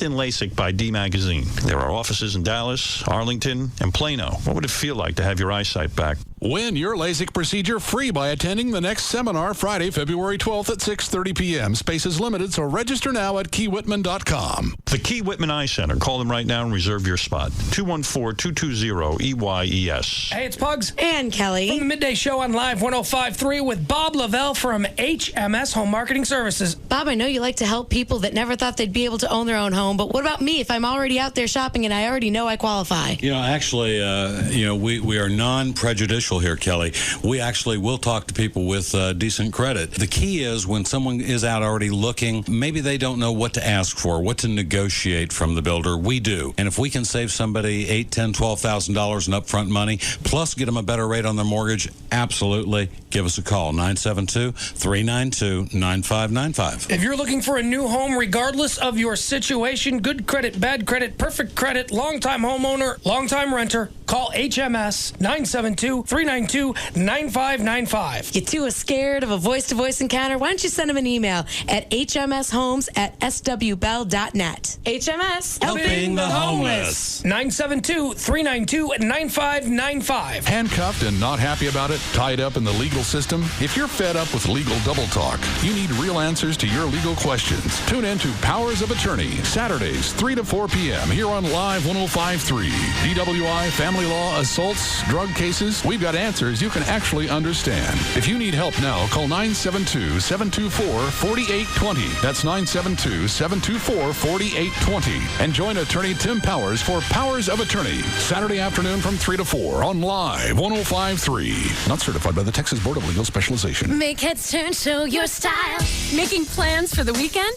in LASIK by D Magazine. There are offices in Dallas, Arlington, and Plano. What would it feel like to have your eyesight back? Win your LASIK procedure free by attending the next seminar Friday, February 12th at 6:30 p.m. Space is limited, so register now at keywhitman.com. The Key Whitman Eye Center. Call them right now and reserve your spot. 214-220-EYES. Hey, it's Pugs. And Kelly. From the Midday Show on Live 105.3 with Bob Lavelle from HMS Home Marketing Services. Bob, I know you like to help people that never thought they'd be able to own their own home, but what about me if I'm already out there shopping and I already know I qualify? Actually, we are non-prejudicial here, Kelly. We actually will talk to people with decent credit. The key is when someone is out already looking, maybe they don't know what to ask for, what to negotiate from the builder. We do. And if we can save somebody $8,000, $10,000, $12,000 in upfront money, plus get them a better rate on their mortgage, absolutely. Give us a call, 972-392-9595. If you're looking for a new home, regardless of your situation, good credit, bad credit, perfect credit, long-time homeowner, long-time renter, call HMS 972-392-9595. You too are scared of a voice-to-voice encounter? Why don't you send them an email at hmshomes@swbell.net. HMS, helping the homeless. 972-392-9595. Handcuffed and not happy about it? Tied up in the legal system? If you're fed up with legal double talk, you need real answers to your legal questions. Tune in to Powers of Attorney, Saturdays, 3 to 4 p.m. here on Live 105.3. DWI, family law, assaults, drug cases. We've got answers you can actually understand. If you need help now, call 972-724-4820. That's 972-724-4820. And join attorney Tim Powers for Powers of Attorney, Saturday afternoon from 3 to 4 on Live 105.3. Not certified by the Texas Board of Legal Specialization. Make heads turn, show your style. Making plans for the weekend?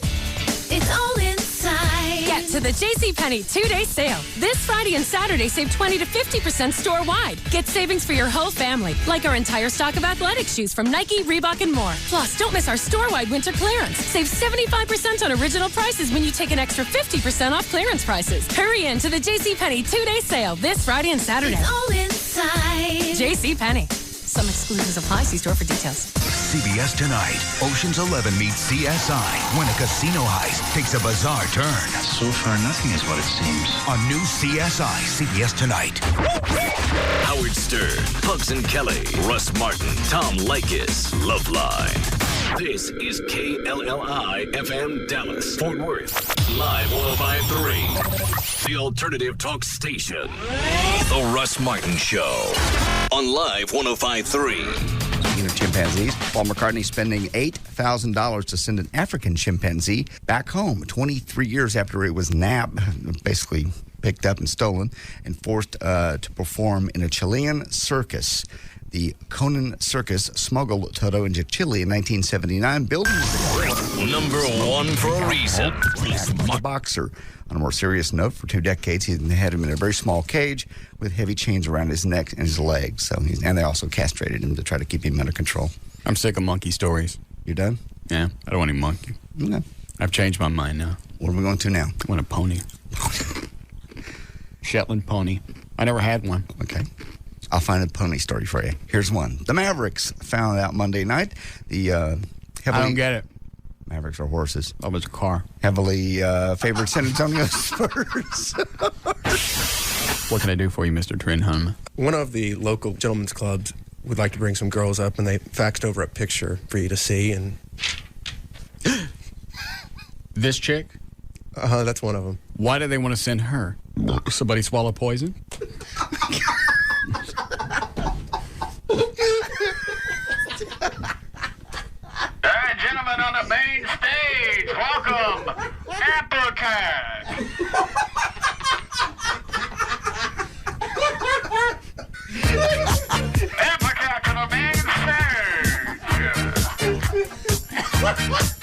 It's all inside. Get to the JCPenney 2-day sale. This Friday and Saturday, save 20 to 50% store-wide. Get savings for your whole family, like our entire stock of athletic shoes from Nike, Reebok, and more. Plus, don't miss our store-wide winter clearance. Save 75% on original prices when you take an extra 50% off clearance prices. Hurry in to the JCPenney 2-day sale this Friday and Saturday. It's all inside. JCPenney. Some exclusions apply. See store for details. CBS Tonight. Ocean's 11 meets CSI when a casino heist takes a bizarre turn. So far, nothing is what it seems. On new CSI, CBS Tonight. Howard Stern, Pugs and Kelly, Russ Martin, Tom Leykis, Loveline. This is KLLI FM Dallas, Fort Worth. Live 105.3. The alternative talk station. The Russ Martin Show. On Live 105.3. Speaking of chimpanzees, Paul McCartney spending $8,000 to send an African chimpanzee back home 23 years after it was nabbed, basically picked up and stolen, and forced to perform in a Chilean circus. The Conan Circus smuggled Toto into Chile in 1979, building number one for a reason. The boxer. On a more serious note, for 2 decades, he had him in a very small cage with heavy chains around his neck and his legs. And they also castrated him to try to keep him under control. I'm sick of monkey stories. You done? Yeah, I don't want any monkey. Okay. I've changed my mind now. What are we going to now? I want a pony. Shetland pony. I never had one. Okay. I'll find a pony story for you. Here's one. The Mavericks found out Monday night. I don't get it. Mavericks are horses. Oh, it's a car. Heavily favored San Antonio Spurs. What can I do for you, Mr. Trinham? One of the local gentlemen's clubs would like to bring some girls up, and they faxed over a picture for you to see. And this chick? That's one of them. Why do they want to send her? Somebody swallow poison? Gentlemen on the main stage, welcome, Applecat. Applecat to the main stage.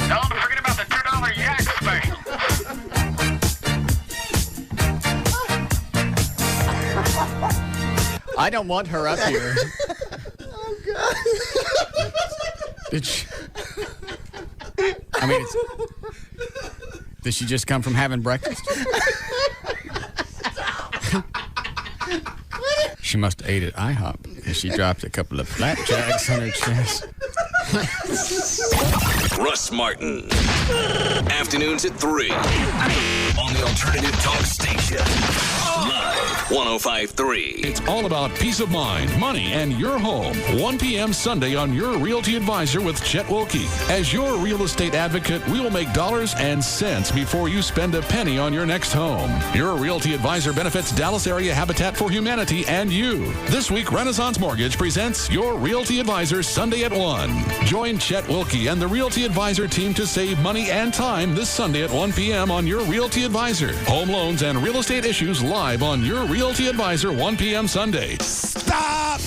Don't forget about the $2 yak special. I don't want her up here. Oh, God. Did she... I mean, did she just come from having breakfast? She must have ate at IHOP because she dropped a couple of flapjacks on her chest. Russ Martin. Afternoons at 3 on the Alternative Talk Station. Live 105.3. It's all about peace of mind, money, and your home. 1 p.m. Sunday on Your Realty Advisor with Chet Wilkie. As your real estate advocate, we will make dollars and cents before you spend a penny on your next home. Your Realty Advisor benefits Dallas area Habitat for Humanity and you. This week, Renaissance Mortgage presents Your Realty Advisor Sunday at 1. Join Chet Wilkie and the Realty Advisor team to save money and time this Sunday at 1 p.m. on Your Realty Advisor. Home loans and real estate issues live on Your Realty Advisor 1 p.m. Sunday. Stop!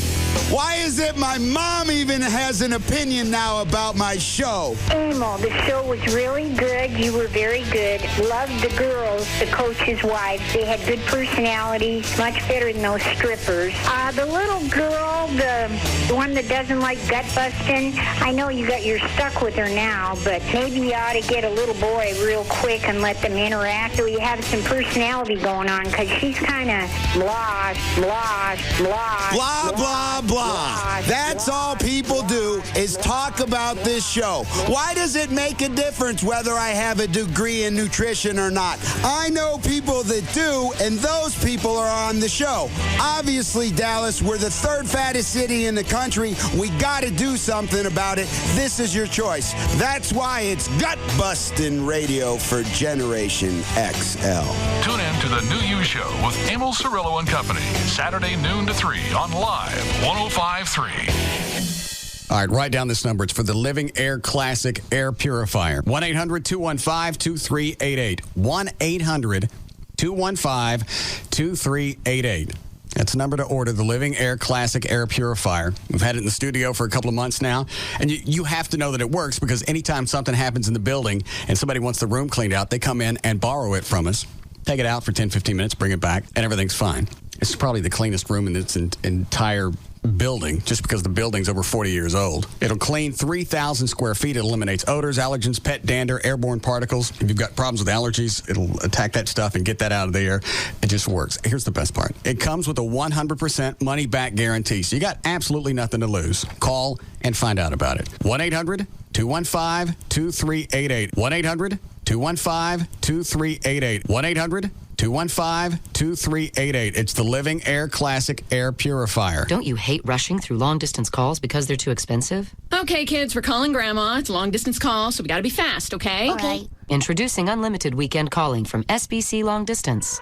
Why is it my mom even has an opinion now about my show? Emil, the show was really good. You were very good. Loved the girls, the coaches' wives. They had good personalities, much better than those strippers. The little girl, the one that doesn't like gut busting, I know you're stuck with her now, but maybe you ought to get a little boy real quick and let them interact so you have some personality going on, because she's kind of blah, blah, blah. Blah, blah, blah. That's all people do is talk about this show. Why does it make a difference whether I have a degree in nutrition or not? I know people that do, and those people are on the show. Obviously, Dallas, we're the third fattest city in the country. We got to do something about it. This is your choice. That's why it's gut-busting radio for Generation XL. Tune in to the New You Show with Emil Cirillo and Company. Saturday noon to 3 on Live 105.3. All right, write down this number. It's for the Living Air Classic Air Purifier. 1-800-215-2388. 1-800-215-2388. That's the number to order, the Living Air Classic Air Purifier. We've had it in the studio for a couple of months now, and you have to know that it works, because anytime something happens in the building and somebody wants the room cleaned out, they come in and borrow it from us, take it out for 10, 15 minutes, bring it back, and everything's fine. It's probably the cleanest room in its entire building, just because the building's over 40 years old. It'll clean 3,000 square feet. It eliminates odors, allergens, pet dander, airborne particles. If you've got problems with allergies, it'll attack that stuff and get that out of the air. It just works. Here's the best part. It comes with a 100% money-back guarantee, so you got absolutely nothing to lose. Call and find out about it. 1-800-215-2388. 1-800-215-2388. 1-800-215-2388. It's the Living Air Classic Air Purifier. Don't you hate rushing through long-distance calls because they're too expensive? Okay, kids, we're calling Grandma. It's a long-distance call, so we gotta be fast, okay? Okay. Introducing unlimited weekend calling from SBC Long Distance.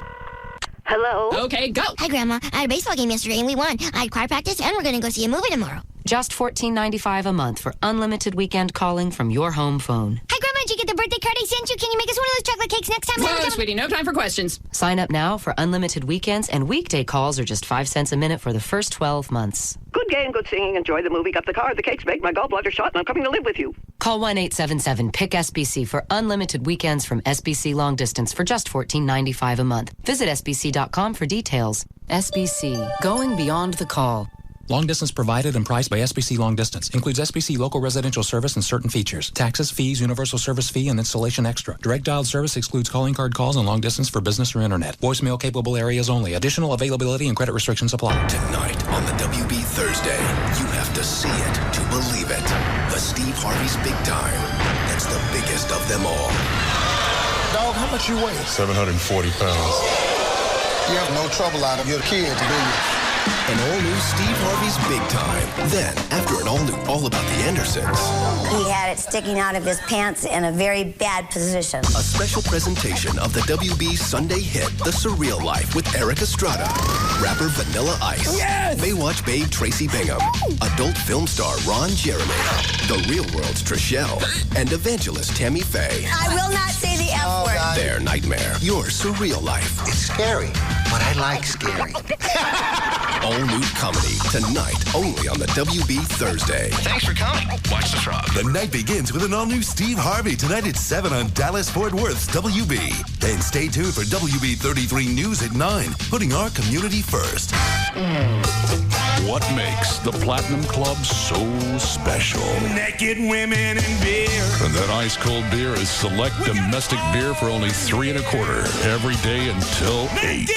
Hello? Okay, go. Hi, Grandma. I had a baseball game yesterday, and we won. I had choir practice, and we're going to go see a movie tomorrow. Just $14.95 a month for unlimited weekend calling from your home phone. Hi, Grandma. Did you get the birthday card I sent you? Can you make us one of those chocolate cakes next time? Whoa, sweetie, no time for questions. Sign up now for unlimited weekends, and weekday calls are just 5 cents a minute for the first 12 months. Good game, good singing. Enjoy the movie. Got the car, the cakes baked, my gallbladder shot, and I'm coming to live with you. Call 1-877-PICK-SBC for unlimited weekends from SBC Long Distance for just $14.95 a month. Visit SBC.com for details. SBC, going beyond the call. Long distance provided and priced by SBC Long Distance. Includes SBC local residential service and certain features. Taxes, fees, universal service fee, and installation extra. Direct dialed service excludes calling card calls and long distance for business or internet. Voicemail capable areas only. Additional availability and credit restrictions apply. Tonight on the WB Thursday, you have to see it to believe it. The Steve Harvey's Big Time. It's the biggest of them all. Dog, how much you weigh? 740 pounds. You have no trouble out of your kids, do you? An all-new Steve Harvey's Big Time. Then, after an all-new All About the Andersons. He had it sticking out of his pants in a very bad position. A special presentation of the WB Sunday hit, The Surreal Life, with Eric Estrada, rapper Vanilla Ice, yes! Baywatch babe Tracy Bingham, adult film star Ron Jeremy, The Real World's Trishelle, and evangelist Tammy Faye. I will not say the F word. God. Their nightmare, your surreal life. It's scary, but I like scary. All new comedy tonight, only on the WB Thursday. Thanks for coming. Watch the frog. The night begins with an all-new Steve Harvey tonight at 7 on Dallas-Fort Worth's WB. Then stay tuned for WB 33 News at 9, putting our community first. What makes the Platinum Club so special? Naked women and beer. And that ice-cold beer is select domestic beer for only $3 1/4 every day until 8.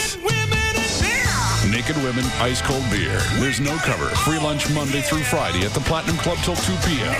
Naked women, ice cold beer. There's no cover. Free lunch Monday through Friday at the Platinum Club till 2 p.m.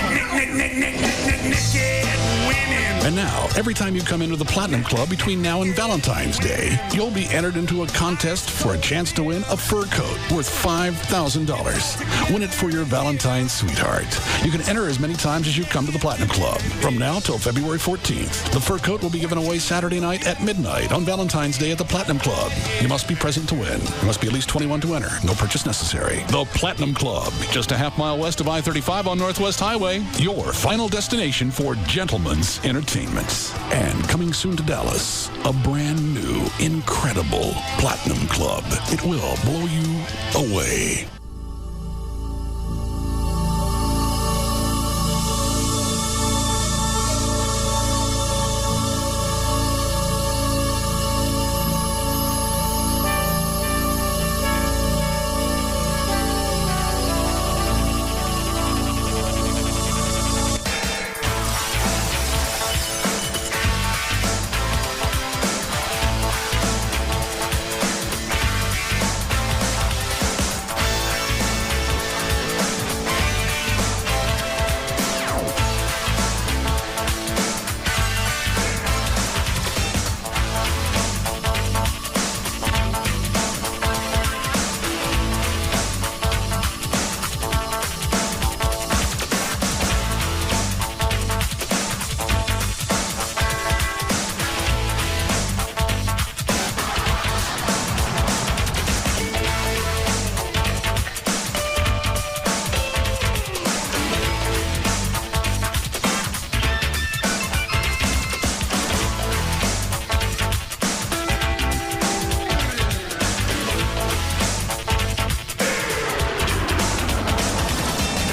And now, every time you come into the Platinum Club between now and Valentine's Day, you'll be entered into a contest for a chance to win a fur coat worth $5,000. Win it for your Valentine's sweetheart. You can enter as many times as you come to the Platinum Club. From now till February 14th, the fur coat will be given away Saturday night at midnight on Valentine's Day at the Platinum Club. You must be present to win. You must be at least 21 to enter. No purchase necessary. The Platinum Club, just a half-mile west of I-35 on Northwest Highway. Your final destination for gentlemen's entertainment. And coming soon to Dallas, a brand new, incredible Platinum Club. It will blow you away.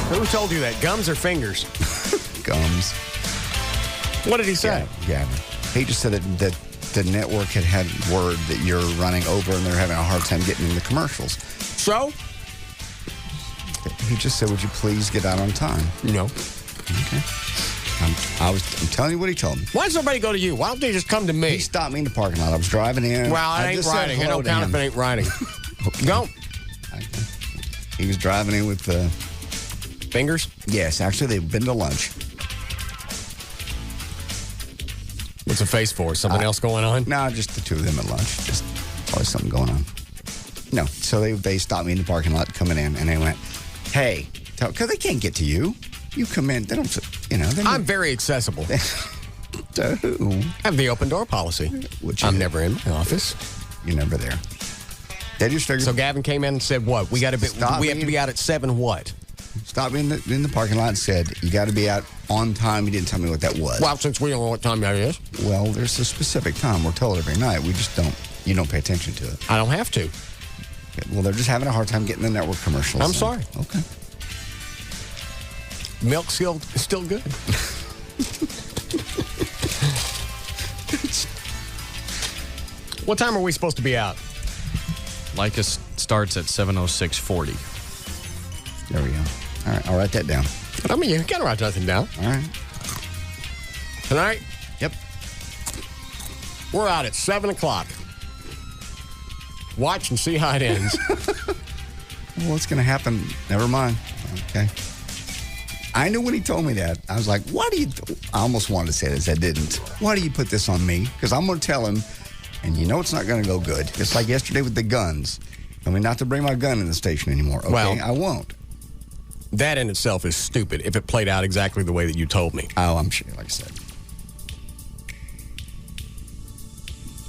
Who told you that? Gums or fingers? Gums. What did he say? Yeah. He just said that the network had word that you're running over and they're having a hard time getting in the commercials. So? He just said, would you please get out on time? No. Okay. I'm telling you what he told me. Why does everybody go to you? Why don't they just come to me? He stopped me in the parking lot. I was driving in. Well, it ain't riding. It don't count if it ain't riding. Go. He was driving in with fingers? Yes, actually, they've been to lunch. What's the face for? Something else going on? No, just the two of them at lunch. Just always something going on. No, so they stopped me in the parking lot coming in, and they went, hey, because they can't get to you. You come in, they don't, I'm very accessible. To who? I have the open door policy. I'm never in my office. You're never there. They just figured. So Gavin came in and said, what? We have to be out at 7 what? Stopped me in the parking lot and said, you got to be out on time. He didn't tell me what that was. Well, since we don't know what time that is. Well, there's a specific time. We're told every night. We just you don't pay attention to it. I don't have to. Well, they're just having a hard time getting the network commercials. I'm sorry. Okay. Milk's still good. What time are we supposed to be out? Lycus starts at 7:06:40. There we go. All right, I'll write that down. I mean, you can't write nothing down. All right. Tonight? Yep. We're out at 7 o'clock. Watch and see how it ends. Well, what's going to happen? Never mind. Okay. I knew when he told me that. I was like, why do you... I almost wanted to say this. I didn't. Why do you put this on me? Because I'm going to tell him, and you know it's not going to go good. It's like yesterday with the guns. I mean, not to bring my gun in the station anymore. Okay, well, I won't. That in itself is stupid if it played out exactly the way that you told me. Oh, I'm sure, like I said.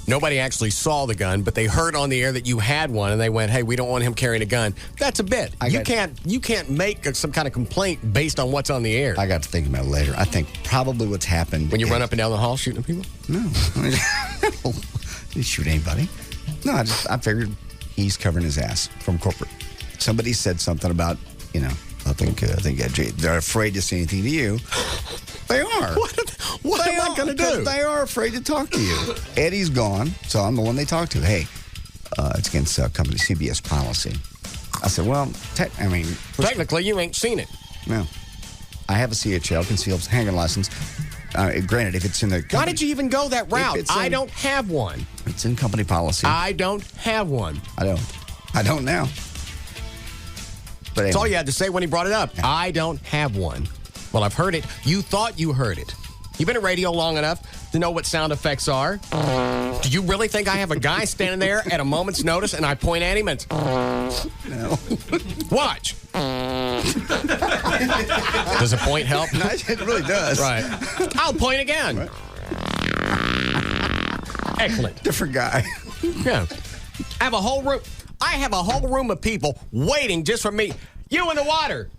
Nobody actually saw the gun, but they heard on the air that you had one, and they went, hey, we don't want him carrying a gun. That's a bit. You can't make some kind of complaint based on what's on the air. I got to think about it later. I think probably what's happened... When you run up and down the hall shooting at people? No. Didn't shoot anybody. No, I figured he's covering his ass from corporate. Somebody said something about, I think they're afraid to say anything to you. They are. What am I going to do? They are afraid to talk to you. Eddie's gone, so I'm the one they talk to. Hey, it's against company CBS policy. I said, well, technically, you ain't seen it. No. I have a CHL, concealed handgun license. Granted, if it's in the company... Why did you even go that route? I don't have one. It's in company policy. I don't have one. I don't. I don't now. But That's all you had to say when he brought it up. Yeah. I don't have one. Well, I've heard it. You thought you heard it. You've been at radio long enough to know what sound effects are. Do you really think I have a guy standing there at a moment's notice and I point at him and... No. Watch. Does a point help? No, it really does. Right. I'll point again. Right. Excellent. Different guy. Yeah. I have a whole room of people waiting just for me. You in the water.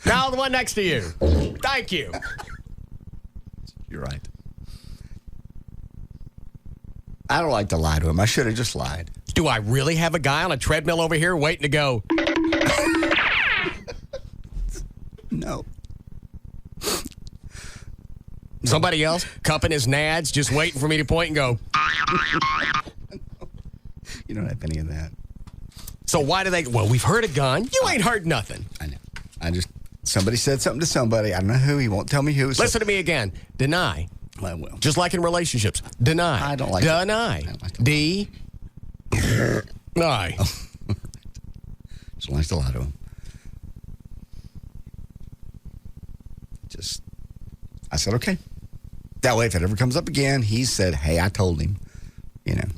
Now the one next to you. Thank you. You're right. I don't like to lie to him. I should have just lied. Do I really have a guy on a treadmill over here waiting to go? No. Somebody else cupping his nads, just waiting for me to point and go. You don't have any of that. So why do they... Well, we've heard a gun. You ain't heard nothing. I know. Somebody said something to somebody. I don't know who. He won't tell me who. Listen to me again. Deny. I will. Just like in relationships. Deny. I don't like Deny. D. I. Just likes to lie to him. I said, okay. That way, if it ever comes up again, he said, hey, I told him. You know.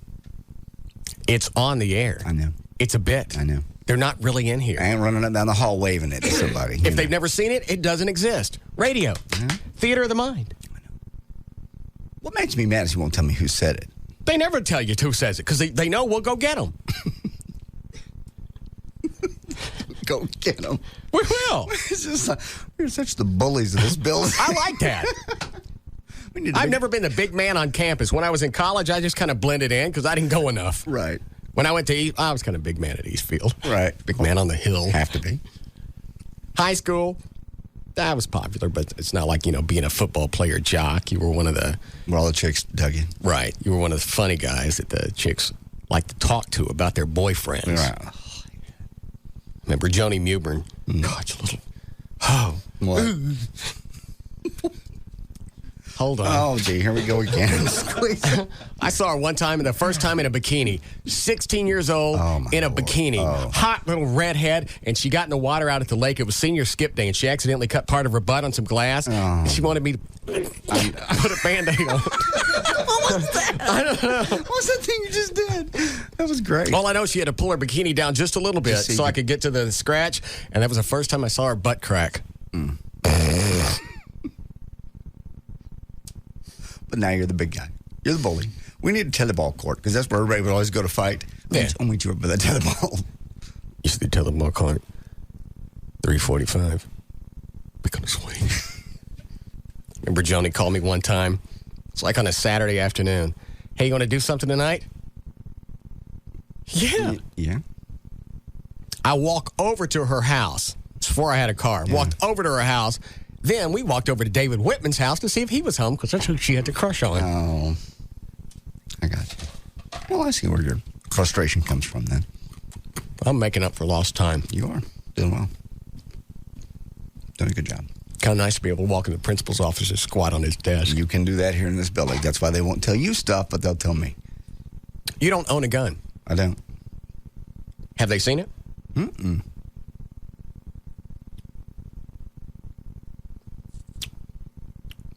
It's on the air. I know. It's a bit. I know. They're not really in here. I ain't running up down the hall waving it to somebody. If they've never seen it, it doesn't exist. Radio. Theater of the mind. I know. What makes me mad is he won't tell me who said it. They never tell you who says it because they know we'll go get them. Go get them. We will. We're such the bullies of this building. I like that. I've never been the big man on campus. When I was in college, I just kind of blended in because I didn't go enough. Right. When I went to I was kind of big man at Eastfield. Right. Big man on the hill. Have to be. High school, I was popular, but it's not like, being a football player jock. You were one of the... Where all the chicks dug you. Right. You were one of the funny guys that the chicks like to talk to about their boyfriends. Right. Remember Joni Mewburn? God, you little... Oh. What? Hold on. Oh, gee, here we go again. I saw her one time, and the first time in a bikini. 16 years old in a bikini. Oh. Hot little redhead, and she got in the water out at the lake. It was senior skip day, and she accidentally cut part of her butt on some glass. Oh. And she wanted me to put a Band-Aid on. What was that? I don't know. What was that thing you just did? That was great. All I know, she had to pull her bikini down just a little bit so I could get to the scratch, and that was the first time I saw her butt crack. But now you're the big guy. You're the bully. We need a tetherball court because that's where everybody would always go to fight. Yeah. I'll meet you up with that tetherball. Used to the tetherball court. 345. We're going to swing. Remember Joni called me one time? It's like on a Saturday afternoon. Hey, you want to do something tonight? Yeah. Yeah. I walk over to her house. It's before I had a car. Yeah. Walked over to her house. Then we walked over to David Whitman's house to see if he was home because that's who she had the crush on. Oh. I got you. Well, I see where your frustration comes from then. I'm making up for lost time. You are. Doing well. Doing a good job. Kind of nice to be able to walk in the principal's office and squat on his desk. You can do that here in this building. That's why they won't tell you stuff, but they'll tell me. You don't own a gun. I don't. Have they seen it? Mm-mm.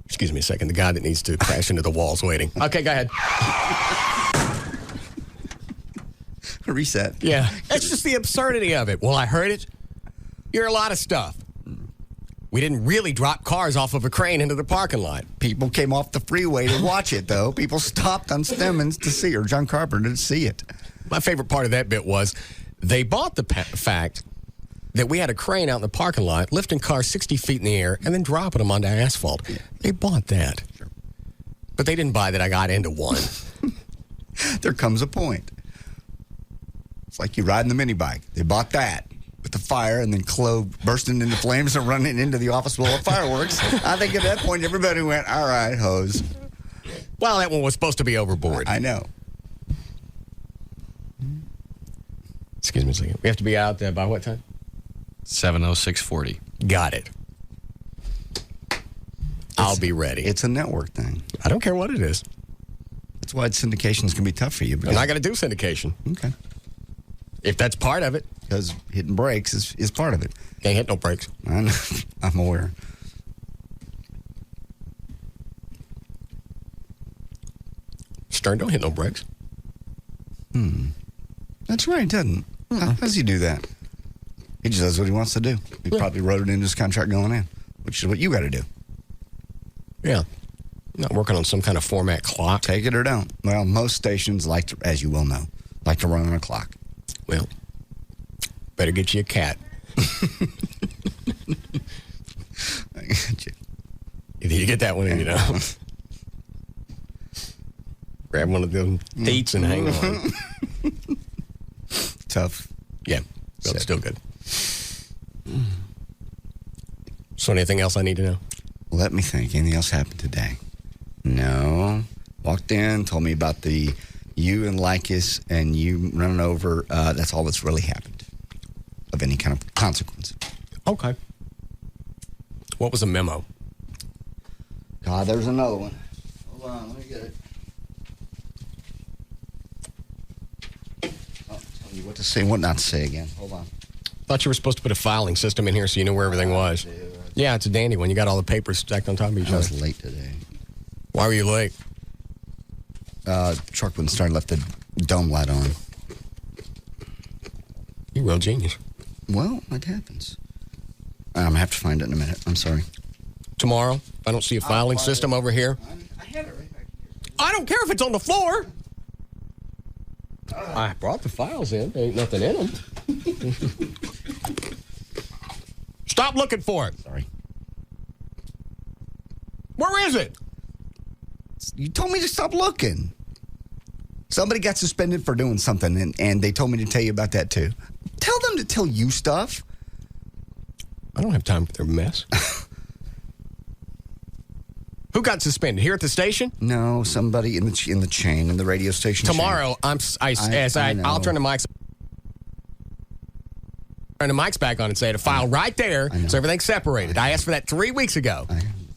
Excuse me a second. The guy that needs to crash into the wall's waiting. Okay, go ahead. Reset. Yeah. That's just the absurdity of it. Well, I heard it. You're a lot of stuff. We didn't really drop cars off of a crane into the parking lot. People came off the freeway to watch it, though. People stopped on Stemmons to see, or John Carpenter to see it. My favorite part of that bit was they bought the fact that we had a crane out in the parking lot, lifting cars 60 feet in the air, and then dropping them onto asphalt. Yeah. They bought that. Sure. But they didn't buy that I got into one. There comes a point. It's like you riding the mini bike. They bought that with the fire and then Chloe bursting into flames and running into the office full of fireworks. I think at that point, everybody went, all right, hose. Well, that one was supposed to be overboard. I know. Excuse me a second. We have to be out there by what time? 7:06:40. Got it. I'll be ready. It's a network thing. I don't care what it is. That's why syndications can be tough for you. And I got to do syndication. Okay. If that's part of it. Because hitting brakes is part of it. Can't hit no brakes. I'm aware. Stern don't hit no brakes. That's right, doesn't he? How does he do that? He just does what he wants to do. He probably wrote it into his contract going in, which is what you got to do. Yeah. Not working on some kind of format clock. Take it or don't. Well, most stations like to, as you well know, like to run on a clock. Well, better get you a cat. Either you get that one or you don't. Grab one of them teats and hang on. Tough. Yeah, but still good. So anything else I need to know? Let me think. Anything else happened today? No. Walked in, told me about the you and Lycus and you running over. That's all that's really happened of any kind of consequence. Okay. What was a memo? God, there's another one. Hold on, let me get it. I'll tell you what to say and what not to say again. Hold on. Thought you were supposed to put a filing system in here so you knew where everything was. Yeah, it's a dandy one. You got all the papers stacked on top of each other. I was late today. Why were you late? Truck wouldn't start, left the dome light on. You're a real genius. Well, it happens. I'm going to have to find it in a minute. I'm sorry. Tomorrow, if I don't see a filing system over here. I have it right back here. I don't care if it's on the floor. I brought the files in. There ain't nothing in them. Stop looking for it. Sorry. Where is it? You told me to stop looking. Somebody got suspended for doing something, and they told me to tell you about that, too. Tell them to tell you stuff. I don't have time for their mess. Who got suspended? Here at the station? No, somebody in the chain, in the radio station. Tomorrow, I'll turn the mics. Turn the mics back on and say the file right there, so everything's separated. I asked for that 3 weeks ago.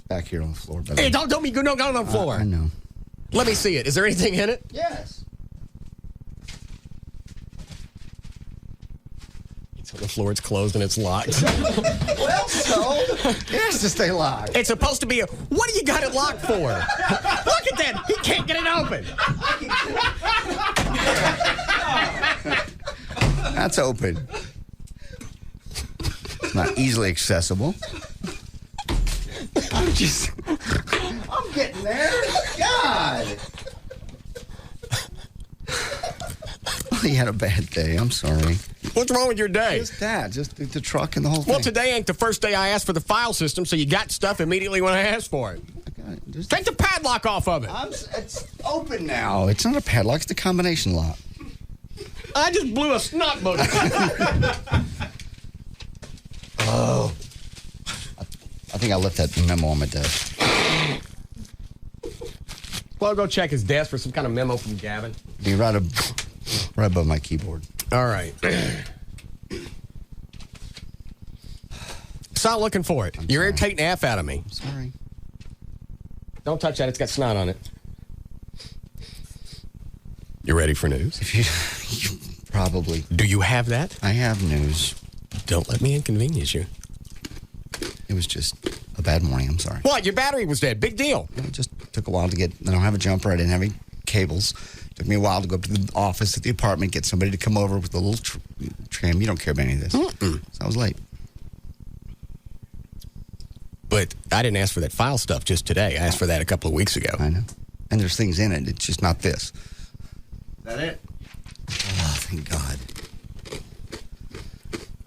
Back here on the floor. Hey, don't be good. No, go on the floor. I know. Let me see it. Is there anything in it? Yes. It's on the floor. It's closed and it's locked. Well, so it has to stay locked. It's supposed to be a. What do you got it locked for? Look at that. He can't get it open. That's open. It's not easily accessible. I'm getting there. God. Oh, you had a bad day. I'm sorry. What's wrong with your day? Just that. Just the truck and the whole thing. Well, today ain't the first day I asked for the file system, so you got stuff immediately when I asked for it. Take the padlock off of it. It's open now. It's not a padlock. It's the combination lock. I just blew a snot boat. Oh. I think I left that memo on my desk. Well, I'll go check his desk for some kind of memo from Gavin. Be right above my keyboard. All right. Stop looking for it. You're irritating the F out of me. I'm sorry. Don't touch that. It's got snot on it. You ready for news? Probably. Do you have that? I have news. Don't let me inconvenience you. It was just a bad morning. I'm sorry. What? Your battery was dead. Big deal. It just took a while to get. I don't have a jumper. I didn't have any cables. Took me a while to go up to the office at the apartment, get somebody to come over with a little tram. You don't care about any of this. So I was late. But I didn't ask for that file stuff just today. I asked for that a couple of weeks ago. I know. And there's things in it. It's just not this. Is that it? Oh, thank God.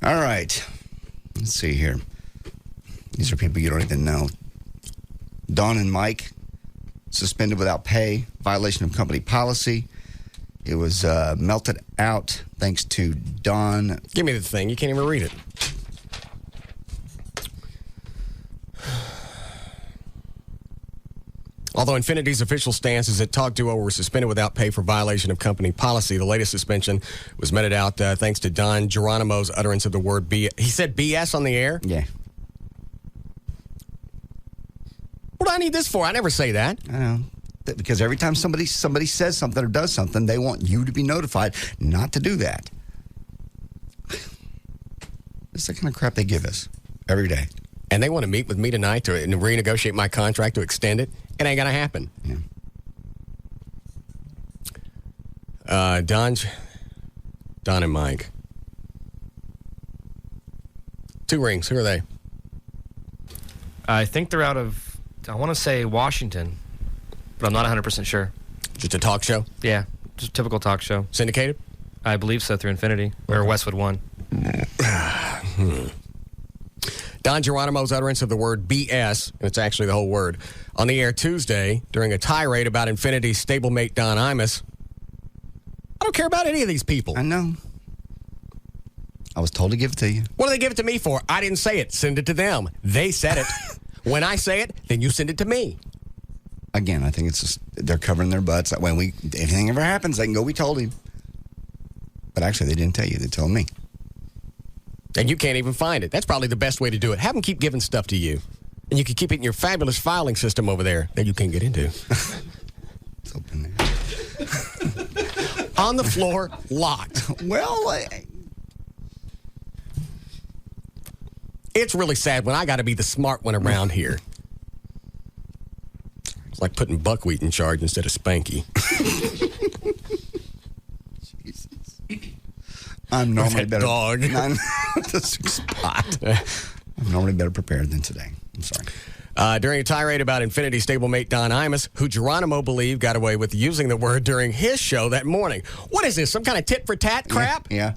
All right. Let's see here. These are people you don't even know. Don and Mike, suspended without pay, violation of company policy. It was melted out thanks to Don. Give me the thing. You can't even read it. Although Infinity's official stance is that Talk Duo were suspended without pay for violation of company policy, the latest suspension was meted out thanks to Don Geronimo's utterance of the word BS. He said BS on the air? Yeah. What do I need this for? I never say that. I know. Because every time somebody says something or does something, they want you to be notified not to do that. It's the kind of crap they give us every day. And they want to meet with me tonight to renegotiate my contract to extend it. It ain't going to happen. Yeah. Don and Mike. 2 rings. Who are they? I think they're out of, I want to say Washington, but I'm not 100% sure. Just a talk show? Yeah, just a typical talk show. Syndicated? I believe so, through Infinity, or Westwood One. Don Geronimo's utterance of the word BS, and it's actually the whole word, on the air Tuesday during a tirade about Infinity's stablemate Don Imus. I don't care about any of these people. I know. I was told to give it to you. What do they give it to me for? I didn't say it. Send it to them. They said it. When I say it, then you send it to me. Again, I think it's just they're covering their butts. That way, if anything ever happens, they can go, we told him. But actually, they didn't tell you. They told me. And you can't even find it. That's probably the best way to do it. Have them keep giving stuff to you. And you can keep it in your fabulous filing system over there that you can't get into. It's open there. On the floor, locked. Well, it's really sad when I got to be the smart one around here. It's like putting Buckwheat in charge instead of Spanky. Jesus. I'm normally better. Dog. I'm normally better prepared than today. I'm sorry. During a tirade about Infinity stablemate Don Imus, who Geronimo believed got away with using the word during his show that morning. What is this, some kind of tit-for-tat crap? Yeah.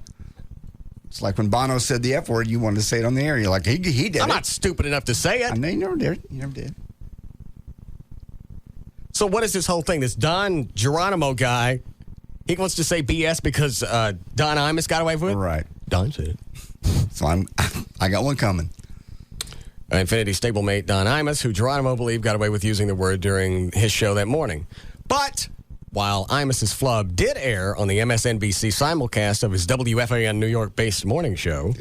It's like when Bono said the F word, you wanted to say it on the air. You're like, he did I'm not stupid enough to say it. I know you never did. You never did. So what is this whole thing? This Don Geronimo guy, he wants to say BS because Don Imus got away with it? Right. Don said it. So I got one coming. Infinity stablemate Don Imus, who Geronimo believed got away with using the word during his show that morning. But while Imus's flub did air on the MSNBC simulcast of his WFAN New York-based morning show,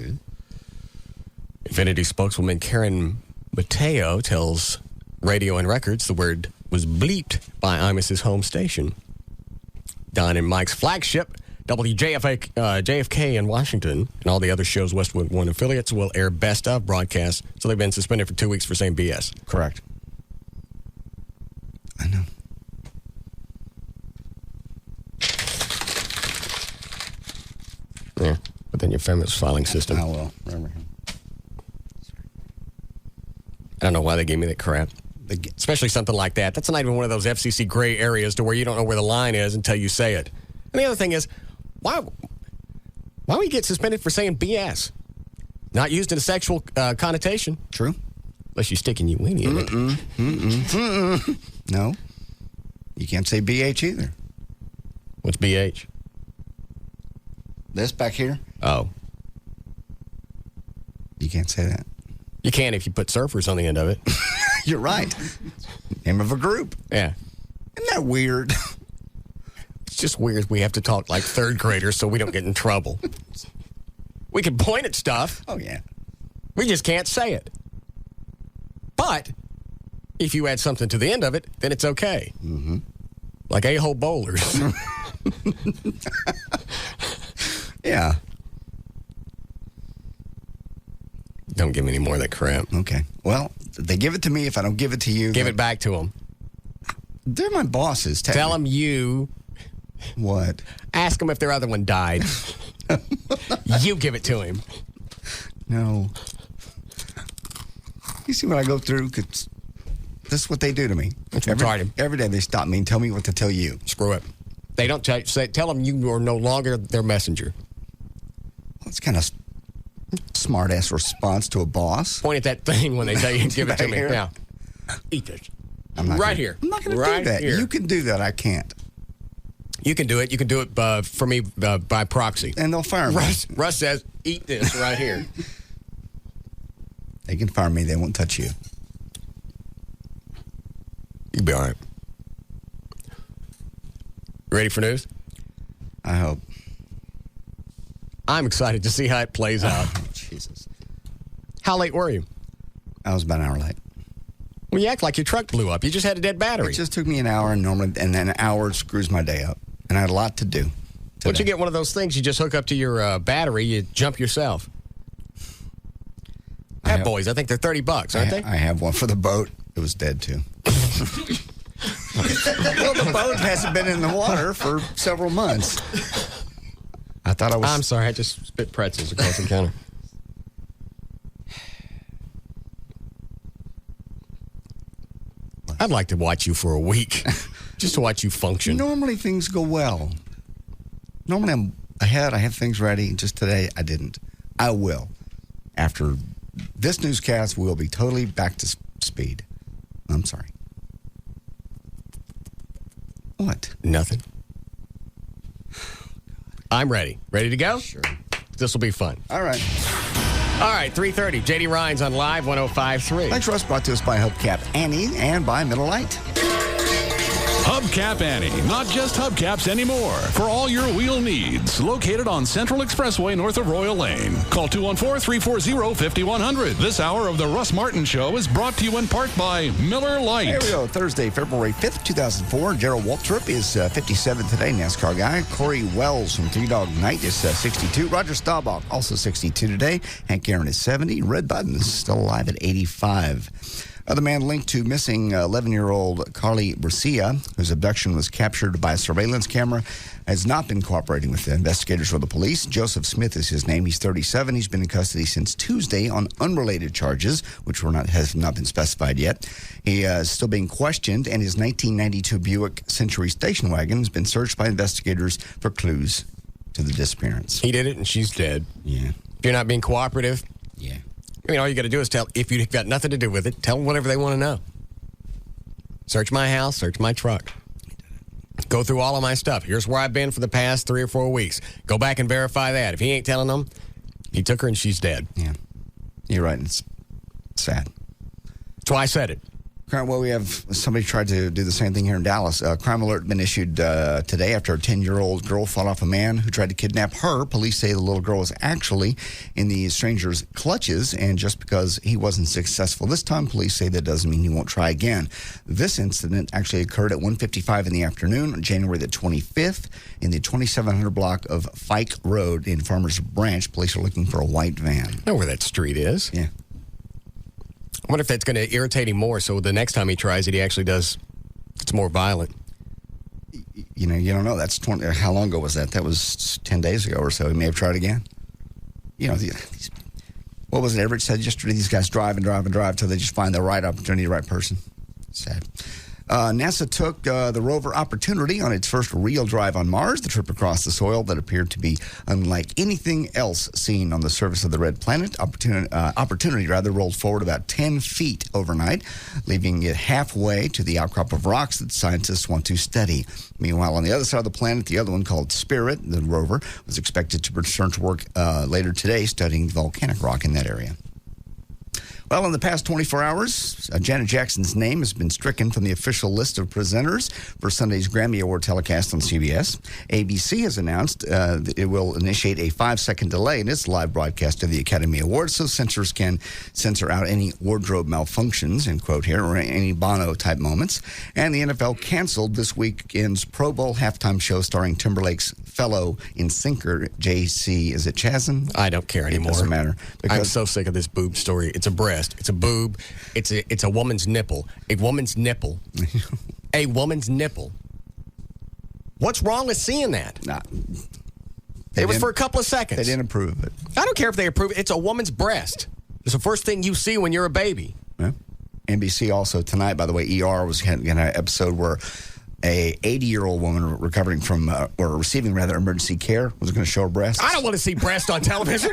Infinity spokeswoman Karen Mateo tells Radio and Records the word was bleeped by Imus's home station. Don and Mike's flagship, JFK in Washington, and all the other shows Westwood One affiliates will air best of broadcasts, so they've been suspended for 2 weeks for saying BS. Correct. I know. Yeah, but then your famous filing system. I will. Remember him. I don't know why they gave me that crap. Especially something like that. That's not even one of those FCC gray areas to where you don't know where the line is until you say it. And the other thing is, why we get suspended for saying BS? Not used in a sexual connotation. True. Unless you're sticking your weenie in it. No. You can't say BH either. What's BH? This back here? Oh. You can't say that. You can if you put surfers on the end of it. You're right. Name of a group. Yeah. Isn't that weird? It's just weird we have to talk like third graders so we don't get in trouble. We can point at stuff. Oh, yeah. We just can't say it. But if you add something to the end of it, then it's okay. Mm-hmm. Like a-hole bowlers. Yeah. Don't give me any more of that crap. Okay. Well, they give it to me. If I don't give it to you, give it back to them. They're my bosses. Tell them you. What? Ask them if their other one died. You give it to him. No. You see what I go through? 'Cause this is what they do to me. Every day they stop me and tell me what to tell you. Screw it. They don't tell them you are no longer their messenger. Well, it's kind of smart-ass response to a boss. Point at that thing when they tell you, give it to me. Here. Yeah. Eat this. I'm not right gonna, here. I'm not going to do that. Here. You can do that. I can't. You can do it. You can do it for me by proxy. And they'll fire me. Russ says, eat this right here. They can fire me. They won't touch you. You'll be all right. Ready for news? I hope. I'm excited to see how it plays out. Oh, Jesus. How late were you? I was about an hour late. Well, you act like your truck blew up. You just had a dead battery. It just took me an hour, and then an hour screws my day up. And I had a lot to do. Once you get one of those things, you just hook up to your battery, you jump yourself. Pet boys, I think they're $30, aren't they? I have one for the boat. It was dead, too. Well, the boat hasn't been in the water for several months. I thought I was... I'm sorry, I just spit pretzels across the counter. I'd like to watch you for a week, just to watch you function. Normally things go well. Normally I'm ahead, I have things ready. Just today, I didn't. I will. After this newscast, we'll be totally back to speed. I'm sorry. What? Nothing. I'm ready. Ready to go? Sure. This will be fun. All right. All right, 3:30. J.D. Ryan's on Live 105.3. Thanks, Russ. Brought to us by Hubcap Annie and by Miller Lite. Hubcap Annie, not just hubcaps anymore. For all your wheel needs, located on Central Expressway north of Royal Lane. Call 214-340-5100. This hour of the Russ Martin Show is brought to you in part by Miller Lite. Here we go. Thursday, February 5th, 2004. Gerald Waltrip is 57 today, NASCAR guy. Corey Wells from Three Dog Night is 62. Roger Staubach, also 62 today. Hank Aaron is 70. Red Button is still alive at 85. Other man linked to missing 11-year-old Carly Brescia, whose abduction was captured by a surveillance camera, has not been cooperating with the investigators or the police. Joseph Smith is his name. He's 37. He's been in custody since Tuesday on unrelated charges, which have not been specified yet. He is still being questioned, and his 1992 Buick Century station wagon has been searched by investigators for clues to the disappearance. He did it, and she's dead. Yeah. If you're not being cooperative, yeah. I mean, all you got to do is if you've got nothing to do with it, tell them whatever they want to know. Search my house, search my truck. Go through all of my stuff. Here's where I've been for the past 3 or 4 weeks. Go back and verify that. If he ain't telling them, he took her and she's dead. Yeah. You're right. It's sad. That's why I said it. Well, we have somebody tried to do the same thing here in Dallas. Crime alert been issued today after a 10-year-old girl fought off a man who tried to kidnap her. Police say the little girl was actually in the stranger's clutches, and just because he wasn't successful this time, police say that doesn't mean he won't try again. This incident actually occurred at 1:55 in the afternoon on January the 25th in the 2700 block of Fike Road in Farmers Branch. Police are looking for a white van. I know where that street is. Yeah. I wonder if that's going to irritate him more, so the next time he tries it, he actually does. It's more violent. You don't know. That's how long ago was that? That was 10 days ago or so. He may have tried again. What was it? Everett said yesterday, these guys drive and drive and drive till they just find the right opportunity, the right person. Sad. NASA took the rover Opportunity on its first real drive on Mars, the trip across the soil that appeared to be unlike anything else seen on the surface of the red planet. Opportunity rolled forward about 10 feet overnight, leaving it halfway to the outcrop of rocks that scientists want to study. Meanwhile, on the other side of the planet, the other one called Spirit, the rover, was expected to return to work later today studying volcanic rock in that area. Well, in the past 24 hours, Janet Jackson's name has been stricken from the official list of presenters for Sunday's Grammy Award telecast on CBS. ABC has announced that it will initiate a 5-second delay in its live broadcast of the Academy Awards so censors can censor out any wardrobe malfunctions, in quote here, or any Bono-type moments. And the NFL canceled this weekend's Pro Bowl halftime show starring Timberlake's fellow in-syncer, J.C. Is it Chazin? I don't care anymore. It doesn't matter. I'm so sick of this boob story. It's a breast. It's a boob. It's a woman's nipple. A woman's nipple. A woman's nipple. What's wrong with seeing that? Nah, it was for a couple of seconds. They didn't approve it. I don't care if they approve it. It's a woman's breast. It's the first thing you see when you're a baby. Yeah. NBC also tonight, by the way, ER was having an episode where a 80-year-old woman recovering from, or receiving rather, emergency care was going to show her breasts. I don't want to see breast on television.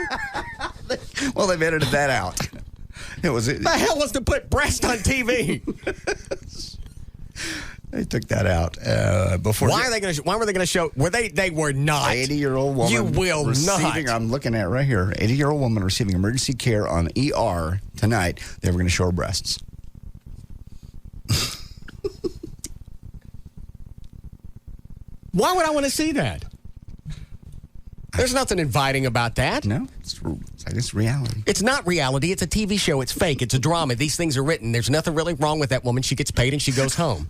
Well, they've edited that out. The hell was to put breast on TV? They took that out before. Why were they going to show? Were they? They were not. 80-year-old woman. You will not. I'm looking at it right here. 80-year-old woman receiving emergency care on ER tonight. They were going to show her breasts. Why would I want to see that? There's nothing inviting about that. No, it's reality. It's not reality. It's a TV show. It's fake. It's a drama. These things are written. There's nothing really wrong with that woman. She gets paid and she goes home.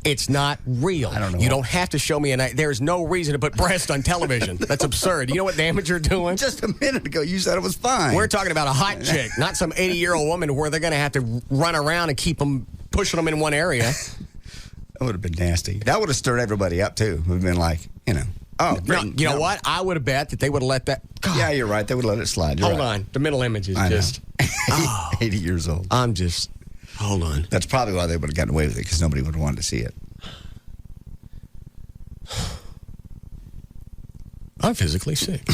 It's not real. I don't know. You don't have to show me there's no reason to put breast on television. That's absurd. You know what damage you're doing? Just a minute ago, you said it was fine. We're talking about a hot chick, not some 80-year-old woman where they're going to have to run around and keep them, pushing them in one area. That would have been nasty. That would have stirred everybody up, too. We've been like, oh. No, you know what? I would have bet that they would have let that. God. Yeah, you're right. They would let it slide. You're Hold right. on. The mental image is just. 80 years old. Hold on. That's probably why they would have gotten away with it, because nobody would have wanted to see it. I'm physically sick.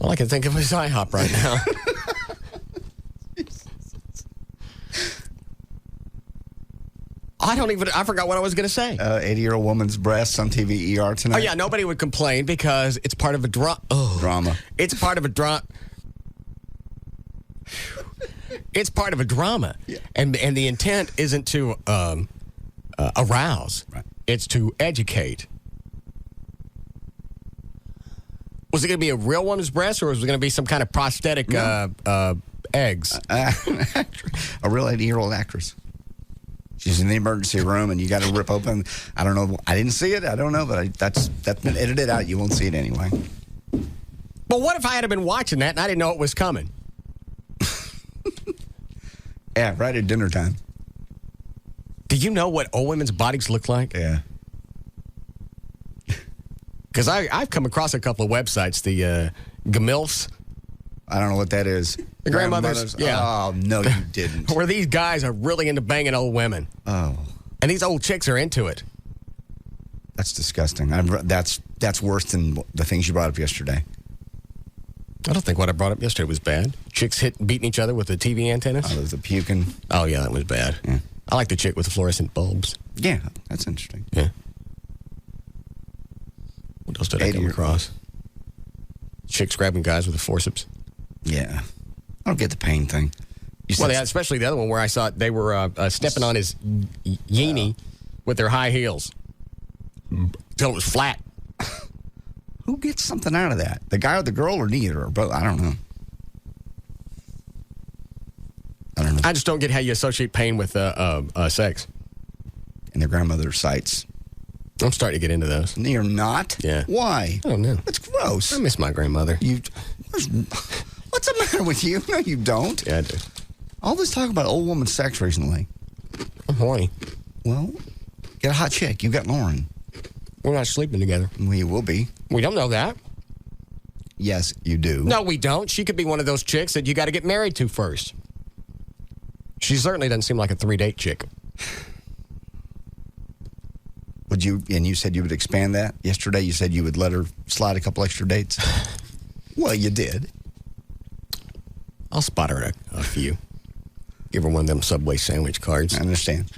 All I can think of is IHOP right now. I forgot what I was going to say. 80-year-old woman's breasts on TV ER tonight. Oh, yeah, nobody would complain because it's part of a drama. It's part of a drama. It's part of a drama. Yeah. And the intent isn't to arouse. Right. It's to educate. Was it going to be a real woman's breast, or was it going to be some kind of prosthetic eggs? A real 80-year-old actress. She's in the emergency room, and you got to rip open. I don't know. I didn't see it. I don't know, but that's been edited out. You won't see it anyway. But what if I had been watching that and I didn't know it was coming? Yeah, right at dinner time. Do you know what old women's bodies look like? Yeah. Because I've come across a couple of websites, the GMILFs. I don't know what that is. The grandmothers. Yeah. Oh, no, you didn't. Where these guys are really into banging old women. Oh. And these old chicks are into it. That's disgusting. That's worse than the things you brought up yesterday. I don't think what I brought up yesterday was bad. Chicks beating each other with the TV antennas. Oh, there's the puking. Oh, yeah, that was bad. Yeah. I like the chick with the fluorescent bulbs. Yeah, that's interesting. Yeah. What else did I come across? Chicks grabbing guys with the forceps. Yeah. I don't get the pain thing. Especially the other one where I saw they were stepping on his yeenie with their high heels until it was flat. Who gets something out of that? The guy or the girl, or neither, or both? I don't know. I just don't get how you associate pain with sex. And their grandmother's sites. I'm starting to get into those. You're not? Yeah. Why? I don't know. That's gross. I miss my grandmother. What's the matter with you? No, you don't. Yeah, I do. All this talk about old woman sex recently. I'm horny. Well, get a hot chick. You got Lauren. We're not sleeping together. We will be. We don't know that. Yes, you do. No, we don't. She could be one of those chicks that you got to get married to first. She certainly doesn't seem like a 3-date chick. Would you? And you said you would expand that yesterday. You said you would let her slide a couple extra dates. Well, you did. I'll spot her at a few. Give her one of them Subway sandwich cards. I understand.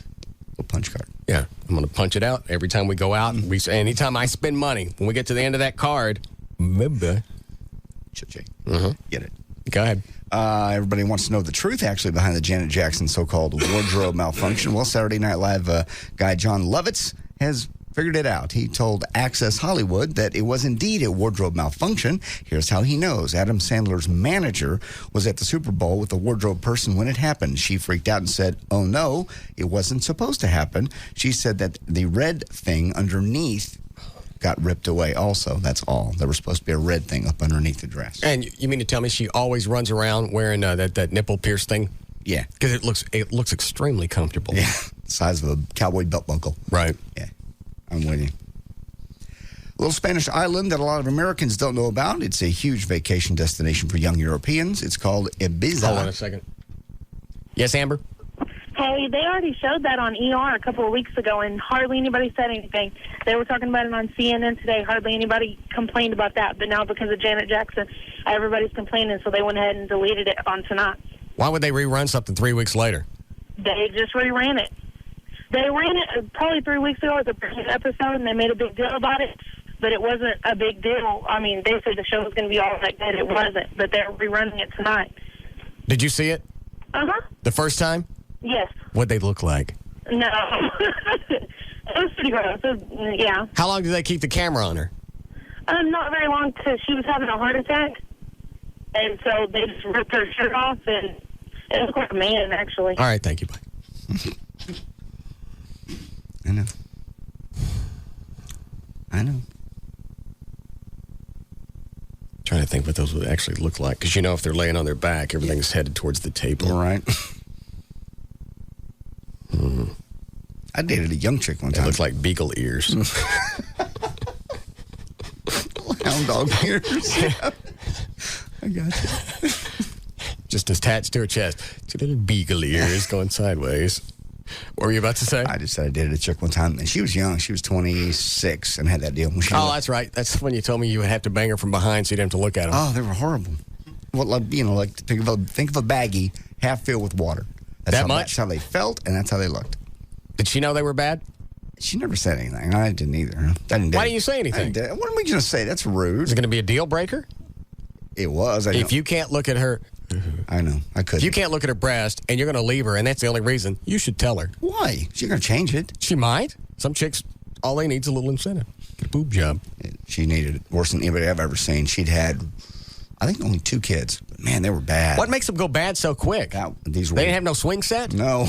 A punch card. Yeah, I'm going to punch it out every time we go out. Anytime I spend money, when we get to the end of that card, Cha-ching. Mm-hmm. Get it. Go ahead. Everybody wants to know the truth, actually, behind the Janet Jackson so-called wardrobe malfunction. Well, Saturday Night Live guy John Lovitz has figured it out. He told Access Hollywood that it was indeed a wardrobe malfunction. Here's how he knows. Adam Sandler's manager was at the Super Bowl with the wardrobe person when it happened. She freaked out and said, "Oh no, it wasn't supposed to happen." She said that the red thing underneath got ripped away also. That's all. There was supposed to be a red thing up underneath the dress. And you mean to tell me she always runs around wearing that nipple pierce thing? Yeah. Because it looks extremely comfortable. Yeah. The size of a cowboy belt buckle. Right. Yeah. I'm with you. A little Spanish island that a lot of Americans don't know about. It's a huge vacation destination for young Europeans. It's called Ibiza. Hold on a second. Yes, Amber? Hey, they already showed that on ER a couple of weeks ago, and hardly anybody said anything. They were talking about it on CNN today. Hardly anybody complained about that. But now because of Janet Jackson, everybody's complaining, so they went ahead and deleted it on tonight. Why would they rerun something 3 weeks later? They just reran it. They ran it probably 3 weeks ago as a previous episode, and they made a big deal about it. But it wasn't a big deal. I mean, they said the show was going to be all that good. It wasn't. But they're rerunning it tonight. Did you see it? Uh-huh. The first time? Yes. What'd they look like? No. It was pretty gross. Yeah. How long did they keep the camera on her? Not very long, because she was having a heart attack. And so they just ripped her shirt off, and it looked like a man, actually. All right, thank you, bye. I know. Trying to think what those would actually look like. Because, if they're laying on their back, everything's headed towards the table. Right. I dated a young chick one time. It looks like beagle ears. Hound dog ears. Yeah. I got you. Just attached to her chest. Two little beagle ears going sideways. What were you about to say? I just said I dated a chick one time, and she was young. She was 26 and had that deal. That's right. That's when you told me you would have to bang her from behind so you didn't have to look at them. Oh, they were horrible. Well, like think of a baggie half filled with water. That much? That's how they felt, and that's how they looked. Did she know they were bad? She never said anything. I didn't either. Why didn't you say anything? What am I going to say? That's rude. Is it going to be a deal breaker? It was. If you can't look at her... I know. I couldn't. If you can't look at her breast and you're going to leave her and that's the only reason, you should tell her. Why? She's going to change it. She might. Some chicks, all they need is a little incentive. Get a boob job. She needed it worse than anybody I've ever seen. She'd had, I think, only 2 kids. But man, they were bad. What makes them go bad so quick? They didn't have no swing set? No.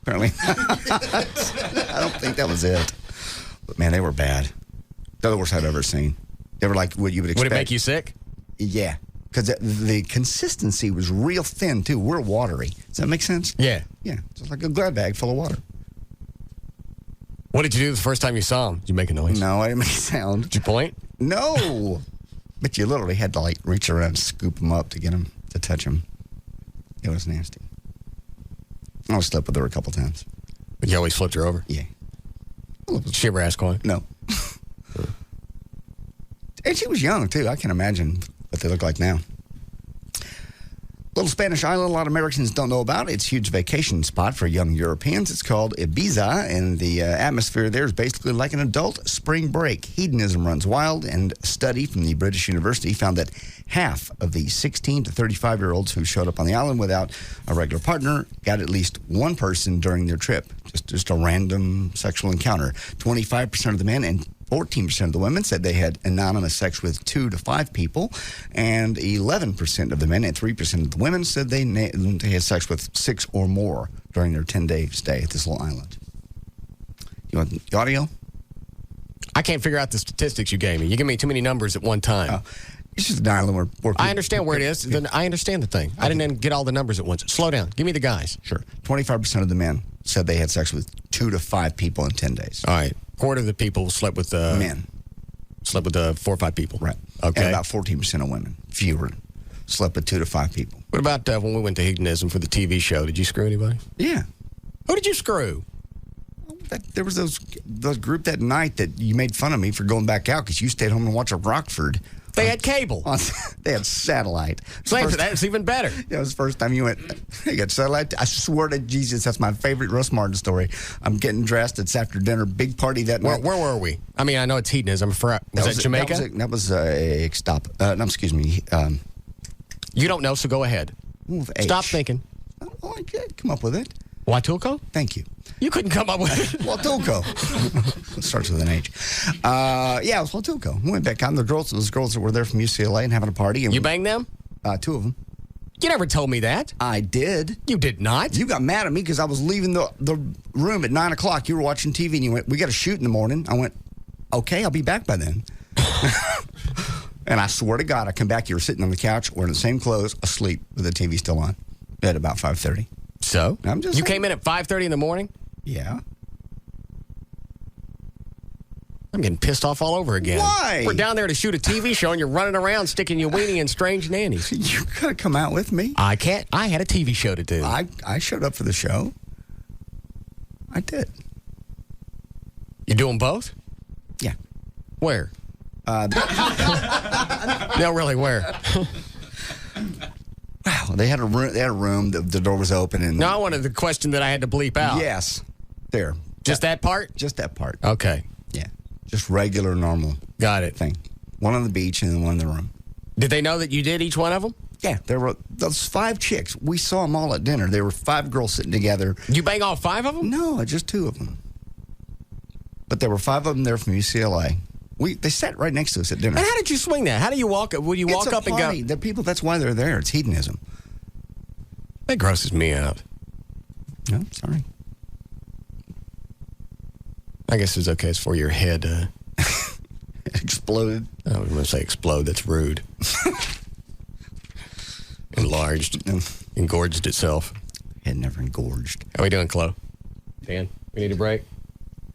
Apparently. I don't think that was it. But man, they were bad. They're the worst I've ever seen. They were like what you would expect. Would it make you sick? Yeah. Because the consistency was real thin, too. We're watery. Does that make sense? Yeah. Yeah. Just like a glad bag full of water. What did you do the first time you saw him? Did you make a noise? No, I didn't make a sound. Did you point? No. But you literally had to, reach around and scoop him up to get him, to touch him. It was nasty. I slept with her a couple times. But you always flipped her over? Yeah. Did she ever ask why? No. And she was young, too. I can imagine what they look like now. Little Spanish island a lot of Americans don't know about. It's a huge vacation spot for young Europeans. It's called Ibiza, and the atmosphere there is basically like an adult spring break. Hedonism runs wild, and a study from the British University found that half of the 16 to 35-year-olds who showed up on the island without a regular partner got at least one person during their trip, just a random sexual encounter. 25% of the men and 14% of the women said they had anonymous sex with 2 to 5 people, and 11% of the men and 3% of the women said they had sex with 6 or more during their 10-day stay at this little island. You want the audio? I can't figure out the statistics you gave me. You give me too many numbers at one time. It's just an island where people, I understand where it is. Then I understand the thing. I didn't get all the numbers at once. Slow down. Give me the guys. Sure. 25% of the men said they had sex with 2 to 5 people in 10 days. All right. Quarter of the people slept with men. Slept with 4 or 5 people. Right. Okay. And about 14% of women, fewer, slept with 2 to 5 people. What about when we went to Hedonism for the TV show? Did you screw anybody? Yeah. Who did you screw? There was those group that night that you made fun of me for going back out because you stayed home and watched Rockford. They had cable. They had satellite. That's even better. Yeah, it was the first time you went, you got satellite? I swear to Jesus, that's my favorite Russ Martin story. I'm getting dressed. It's after dinner. Big party that night. Where were we? I mean, I know it's Hedonism. Was that Jamaica? That was a stop. No, excuse me. You don't know, so go ahead. Stop thinking. Oh, I could come up with it. Huatulco? Thank you. You couldn't come up with it. Huatulco. It starts with an H. Yeah, it was Huatulco. We went back on. Those girls that were there from UCLA and having a party. And you banged them? 2 of them. You never told me that. I did. You did not? You got mad at me because I was leaving the room at 9 o'clock. You were watching TV and you went, we got to shoot in the morning. I went, okay, I'll be back by then. And I swear to God, I come back, you were sitting on the couch wearing the same clothes, asleep with the TV still on at about 5:30. So? I'm just you came in at 5:30 in the morning? Yeah. I'm getting pissed off all over again. Why? We're down there to shoot a TV show and you're running around sticking your weenie in strange nannies. You gotta come out with me. I can't. I had a TV show to do. I showed up for the show. I did. You doing both? Yeah. Where? No, really, where? Wow, they had a room. The door was open, and no, I wanted the question that I had to bleep out. Yes, there. Just that part. Just that part. Okay. Yeah, just regular, normal. Got it. Thing. One on the beach and then one in the room. Did they know that you did each one of them? Yeah, there were those 5 chicks. We saw them all at dinner. There were 5 girls sitting together. You bang all 5 of them? No, just 2 of them. But there were 5 of them there from UCLA. They sat right next to us at dinner. And how did you swing that? How do you walk? Would you walk up and go? The people. That's why they're there. It's hedonism. That grosses me out. No, sorry. I guess it's okay. It's for your head. Exploded. I was going to say explode. That's rude. Enlarged. Engorged itself. Head never engorged. How we doing, Chloe? Dan, we need a break?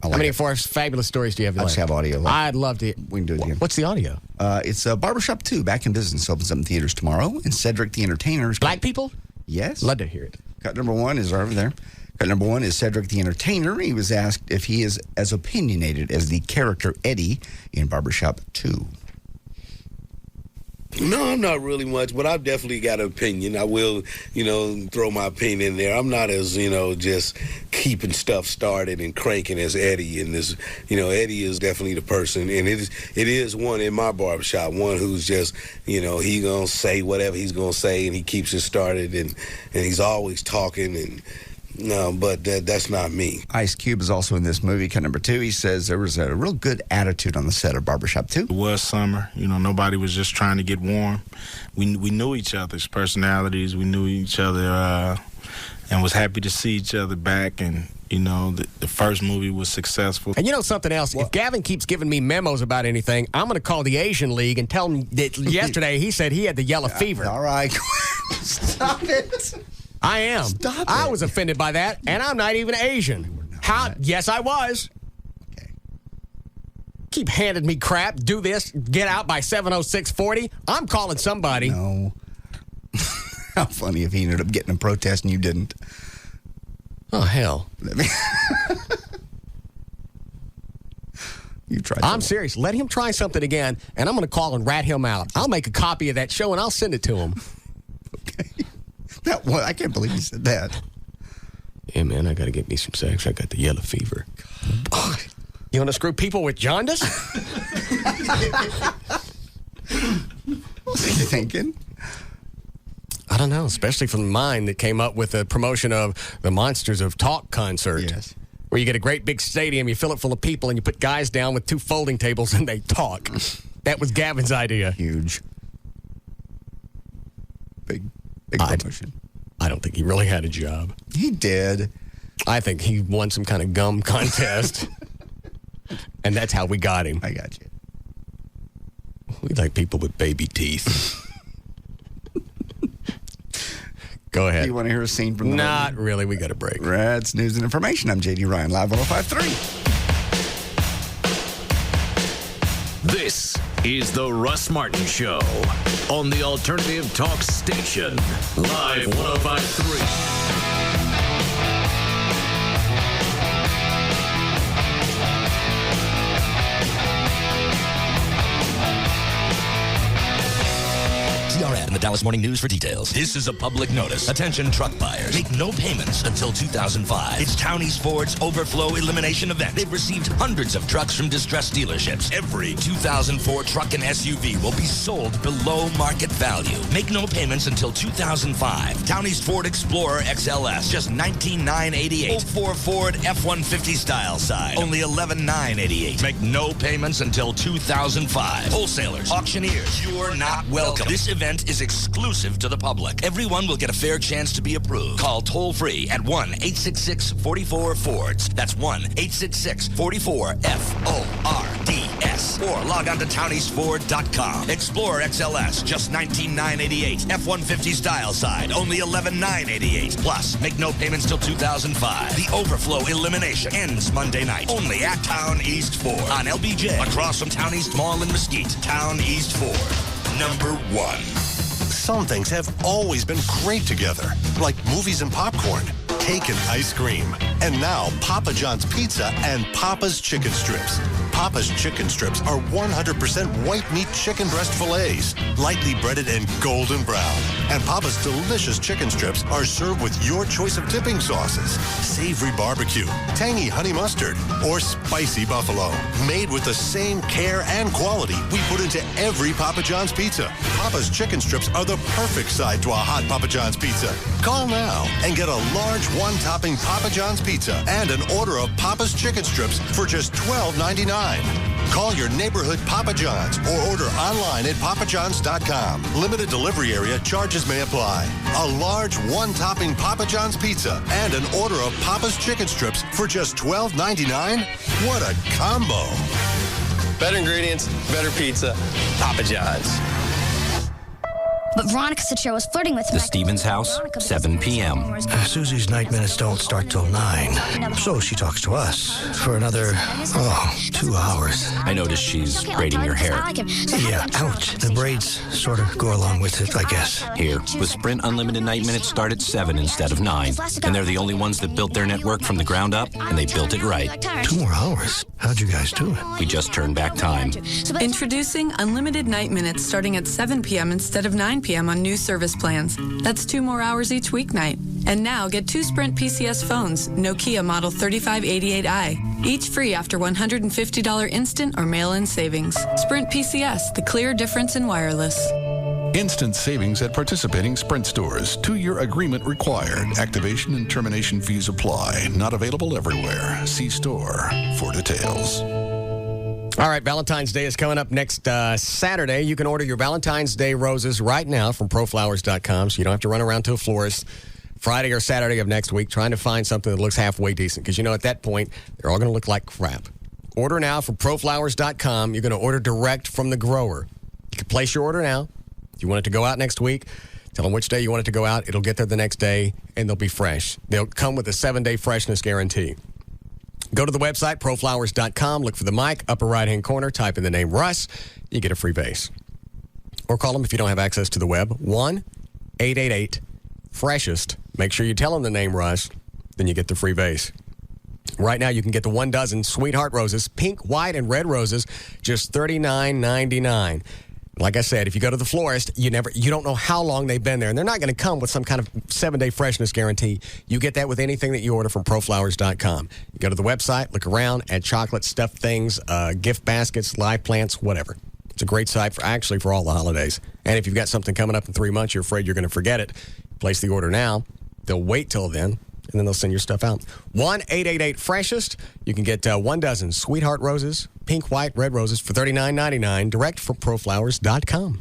How many fabulous stories do you have I left? just have audio left. I'd love to. We can do it again. What's the audio? It's Barbershop 2, back in business. Opens up in theaters tomorrow. And Cedric the Entertainer. Black people? Yes. Love to hear it. Cut number 1 is over there. Cut number 1 is Cedric the Entertainer. He was asked if he is as opinionated as the character Eddie in Barbershop 2. No, I'm not really much, but I've definitely got an opinion. I will, throw my opinion in there. I'm not as, just keeping stuff started and cranking as Eddie. And this, Eddie is definitely the person. And it is one in my barbershop, one who's just, he going to say whatever he's going to say, and he keeps it started, and he's always talking and... No, but that's not me. Ice Cube is also in this movie. Cut number 2, he says there was a real good attitude on the set of Barbershop 2. It was summer. Nobody was just trying to get warm. We knew each other's personalities. We knew each other and was happy to see each other back. And, the first movie was successful. And something else? If Gavin keeps giving me memos about anything, I'm going to call the Asian League and tell him that yesterday he said he had the yellow fever. All right. Stop it. I am. Stop it. I was offended by that, and I'm not even Asian. How? Yes, I was. Okay. Keep handing me crap. Do this. Get out by 7:06:40. I'm calling somebody. No. How funny if he ended up getting a protest and you didn't. Oh, hell. You tried. I'm serious. Let him try something again, and I'm going to call and rat him out. I'll make a copy of that show, and I'll send it to him. Okay. I can't believe you said that. Yeah, man, I got to get me some sex. I got the yellow fever. You want to screw people with jaundice? What are you thinking? I don't know, especially from mine that came up with the promotion of the Monsters of Talk concert. Yes. Where you get a great big stadium, you fill it full of people, and you put guys down with 2 folding tables, and they talk. That was Gavin's idea. Huge. Big promotion. I don't think he really had a job. He did. I think he won some kind of gum contest. And that's how we got him. I got you. We like people with baby teeth. Go ahead. Do you want to hear a scene from the Not really. We got a break. That's news and information. I'm J.D. Ryan, live 105.3. This is the Russ Martin Show on the Alternative Talk Station, live 105.3. TRN in the Dallas Morning News for details. This is a public notice. Attention truck buyers. Make no payments until 2005. It's Town East Ford's overflow elimination event. They've received hundreds of trucks from distressed dealerships. Every 2004 truck and SUV will be sold below market value. Make no payments until 2005. Town East Ford Explorer XLS, just $19,988. 04 Ford F-150 style side, only $11,988. Make no payments until 2005. Wholesalers, auctioneers, you're not welcome. This event is exclusive to the public. Everyone will get a fair chance to be approved. Call toll-free at 1-866-44-FORDS. That's 1-866-44-FORDS. Or log on to towneastford.com. Explorer XLS, just $19,988. F-150 style side, only $11,988. Plus, make no payments till 2005. The overflow elimination ends Monday night. Only at Town East Ford on LBJ, across from Town East Mall in Mesquite. Town East Ford. Number 1. Some things have always been great together, like movies and popcorn, cake and ice cream. And now, Papa John's Pizza and Papa's Chicken Strips. Papa's Chicken Strips are 100% white meat chicken breast fillets, lightly breaded and golden brown. And Papa's delicious chicken strips are served with your choice of dipping sauces: savory barbecue, tangy honey mustard, or spicy buffalo. Made with the same care and quality we put into every Papa John's pizza. Papa's Chicken Strips are the perfect side to a hot Papa John's pizza. Call now and get a large one-topping Papa John's pizza and an order of Papa's Chicken Strips for just $12.99. Call your neighborhood Papa John's or order online at papajohns.com. Limited delivery area, charges may apply. A large one-topping Papa John's pizza and an order of Papa's chicken strips for just $12.99? What a combo. Better ingredients, better pizza. Papa John's. But Veronica said Cheryl was flirting with him. The Stevens house, 7 p.m. Susie's night minutes don't start till 9. So she talks to us for another, 2 hours. I noticed she's braiding your hair. Yeah, ouch. The braids sort of go along with it, I guess. Here, with Sprint Unlimited night minutes start at 7 instead of 9. And they're the only ones that built their network from the ground up, and they built it right. 2 more hours? How'd you guys do it? We just turned back time. Introducing Unlimited night minutes starting at 7 p.m. instead of 9 p.m. on new service plans. That's 2 more hours each weeknight. And now get 2 Sprint PCS phones, Nokia Model 3588i, each free after $150 instant or mail-in savings. Sprint PCS, the clear difference in wireless. Instant savings at participating Sprint stores. 2-year agreement required. Activation and termination fees apply. Not available everywhere. See store for details. All right, Valentine's Day is coming up next Saturday. You can order your Valentine's Day roses right now from proflowers.com, so you don't have to run around to a florist Friday or Saturday of next week trying to find something that looks halfway decent, because at that point, they're all going to look like crap. Order now from proflowers.com. You're going to order direct from the grower. You can place your order now. If you want it to go out next week, tell them which day you want it to go out. It'll get there the next day, and they'll be fresh. They'll come with a 7-day freshness guarantee. Go to the website, proflowers.com, look for the mic, upper right-hand corner, type in the name Russ, you get a free vase. Or call them if you don't have access to the web, 1-888-FRESHEST. Make sure you tell them the name Russ, then you get the free vase. Right now, you can get the 1 dozen Sweetheart roses, pink, white, and red roses, just $39.99. Like I said, if you go to the florist, you don't know how long they've been there, and they're not going to come with some kind of 7-day freshness guarantee. You get that with anything that you order from proflowers.com. You go to the website, look around, add chocolate, stuffed things, gift baskets, live plants, whatever. It's a great site for all the holidays. And if you've got something coming up in 3 months, you're afraid you're going to forget it, place the order now. They'll wait till then, and then they'll send your stuff out. 1-888-FRESHEST. You can get 1 dozen Sweetheart roses, pink, white, red roses for $39.99 direct from proflowers.com.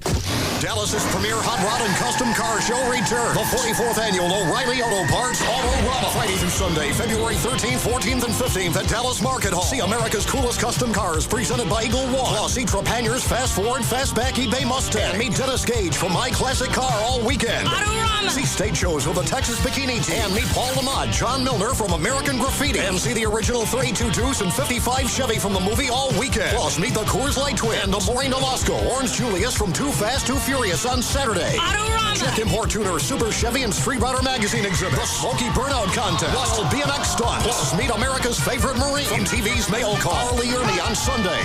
Dallas's premier hot rod and custom car show returns. The 44th annual O'Reilly Auto Parts Auto-Rama, Friday through Sunday, February 13th, 14th, and 15th at Dallas Market Hall. See America's coolest custom cars presented by Eagle One. Plus, see Trepanners, Fast Forward, Fastback, eBay Mustang. Meet Dennis Gage from My Classic Car all weekend. Auto-Rama. See stage shows with the Texas Bikini Team. And meet Paul Lamont, John Milner from American Graffiti. And see the original 32 Deuce and 55 Chevy from the movie all weekend. Plus, meet the Coors Light Twin and the Maureen Nolasco, Orange Julius from Too Fast, Too Furious on Saturday. Auto-Rama. Check Import Tuner, Super Chevy, and Street Rider Magazine exhibit. The Smoky Burnout Contest. Wild BMX Stunt. Plus, meet America's favorite Marine from TV's Mail Call, Lee Ernie on Sunday.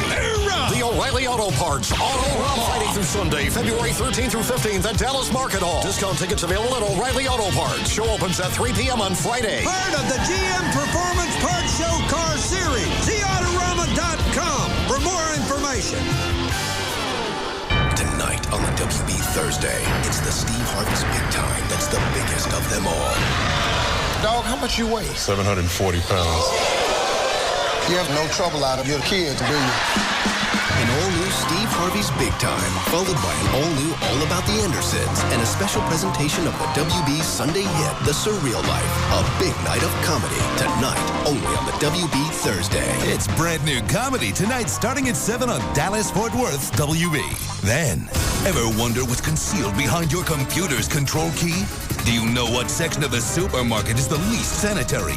The O'Reilly Auto Parts Auto-Rama. Friday through Sunday, February 13th through 15th at Dallas Market Hall. Discount tickets available at O'Reilly Auto Parts. Show opens at 3 p.m. on Friday. Part of the GM Performance Parts Show Car Series. See Autorama.com for more information. Tonight on the WB Thursday, it's the Steve Harvey's Big Time that's the biggest of them all. Dog, how much you weigh? 740 pounds. You have no trouble out of your kids, do you? An all-new Steve Harvey's Big Time, followed by an all-new All About the Andersons, and a special presentation of the WB Sunday hit, The Surreal Life, a big night of comedy, tonight, only on the WB Thursday. It's brand new comedy tonight, starting at 7 on Dallas-Fort Worth's WB. Then, ever wonder what's concealed behind your computer's control key? Do you know what section of the supermarket is the least sanitary?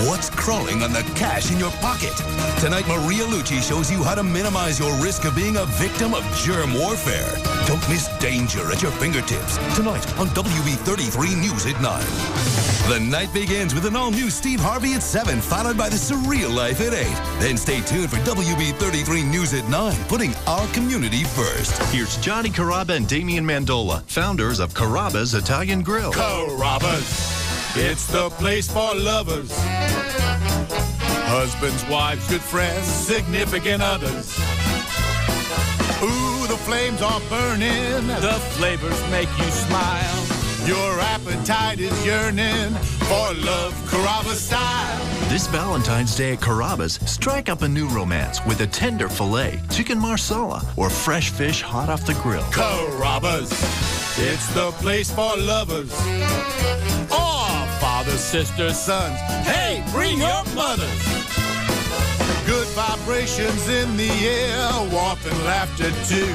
What's crawling on the cash in your pocket? Tonight, Maria Lucci shows you how to minimize your risk of being a victim of germ warfare. Don't miss danger at your fingertips. Tonight on WB33 News at 9. The night begins with an all-new Steve Harvey at 7, followed by The Surreal Life at 8. Then stay tuned for WB33 News at 9, putting our community first. Here's Johnny Carrabba and Damian Mandola, founders of Carrabba's Italian Grill. Carrabba's, it's the place for lovers. Husbands, wives, good friends, significant others. Ooh, the flames are burning. The flavors make you smile. Your appetite is yearning for love, Carrabba style. This Valentine's Day at Carrabba's, strike up a new romance with a tender filet, chicken marsala, or fresh fish hot off the grill. Carrabba's, it's the place for lovers. Oh, fathers, sisters, sons. Hey, bring your mothers. Good vibrations in the air, warmth and laughter too.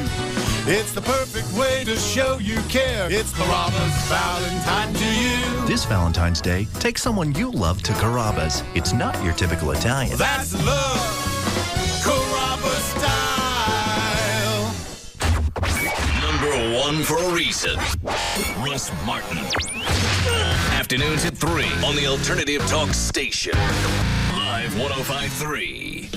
It's the perfect way to show you care. It's Carrabba's Valentine to you. This Valentine's Day, take someone you love to Carrabba's. It's not your typical Italian. That's love, Carrabba style. Number one for a reason. Russ Martin. Afternoons at 3 on the Alternative Talk Station. Live 105.3.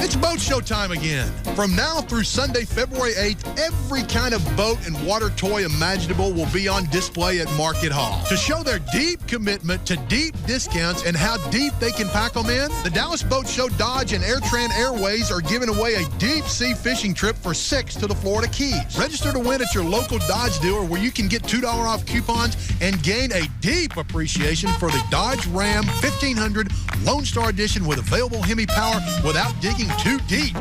It's boat show time again. From now through Sunday, February 8th, every kind of boat and water toy imaginable will be on display at Market Hall. To show their deep commitment to deep discounts and how deep they can pack them in, the Dallas Boat Show Dodge and AirTran Airways are giving away a deep sea fishing trip for 6 to the Florida Keys. Register to win at your local Dodge dealer where you can get $2 off coupons and gain a deep appreciation for the Dodge Ram 1500 Lone Star Edition with available Hemi power without digging too deep.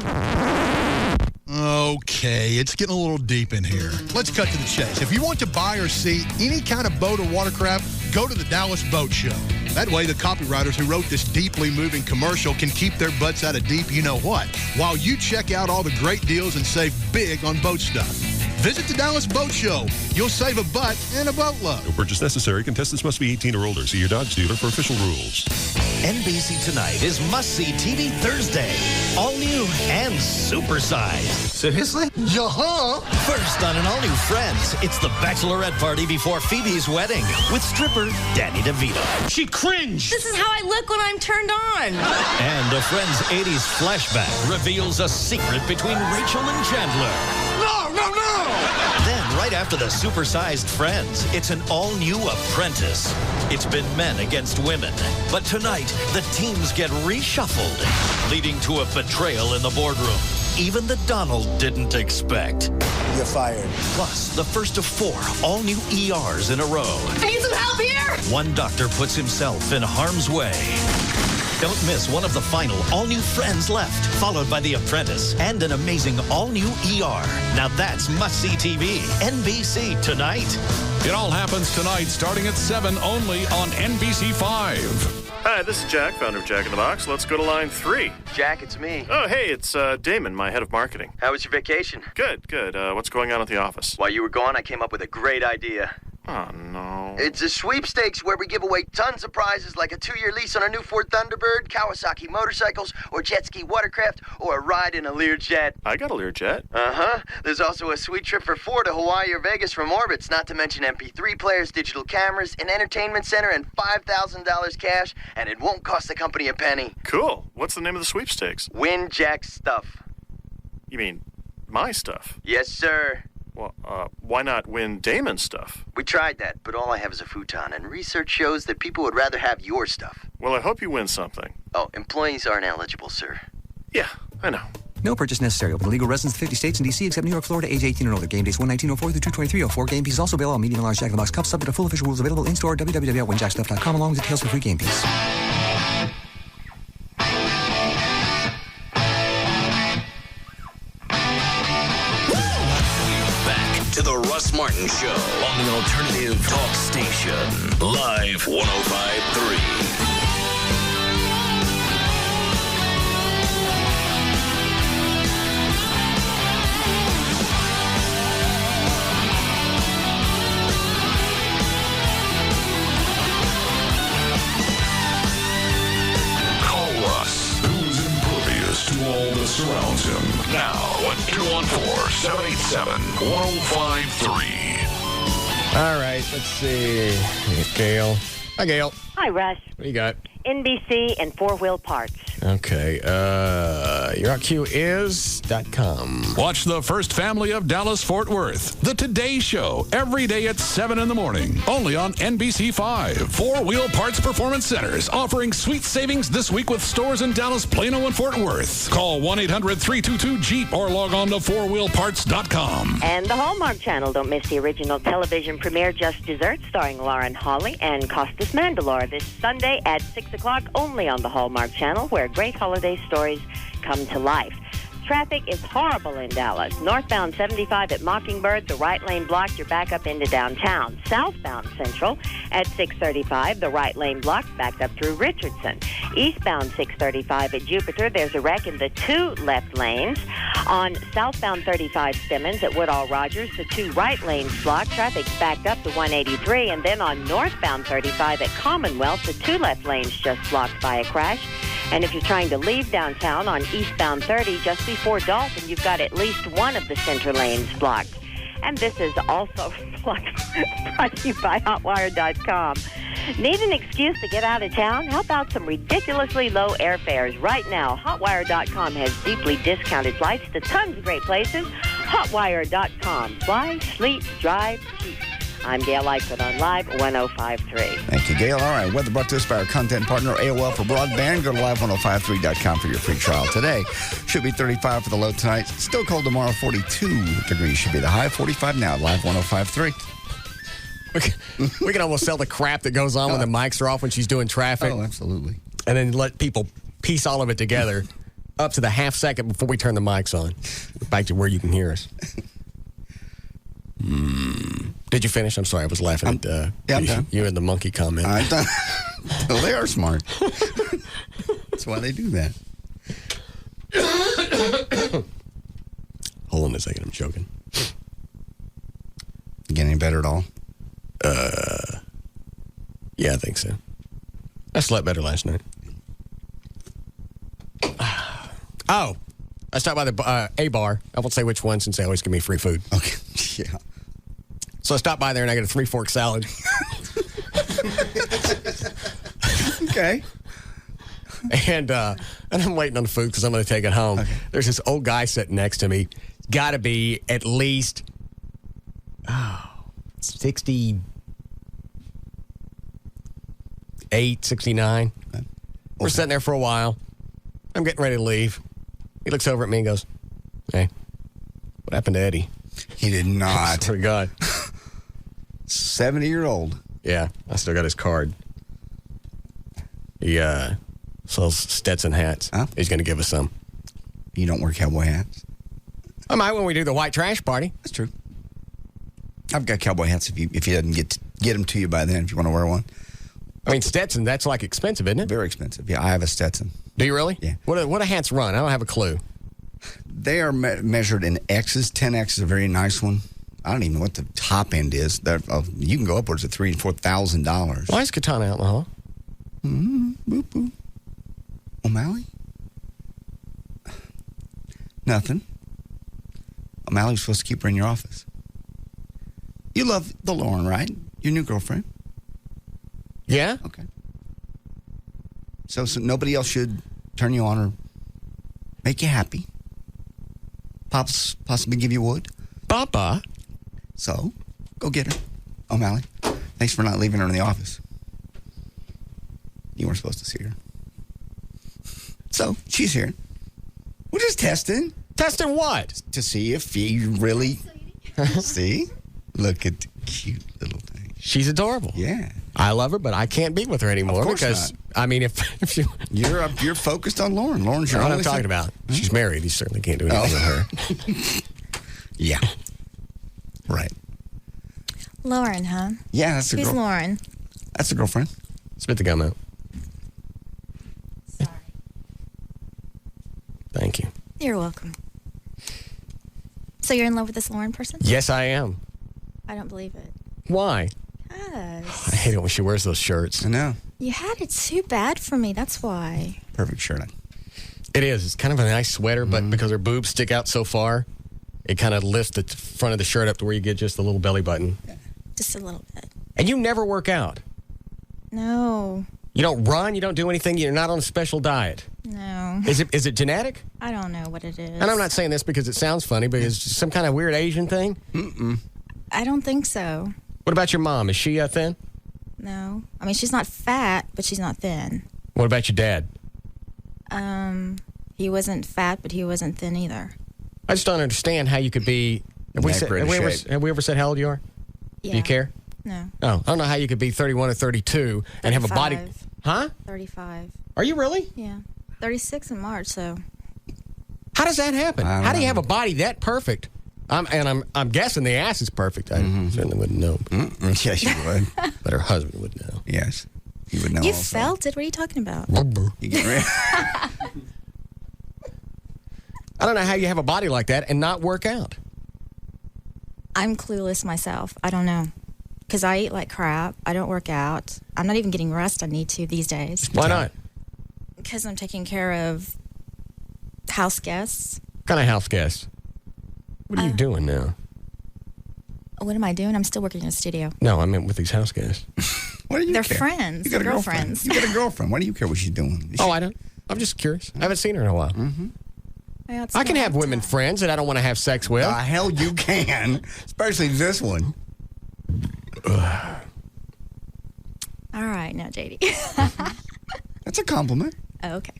Okay, it's getting a little deep in here. Let's cut to the chase. If you want to buy or see any kind of boat or watercraft, go to the Dallas Boat Show. That way, the copywriters who wrote this deeply moving commercial can keep their butts out of deep you-know-what, while you check out all the great deals and save big on boat stuff. Visit the Dallas Boat Show. You'll save a butt and a boatload. No purchase necessary. Contestants must be 18 or older. See your Dodge dealer for official rules. NBC Tonight is must-see TV Thursday. All new and supersized. Seriously? Yeah. First on an all-new Friends, it's the bachelorette party before Phoebe's wedding with stripper Danny DeVito. She cringed. This is how I look when I'm turned on. And a Friends 80s flashback reveals a secret between Rachel and Chandler. No. Then, right after the supersized Friends, it's an all-new Apprentice. It's been men against women. But tonight, the teams get reshuffled, leading to a betrayal in the boardroom. Even the Donald didn't expect. You're fired. Plus, the first of 4 all-new ERs in a row. I need some help here. One doctor puts himself in harm's way. Don't miss one of the final all-new Friends left, followed by The Apprentice and an amazing all-new ER. Now that's must-see TV. NBC Tonight. It all happens tonight, starting at 7 only on NBC 5. Hi, this is Jack, founder of Jack in the Box. Let's go to line 3. Jack, it's me. Oh, hey, it's Damon, my head of marketing. How was your vacation? Good. What's going on at the office? While you were gone, I came up with a great idea. Oh, no. It's a sweepstakes where we give away tons of prizes like a 2-year lease on a new Ford Thunderbird, Kawasaki motorcycles, or jet ski watercraft, or a ride in a Learjet. I got a Learjet. Uh-huh. There's also a sweet trip for 4 to Hawaii or Vegas from Orbitz, not to mention MP3 players, digital cameras, an entertainment center, and $5,000 cash, and it won't cost the company a penny. Cool. What's the name of the sweepstakes? Win Jack's stuff. You mean my stuff? Yes, sir. Well, why not win Damon's stuff? We tried that, but all I have is a futon, and research shows that people would rather have your stuff. Well, I hope you win something. Oh, employees aren't eligible, sir. Yeah, I know. No purchase necessary. Open to legal residents, 50 states and D.C. except New York, Florida, age 18 and older. Game days 1/19/04 through 2/23/04. Game piece also available on medium and large Jack in the Box cups, subject to full official rules. Available in store. www.winjackstuff.com along with details for free game piece. To the Russ Martin Show on the Alternative Talk Station. Live 105.3. Call Russ, who's impervious to all that surrounds him. Now at 214-787-1053. All right, let's see. Here's Gail. Hi, Gail. Hi, Russ. What do you got? NBC and 4-wheel parts. Okay. Your cue is .com. Watch the first family of Dallas-Fort Worth. The Today Show, every day at 7 in the morning. Only on NBC 5. 4-wheel parts performance centers offering sweet savings this week with stores in Dallas, Plano, and Fort Worth. Call 1-800-322-JEEP or log on to 4wheelparts.com. And the Hallmark Channel. Don't miss the original television premiere, Just Dessert, starring Lauren Hawley and Costas Mandylor this Sunday at 6 6 o'clock, only on the Hallmark Channel, where great holiday stories come to life. Traffic is horrible in Dallas. Northbound 75 at Mockingbird, the right lane blocked. You're back up into downtown. Southbound Central at 635, the right lane blocked, backed up through Richardson. Eastbound 635 at Jupiter, there's a wreck in the 2 left lanes. On southbound 35 Simmons at Woodall Rogers, the 2 right lanes blocked. Traffic's backed up to 183. And then on northbound 35 at Commonwealth, the 2 left lanes just blocked by a crash. And if you're trying to leave downtown on eastbound 30, just before Dalton, you've got at least one of the center lanes blocked. And this is also brought to you by Hotwire.com. Need an excuse to get out of town? How about some ridiculously low airfares? Right now, Hotwire.com has deeply discounted flights to tons of great places. Hotwire.com. Fly, sleep, drive, cheap. I'm Gail Lightfoot on Live 105.3. Thank you, Gail. All right, weather brought to us by our content partner, AOL for broadband. Go to live1053.com for your free trial today. Should be 35 for the low tonight. Still cold tomorrow, 42 degrees should be the high. 45 now, Live 105.3. We can almost sell the crap that goes on when the mics are off when she's doing traffic. Oh, absolutely. And then let people piece all of it together up to the half second before we turn the mics on. Back to where you can hear us. Did you finish? I'm sorry, I was laughing at I'm done. You and the monkey comment. I'm done. Well, they are smart. That's why they do that. Hold on a second, I'm joking. You get any better at all? Yeah, I think so. I slept better last night. Oh, I stopped by the A bar. I won't say which one since they always give me free food. Okay, yeah. So I stopped by there and I got a 3-fork salad. Okay. And I'm waiting on the food because I'm going to take it home. Okay. There's this old guy sitting next to me. Got to be at least 68, 69. Okay. We're sitting there for a while. I'm getting ready to leave. He looks over at me and goes, "Hey, what happened to Eddie?" He did not. Swear to God. 70-year-old. Yeah, I still got his card. He sells Stetson hats. Huh? He's going to give us some. You don't wear cowboy hats? I might when we do the white trash party. That's true. I've got cowboy hats if he doesn't get them to you by then, if you want to wear one. I mean, Stetson, that's like expensive, isn't it? Very expensive. Yeah, I have a Stetson. Do you really? Yeah. What do hats run? I don't have a clue. They are measured in X's. 10X is a very nice one. I don't even know what the top end is. You can go upwards of $3,000 and $4,000. Why is Katana out in the hall? Boop, boop. O'Malley? Nothing. O'Malley was supposed to keep her in your office. You love the Lauren, right? Your new girlfriend? Yeah. Okay. So nobody else should turn you on or make you happy? Pops possibly give you wood? Papa? So, go get her. O'Malley, thanks for not leaving her in the office. You weren't supposed to see her. So, she's here. We're just testing. Testing what? To see if you really... See? Look at the cute little thing. She's adorable. Yeah. I love her, but I can't be with her anymore. Of course because, not. I mean, if you... You're focused on Lauren. Lauren's your what only I'm talking about. Huh? She's married. You certainly can't do anything with her. Yeah. Right. Lauren, huh? Yeah, that's the Who's Lauren? That's the girlfriend. Spit the gum out. Sorry. Thank you. You're welcome. So you're in love with this Lauren person? Yes, I am. I don't believe it. Why? Because I hate it when she wears those shirts. I know. you had it too bad for me. That's why. Perfect shirt. It is. It's kind of a nice sweater, but because her boobs stick out so far, it kind of lifts the front of the shirt up to where you get just a little belly button. Just a little bit. And you never work out. No. You don't run. You don't do anything. You're not on a special diet. No. Is it genetic? I don't know what it is. And I'm not saying this because it sounds funny, but it's some kind of weird Asian thing? Mm-mm. I don't think so. What about your mom? Is she thin? No. I mean, she's not fat, but she's not thin. What about your dad? He wasn't fat, but he wasn't thin either. I just don't understand how you could be... Have we ever said how old you are? Yeah. Do you care? No. Oh, I don't know how you could be 31 or 32 and have a body... Huh? 35. Are you really? Yeah. 36 in March, so. How does that happen? How do you have a body that perfect? I'm guessing the ass is perfect. I certainly wouldn't know. Yes, you would. But her husband would know. Yes. He would know You also. felt it? What are you talking about? You get ready. I don't know how you have a body like that and not work out. I'm clueless myself. I don't know. Because I eat like crap. I don't work out. I'm not even getting rest I need to these days. Why not? Because I'm taking care of house guests. What kind of house guests? What are you doing now? What am I doing? I'm still working in a studio. No, I meant with these house guests. What do you They're care? friends. You got a Girlfriends. girlfriend. You got a girlfriend. Why do you care what she's doing? Oh, I don't. I'm just curious. I haven't seen her in a while. Well, it's I can been a have long women time. friends that I don't want to have sex with. The hell you can. Especially this one. All right, now, JD. That's a compliment. Oh, okay.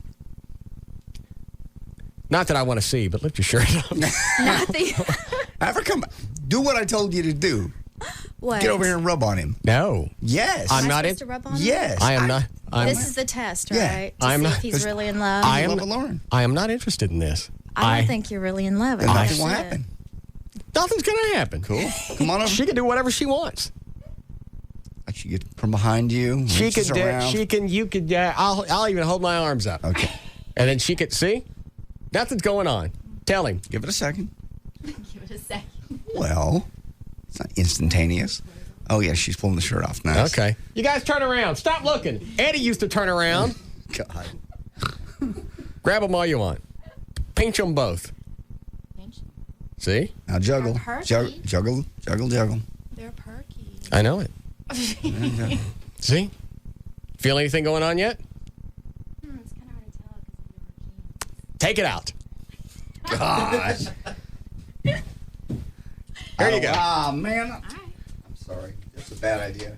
Not that I want to see, but lift your shirt up. Nothing. Ever come? Do what I told you to do. What? Get over here and rub on him. No. Yes. I'm Am I not supposed to rub on him? Yes. I am not. This is the test, right? Yeah. To I'm see not- if he's really in love. I love am. Lauren. I am not interested in this. I don't think you're really in love. And I nothing will should. happen. Nothing's gonna happen. Cool. Come on over. She can do whatever she wants. She get from behind you. She reaches could. around. She can. You could. I'll even hold my arms up. Okay. And then she could see. Nothing's going on. Tell him. Give it a second. Give it a second. Well, it's not instantaneous. Oh, yeah, she's pulling the shirt off. Nice. Okay. You guys turn around. Stop looking. Eddie used to turn around. God. Grab them all you want. Pinch them both. See? Now juggle. They're perky. Juggle. They're perky. I know it. See? Feel anything going on yet? It's kind of hard to tell because of your jeans. Take it out. Gosh. There you go. Ah, man. I'm sorry. That's a bad idea.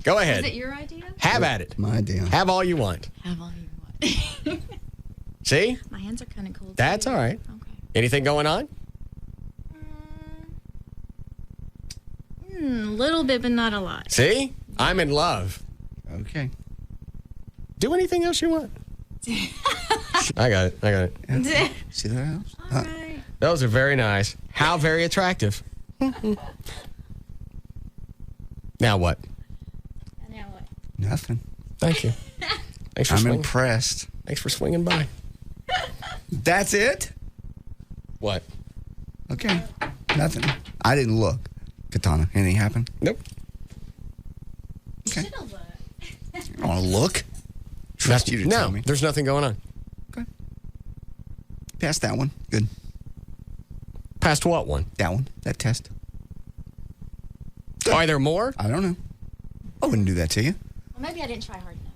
Go ahead. Is it your idea? Have at it. My idea. Have all you want. Have all you want. See? My hands are kind of cold. That's too. all right. Okay. Anything going on? A little bit, but not a lot. See? I'm in love. Okay. Do anything else you want. I got it. See that house? All right. Those are very nice. How very attractive. Now what? Now what? Nothing. Thank you. Thanks for I'm swinging. impressed. Thanks for swinging by. That's it? What? Okay. Nothing. I didn't look. Katana, anything happen? Nope. Okay. Should've looked. I want to look. Trust you to tell me. There's nothing going on. Pass that one. Good. Past what one? That one. That test. Are there more? I don't know. I wouldn't do that to you. Well, maybe I didn't try hard enough.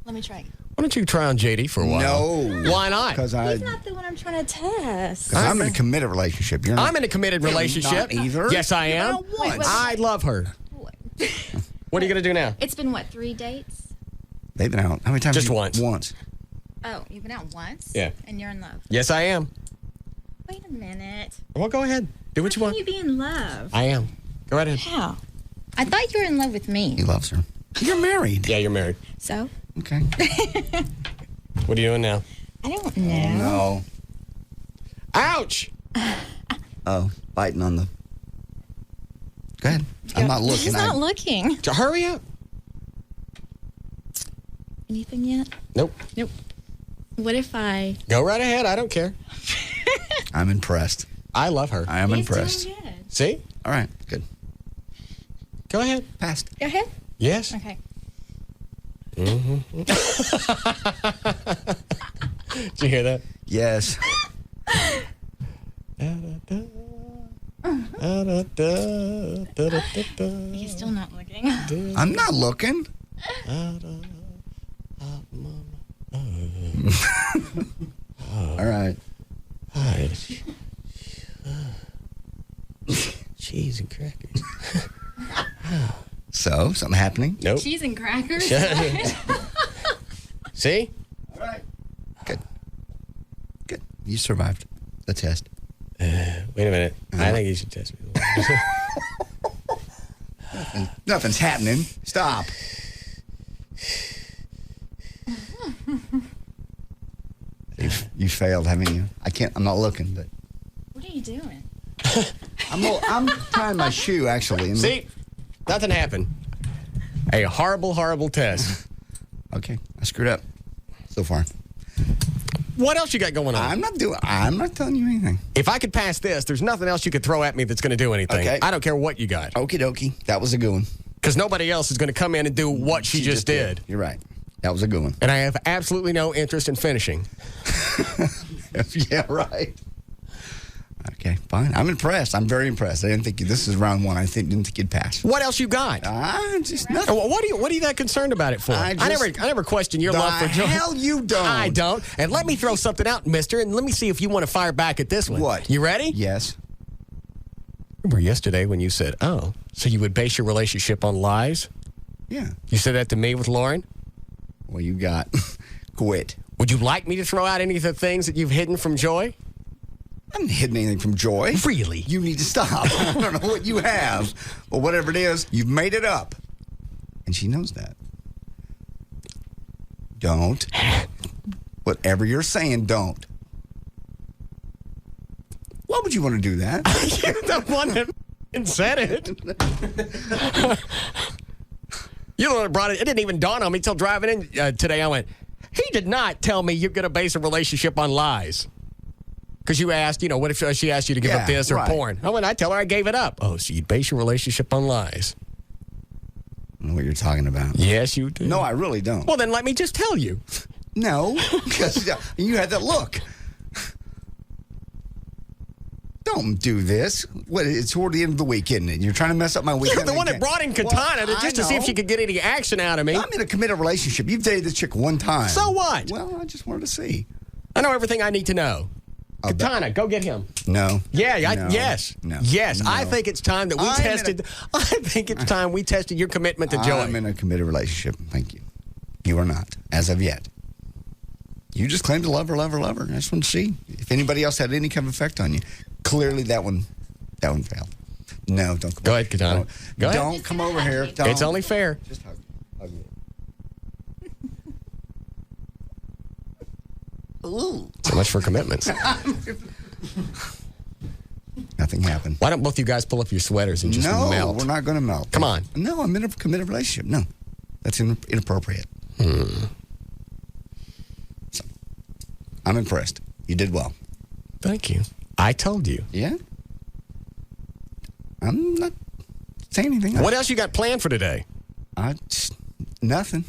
Let me try again. Why don't you try on JD for a while? No. Why not? Because He's not the one I'm trying to test. I'm in a committed relationship. You're not. I'm in a committed You're relationship. not either. Yes, I You've been am. out once. I love her. What are you going to do now? It's been, what, 3 dates? They've been out. How many times? Just you- once. Once. Oh, you've been out once? Yeah. And you're in love. Yes, I am. Wait a minute. Well, go ahead. Do what you How want. can you be in love? I am. Go right ahead. How? I thought you were in love with me. He loves her. You're married. Yeah, you're married. So? Okay. What are you doing now? I don't know. No. Ouch! Oh, biting on the. Go ahead. I'm not looking. He's not looking. Hurry up. Anything yet? Nope. Nope. What if I... Go right ahead. I don't care. I'm impressed. I love her. I am He's impressed. doing good. See? All right. Good. Go ahead. Passed. Go ahead. Yes. Okay. Mm-hmm. Did you hear that? Yes. He's still not looking. I'm not looking. All right. Cheese and crackers. So, something happening? Nope. Cheese and crackers? See? All right. Good. Good. You survived the test. Wait a minute. I think you should test me. Nothing's happening. Stop. You failed, haven't you? I'm not looking, but. What are you doing? I'm tying my shoe, actually. See? Nothing happened. A horrible, horrible test. Okay, I screwed up so far. What else you got going on? I'm not telling you anything. If I could pass this, there's nothing else you could throw at me that's going to do anything. Okay. I don't care what you got. Okie dokie. That was a good one. Because nobody else is going to come in and do what she just did. You're right. That was a good one. And I have absolutely no interest in finishing. Yeah, right. Okay, fine. I'm impressed. I'm very impressed. I didn't think this is round one. Didn't think you'd pass. What else you got? Just nothing. What are you that concerned about it for? I never question your love for joy. Hell, you don't. I don't. And let me throw something out, mister, and let me see if you want to fire back at this one. What? You ready? Yes. Remember yesterday when you said, "Oh, so you would base your relationship on lies?" Yeah. You said that to me with Lauren? Well, you got quit. Would you like me to throw out any of the things that you've hidden from Joy? I haven't hidden anything from Joy. Really? You need to stop. I don't know what you have. But whatever it is, you've made it up. And she knows that. Don't. Whatever you're saying, don't. Why would you want to do that? You're the one that said it. You're the one that brought it. It didn't even dawn on me until driving in today. I went, he did not tell me you're going to base a relationship on lies. Because you asked, what if she asked you to give up this or porn? I tell her I gave it up. Oh, so you'd base your relationship on lies. I don't know what you're talking about. Yes, you do. No, I really don't. Well, then let me just tell you. No, because you had that look. Don't do this. It's toward the end of the week, isn't it? You're trying to mess up my weekend. You're the one that brought in Katana just to see if she could get any action out of me. I'm in a committed relationship. You've dated this chick one time. So what? Well, I just wanted to see. I know everything I need to know. Katana, go get him. No. Yeah, no, yes. No. Yes. No. I think it's time that we tested. I think it's time we tested your commitment to Joy. I'm in a committed relationship. Thank you. You are not, as of yet. You just claim to love her. I just want to see if anybody else had any kind of effect on you. Clearly, that one failed. No, don't. Go ahead, Katana. Go ahead. Don't come over here. Don't. It's only fair. Just hug me. Ooh. So much for commitments. Nothing happened. Why don't both you guys pull up your sweaters and just melt? No, we're not going to melt. Come on. No, I'm in a committed relationship. No, that's inappropriate. So, I'm impressed. You did well. Thank you. I told you. Yeah? I'm not saying anything. What else you got planned for today? Nothing.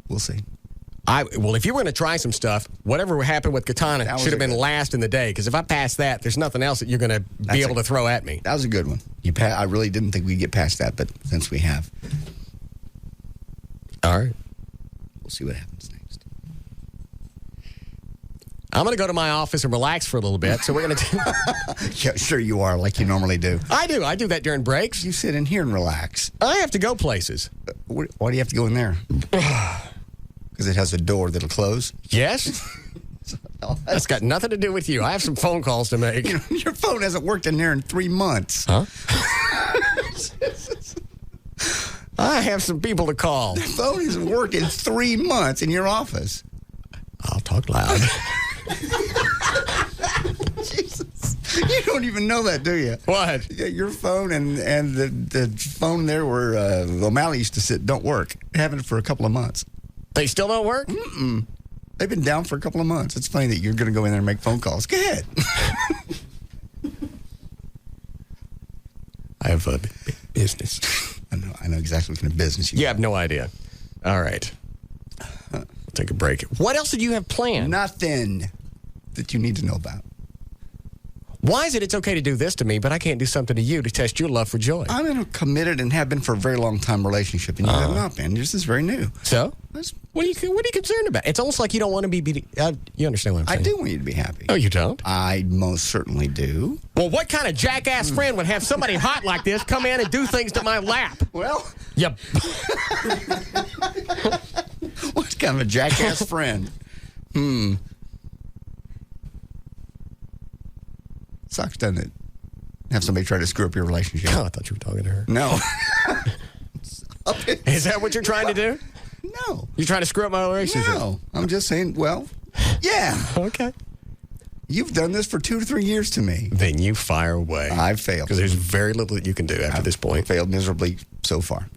We'll see. Well, if you were going to try some stuff, whatever happened with Katana should have been last in the day. Because if I pass that, there's nothing else that you're going to be able to throw at me. That was a good one. I really didn't think we'd get past that, but since we have. All right. We'll see what happens next. I'm going to go to my office and relax for a little bit. So we're going to. Yeah, sure you are, like you normally do. I do. I do that during breaks. You sit in here and relax. I have to go places. Why do you have to go in there? Because it has a door that'll close? Yes. That's got nothing to do with you. I have some phone calls to make. Your phone hasn't worked in there in 3 months. Huh? I have some people to call. The phone hasn't worked in 3 months in your office. I'll talk loud. Jesus. You don't even know that, do you? What? Yeah, your phone and the phone there where O'Malley used to sit don't work. Having it for a couple of months. They still don't work? Mm-mm. They've been down for a couple of months. It's funny that you're going to go in there and make phone calls. Go ahead. I have a business. I know exactly what kind of business you have no idea. All right. We'll take a break. What else did you have planned? Nothing that you need to know about. Why is it it's okay to do this to me, but I can't do something to you to test your love for Joy? I'm in a committed and have been for a very long time relationship, and you have not been. This is very new. So? What are you concerned about? It's almost like you don't want to be you understand what I'm saying? I do want you to be happy. Oh, you don't? I most certainly do. Well, what kind of jackass friend would have somebody hot like this come in and do things to my lap? Well. Yep. What kind of a jackass friend? Sucks, doesn't it? Have somebody try to screw up your relationship. Oh, I thought you were talking to her. No. Is that what you're trying to do? No. You're trying to screw up my relationship? No. I'm just saying, well, Yeah. Okay. You've done this for 2 to 3 years to me. Then you fire away. I've failed. Because there's very little that you can do after this point. Failed miserably so far.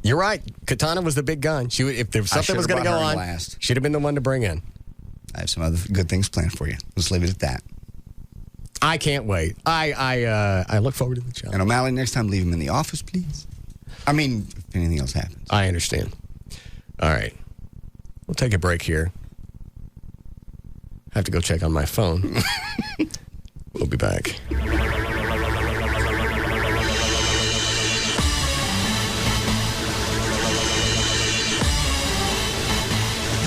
You're right. Katana was the big gun. If there was something was going to go on, she'd have been the one to bring in. I have some other good things planned for you. Let's leave it at that. I can't wait. I look forward to the challenge. And O'Malley, next time, leave him in the office, please. I mean, if anything else happens. I understand. All right. We'll take a break here. I have to go check on my phone. We'll be back.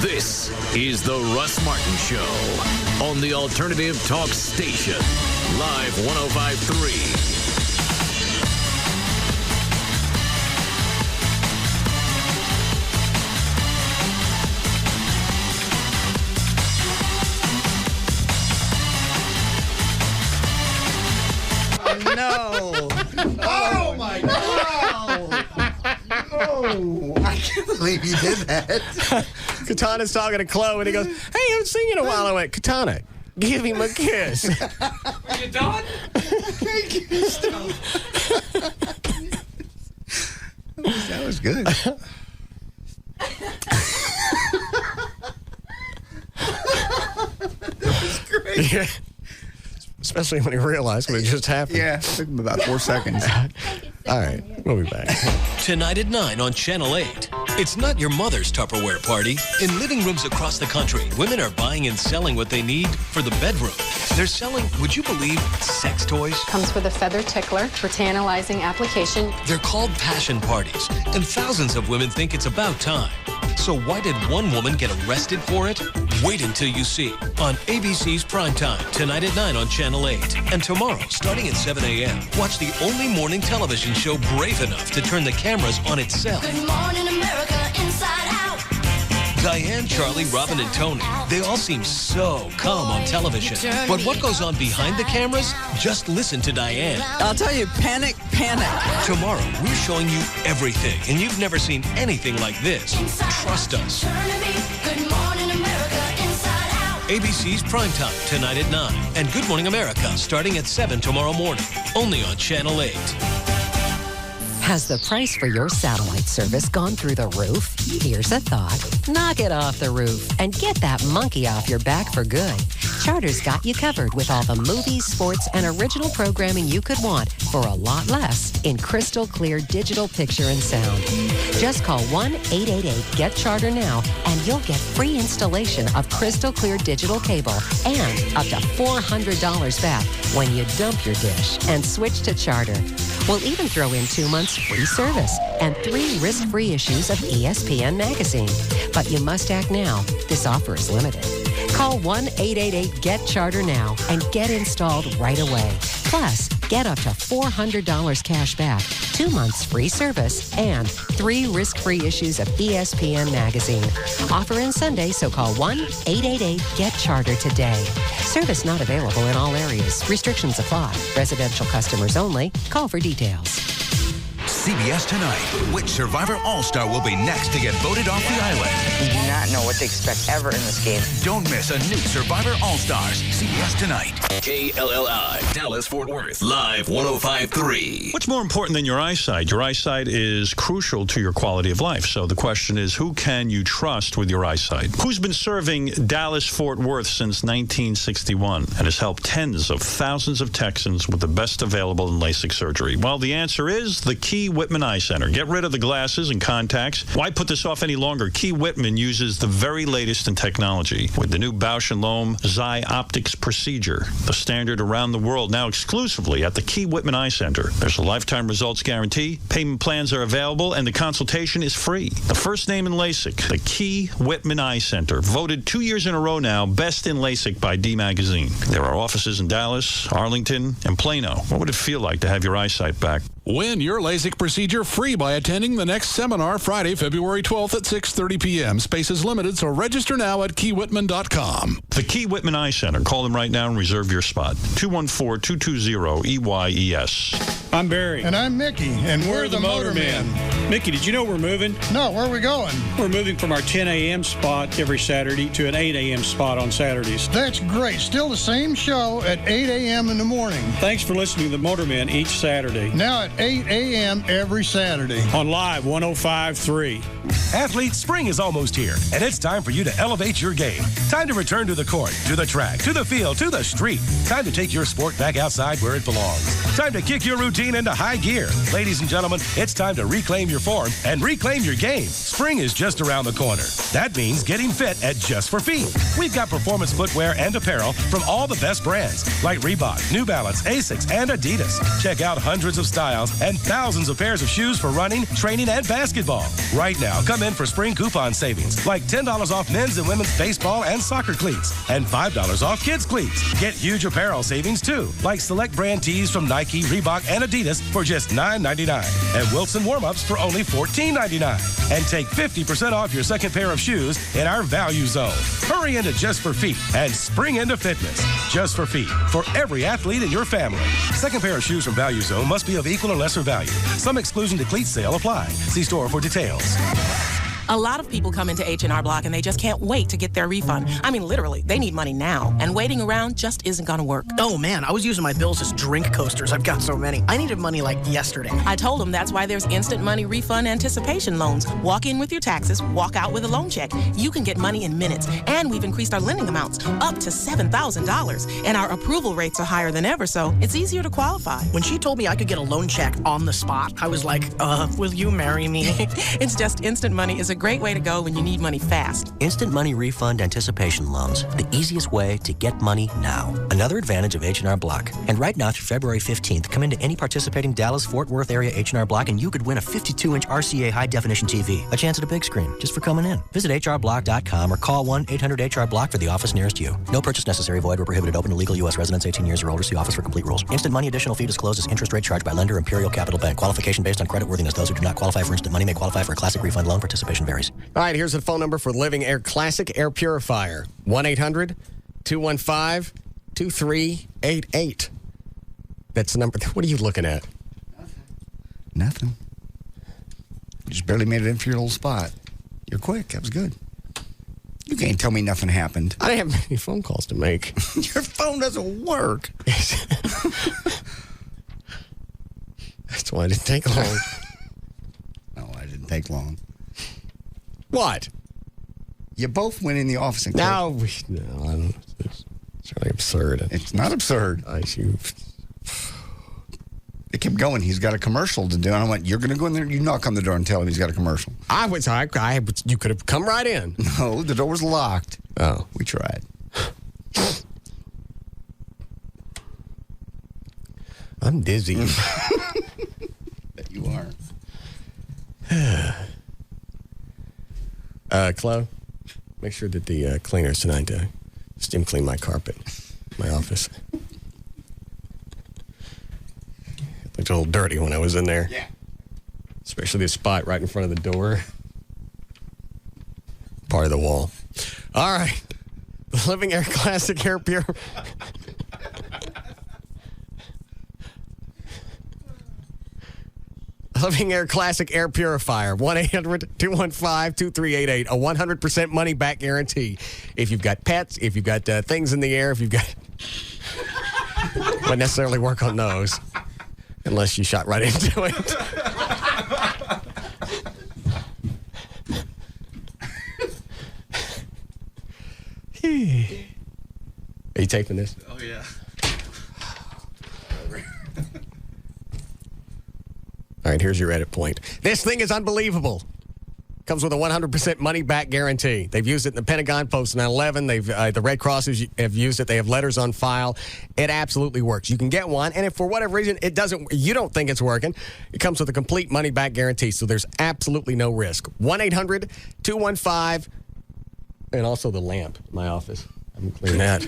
This is the Russ Martin Show on the Alternative Talk Station. Live 105.3. No. Oh, my God. Oh, I can't believe you did that. Katana's talking to Chloe, and he goes, hey, I haven't seen you in a while. I went, Katana, give him a kiss. Are you done? That was good. That was great. Yeah. Especially when he realized what just happened. Yeah, it took him about 4 seconds. All right, we'll be back. Tonight at 9 on Channel 8. It's not your mother's Tupperware party. In living rooms across the country, women are buying and selling what they need for the bedroom. They're selling, would you believe, sex toys? Comes with a feather tickler for tantalizing application. They're called passion parties, and thousands of women think it's about time. So why did one woman get arrested for it? Wait until you see on ABC's Primetime, tonight at 9 on Channel 8. And tomorrow, starting at 7 a.m., watch the only morning television show brave enough to turn the cameras on itself. Good morning, America, inside out. Diane, Charlie, Robin, and Tony, they all seem so calm on television. But what goes on behind the cameras? Just listen to Diane. I'll tell you, panic. Tomorrow, we're showing you everything, and you've never seen anything like this. Trust us. Good morning, America, inside out. ABC's Primetime, tonight at 9. And Good Morning America, starting at 7 tomorrow morning. Only on Channel 8. Has the price for your satellite service gone through the roof? Here's a thought. Knock it off the roof and get that monkey off your back for good. Charter's got you covered with all the movies, sports, and original programming you could want for a lot less in crystal clear digital picture and sound. Just call 1-888-GET-CHARTER now and you'll get free installation of crystal clear digital cable and up to $400 back when you dump your dish and switch to Charter. We'll even throw in 2 months free service and 3 risk-free issues of ESPN magazine. But you must act now. This offer is limited. Call 1-888-GET-CHARTER now and get installed right away. Plus, get up to $400 cash back, 2 months free service, and 3 risk-free issues of ESPN magazine. Offer ends Sunday, so call 1-888-GET-CHARTER today. Service not available in all areas. Restrictions apply. Residential customers only. Call for details. CBS Tonight. Which Survivor All-Star will be next to get voted off the island? We do not know what to expect ever in this game. Don't miss a new Survivor All-Stars. CBS Tonight. KLLI, Dallas-Fort Worth, live 105.3. What's more important than your eyesight? Your eyesight is crucial to your quality of life. So the question is, who can you trust with your eyesight? Who's been serving Dallas-Fort Worth since 1961 and has helped tens of thousands of Texans with the best available in LASIK surgery? Well, the answer is the Key Whitman Eye Center. Get rid of the glasses and contacts. Why put this off any longer? Key Whitman uses the very latest in technology with the new Bausch & Lomb Xi Optics procedure, the standard around the world, now exclusively at the Key Whitman Eye Center. There's a lifetime results guarantee, payment plans are available, and the consultation is free. The first name in LASIK, the Key Whitman Eye Center, voted 2 years in a row now best in LASIK by D Magazine. There are offices in Dallas, Arlington, and Plano. What would it feel like to have your eyesight back? Win your LASIK procedure free by attending the next seminar Friday, February 12th at 6:30 p.m. Space is limited, so register now at keywhitman.com. The Key Whitman Eye Center. Call them right now and reserve your spot. 214-220-EYES. I'm Barry. And I'm Mickey, and we're the Motormen. Mickey, did you know we're moving? No, where are we going? We're moving from our 10 a.m. spot every Saturday to an 8 a.m. spot on Saturdays. That's great. Still the same show at 8 a.m. in the morning. Thanks for listening to the Motormen each Saturday. Now at 8 a.m. every Saturday. On Live 105.3. Athletes, spring is almost here, and it's time for you to elevate your game. Time to return to the court, to the track, to the field, to the street. Time to take your sport back outside where it belongs. Time to kick your routine into high gear. Ladies and gentlemen, it's time to reclaim your form and reclaim your game. Spring is just around the corner. That means getting fit at Just for Feet. We've got performance footwear and apparel from all the best brands like Reebok, New Balance, Asics, and Adidas. Check out hundreds of styles and thousands of pairs of shoes for running, training, and basketball. Right now, come in for spring coupon savings like $10 off men's and women's baseball and soccer cleats and $5 off kids' cleats. Get huge apparel savings too, like select brand tees from Nike, Reebok, and Adidas for just $9.99 and Wilson warm-ups for only $14.99. And take 50% off your second pair of shoes in our value zone. Hurry into Just for Feet and spring into fitness. Just for Feet, for every athlete in your family. Second pair of shoes from Value Zone must be of equal or lesser value. Some exclusion to cleat sale apply. See store for details. A lot of people come into H&R Block and they just can't wait to get their refund. I mean, literally, they need money now. And waiting around just isn't going to work. Oh, man, I was using my bills as drink coasters. I've got so many. I needed money like yesterday. I told them that's why there's instant money refund anticipation loans. Walk in with your taxes, walk out with a loan check. You can get money in minutes. And we've increased our lending amounts up to $7,000. And our approval rates are higher than ever, so it's easier to qualify. When she told me I could get a loan check on the spot, I was like, will you marry me? It's just instant money is a great way to go when you need money fast. Instant money refund anticipation loans. The easiest way to get money now. Another advantage of H&R Block. And right now through February 15th, come into any participating Dallas-Fort Worth area H&R Block and you could win a 52-inch RCA high-definition TV. A chance at a big screen just for coming in. Visit hrblock.com or call 1-800-HR-BLOCK for the office nearest you. No purchase necessary. Void where prohibited. Open to legal U.S. residents 18 years or older. See office for complete rules. Instant money additional fee disclosed as interest rate charged by lender Imperial Capital Bank. Qualification based on credit worthiness. Those who do not qualify for instant money may qualify for a classic refund loan. Participation varies. All right, here's the phone number for Living Air Classic Air Purifier. 1-800-215-2388. That's the number. What are you looking at? Nothing. You just barely made it in for your little spot. You're quick. That was good. You can't tell me nothing happened. I didn't have many phone calls to make. Your phone doesn't work. That's why it didn't take long. No, I didn't take long. What? You both went in the office and No, it's really absurd. It's not absurd. It kept going. He's got a commercial to do. And I went, you're going to go in there? You knock on the door and tell him he's got a commercial. You could have come right in. No, the door was locked. Oh. We tried. I'm dizzy. Bet you are. Chloe, make sure that the cleaners tonight steam clean my carpet, my office. It looked a little dirty when I was in there. Yeah. Especially this spot right in front of the door. Part of the wall. All right. The Living Air Classic Air Pure. Living Air Classic Air Purifier. 1-800-215-2388. A 100% money back guarantee. If you've got pets, if you've got things in the air, if you've got... Wouldn't necessarily work on those. Unless you shot right into it. Are you taping this? Oh, yeah. All right, here's your edit point. This thing is unbelievable. Comes with a 100% money-back guarantee. They've used it in the Pentagon post 9/11. They've the Red Crosses have used it. They have letters on file. It absolutely works. You can get one, and if for whatever reason you don't think it's working, it comes with a complete money-back guarantee. So there's absolutely no risk. 1-800-215, and also the lamp in my office. I'm gonna clean that.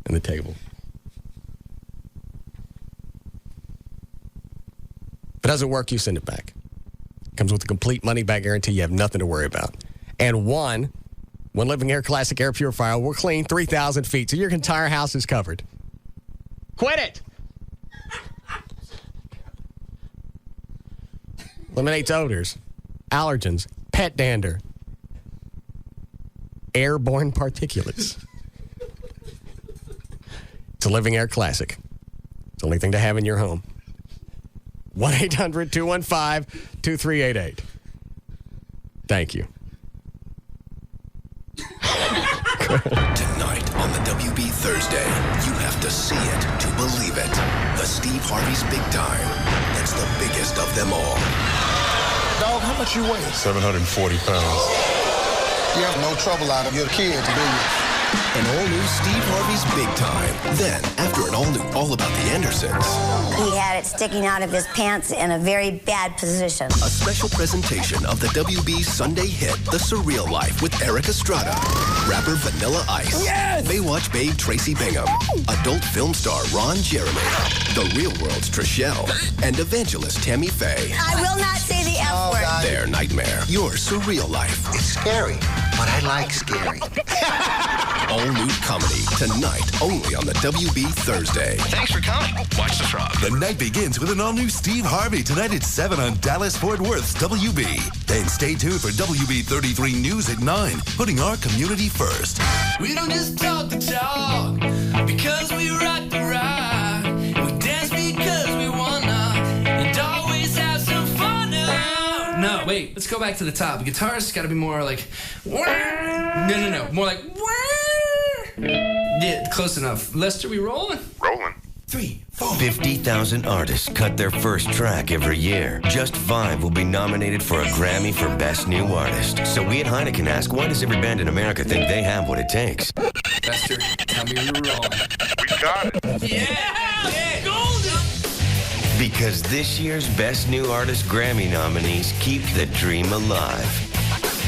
And the table. If it doesn't work, you send it back. Comes with a complete money-back guarantee. You have nothing to worry about. And one Living Air Classic Air Purifier will clean 3,000 feet, so your entire house is covered. Quit it! eliminates odors, allergens, pet dander, airborne particulates. It's a living air classic. It's the only thing to have in your home. 1-800-215-2388. Thank you. Tonight on the WB Thursday, you have to see it to believe it. The Steve Harvey's Big Time. It's the biggest of them all. Dog, how much you weigh? 740 pounds. You have no trouble out of your kids, do you? An all-new Steve Harvey's Big Time. Then, after an all-new All About the Andersons. He had it sticking out of his pants in a very bad position. A special presentation of the WB Sunday hit, The Surreal Life with Eric Estrada. Rapper Vanilla Ice. Yes! Baywatch babe Tracy Bingham. Adult film star Ron Jeremy. The Real World's Trishelle. And evangelist Tammy Faye. I will not say the F word. Their nightmare. Your surreal life. It's scary, but I like scary. All new comedy tonight only on the WB Thursday. Thanks for coming. Watch the frog. The night begins with an all-new Steve Harvey tonight at 7 on Dallas-Fort Worth's WB. Then stay tuned for WB 33 News at 9, putting our community first. We don't just talk the talk because we rock the rock. We dance because we wanna and always have some fun. No, wait, let's go back to the top. The guitar's got to be more like. No. More like. Yeah, close enough. Lester, we rolling? Rolling. 3, 4. 50,000 artists cut their first track every year. Just 5 will be nominated for a Grammy for Best New Artist. So we at Heineken ask, why does every band in America think they have what it takes? Lester, tell me we were rolling. We got it. Yeah! Golden! Because this year's Best New Artist Grammy nominees keep the dream alive.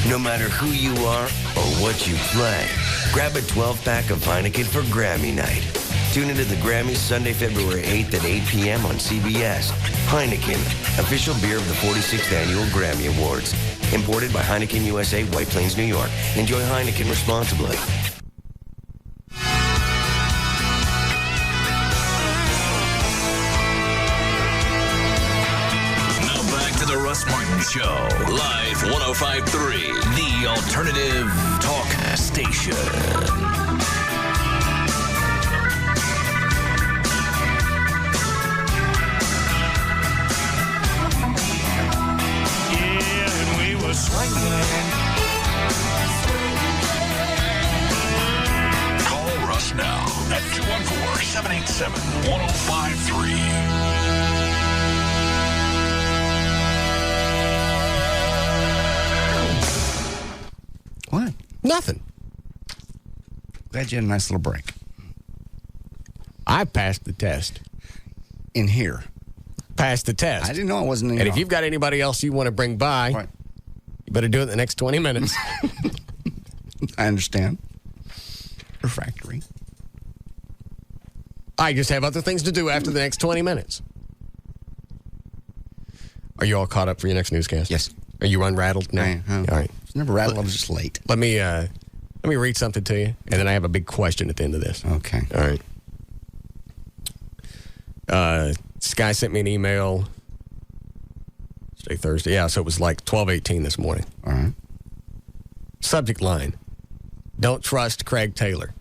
No matter who you are or what you play, grab a 12-pack of Heineken for Grammy night. Tune into the Grammys Sunday, February 8th at 8 p.m. on CBS. Heineken, official beer of the 46th Annual Grammy Awards. Imported by Heineken USA, White Plains, New York. Enjoy Heineken responsibly. Now back to the Russ Martin Show. Live 105.3, the alternative talk station. Call Russ now at 214-787-1053. What? Nothing. Glad you had a nice little break. I passed the test. In here. Passed the test. I didn't know I wasn't in And here. if you've got anybody else you want to bring by, Right. you better do it in the next 20 minutes. I understand. Refractory. I just have other things to do after the next 20 minutes. Are you all caught up for your next newscast? Yes. Are you unrattled now? All right. It's never rattled. I was just late. Let me read something to you, and then I have a big question at the end of this. Okay. All right. This guy sent me an email. Today, Thursday. Yeah, so it was like 12:18 this morning. All right. Subject line: Don't trust Craig Taylor.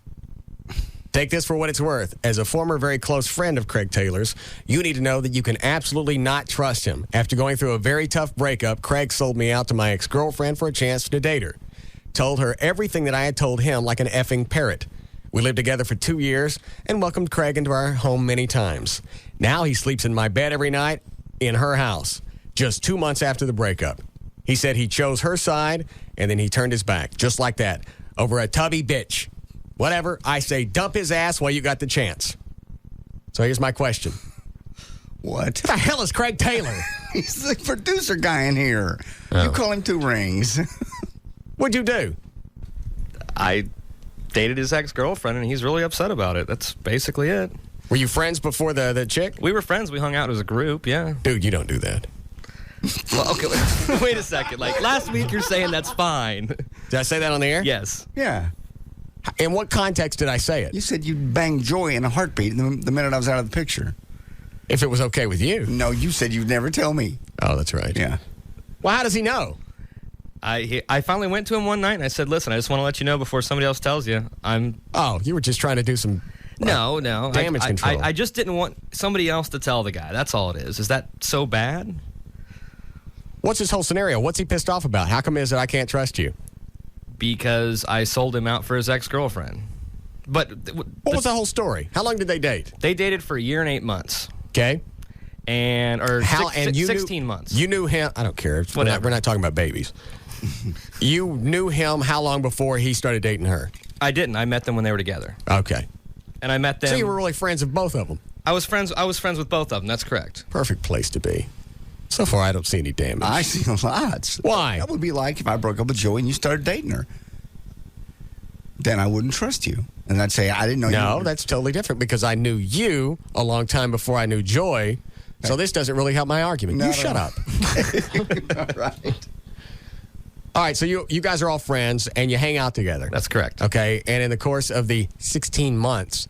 Take this for what it's worth. As a former very close friend of Craig Taylor's, you need to know that you can absolutely not trust him. After going through a very tough breakup, Craig sold me out to my ex-girlfriend for a chance to date her. Told her everything that I had told him like an effing parrot. We lived together for 2 years and welcomed Craig into our home many times. Now he sleeps in my bed every night in her house, just 2 months after the breakup. He said he chose her side and then he turned his back, just like that, over a tubby bitch. Whatever, I say dump his ass while you got the chance. So here's my question. What? The hell is Craig Taylor? He's the producer guy in here. Oh. You call him 2 rings. What'd you do? I dated his ex-girlfriend, and he's really upset about it. That's basically it. Were you friends before the chick? We were friends. We hung out as a group, yeah. Dude, you don't do that. Well, okay, wait a second. Like, last week you're saying that's fine. Did I say that on the air? Yes. Yeah. In what context did I say it? You said you'd bang Joy in a heartbeat the minute I was out of the picture. If it was okay with you. No, you said you'd never tell me. Oh, that's right. Yeah. Well, how does he know? I finally went to him one night and I said, listen, I just want to let you know before somebody else tells you. Oh, you were just trying to do some No. damage control. I just didn't want somebody else to tell the guy. That's all it is. Is that so bad? What's his whole scenario? What's he pissed off about? How come is it I can't trust you? Because I sold him out for his ex-girlfriend. But what was the whole story? How long did they date? They dated for a year and 8 months. Okay. And 16 months. You knew him. I don't care. We're not talking about babies. You knew him how long before he started dating her? I didn't. I met them when they were together. Okay. And I met them. So you were really friends with both of them? I was friends with both of them. That's correct. Perfect place to be. So far, I don't see any damage. I see lots. Why? That would be like if I broke up with Joey and you started dating her. Then I wouldn't trust you. And I'd say, I didn't know you. No, that's totally different because I knew you a long time before I knew Joy. So this doesn't really help my argument. No, you shut up. All right. All right, so you guys are all friends and you hang out together. That's correct. Okay, and in the course of the 16 months.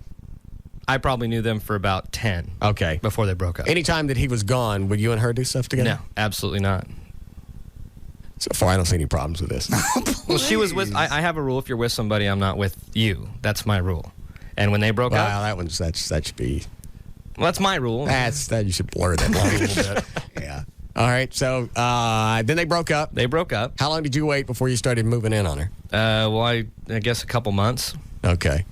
I probably knew them for about 10. Okay. Before they broke up. Anytime that he was gone, would you and her do stuff together? No, absolutely not. So far, I don't see any problems with this. Well, she was with. I have a rule: if you're with somebody, I'm not with you. That's my rule. And when they broke up, that should be. Well, that's my rule. That you should blur that line a little bit. Yeah. All right. So then they broke up. They broke up. How long did you wait before you started moving in on her? Well, I guess a couple months. Okay.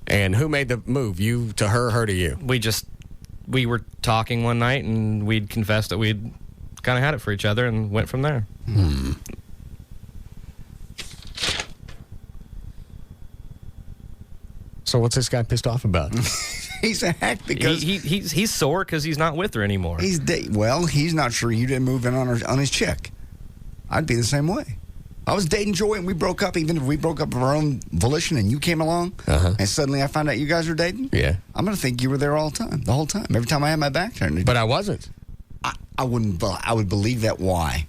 And who made the move? You to her, her to you? We were talking one night, and we'd confessed that we'd kind of had it for each other, and went from there. So what's this guy pissed off about? He's a hack because he's sore because he's not with her anymore. He's not sure you didn't move in on his chick. I'd be the same way. I was dating Joy and we broke up, even if we broke up of our own volition and you came along and suddenly I found out you guys were dating. Yeah. I'm going to think you were there the whole time. Every time I had my back turned. But I wasn't. I would believe that. Why?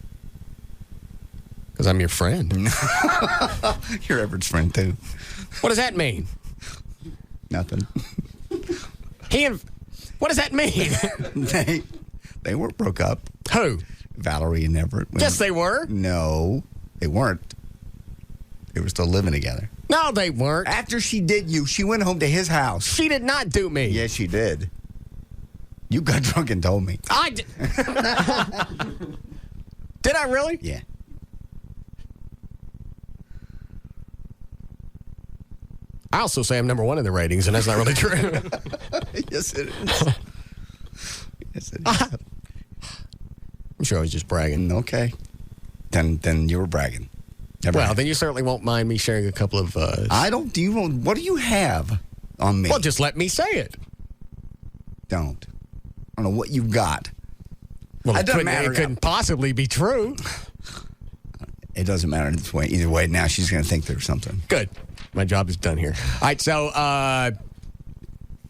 Because I'm your friend. You're Everett's friend too. What does that mean? Nothing. What does that mean? They weren't broke up. Who? Valerie and Everett. Yes, they were. No, they weren't. They were still living together. No, they weren't. After she did you, she went home to his house. She did not do me. Yes, she did. You got drunk and told me. I did. Did I really? Yeah. I also say I'm number one in the ratings, and that's not really true. Yes, it is. Yes, it is. I'm sure I was just bragging. Okay. Then you were bragging. Then you certainly won't mind me sharing a couple of... I don't... What do you have on me? Well, just let me say it. Don't. I don't know what you've got. Well, it couldn't possibly be true. It doesn't matter this way. Either way, now she's going to think there's something. Good. My job is done here. All right, so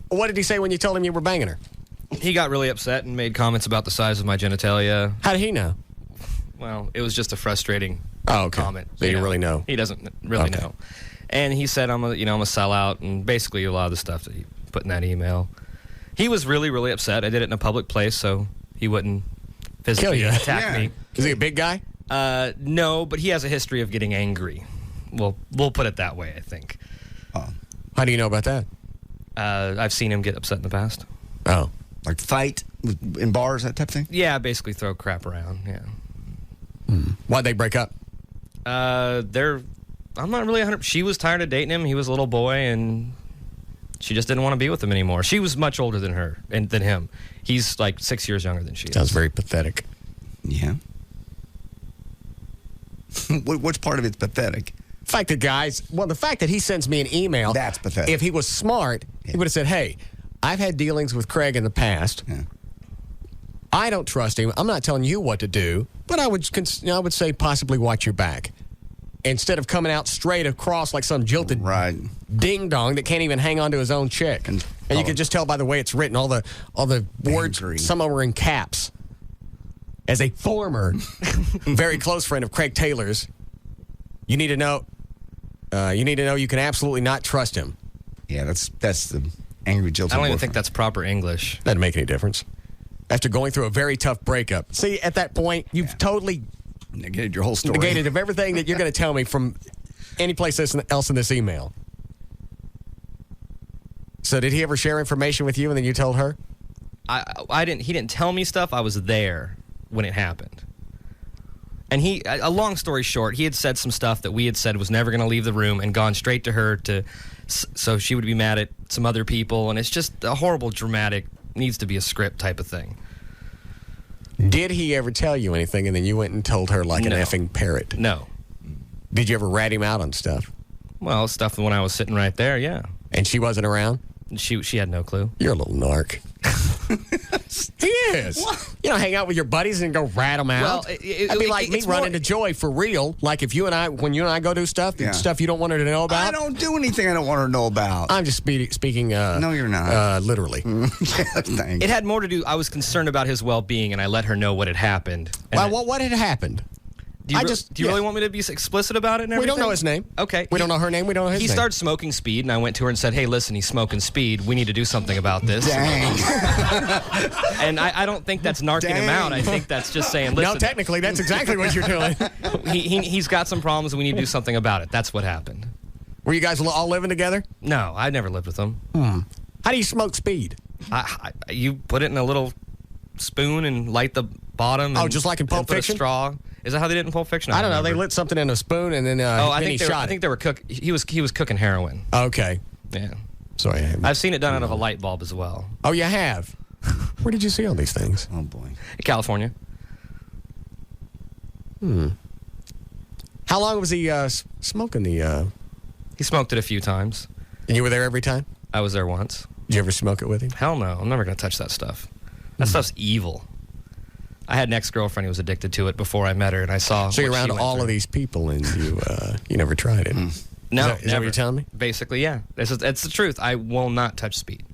what did he say when you told him you were banging her? He got really upset and made comments about the size of my genitalia. How did he know? Well, it was just a frustrating comment. So you really know? He doesn't really know. And he said, I'm a sellout, and basically a lot of the stuff that he put in that email. He was really, really upset. I did it in a public place, so he wouldn't physically attack me. Is he a big guy? No, but he has a history of getting angry. Well, we'll put it that way, I think. How do you know about that? I've seen him get upset in the past. Oh. Like fight in bars, that type of thing? Yeah, basically throw crap around, yeah. Why'd they break up? I'm not really 100%. She was tired of dating him. He was a little boy, and she just didn't want to be with him anymore. She was much older than her and than him. He's like 6 years younger than she is. Sounds very pathetic. Yeah. Which part of it's pathetic? The fact that he sends me an email. That's pathetic. If he was smart, he would have said, hey, I've had dealings with Craig in the past. Yeah. I don't trust him. I'm not telling you what to do, but I would say possibly watch your back. Instead of coming out straight across like some jilted ding-dong that can't even hang on to his own chick. And you can just tell by the way it's written, all the words, some of them are in caps. As a former very close friend of Craig Taylor's, you need to know you can absolutely not trust him. Yeah, that's the angry jilted. I don't even think that's proper English. Doesn't make any difference. after going through a very tough breakup. See, at that point, you've totally negated your whole story. Negated of everything that you're going to tell me from any place else in this email. So did he ever share information with you and then you told her? I didn't. He didn't tell me stuff. I was there when it happened. And a long story short, he had said some stuff that we had said was never going to leave the room and gone straight to her so she would be mad at some other people. And it's just a horrible, dramatic, needs to be a script type of thing. Did he ever tell you anything and then you went and told her like an effing parrot? No. Did you ever rat him out on stuff? Well, stuff when I was sitting right there, yeah. And she wasn't around? She had no clue. You're a little narc. He is. What? You know, hang out with your buddies and go rat them out. Well, it'd be like me running to Joy for real. Like if when you and I go do stuff, stuff you don't want her to know about. I don't do anything I don't want her to know about. I'm just speaking. No, you're not. Literally. Yeah, thanks. It had more to do. I was concerned about his well-being, and I let her know what had happened. Well, what had happened? Do you really want me to be explicit about it and everything? We don't know his name. Okay. We don't know her name. We don't know his name. He started smoking speed, and I went to her and said, hey, listen, he's smoking speed. We need to do something about this. Dang. And I don't think that's narking him out. I think that's just saying, listen. No, technically, that's exactly what you're doing. He's got some problems, and we need to do something about it. That's what happened. Were you guys all living together? No, I never lived with him. How do you smoke speed? You put it in a little spoon and light the bottom. And, just like in Pulp Fiction? Put a straw. Is that how they did it in Pulp Fiction? I don't know. They lit something in a spoon and then he shot it. I think they were he was cooking heroin. Okay. Yeah. Sorry. I've seen it done out of a light bulb as well. Oh, you have? Where did you see all these things? Oh, boy. California. How long was he smoking the... He smoked it a few times. And you were there every time? I was there once. Did you ever smoke it with him? Hell no. I'm never going to touch that stuff. That stuff's evil. I had an ex-girlfriend who was addicted to it before I met her, and I saw. So you're around all of these people, and you never tried it. No, is that what you're telling me? Basically, yeah. It's the truth. I will not touch speed.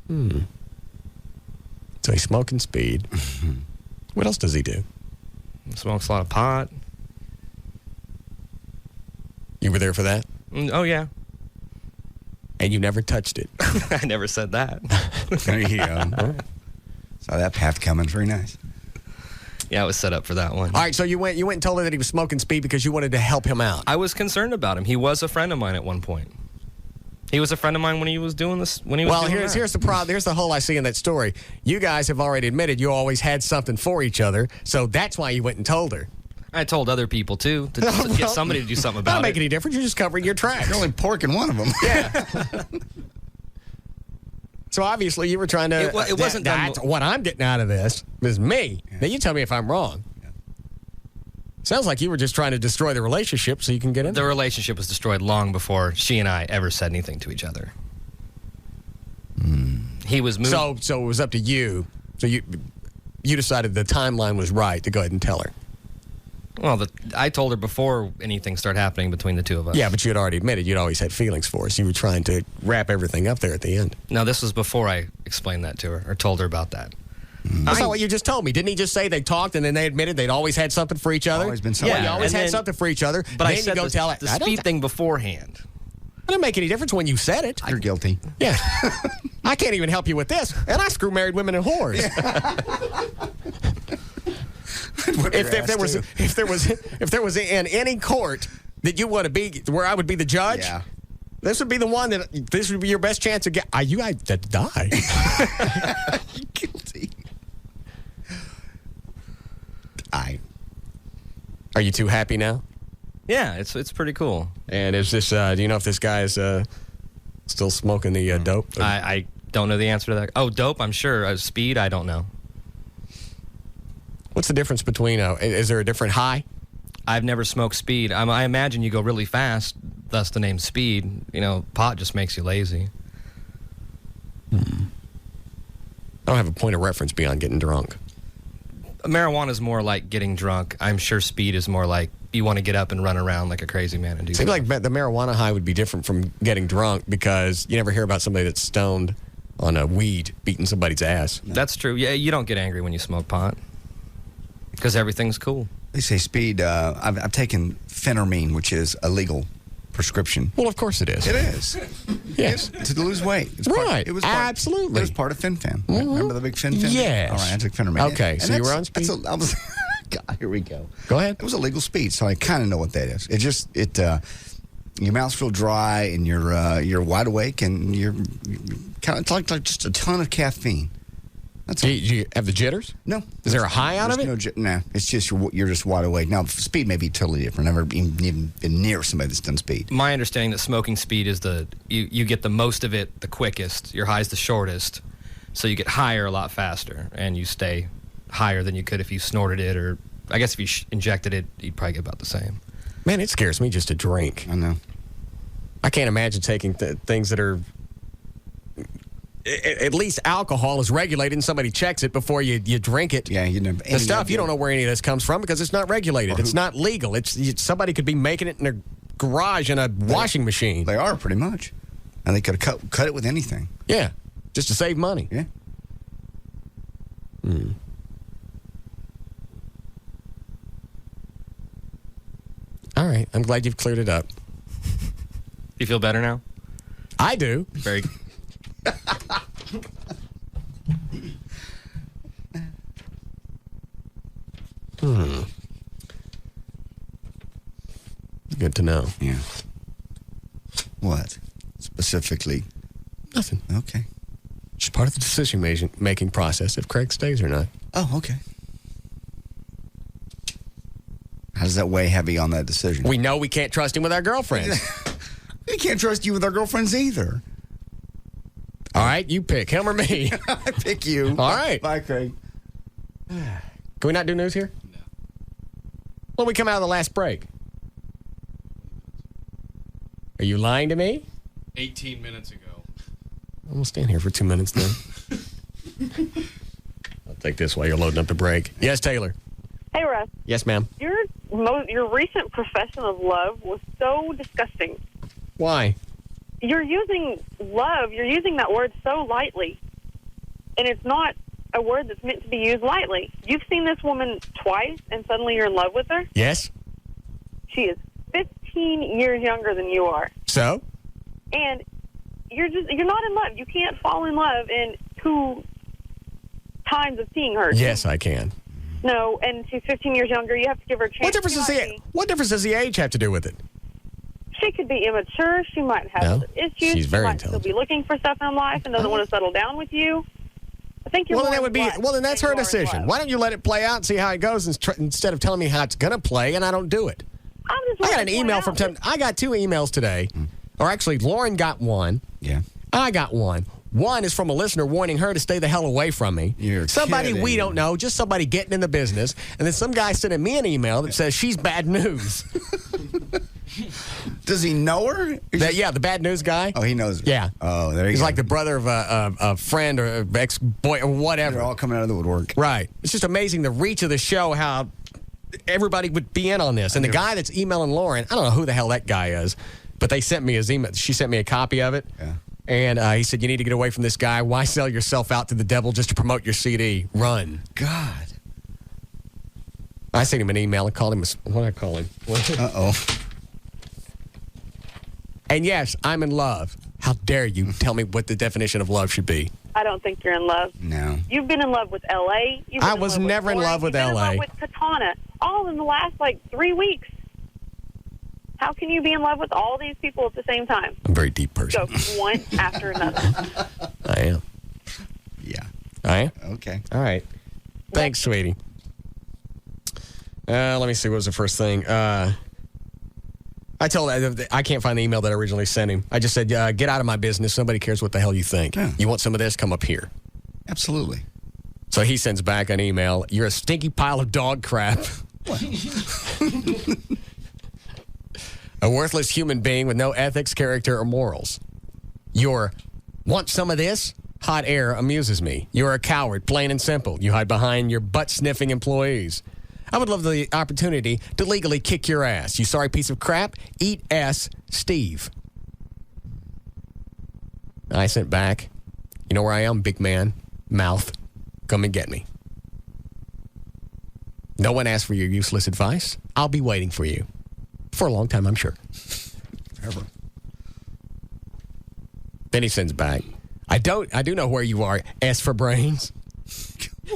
So he's smoking speed. What else does he do? Smokes a lot of pot. You were there for that? Oh yeah. And you never touched it. I never said that. There you go. Saw that path coming. Very nice. Yeah, I was set up for that one. All right, so you went and told her that he was smoking speed because you wanted to help him out. I was concerned about him. He was a friend of mine at one point. He was a friend of mine when he was doing this. Here's the problem. Here's the hole I see in that story. You guys have already admitted you always had something for each other, so that's why you went and told her. I told other people too to get somebody to do something about it. Doesn't make any difference. You're just covering your tracks. You're only porking one of them. Yeah. So obviously you were trying to. It wasn't. That's what I'm getting out of this. Is me. Yeah. Now you tell me if I'm wrong. Yeah. Sounds like you were just trying to destroy the relationship so you can get in. The relationship was destroyed long before she and I ever said anything to each other. He was moving. So it was up to you. So you decided the timeline was right to go ahead and tell her. Well, I told her before anything started happening between the two of us. Yeah, but you had already admitted you'd always had feelings for us. You were trying to wrap everything up there at the end. No, this was before I explained that to her or told her about that. That's not what you just told me. Didn't he just say they talked and then they admitted they'd always had something for each other? Always been something. Yeah, you always had something for each other. But then I said you go tell the speed thing beforehand. It didn't make any difference when you said it. You're guilty. Yeah. I can't even help you with this. And I screw married women and whores. If there was in any court that you want to be where I would be the judge, this would be the one this would be your best chance to get. You had to die. Guilty. Are you too happy now? Yeah, it's pretty cool. And is this? Do you know if this guy is still smoking the dope? I don't know the answer to that. Oh, dope. I'm sure. Speed. I don't know. What's the difference between, is there a different high? I've never smoked speed. I imagine you go really fast, thus the name speed. You know, pot just makes you lazy. I don't have a point of reference beyond getting drunk. Marijuana is more like getting drunk. I'm sure speed is more like you want to get up and run around like a crazy man and do Seems like the marijuana high would be different from getting drunk because you never hear about somebody that's stoned on a weed beating somebody's ass. That's true. Yeah, you don't get angry when you smoke pot. Because everything's cool. They say speed. I've taken phentermine, which is illegal prescription. Well, of course it is. It is. Yes. To lose weight. It's Right. It was Absolutely. It was part of FinFin. Right? Remember the big FinFin? Yes. All right, I took FinFin. Okay, so you were on speed? God, here we go. Go ahead. It was illegal speed, so I kind of know what that is. It just, your mouth's feel dry and you're wide awake and you're kind of like just a ton of caffeine. That's do you have the jitters? No. Is there a high out of it? No, it's just you're just wide awake. Now, speed may be totally different. I've never even been near somebody that's done speed. My understanding that smoking speed is you get the most of it the quickest. Your high's the shortest. So you get higher a lot faster, and you stay higher than you could if you snorted it, or I guess if you injected it, you'd probably get about the same. Man, it scares me just to drink. I know. I can't imagine taking things that are... At least alcohol is regulated and somebody checks it before you drink it. Yeah, you know. The stuff, you don't know where any of this comes from because it's not regulated. It's not legal. Somebody could be making it in a garage in a washing machine. They are, pretty much. And they could have cut it with anything. Yeah, just to save money. Yeah. All right, I'm glad you've cleared it up. You feel better now? I do. Very good. Good to know. Yeah. What? Specifically? Nothing. Okay. Just part of the decision-making process if Craig stays or not. Oh, okay. How does that weigh heavy on that decision? We know we can't trust him with our girlfriends. We can't trust you with our girlfriends either. All right, you pick him or me. I pick you. All right. Bye, Craig. Can we not do news here? No. Well, we come out of the last break. Are you lying to me? 18 minutes ago. I'm going to stand here for 2 minutes then. I'll take this while you're loading up the break. Yes, Taylor. Hey, Russ. Yes, ma'am. Your recent profession of love was so disgusting. Why? You're using love, you're using that word so lightly. And it's not a word that's meant to be used lightly. You've seen this woman twice, and suddenly you're in love with her? Yes. She is 15 years younger than you are. So? And you're not in love. You can't fall in love in 2 times of seeing her. Yes, I can. No, and she's 15 years younger. You have to give her a chance. What difference does the age have to do with it? She could be immature. She might have issues. She's very she might still be looking for stuff in life and doesn't want to settle down with you. I think you're well, then that's her decision. Why don't you let it play out and see how it goes instead of telling me how it's going to play and I don't do it? I got an email from Tim. I got 2 emails today. Or actually, Lauren got one. Yeah. I got one. One is from a listener warning her to stay the hell away from me. You're somebody kidding. we don't know, just somebody getting in the business. And then some guy sending me an email that says she's bad news. Does he know her? Yeah, the bad news guy. Oh, he knows her. Yeah. Oh, there you go. He's like the brother of a friend or ex-boy or whatever. They're all coming out of the woodwork. Right. It's just amazing the reach of the show, how everybody would be in on this. And the guy that's emailing Lauren, I don't know who the hell that guy is, but they sent me his email. She sent me a copy of it. Yeah. And he said, you need to get away from this guy. Why sell yourself out to the devil just to promote your CD? Run. God. I sent him an email and called him. What did I call him? Uh-oh. And yes, I'm in love. How dare you tell me what the definition of love should be? I don't think you're in love. No. You've been in love with L.A. I was never in love with L.A. You've been in love with Katana. All in the last, 3 weeks. How can you be in love with all these people at the same time? I'm a very deep person. Go one after another. I am. Yeah. I am? Okay. All right. Thanks, sweetie. Let me see. What was the first thing? I told I can't find the email that I originally sent him. I just said, get out of my business. Nobody cares what the hell you think. Yeah. You want some of this? Come up here. Absolutely. So he sends back an email. You're a stinky pile of dog crap. A worthless human being with no ethics, character, or morals. You're, want some of this? Hot air amuses me. You're a coward, plain and simple. You hide behind your butt-sniffing employees. I would love the opportunity to legally kick your ass. You sorry piece of crap. Eat ass, Steve. I sent back. You know where I am, big man? Mouth. Come and get me. No one asked for your useless advice. I'll be waiting for you. For a long time, I'm sure. Ever. Then he sends back, I do know where you are, S for brains.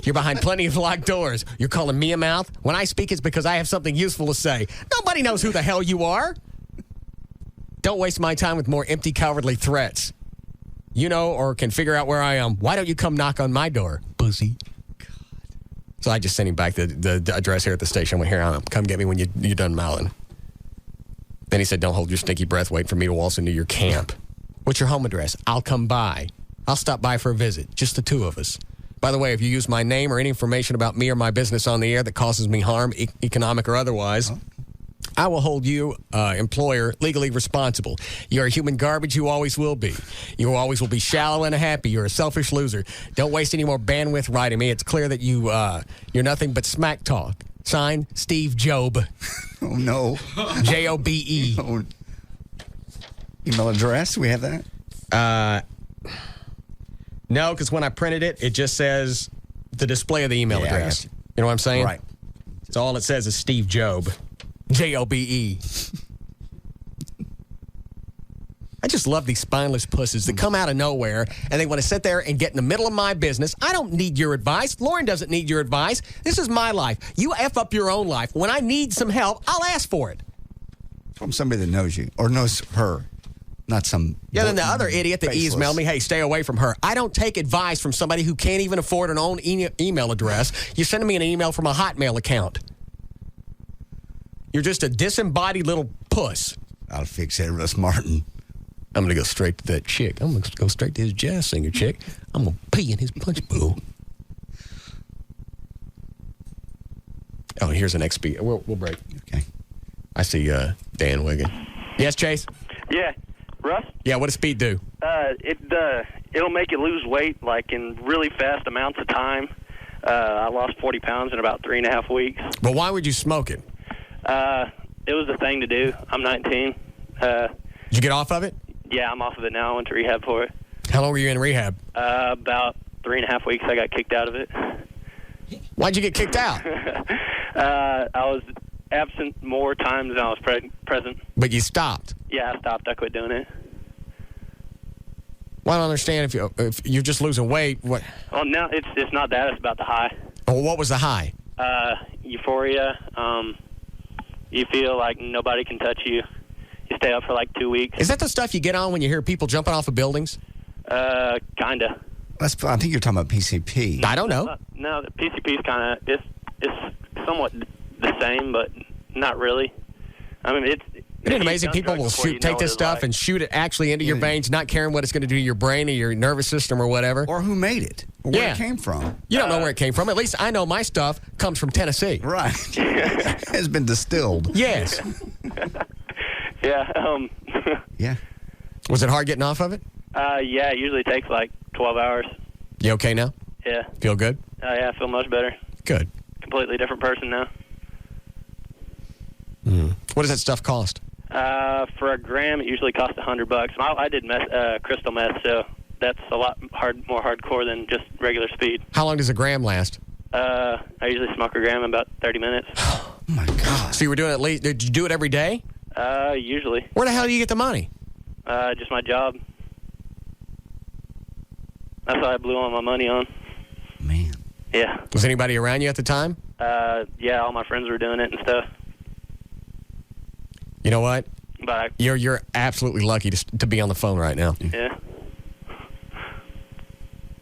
You're behind plenty of locked doors. You're calling me a mouth? When I speak, it's because I have something useful to say. Nobody knows who the hell you are. Don't waste my time with more empty, cowardly threats. You know or can figure out where I am. Why don't you come knock on my door, pussy? God. So I just sent him back the address here at the station. Well, here I am. Come get me when you're done mouthing. Then he said, don't hold your stinky breath waiting for me to waltz into your camp. What's your home address? I'll come by. I'll stop by for a visit. Just the two of us. By the way, if you use my name or any information about me or my business on the air that causes me harm, economic or otherwise, I will hold you, employer, legally responsible. You're a human garbage. You always will be. You always will be shallow and happy. You're a selfish loser. Don't waste any more bandwidth writing me. It's clear that you're nothing but smack talk. Signed, Steve Job. Oh, no. Jobe. Oh. Email address? We have that? No, because when I printed it, it just says the display of the email address. You know what I'm saying? Right. So all it says is Steve Job. Jobe. I just love these spineless pussies that come out of nowhere and they want to sit there and get in the middle of my business. I don't need your advice. Lauren doesn't need your advice. This is my life. You F up your own life. When I need some help, I'll ask for it. From somebody that knows you or knows her. Not some... Yeah, then the other idiot that emailed me, hey, stay away from her. I don't take advice from somebody who can't even afford an own email address. You're sending me an email from a Hotmail account. You're just a disembodied little puss. I'll fix that, Russ Martin. I'm going to go straight to that chick. I'm going to go straight to his jazz singer chick. I'm going to pee in his punch bowl. Oh, here's an XP. We'll break. Okay. I see Dan Wiggin. Yes, Chase? Yeah. Russ? Yeah, what does speed do? It'll make you lose weight, like, in really fast amounts of time. I lost 40 pounds in about 3.5 weeks. But why would you smoke it? It was the thing to do. I'm 19. Did you get off of it? Yeah, I'm off of it now. I went to rehab for it. How long were you in rehab? About 3.5 weeks. I got kicked out of it. Why'd you get kicked out? I was absent more times than I was present. But you stopped? Yeah, I stopped. I quit doing it. Well, I don't understand if you're just losing weight. What? Well, no, it's not that. It's about the high. Oh, what was the high? Euphoria. You feel like nobody can touch you. You stay up for like 2 weeks. Is that the stuff you get on when you hear people jumping off of buildings? Kinda. I think you're talking about PCP. I don't know. No, the PCP is kind of it's somewhat the same, but not really. I mean, it's. Isn't it amazing? People will take this stuff and shoot it actually into your veins, not caring what it's going to do to your brain or your nervous system or whatever. Or who made it. Or where it came from. You don't know where it came from. At least I know my stuff comes from Tennessee. Right. It's been distilled. Yes. Yeah. Yeah. Was it hard getting off of it? Yeah, it usually takes like 12 hours. You okay now? Yeah. Feel good? Yeah, I feel much better. Good. Completely different person now. What does that stuff cost? For a gram, it usually costs $100. I did crystal meth, so that's a lot more hardcore than just regular speed. How long does a gram last? I usually smoke a gram in about 30 minutes. Oh, my God. So you were doing it late. Did you do it every day? Usually. Where the hell do you get the money? Just my job. That's what I blew all my money on. Man. Yeah. Was anybody around you at the time? Yeah, all my friends were doing it and stuff. You know what? But You're absolutely lucky to be on the phone right now. Yeah.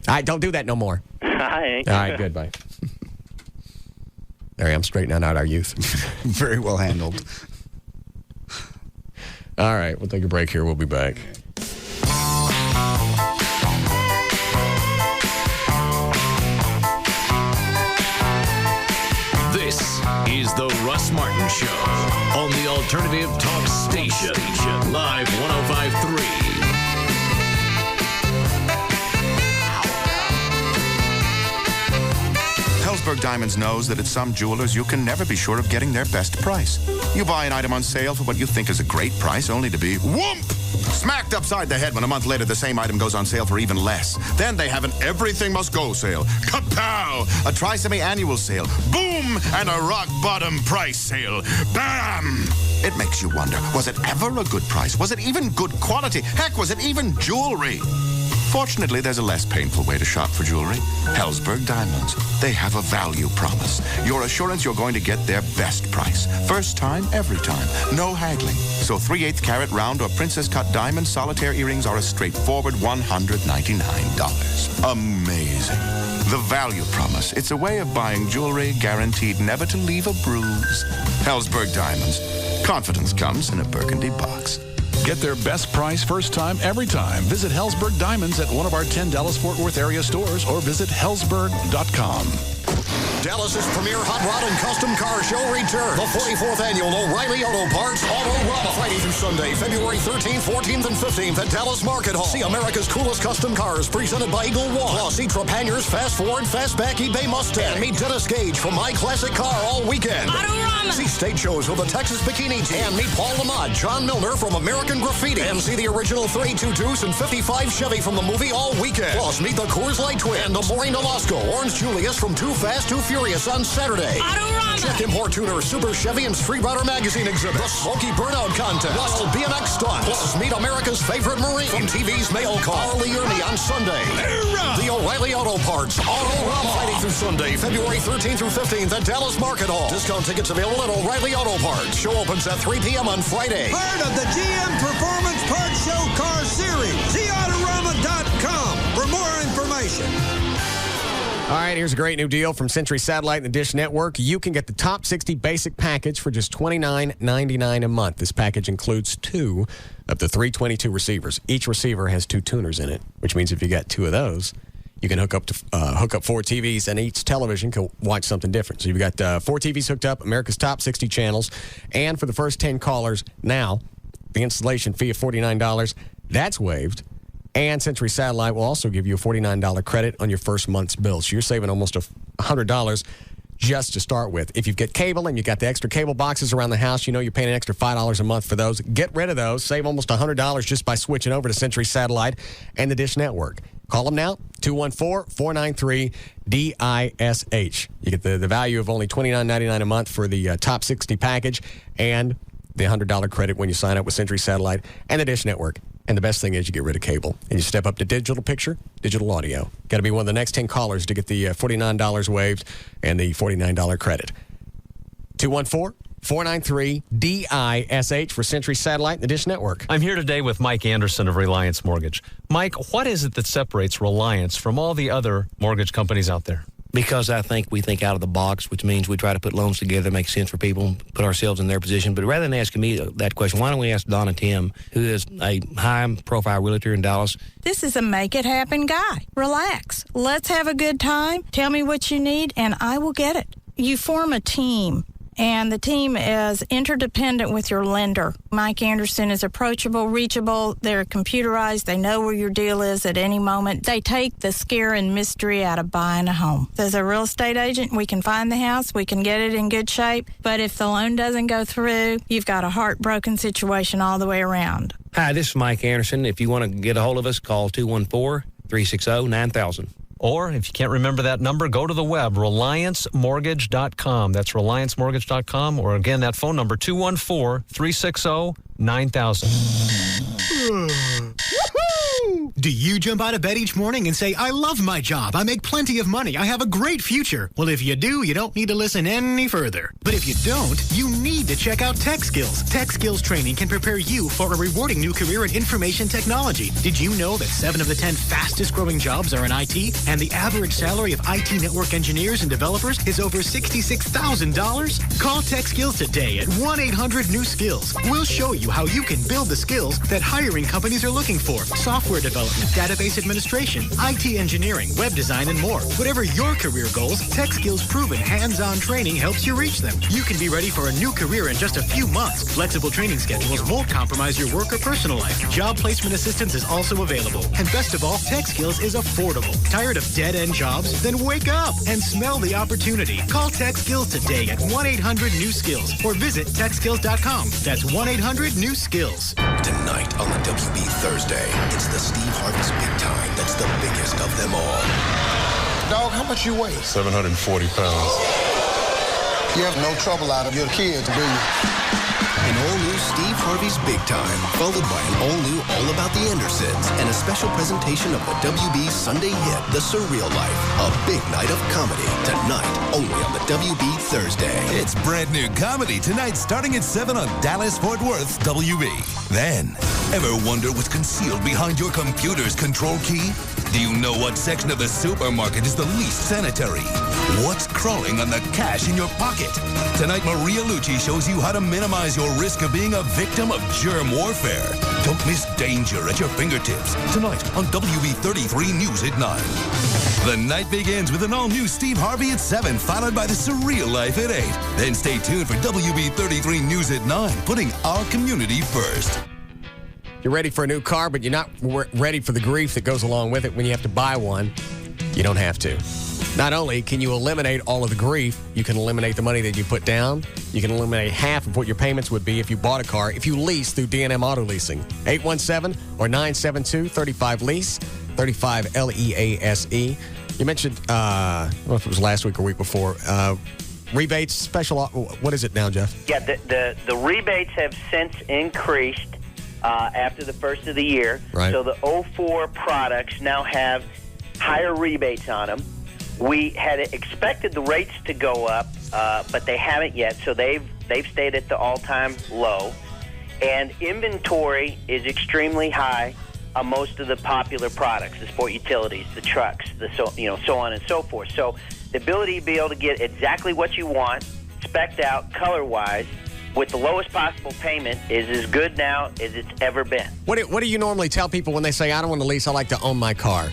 All right, don't do that no more. I ain't. All right, good, bye. There I am, straightening out our youth. Very well handled. All right, we'll take a break here. We'll be back. This is the Russ Martin Show on the Alternative Talk Station, Live 105.3. Helzberg Diamonds knows that at some jewelers you can never be sure of getting their best price. You buy an item on sale for what you think is a great price, only to be whoomp! Smacked upside the head when a month later the same item goes on sale for even less. Then they have an everything must go sale. Kapow! A tri-semi-annual sale. Boom! And a rock bottom price sale. Bam! It makes you wonder, was it ever a good price? Was it even good quality? Heck, was it even jewelry? Fortunately, there's a less painful way to shop for jewelry. Hellsberg Diamonds. They have a value promise. Your assurance you're going to get their best price. First time, every time. No haggling. So 3/8 carat round or princess cut diamond solitaire earrings are a straightforward $199. Amazing. The value promise. It's a way of buying jewelry guaranteed never to leave a bruise. Hellsberg Diamonds. Confidence comes in a burgundy box. Get their best price first time, every time. Visit Hellsberg Diamonds at one of our 10 Dallas-Fort Worth area stores or visit hellsberg.com. Dallas's premier hot rod and custom car show returns. The 44th annual O'Reilly Auto Parts Auto-Rama. Friday through Sunday, February 13th, 14th, and 15th at Dallas Market Hall. See America's coolest custom cars presented by Eagle One. Plus, see Trepannier's Fast Forward, Fastback eBay Mustang. And meet Dennis Gage from My Classic Car all weekend. Auto-Rama. See stage shows with the Texas Bikini Team. And meet Paul Lamont, John Milner from American Graffiti. And see the original 32 Deuce and 55 Chevy from the movie all weekend. Plus, meet the Coors Light Twin and the Maureen Nolasco, Orange Julius from Too Fast, Too Furious on Saturday. Auto-Rama. Check Import Tuner, Super Chevy, and Street Rider Magazine exhibit. The Smoky Burnout Contest. Plus, BMX Stunt. Plus, meet America's favorite Marine from TV's Mail Call, Lee Ernie on Sunday. The O'Reilly Auto Parts Auto-Rama. Friday through Sunday, February 13th through 15th at Dallas Market Hall. Discount tickets available at O'Reilly Auto Parts. Show opens at 3 p.m. on Friday. Part of the GM Performance Parts Show Car Series. See Autorama.com for more information. All right, here's a great new deal from Century Satellite and the Dish Network. You can get the top 60 basic package for just $29.99 a month. This package includes 2 of the 322 receivers. Each receiver has 2 tuners in it, which means if you got 2 of those, you can hook up 4 TVs, and each television can watch something different. So you've got 4 TVs hooked up, America's top 60 channels, and for the first 10 callers now, the installation fee of $49, that's waived. And Century Satellite will also give you a $49 credit on your first month's bill. So you're saving almost $100 just to start with. If you've got cable and you've got the extra cable boxes around the house, you know you're paying an extra $5 a month for those. Get rid of those. Save almost $100 just by switching over to Century Satellite and the Dish Network. Call them now, 214-493-DISH. You get the value of only $29.99 a month for the top 60 package and the $100 credit when you sign up with Century Satellite and the Dish Network. And the best thing is you get rid of cable and you step up to digital picture, digital audio. Got to be one of the next 10 callers to get the $49 waived and the $49 credit. 214-493-DISH for Century Satellite and the Dish Network. I'm here today with Mike Anderson of Reliance Mortgage. Mike, what is it that separates Reliance from all the other mortgage companies out there? Because I think we think out of the box, which means we try to put loans together that make sense for people, put ourselves in their position. But rather than asking me that question, why don't we ask Donna Tim, who is a high-profile realtor in Dallas? This is a make-it-happen guy. Relax. Let's have a good time. Tell me what you need, and I will get it. You form a team, and the team is interdependent with your lender. Mike Anderson is approachable, reachable. They're computerized. They know where your deal is at any moment. They take the scare and mystery out of buying a home. As a real estate agent, we can find the house. We can get it in good shape. But if the loan doesn't go through, you've got a heartbroken situation all the way around. Hi, this is Mike Anderson. If you want to get a hold of us, call 214-360-9000. Or if you can't remember that number, go to the web, RelianceMortgage.com. That's RelianceMortgage.com. Or again, that phone number, 214-360-9000. Do you jump out of bed each morning and say, I love my job, I make plenty of money, I have a great future? Well, if you do, you don't need to listen any further. But if you don't, you need to check out Tech Skills. Tech Skills training can prepare you for a rewarding new career in information technology. Did you know that 7 of the 10 fastest growing jobs are in IT? And the average salary of IT network engineers and developers is over $66,000? Call Tech Skills today at 1-800-NEW-SKILLS. We'll show you how you can build the skills that hiring companies are looking for. Software development, database administration, IT engineering, web design, and more. Whatever your career goals, Tech Skills proven hands-on training helps you reach them. You can be ready for a new career in just a few months. Flexible training schedules won't compromise your work or personal life. Job placement assistance is also available. And best of all, Tech Skills is affordable. Tired of dead-end jobs? Then wake up and smell the opportunity. Call Tech Skills today at 1-800-NEW-SKILLS or visit TechSkills.com. That's 1-800-NEW-SKILLS. Tonight on the WB Thursday, it's the Steve Harvey's Big Time that's the biggest of them all. Dog, how much you weigh? 740 pounds. You have no trouble out of your kids, do you? An all-new Steve Harvey's Big Time, followed by an all-new All About the Andersons and a special presentation of the WB Sunday hit, The Surreal Life. A big night of comedy tonight, only on the WB Thursday. It's brand new comedy tonight starting at 7 on Dallas-Fort Worth's WB. Then, ever wonder what's concealed behind your computer's control key? Do you know what section of the supermarket is the least sanitary? What's crawling on the cash in your pocket? Tonight, Maria Lucci shows you how to minimize your risk of being a victim of germ warfare. Don't miss danger at your fingertips. Tonight on WB33 News at 9. The night begins with an all-new Steve Harvey at 7, followed by The Surreal Life at 8. Then stay tuned for WB33 News at 9, putting our community first. You're ready for a new car, but you're not ready for the grief that goes along with it when you have to buy one. You don't have to. Not only can you eliminate all of the grief, you can eliminate the money that you put down. You can eliminate half of what your payments would be if you bought a car, if you lease through D&M Auto Leasing. 817 or 972-35-LEASE, 35-LEASE. You mentioned, I don't know if it was last week or week before, rebates, special, what is it now, Jeff? Yeah, the rebates have since increased after the first of the year. Right. So the 04 products now have higher rebates on them. We had expected the rates to go up, but they haven't yet. So they've stayed at the all-time low, and inventory is extremely high on most of the popular products, the sport utilities, the trucks, so on and so forth. So the ability to be able to get exactly what you want, spec'd out, color-wise, with the lowest possible payment is as good now as it's ever been. What do you normally tell people when they say, I don't want to lease, I like to own my car?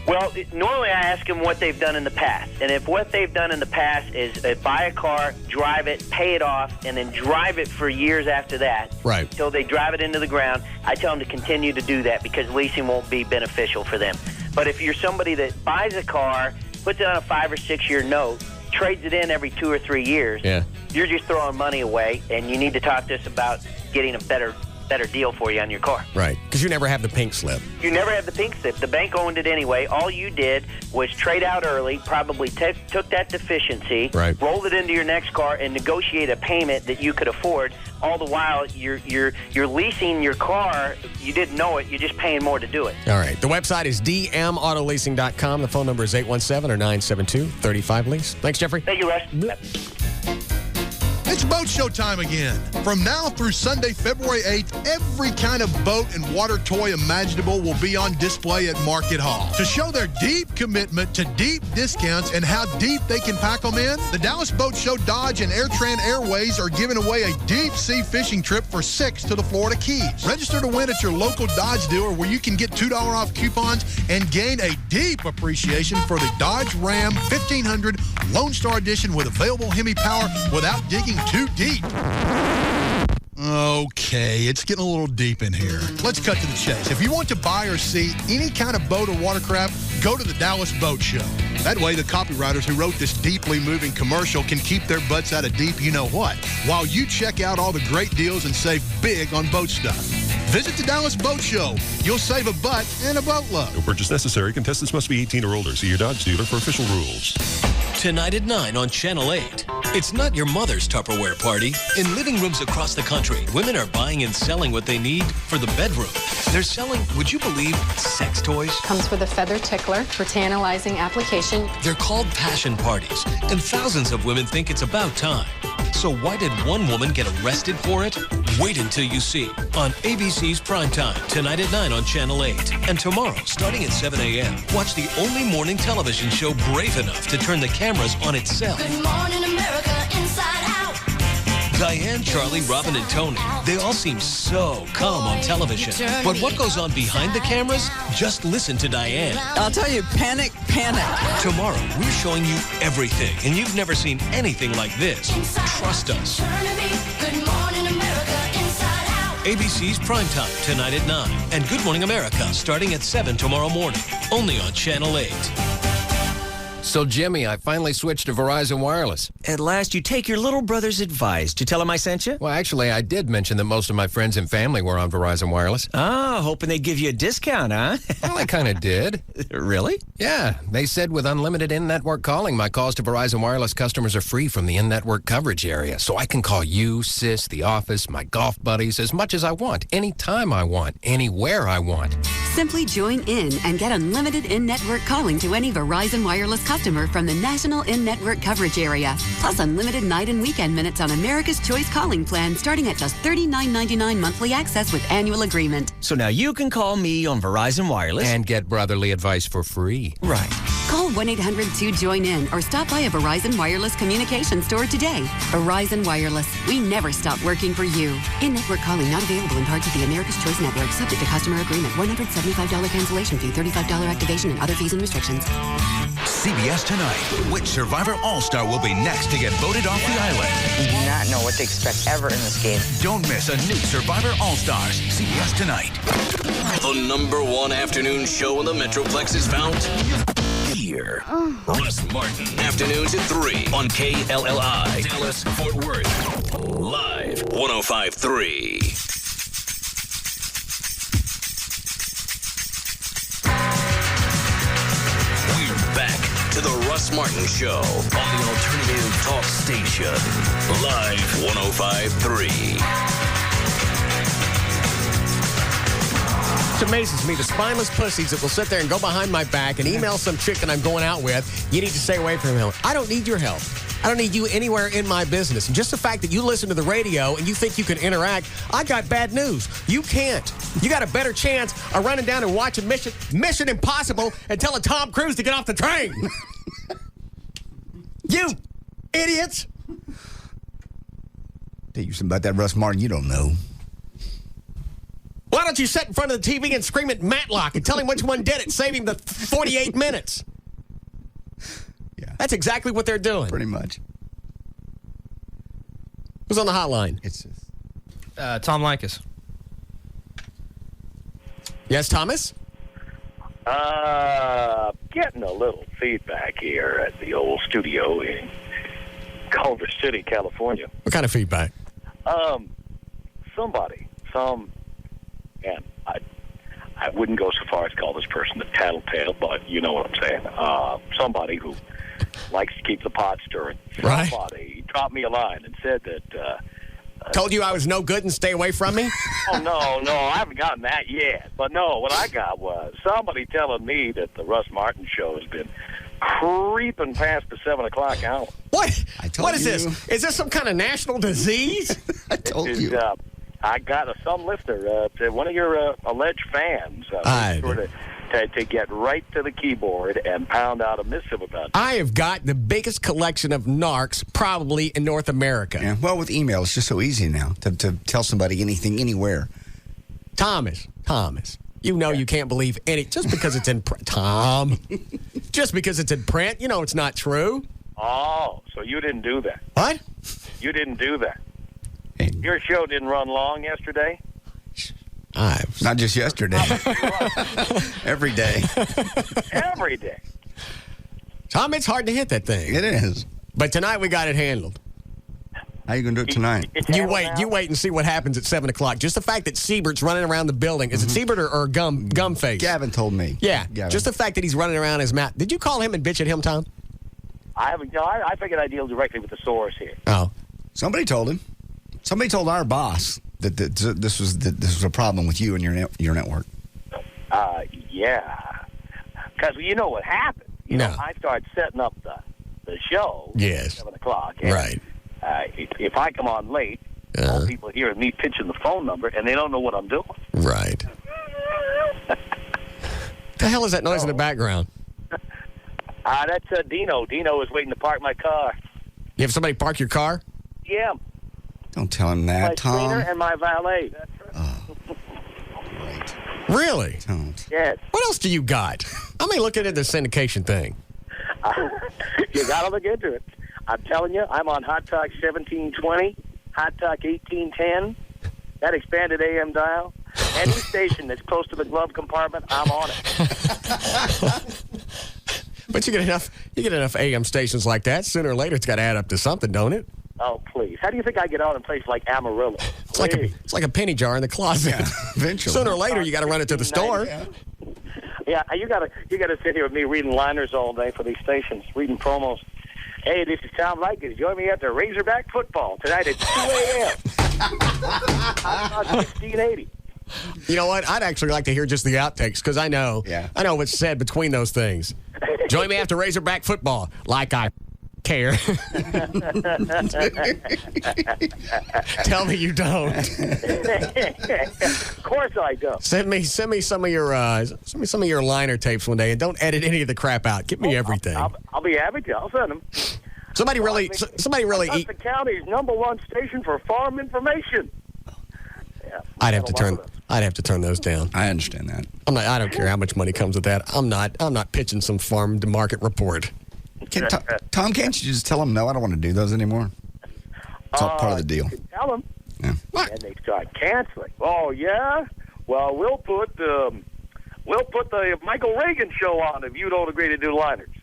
Well, normally I ask them what they've done in the past. And if what they've done in the past is buy a car, drive it, pay it off, and then drive it for years after that, right, till they drive it into the ground, I tell them to continue to do that because leasing won't be beneficial for them. But if you're somebody that buys a car, puts it on a 5 or 6 year note, trades it in every 2 or 3 years, you're just throwing money away, and you need to talk to us about getting a better deal for you on your car. Right, because you never have the pink slip. You never have the pink slip. The bank owned it anyway. All you did was trade out early, probably took that deficiency, right, rolled it into your next car, and negotiate a payment that you could afford. All the while, you're leasing your car. You didn't know it. You're just paying more to do it. All right. The website is dmautoleasing.com. The phone number is 817 or 972-35-LEASE. Thanks, Jeffrey. Thank you, Russ. It's boat show time again. From now through Sunday, February 8th, every kind of boat and water toy imaginable will be on display at Market Hall. To show their deep commitment to deep discounts and how deep they can pack them in, the Dallas Boat Show Dodge and Airtran Airways are giving away a deep sea fishing trip for 6 to the Florida Keys. Register to win at your local Dodge dealer where you can get $2 off coupons and gain a deep appreciation for the Dodge Ram 1500 Lone Star Edition with available Hemi power without digging too deep. Okay, it's getting a little deep in here. Let's cut to the chase. If you want to buy or see any kind of boat or watercraft, go to the Dallas Boat Show. That way, the copywriters who wrote this deeply moving commercial can keep their butts out of deep you-know-what, while you check out all the great deals and save big on boat stuff. Visit the Dallas Boat Show. You'll save a butt and a boatload. No purchase necessary. Contestants must be 18 or older. See your Dodge dealer for official rules. Tonight at 9 on Channel 8. It's not your mother's Tupperware party. In living rooms across the country, women are buying and selling what they need for the bedroom. They're selling, would you believe, sex toys? Comes with a feather tickler for tantalizing application. They're called passion parties, and thousands of women think it's about time. So why did one woman get arrested for it? Wait until you see on ABC's Primetime, tonight at 9 on Channel 8. And tomorrow, starting at 7 a.m., watch the only morning television show brave enough to turn the cameras on itself. Good morning, America, inside out. Diane, Charlie, Robin, and Tony, they all seem so calm on television. But what goes on behind the cameras? Just listen to Diane. I'll tell you, panic. Tomorrow, we're showing you everything, and you've never seen anything like this. Trust us. Good morning, America, inside out. ABC's Primetime, tonight at 9. And Good Morning America, starting at 7 tomorrow morning. Only on Channel 8. So, Jimmy, I finally switched to Verizon Wireless. At last, you take your little brother's advice. Did you tell him I sent you? Well, actually, I did mention that most of my friends and family were on Verizon Wireless. Oh, hoping they'd give you a discount, huh? Well, I kind of did. Really? Yeah. They said with unlimited in-network calling, my calls to Verizon Wireless customers are free from the in-network coverage area. So I can call you, Sis, the office, my golf buddies, as much as I want, anytime I want, anywhere I want. Simply join in and get unlimited in-network calling to any Verizon Wireless customer from the national in-network coverage area. Plus unlimited night and weekend minutes on America's Choice calling plan starting at just $39.99 monthly access with annual agreement. So now you can call me on Verizon Wireless. And get brotherly advice for free. Right. Call 1-800-2JOIN-IN or stop by a Verizon Wireless communication store today. Verizon Wireless. We never stop working for you. In-network calling not available in parts of the America's Choice network. Subject to customer agreement. $175 cancellation fee. $35 activation and other fees and restrictions. CBS Tonight. Which Survivor All-Star will be next to get voted off the island? We do not know what to expect ever in this game. Don't miss a new Survivor All-Stars. CBS Tonight. The #1 afternoon show in the Metroplex is found here. Russ Martin. Afternoons at 3 on KLLI. Dallas, Fort Worth. Live 105.3. We're back to the Russ Martin Show on the Alternative Talk Station. Live 105.3. It amazes me, the spineless pussies that will sit there and go behind my back and email some chick that I'm going out with, you need to stay away from him. I don't need your help. I don't need you anywhere in my business. And just the fact that you listen to the radio and you think you can interact, I got bad news. You can't. You got a better chance of running down and watching Mission Impossible and telling Tom Cruise to get off the train. You idiots. Tell you something about that Russ Martin you don't know. Why don't you sit in front of the TV and scream at Matlock and tell him which one did it? Save him the 48 minutes. Yeah. That's exactly what they're doing. Pretty much. Who's on the hotline? It's Tom Likas. Yes, Thomas? Getting a little feedback here at the old studio in Culver City, California. What kind of feedback? And I wouldn't go so far as to call this person a tattletale, but you know what I'm saying. Somebody who likes to keep the pot stirring. Right. Somebody dropped me a line and said that... Told you I was no good and stay away from me? Oh, no, I haven't gotten that yet. But no, what I got was somebody telling me that the Russ Martin Show has been creeping past the 7 o'clock hour. What? What is this? Is this some kind of national disease? I told you. I got some listener, one of your alleged fans, sure to get right to the keyboard and pound out a missive about it. I have got the biggest collection of narcs probably in North America. Yeah, well, with email, it's just so easy now to tell somebody anything, anywhere. Thomas, you know you can't believe just because it's in print. Tom, just because it's in print, you know it's not true. Oh, so you didn't do that. What? You didn't do that. Your show didn't run long yesterday? Not just yesterday. Every day. Every day. Tom, it's hard to hit that thing. It is. But tonight we got it handled. How you going to do it tonight? You wait and see what happens at 7 o'clock. Just the fact that Siebert's running around the building. Is it Siebert or Gumface? Gavin told me. Yeah. Gavin. Just the fact that he's running around his mouth. Did you call him and bitch at him, Tom? I haven't. I figured I'd deal directly with the source here. Oh. Somebody told him. Somebody told our boss that this was a problem with you and your network. Yeah. Because you know what happened. You know, I started setting up the show. Yes. At 7 o'clock. And, right. If I come on late, all people hear me pitching the phone number, and they don't know what I'm doing. Right. The hell is that noise in the background? That's Dino. Dino is waiting to park my car. You have somebody park your car? Yeah. Don't tell him that, my Tom. cleaner and my valet. That's right. Really? Don't. Yes. What else do you got? I mean, looking at the syndication thing. You got to look into it. I'm telling you, I'm on Hot Talk 1720, Hot Talk 1810, that expanded AM dial. Any station that's close to the glove compartment, I'm on it. But you get enough AM stations like that. Sooner or later, it's got to add up to something, don't it? Oh, please. How do you think I get on in places like Amarillo? It's like a penny jar in the closet. Yeah, eventually. Sooner or later, you got to run it to the store. Yeah, you gotta sit here with me reading liners all day for these stations, reading promos. Hey, this is Tom Likas. Join me after Razorback football tonight at 2 a.m. 1680. You know what? I'd actually like to hear just the outtakes because I know what's said between those things. Join me after Razorback football, like I care. Tell me you don't. Of course I don't. Send me some of your liner tapes one day, and don't edit any of the crap out. Give me everything. I'll be happy to. I'll send them. Somebody really That's the county's #1 station for farm information. Yeah, I'd have to turn those down. I understand that. I don't care how much money comes with that. I'm not pitching some farm to market report. Tom, can't you just tell them no? I don't want to do those anymore. It's all part of the deal. You can tell them. Yeah. And they start canceling. Oh yeah. Well, we'll put the Michael Reagan show on if you don't agree to do liners.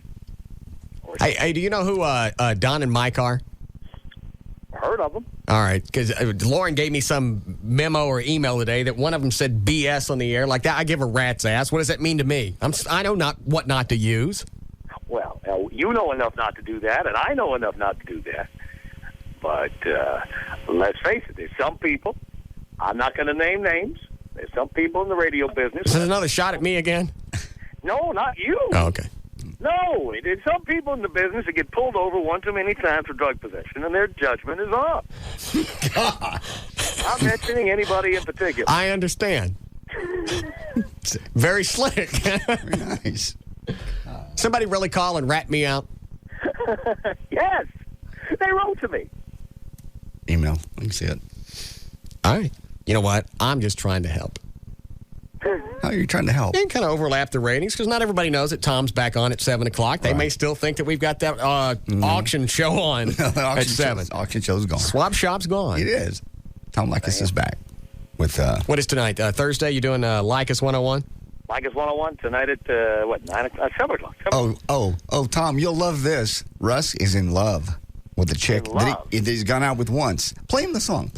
Hey, do you know who Don and Mike are? Heard of them. All right, because Lauren gave me some memo or email today that one of them said BS on the air. Like that, I give a rat's ass. What does that mean to me? I know what not to use. Well, you know enough not to do that, and I know enough not to do that. But let's face it, there's some people, I'm not going to name names, there's some people in the radio business. Is this another shot at me again? No, not you. Oh, okay. No, there's some people in the business that get pulled over one too many times for drug possession, and their judgment is off. God. I'm not mentioning anybody in particular. I understand. Very slick. Very nice. Somebody really call and rat me out? Yes. They wrote to me. Email. Let me see it. All right. You know what? I'm just trying to help. How are you trying to help? And kind of overlap the ratings because not everybody knows that Tom's back on at 7 o'clock. They may still think that we've got that auction show on at 7. Auction show's gone. Swap shop's gone. It is. Tom Likas is back. With what is tonight? Thursday? You doing Likas 101? Likas 101 tonight at 7 o'clock. Oh, Tom, you'll love this. Russ is in love with a chick that he's gone out with once. Play him the song.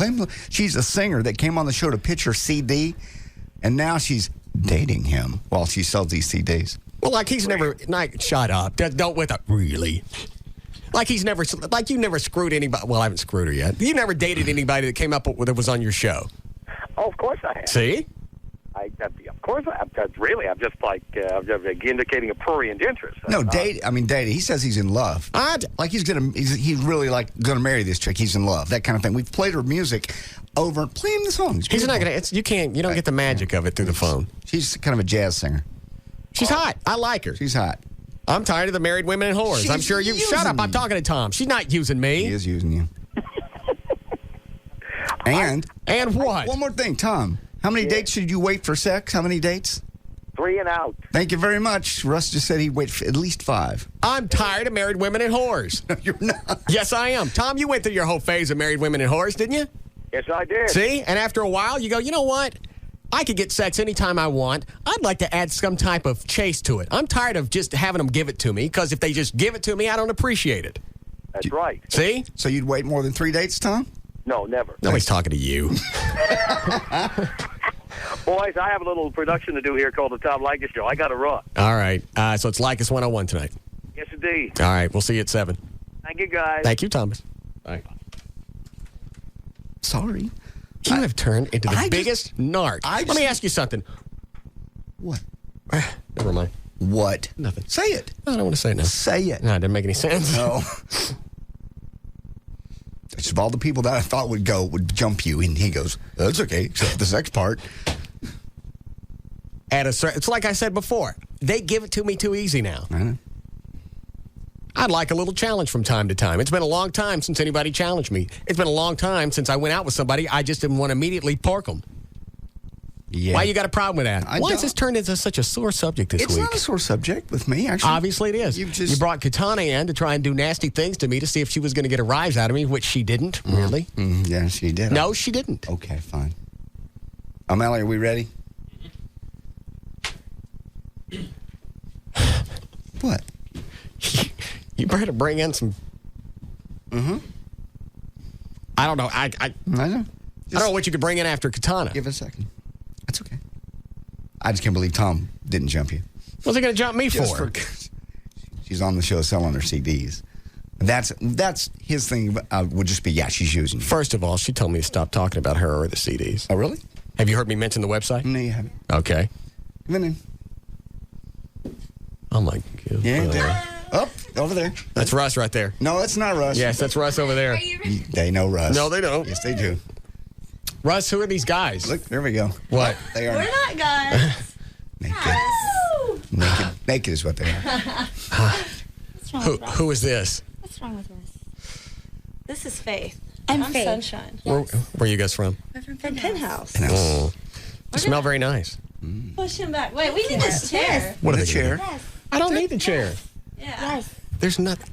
She's a singer that came on the show to pitch her CD, and now she's dating him while she sells these CDs. Well, like he's never. Shut up. Don't with it. Really. Like he's never. Like you never screwed anybody. Well, I haven't screwed her yet. You never dated anybody that came up with that was on your show. Oh, of course I have. See? Of course I have. Really, I'm just indicating a prurient interest. Dating. He says he's in love. Like he's really gonna marry this chick. He's in love. That kind of thing. We've played her music over. Play him the songs. He's not gonna. You don't get the magic of it through the phone. She's kind of a jazz singer. She's hot. I like her. She's hot. I'm tired of the married women and whores. I'm sure you. Shut up. I'm talking to Tom. She's not using me. He is using you. And what? One more thing, Tom. How many dates should you wait for sex? How many dates? 3 and out. Thank you very much. Russ just said he'd wait for at least 5. I'm tired of married women and whores. No, you're not. Yes, I am. Tom, you went through your whole phase of married women and whores, didn't you? Yes, I did. See? And after a while, you go, you know what? I could get sex anytime I want. I'd like to add some type of chase to it. I'm tired of just having them give it to me, because if they just give it to me, I don't appreciate it. That's right. See? So you'd wait more than 3 dates, Tom? No, never. Nobody's talking to you. Boys, I have a little production to do here called the Tom Likas Show. I got to run. All right. So it's Likas 101 tonight. Yes, indeed. All right. We'll see you at 7. Thank you, guys. Thank you, Thomas. Bye. Sorry. You have turned into the biggest narc. Let me ask you something. What? Never mind. What? Nothing. Say it. I don't want to say it now. Say it. No, it didn't make any sense. No. Of all the people that I thought would jump you, and he goes, that's okay, except the sex part. It's like I said before. They give it to me too easy now. I'd like a little challenge from time to time. It's been a long time since anybody challenged me. It's been a long time since I went out with somebody. I just didn't want to immediately pork them. Yeah. Why you got a problem with that? Why has this turned into such a sore subject this week? It's not a sore subject with me, actually. Obviously it is. You brought Katana in to try and do nasty things to me to see if she was going to get a rise out of me, which she didn't, really. Yeah, she did. No, she didn't. Okay, fine. Allie, are we ready? What? You better bring in some. Mm-hmm. I don't know. I know. I don't know what you could bring in after Katana. Give it a second. That's okay. I just can't believe Tom didn't jump you. What's he going to jump me Just for? She's on the show selling her CDs. That's his thing. Would just be she's using you. First of all, she told me to stop talking about her or the CDs. Oh, really? Have you heard me mention the website? No, you haven't. Okay. Come in. Oh my God. Yeah, there. Up over there. That's Russ right there. No, that's not Russ. Yes, that's Russ over there. They know Russ. No, they don't. Yes, they do. Russ, who are these guys? Look, there we go. What? They are We're not guys. naked is what they are. What's wrong with Russ? Who is this? What's wrong with Russ? This is Faith. I'm Faith. Sunshine. Where are you guys from? We're from Penthouse. Oh. You smell very nice. Push him back. Wait, we need this chair. What the is chair? Yes. I don't need the chair. Yeah. Yes. There's nothing.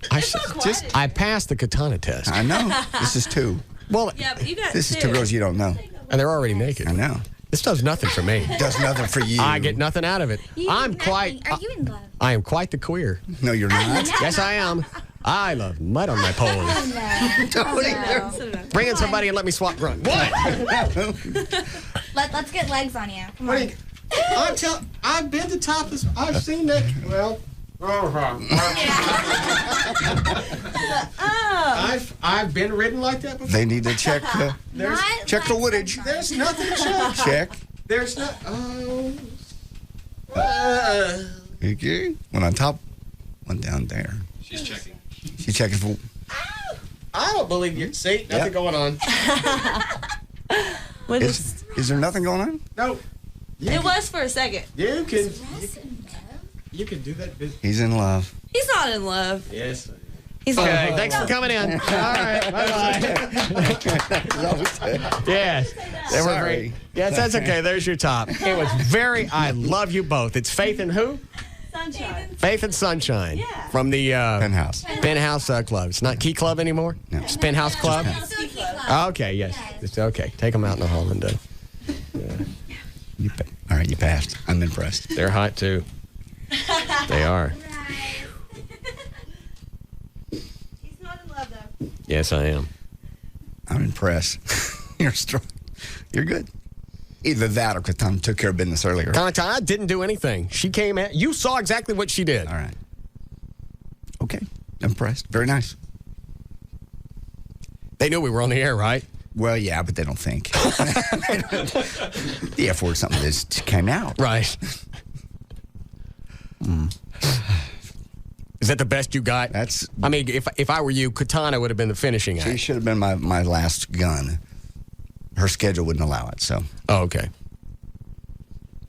I passed the Katana test. I know. This is 2. Well, Yeah, but you got this is 2 girls you don't know. and they're already naked. I know. This does nothing for me. Does nothing for you. I get nothing out of it. Are you in love? I am quite the queer. No, you're not. Yes, I am. I love mud on my pole. Bring in somebody and let me swap grunt. What? Let's get legs on you. Come on. I've been to topless. I've seen that. Well, I've been ridden like that before. They need to check the check the wootage. There's nothing to check. Check. There's not. Okay. One on top, one down there. She's checking. She's checking for. I don't believe you. See, nothing going on. Is there nothing going on? No. It was for a second. You can. You can do that business. He's in love. He's not in love. Yes. He's Okay, thanks for coming in. All right, bye-bye. Yes. They were great. Yes, that's okay. There's your top. It was I love you both. It's Faith and who? Sunshine. Faith and Sunshine. Yeah. From the Penthouse. Penthouse Club. It's not Key Club anymore? No. It's Penthouse Club? Okay, yes. It's okay. Take them out in the hall and All right, you passed. I'm impressed. They're hot, too. They are. He's not in love, though. Yes, I am. I'm impressed. You're strong. You're good. Either that or Katana took care of business earlier. Katana didn't do anything. She came in. You saw exactly what she did. All right. Okay. Impressed. Very nice. They knew we were on the air, right? Well, yeah, but they don't think. The F word, something that just came out. Right. Is that the best you got? I mean, if I were you, Katana would have been the finishing act. She should have been my last gun. Her schedule wouldn't allow it, so. Oh, okay.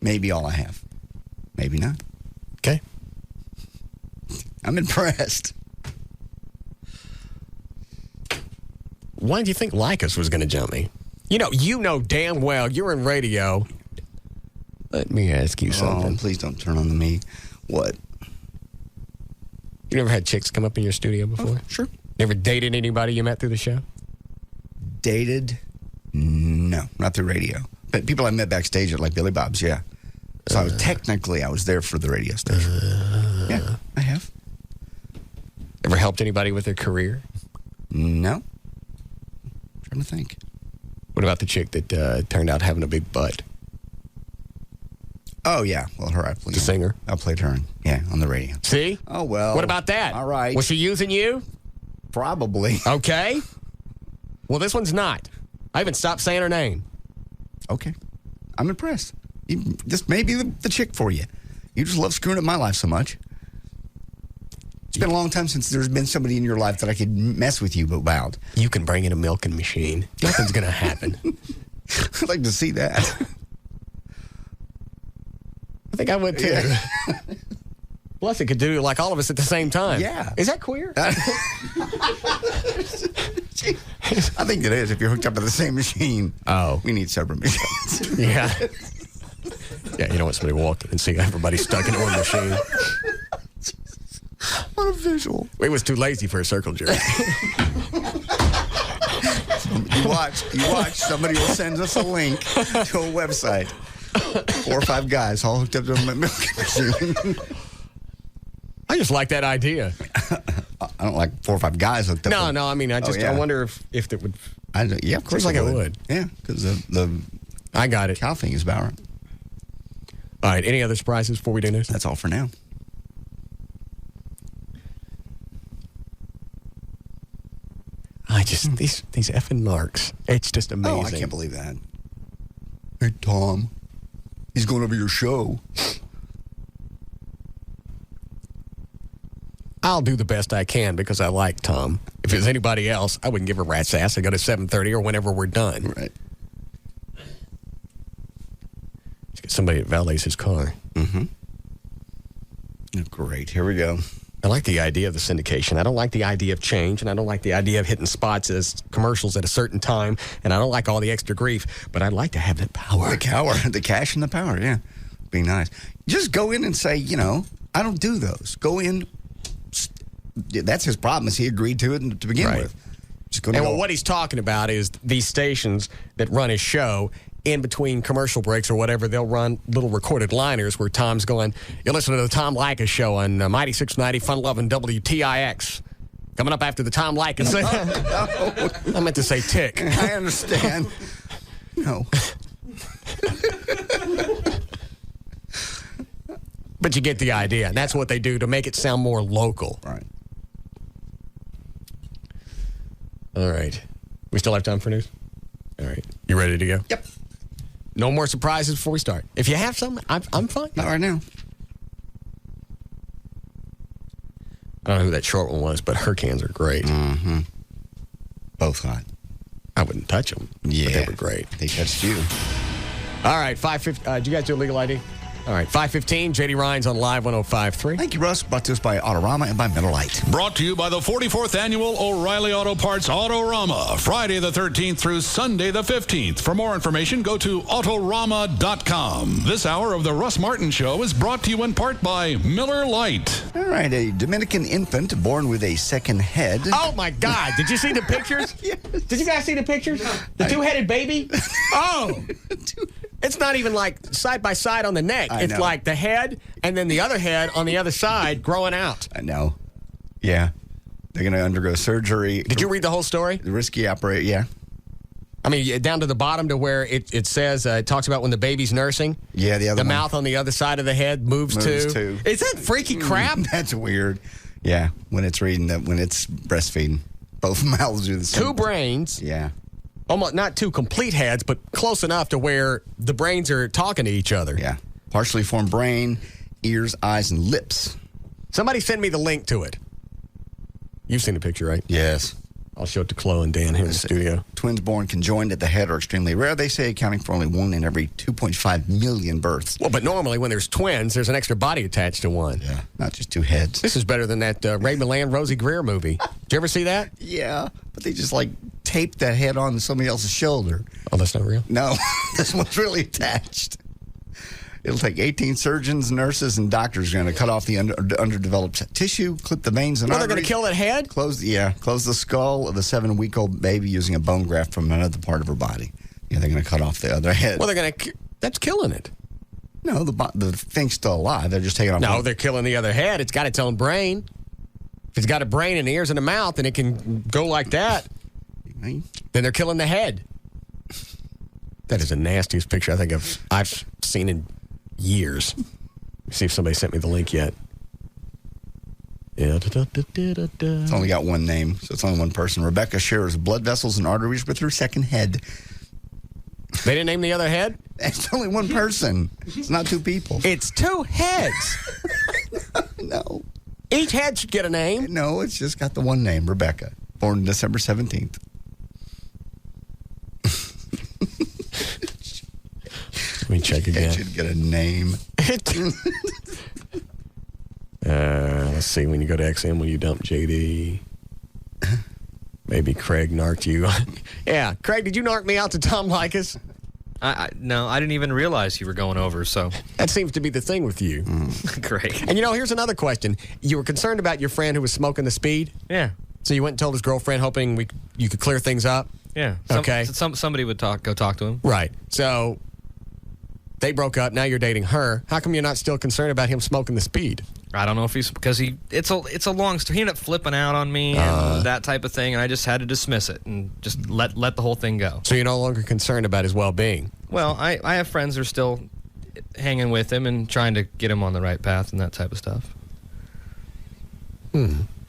Maybe all I have. Maybe not. Okay. I'm impressed. Why do you think Lycus was going to jump me? You know damn well you're in radio. Let me ask you something. Please don't turn on to me. What? You never had chicks come up in your studio before? Oh, sure. Never dated anybody you met through the show? Dated? No, not through radio. But people I met backstage at like Billy Bob's, yeah. So I was there for the radio station. Yeah, I have. Ever helped anybody with their career? No. I'm trying to think. What about the chick that turned out having a big butt? Oh, yeah. Well, her, the singer? I played her, on the radio. See? Oh, well. What about that? All right. Was she using you? Probably. Okay. Well, this one's not. I even stopped saying her name. Okay. I'm impressed. This may be the chick for you. You just love screwing up my life so much. It's been a long time since there's been somebody in your life that I could mess with you about. You can bring in a milking machine. Nothing's going to happen. I'd like to see that. I think I would too. Yeah. Plus, it could do like all of us at the same time. Yeah. Is that queer? I think it is if you're hooked up to the same machine. Oh. We need separate machines. Yeah. Yeah, you don't want somebody to walk in and see everybody stuck in one machine. What a visual. It was too lazy for a circle jerk. You watch. Somebody will send us a link to a website. 4 or 5 guys all hooked up to a milking machine. I just like that idea. I don't like 4 or 5 guys hooked up. No. I mean, I wonder if it would. Yeah, of course Seems like it would. Yeah, because the I got it. cow thing is about right. All right. Any other surprises before we do news? That's all for now. These effing narcs. It's just amazing. Oh, I can't believe that. Hey, Tom, he's going over your show. I'll do the best I can because I like Tom. If it was anybody else, I wouldn't give a rat's ass. I go to 7:30 or whenever we're done. Right. Let's get somebody that valets his car. Mm-hmm. Great. Here we go. I like the idea of the syndication. I don't like the idea of change, and I don't like the idea of hitting spots as commercials at a certain time, and I don't like all the extra grief, but I'd like to have that power. The cash and the power, yeah. Be nice. Just go in and say, I don't do those. Go in. That's his problem, is he agreed to it to begin with. Just go what he's talking about is these stations that run his show, in between commercial breaks or whatever, they'll run little recorded liners where Tom's going, you listen to the Tom Likas show on Mighty 690 Fun Lovin' WTIX. Coming up after the Tom Likas. I meant to say tick. I understand. No. But you get the idea. And that's what they do to make it sound more local. Right. All right. We still have time for news? All right. You ready to go? Yep. No more surprises before we start. If you have some, I'm fine. Not right now. I don't know who that short one was, but her cans are great. Mm-hmm. Both hot. I wouldn't touch them. Yeah. But they were great. They touched you. All right, 5:50. Did you guys do a legal ID? All right, 5:15. JD Ryan's on Live 105.3. Thank you, Russ. Brought to us by Autorama and by Miller Lite. Brought to you by the 44th Annual O'Reilly Auto Parts Autorama, Friday the 13th through Sunday the 15th. For more information, go to Autorama.com. This hour of the Russ Martin Show is brought to you in part by Miller Lite. All right, a Dominican infant born with a second head. Oh, my God. Did you see the pictures? Yes. Did you guys see the pictures? The two-headed baby? Oh. It's not even like side by side on the neck. It's like the head and then the other head on the other side growing out. I know. Yeah. They're going to undergo surgery. Did you read the whole story? The risky operation, yeah. I mean, down to the bottom to where it says, it talks about when the baby's nursing. Yeah, the other one. mouth on the other side of the head moves too. Is that freaky crap? That's weird. Yeah, when it's when it's breastfeeding. Both mouths do the same. Two brains. Yeah. Almost not two complete heads, but close enough to where the brains are talking to each other. Yeah. Partially formed brain, ears, eyes, and lips. Somebody send me the link to it. You've seen the picture, right? Yes. I'll show it to Chloe and Dan here in the studio. Twins born conjoined at the head are extremely rare, they say, accounting for only 1 in every 2.5 million births. Well, but normally when there's twins, there's an extra body attached to one. Yeah, not just two heads. This is better than that Ray Milland, Rosie Greer movie. Did you ever see that? Yeah, but they just taped that head on somebody else's shoulder. Oh, that's not real? No, this one's really attached. It'll take 18 surgeons, nurses, and doctors going to cut off the underdeveloped tissue, clip the veins and arteries. They're going to kill that head? Close the skull of the 7-week-old baby using a bone graft from another part of her body. Yeah, they're going to cut off the other head. Well, they're going to... That's killing it. No, the thing's still alive. They're just taking off... No, they're killing the other head. It's got its own brain. If it's got a brain and ears and a mouth and it can go like that, then they're killing the head. That is the nastiest picture I think I've seen in years. See if somebody sent me the link yet. Yeah. It's only got one name, so it's only one person. Rebecca shares blood vessels and arteries with her second head. They didn't name the other head? It's only one person. It's not two people. It's two heads. No. Each head should get a name. No, it's just got the one name, Rebecca. Born December 17th. Let me check again. It should get a name. Let's see. When you go to XM, will you dump JD? Maybe Craig narked you. Yeah. Craig, did you narc me out to Tom Likas? No, I didn't even realize you were going over, so. That seems to be the thing with you. Great. And here's another question. You were concerned about your friend who was smoking the speed? Yeah. So you went and told his girlfriend, hoping you could clear things up? Yeah. Okay. Somebody would go talk to him. Right. So they broke up. Now you're dating her. How come you're not still concerned about him smoking the speed? I don't know if it's a long story. He ended up flipping out on me and that type of thing, and I just had to dismiss it and just let the whole thing go. So you're no longer concerned about his well-being? Well, I have friends who are still hanging with him and trying to get him on the right path and that type of stuff.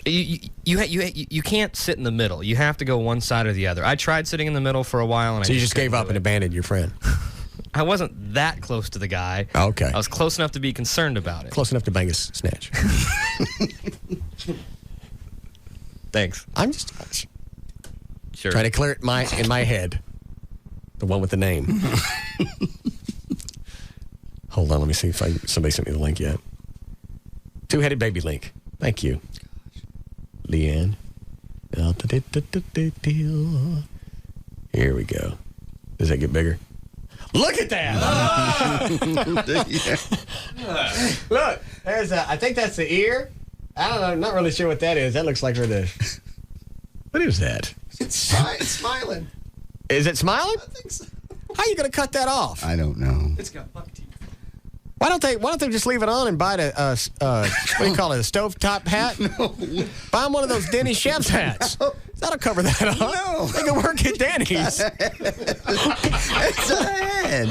You can't sit in the middle. You have to go one side or the other. I tried sitting in the middle for a while, and so you just gave up and abandoned your friend. I wasn't that close to the guy. Okay. I was close enough to be concerned about it. Close enough to bang his snatch. Thanks. I'm just sure trying to clear it in my head. The one with the name. Hold on, let me see if somebody sent me the link yet. Two-headed baby link. Thank you, Leanne. Here we go. Does that get bigger? Look at that! Look, there's I think that's the ear. I don't know, I'm not really sure what that is. That looks like what is that? It's smiling. Is it smiling? I think so. How are you going to cut that off? I don't know. It's got buck teeth. Why don't they just leave it on and buy a what do you call it, a stovetop hat? No. Buy them one of those Denny Chef's hats. No. That'll cover that up. No. They can work at Denny's. It's a head.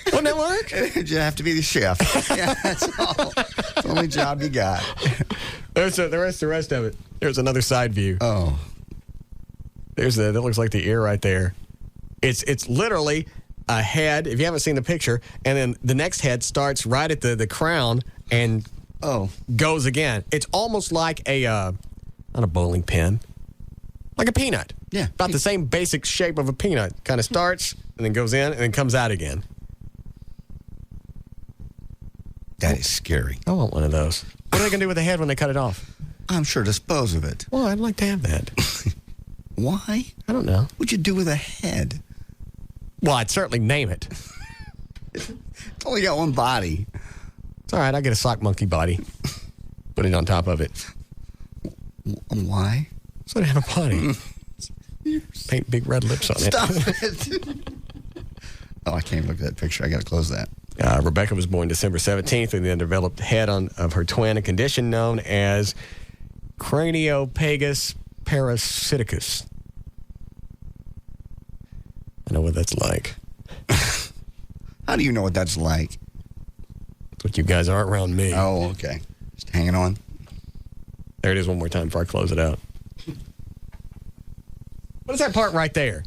Wouldn't that work? You have to be the chef. Yeah, that's all. That's the only job you got. There's the rest of it. There's another side view. Oh. That looks like the ear right there. It's literally a head, if you haven't seen the picture, and then the next head starts right at the crown and goes again. It's almost like not a bowling pin, like a peanut. Yeah. About the same basic shape of a peanut. Kind of starts and then goes in and then comes out again. That is scary. I want one of those. What are they going to do with the head when they cut it off? I'm sure dispose of it. Well, I'd like to have that. Why? I don't know. What'd you do with a head? Well, I'd certainly name it. It's only got one body. It's all right. I get a sock monkey body. Put it on top of it. Why? So it have a body. Paint big red lips on Stop it. it. Oh, I can't look at that picture. I got to close that. Rebecca was born December 17th with the undeveloped head of her twin, a condition known as craniopagus parasiticus. I know what that's like. How do you know what that's like? That's what you guys are around me. Oh, okay. Just hanging on. There it is one more time before I close it out. What is that part right there?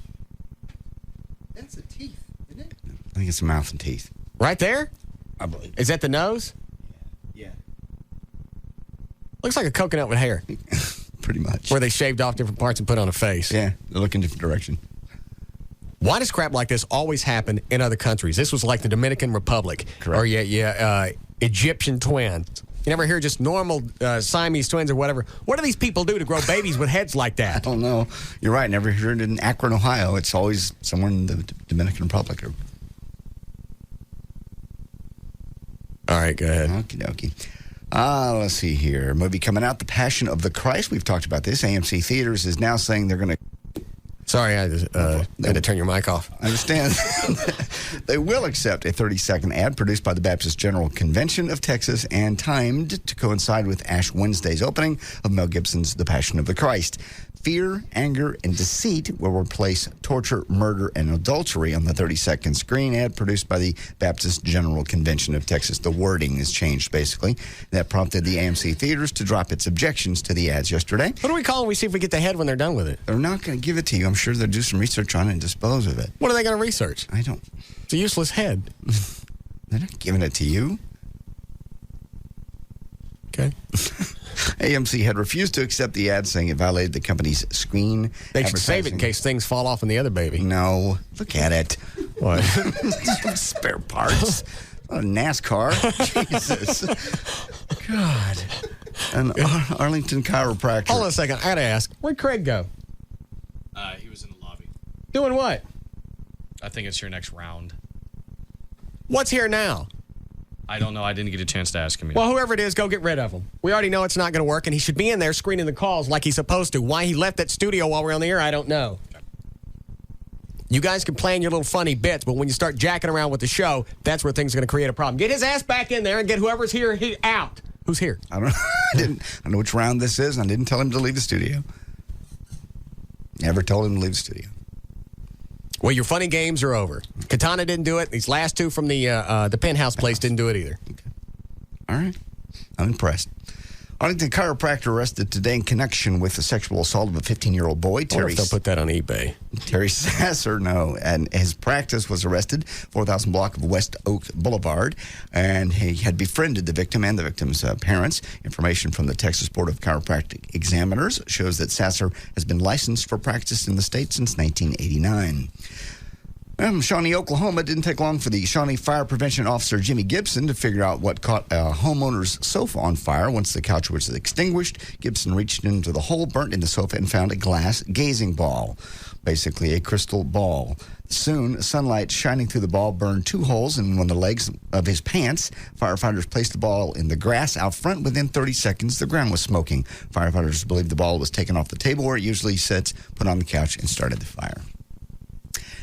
That's the teeth, isn't it? I think it's the mouth and teeth. Right there? I believe. Is that the nose? Yeah. Looks like a coconut with hair. Pretty much. Where they shaved off different parts and put on a face. Yeah, they look in different direction. Why does crap like this always happen in other countries? This was like the Dominican Republic. Correct. Or Egyptian twins. You never hear just normal Siamese twins or whatever. What do these people do to grow babies with heads like that? I don't know. You're right. Never heard it in Akron, Ohio. It's always somewhere in the Dominican Republic. All right, go ahead. Okie dokie. Let's see here. Movie coming out, The Passion of the Christ. We've talked about this. AMC Theaters is now saying they're going to... Sorry, I just had to turn your mic off. I understand. They will accept a 30-second ad produced by the Baptist General Convention of Texas and timed to coincide with Ash Wednesday's opening of Mel Gibson's The Passion of the Christ. Fear, anger, and deceit will replace torture, murder, and adultery on the 30-second screen ad produced by the Baptist General Convention of Texas. The wording is changed, basically. That prompted the AMC Theaters to drop its objections to the ads yesterday. What do we call them? We see if we get the head when they're done with it. They're not going to give it to you. I'm sure they'll do some research on it and dispose of it. What are they going to research? I don't. It's a useless head. They're not giving it to you. Okay. AMC had refused to accept the ad, saying it violated the company's screen. They should save it in case things fall off on the other baby. No. Look at it. What? Spare parts. Not a NASCAR. Jesus. God. An Arlington chiropractor. Hold on a second. I got to ask. Where'd Craig go? He was in the lobby. Doing what? I think it's your next round. What's here now? I don't know. I didn't get a chance to ask him yet. Well, whoever it is, go get rid of him. We already know it's not going to work, and he should be in there screening the calls like he's supposed to. Why he left that studio while we're on the air, I don't know. You guys can plan your little funny bits, but when you start jacking around with the show, that's where things are going to create a problem. Get his ass back in there and get whoever's here out. Who's here? I don't know. I don't know which round this is, and I didn't tell him to leave the studio. Never told him to leave the studio. Well, your funny games are over. Katana didn't do it. These last two from the penthouse place didn't do it either. Okay. All right. I'm impressed. Arlington chiropractor arrested today in connection with the sexual assault of a 15-year-old boy. Terry, they'll put that on eBay. Terry Sasser, and his practice was arrested, 4,000 block of West Oak Boulevard, and he had befriended the victim and the victim's parents. Information from the Texas Board of Chiropractic Examiners shows that Sasser has been licensed for practice in the state since 1989. Shawnee, Oklahoma, it didn't take long for the Shawnee Fire Prevention Officer Jimmy Gibson to figure out what caught a homeowner's sofa on fire. Once the couch was extinguished, Gibson reached into the hole, burnt in the sofa, and found a glass gazing ball, basically a crystal ball. Soon, sunlight shining through the ball burned 2 holes in one of the legs of his pants. Firefighters placed the ball in the grass out front. Within 30 seconds, the ground was smoking. Firefighters believe the ball was taken off the table where it usually sits, put on the couch, and started the fire.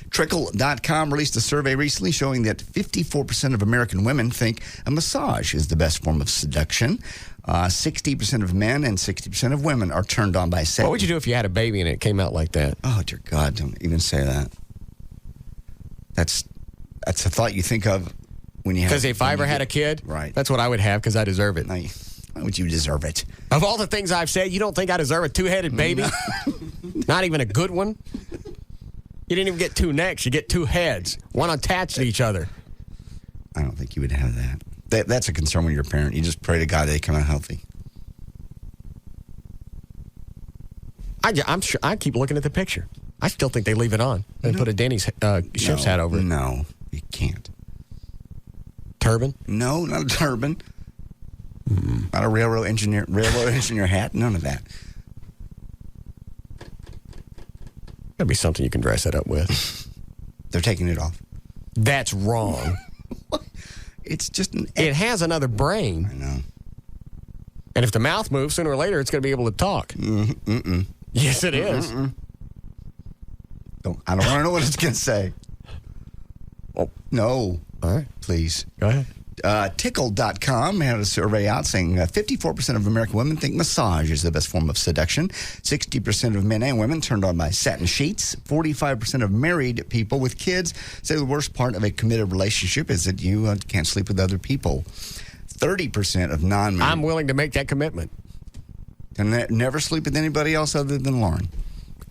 Trickle.com released a survey recently showing that 54% of American women think a massage is the best form of seduction. 60% of men and 60% of women are turned on by sex. What would you do if you had a baby and it came out like that? Oh, dear God, don't even say that. That's a thought you think of when you have... Because if I ever had a kid, right, that's what I would have because I deserve it. Why would you deserve it? Of all the things I've said, you don't think I deserve a 2-headed baby? Not even a good one? You didn't even get 2 necks. You get 2 heads, one attached to each other. I don't think you would have that. That's a concern when you're a parent. You just pray to God they come out healthy. I'm sure. I keep looking at the picture. I still think they leave it on and put a Denny's chef's hat over it. No, you can't. Turban? No, not a turban. Not a railroad engineer hat. None of that. That'd be something you can dress it up with. They're taking it off. That's wrong. It's just it has another brain. I know. And if the mouth moves, sooner or later, it's going to be able to talk. Yes, it is. I don't want to know what it's going to say. Oh, no. All right. Please. Go ahead. Tickle.com had a survey out saying 54% of American women think massage is the best form of seduction. 60% of men and women turned on by satin sheets. 45% of married people with kids say the worst part of a committed relationship is that you can't sleep with other people. 30% of non-married... I'm willing to make that commitment. And never sleep with anybody else other than Lauren.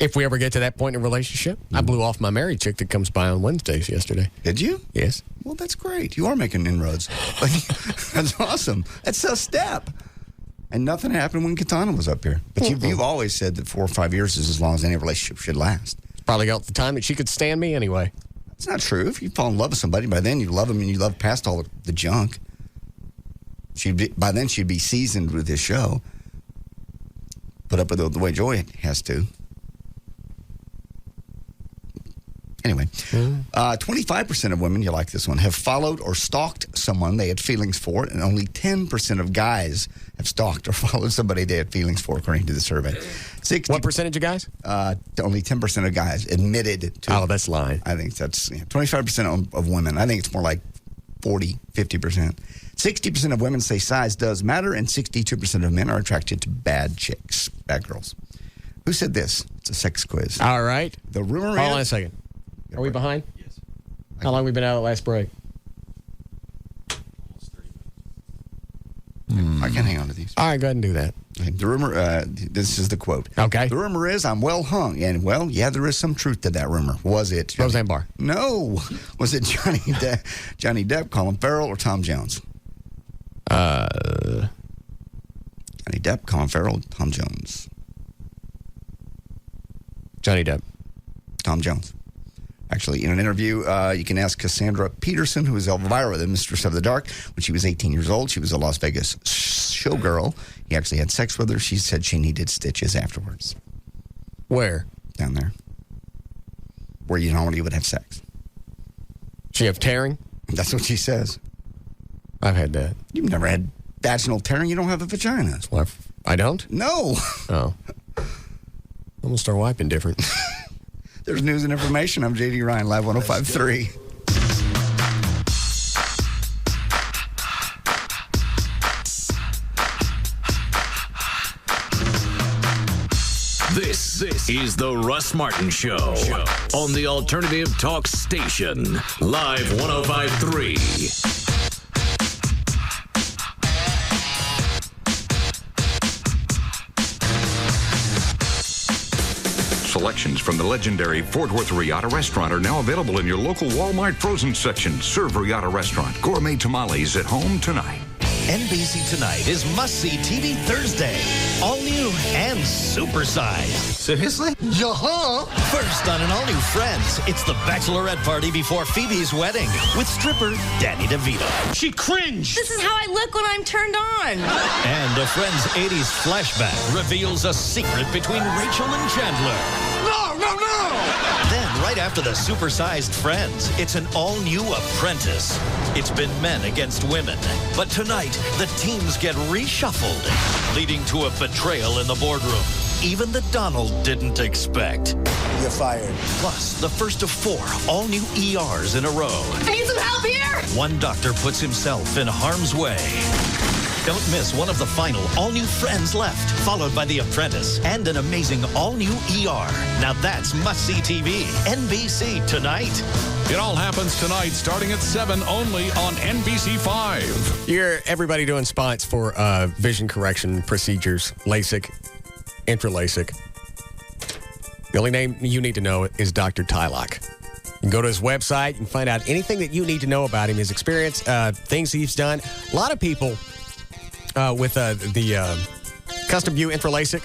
If we ever get to that point in a relationship. I blew off my married chick that comes by on Wednesdays yesterday. Did you? Yes. Well, that's great. You are making inroads. That's awesome. That's a step. And nothing happened when Katana was up here. But you've always said that 4 or 5 years is as long as any relationship should last. Probably got the time that she could stand me anyway. That's not true. If you fall in love with somebody, by then you love them and you love past all the junk. By then she'd be seasoned with this show. Put up with the way Joy has to. Anyway, 25% of women, you like this one, have followed or stalked someone they had feelings for, and only 10% of guys have stalked or followed somebody they had feelings for, according to the survey. What percentage of guys? Only 10% of guys admitted to. Oh, that's lying. I think that's 25% of women. I think it's more like 40, 50%. 60% of women say size does matter, and 62% of men are attracted to bad chicks, bad girls. Who said this? It's a sex quiz. All right. The rumor is... Hold on a second. Are we behind? Yes. How long have we been out of the last break? Almost 30 minutes. I can hang on to these. All right, go ahead and do that. Okay, the rumor, this is the quote. Okay. The rumor is I'm well hung. And, well, yeah, there is some truth to that rumor. Was it? Roseanne Barr. No. Was it Johnny Depp, Colin Farrell, or Tom Jones? Johnny Depp, Colin Farrell, Tom Jones. Johnny Depp. Tom Jones. Actually, in an interview, you can ask Cassandra Peterson, who is Elvira, the Mistress of the Dark. When she was 18 years old, she was a Las Vegas showgirl. He actually had sex with her. She said she needed stitches afterwards. Where? Down there. Where you normally would have sex. She have tearing? That's what she says. I've had that. You've never had vaginal tearing? You don't have a vagina. Well, I don't? No. Oh. I'm going to start wiping different. There's news and information. I'm J.D. Ryan, Live 105.3. This is the Russ Martin Show on the Alternative Talk Station, Live 105.3. Selections from the legendary Fort Worth Riata Restaurant are now available in your local Walmart frozen section. Serve Riata Restaurant. Gourmet tamales at home tonight. NBC Tonight is must-see TV Thursday. All new and supersized. Seriously? Yeah. First on an all-new Friends, it's the bachelorette party before Phoebe's wedding with stripper Danny DeVito. She cringed. This is how I look when I'm turned on. And a Friends 80s flashback reveals a secret between Rachel and Chandler. No, no, no! Then, right after the supersized Friends, it's an all-new Apprentice. It's been men against women. But tonight, the teams get reshuffled, leading to a betrayal in the boardroom. Even the Donald didn't expect. You're fired. Plus, the first of 4 all-new ERs in a row. I need some help here! One doctor puts himself in harm's way. Don't miss one of the final all-new Friends left, followed by The Apprentice and an amazing all-new ER. Now that's must-see TV. NBC Tonight. It all happens tonight, starting at 7 only on NBC5. You hear everybody doing spots for vision correction procedures, LASIK, intra-LASIK. The only name you need to know is Dr. Tylock. You can go to his website and find out anything that you need to know about him, his experience, things he's done. A lot of people with the Custom View Intra-LASIK,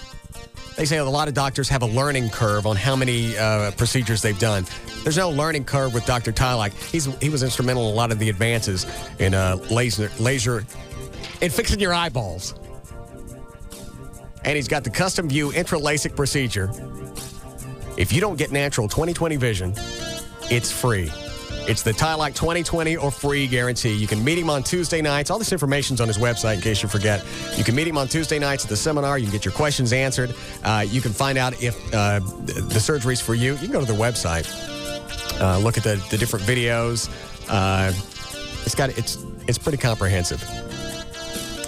they say a lot of doctors have a learning curve on how many procedures they've done. There's no learning curve with Dr. Tylock. He was instrumental in a lot of the advances in laser in fixing your eyeballs. And he's got the Custom View Intra-LASIK procedure. If you don't get natural 20/20 vision, it's free. It's the Tylock 20/20 or free guarantee. You can meet him on Tuesday nights. All this information's on his website in case you forget. You can meet him on Tuesday nights at the seminar. You can get your questions answered. You can find out if the surgery's for you. You can go to their website. Look at the different videos. It's pretty comprehensive.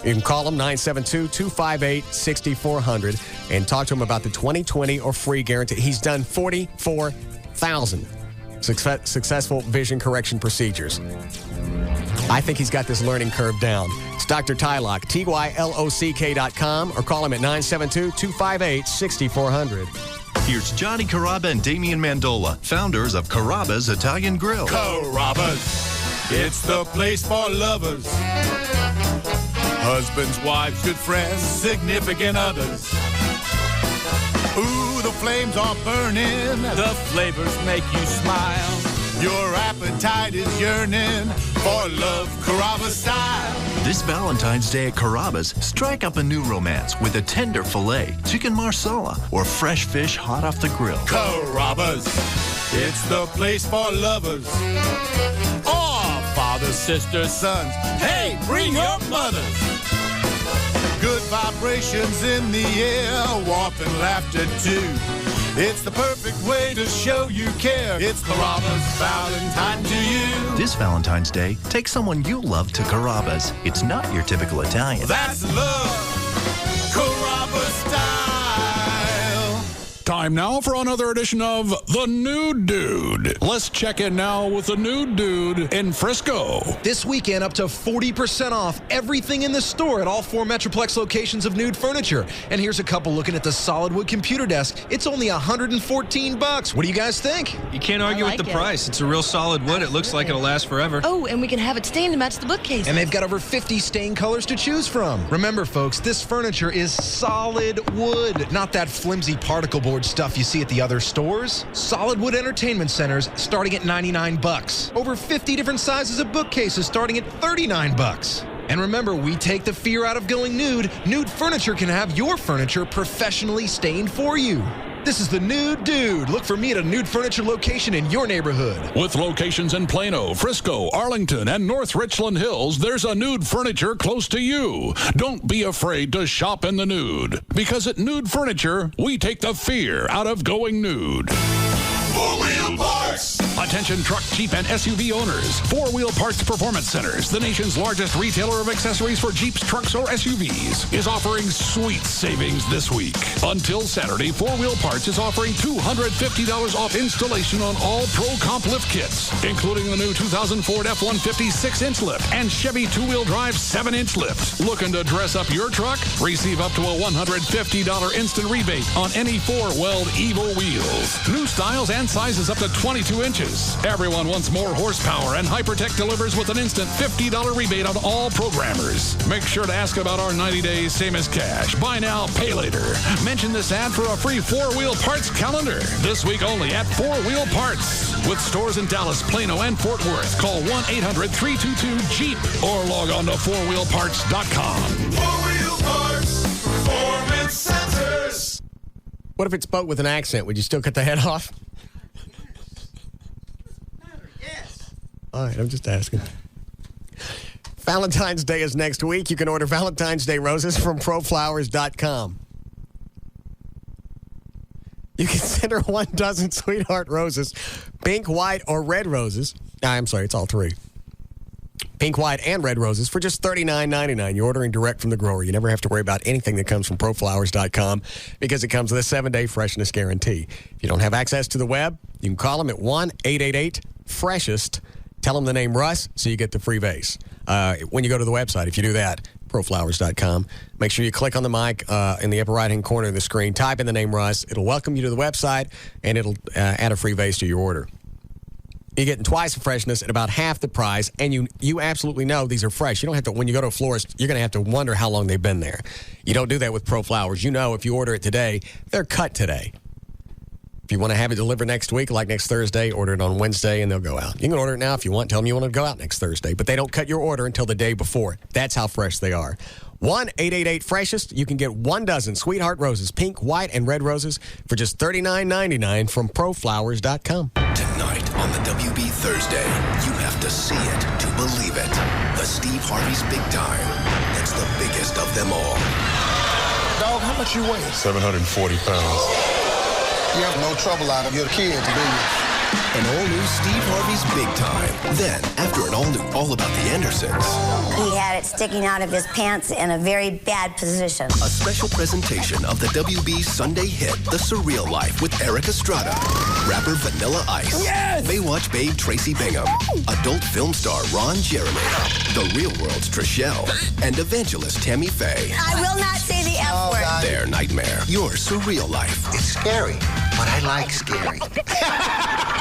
You can call them 972-258-6400 and talk to him about the 20/20 or free guarantee. He's done 44,000 successful vision correction procedures. I think he's got this learning curve down. It's Dr. Tylock, TYLOCK.com, or call him at 972-258-6400. Here's Johnny Carrabba and Damian Mandola, founders of Carrabba's Italian Grill. Carrabba's, it's the place for lovers. Husbands, wives, good friends, significant others. Ooh, the flames are burning. The flavors make you smile. Your appetite is yearning for love, Carrabba style. This Valentine's Day at Carrabba's, strike up a new romance with a tender filet, chicken marsala, or fresh fish hot off the grill. Carrabba's, it's the place for lovers. Oh, fathers, sisters, sons, hey, bring your mothers. Good vibrations in the air, warmth and laughter too. It's the perfect way to show you care. It's Carrabba's Valentine to you. This Valentine's Day, take someone you love to Carrabba's. It's not your typical Italian. That's love, Carrabba style. Time now for another edition of The Nude Dude. Let's check in now with the Nude Dude in Frisco. This weekend, up to 40% off everything in the store at all 4 Metroplex locations of Nude Furniture. And here's a couple looking at the solid wood computer desk. It's only $114. What do you guys think? You can't argue with the price. It's a real solid wood. It looks like it'll last forever. Oh, and we can have it stained to match the bookcase. And they've got over 50 stain colors to choose from. Remember, folks, this furniture is solid wood, not that flimsy particle board stuff you see at the other stores. Solid wood entertainment centers starting at $99. Over 50 different sizes of bookcases starting at $39. And remember, we take the fear out of going nude. Nude Furniture can have your furniture professionally stained for you. This is the Nude Dude. Look for me at a Nude Furniture location in your neighborhood. With locations in Plano, Frisco, Arlington, and North Richland Hills, there's a Nude Furniture close to you. Don't be afraid to shop in the nude, because at Nude Furniture, we take the fear out of going nude. 4-Wheel Parts. Attention truck, Jeep, and SUV owners. 4-Wheel Parts Performance Centers, the nation's largest retailer of accessories for Jeeps, trucks, or SUVs, is offering sweet savings this week. Until Saturday, 4-Wheel Parts is offering $250 off installation on all Pro Comp lift kits, including the new 2000 Ford F-150 6-inch lift and Chevy 2-wheel drive 7-inch lift. Looking to dress up your truck? Receive up to a $150 instant rebate on any 4-weld Evo wheels. New styles and sizes up to 22 inches. Everyone wants more horsepower, and Hypertech delivers with an instant $50 rebate on all programmers. Make sure to ask about our 90 days same as cash. Buy now, pay later. Mention this ad for a free 4-Wheel Parts calendar. This week only at 4-Wheel Parts. With stores in Dallas, Plano, and Fort Worth, call 1-800-322-JEEP or log on to 4wheelparts.com. 4-Wheel Parts Performance Centers. What if it spoke with an accent? Would you still cut the head off? All right, I'm just asking. Valentine's Day is next week. You can order Valentine's Day roses from proflowers.com. You can send her 1 dozen sweetheart roses, pink, white, or red roses. I'm sorry, it's all 3. Pink, white, and red roses for just $39.99. You're ordering direct from the grower. You never have to worry about anything that comes from proflowers.com because it comes with a 7-day freshness guarantee. If you don't have access to the web, you can call them at 1-888-FRESHEST. Tell them the name Russ so you get the free vase. When you go to the website, if you do that, proflowers.com, make sure you click on the mic in the upper right-hand corner of the screen. Type in the name Russ. It'll welcome you to the website, and it'll add a free vase to your order. You're getting twice the freshness at about half the price, and you absolutely know these are fresh. You don't have to, when you go to a florist, you're going to have to wonder how long they've been there. You don't do that with Pro Flowers. You know if you order it today, they're cut today. If you want to have it delivered next week, like next Thursday, order it on Wednesday and they'll go out. You can order it now if you want. Tell them you want to go out next Thursday. But they don't cut your order until the day before. That's how fresh they are. 1-888-FRESHEST. You can get 1 dozen sweetheart roses, pink, white, and red roses for just $39.99 from proflowers.com. Tonight on the WB Thursday, you have to see it to believe it. The Steve Harvey's Big Time. It's the biggest of them all. Dog, how much you weigh? 740 pounds. You have no trouble out of your kids, do you? An all-new Steve Harvey's Big Time. Then, after an all-new All About the Andersons. He had it sticking out of his pants in a very bad position. A special presentation of the WB Sunday hit, The Surreal Life with Eric Estrada. Rapper Vanilla Ice. Yes! Baywatch babe Tracy Bingham. Adult film star Ron Jeremy. The Real World's Trishelle. And evangelist Tammy Faye. I will not say the F word. Their Nightmare. Your Surreal Life. It's scary, but I like scary.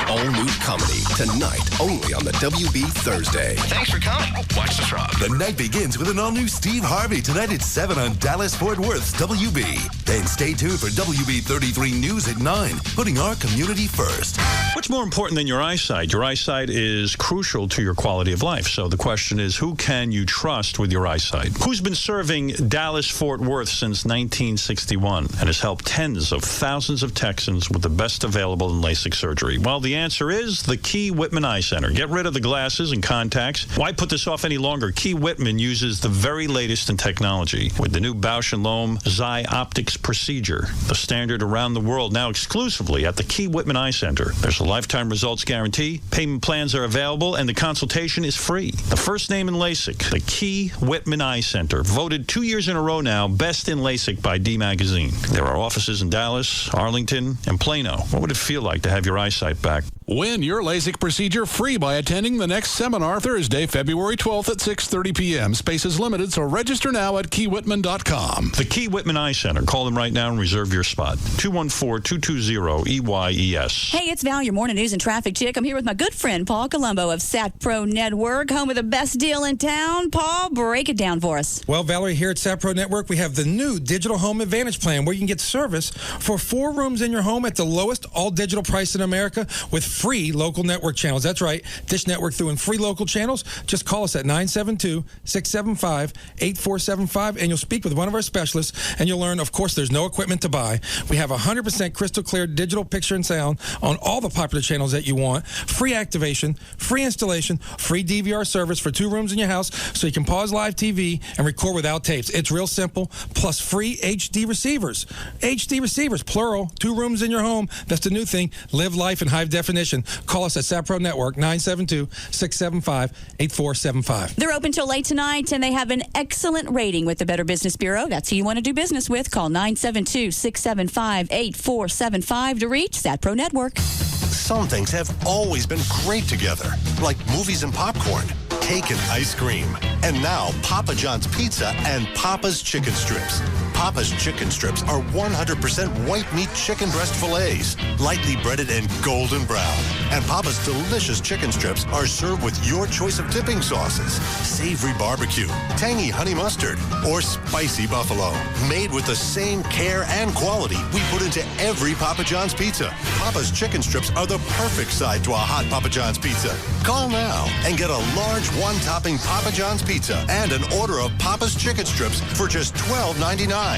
All new comedy tonight only on the WB Thursday. Thanks for coming. Watch the frog. The night begins with an all-new Steve Harvey tonight at 7 on Dallas-Fort Worth's WB. Then stay tuned for WB 33 News at 9, putting our community first. What's more important than your eyesight? Your eyesight is crucial to your quality of life. So the question is, who can you trust with your eyesight? Who's been serving Dallas-Fort Worth since 1961 and has helped tens of thousands of Texans with the best available in LASIK surgery? Well, the answer is the Key Whitman Eye Center. Get rid of the glasses and contacts. Why put this off any longer? Key Whitman uses the very latest in technology with the new Bausch & Lomb Xi Optics procedure, the standard around the world, now exclusively at the Key Whitman Eye Center. There's a lifetime results guarantee, payment plans are available, and the consultation is free. The first name in LASIK, the Key Whitman Eye Center, voted 2 years in a row now best in LASIK by D Magazine. There are offices in Dallas, Arlington, and Plano. What would it feel like to have your eyesight back? Win your LASIK procedure free by attending the next seminar Thursday, February 12th at 6:30 p.m. Space is limited, so register now at keywhitman.com. The Key Whitman Eye Center. Call them right now and reserve your spot. 214-220-EYES. Hey, it's Val, your morning news and traffic chick. I'm here with my good friend, Paul Colombo of SatPro Network, home of the best deal in town. Paul, break it down for us. Well, Valerie, here at SatPro Network, we have the new Digital Home Advantage Plan where you can get service for 4 rooms in your home at the lowest all-digital price in America with free local network channels. That's right. Dish Network through and free local channels. Just call us at 972-675-8475, and you'll speak with one of our specialists, and you'll learn, of course, there's no equipment to buy. We have 100% crystal clear digital picture and sound on all the popular channels that you want. Free activation, free installation, free DVR service for 2 rooms in your house so you can pause live TV and record without tapes. It's real simple. Plus free HD receivers. HD receivers, plural, 2 rooms in your home. That's the new thing. Live life in high definition. Call us at SAPRO Network, 972-675-8475. They're open till late tonight, and they have an excellent rating with the Better Business Bureau. That's who you want to do business with. Call 972-675-8475 to reach SAPRO Network. Some things have always been great together, like movies and popcorn, cake and ice cream, and now Papa John's Pizza and Papa's Chicken Strips. Papa's Chicken Strips are 100% white meat chicken breast fillets, lightly breaded and golden brown. And Papa's delicious chicken strips are served with your choice of dipping sauces, savory barbecue, tangy honey mustard, or spicy buffalo. Made with the same care and quality we put into every Papa John's pizza. Papa's Chicken Strips are the perfect side to a hot Papa John's pizza. Call now and get a large one-topping Papa John's pizza and an order of Papa's Chicken Strips for just $12.99.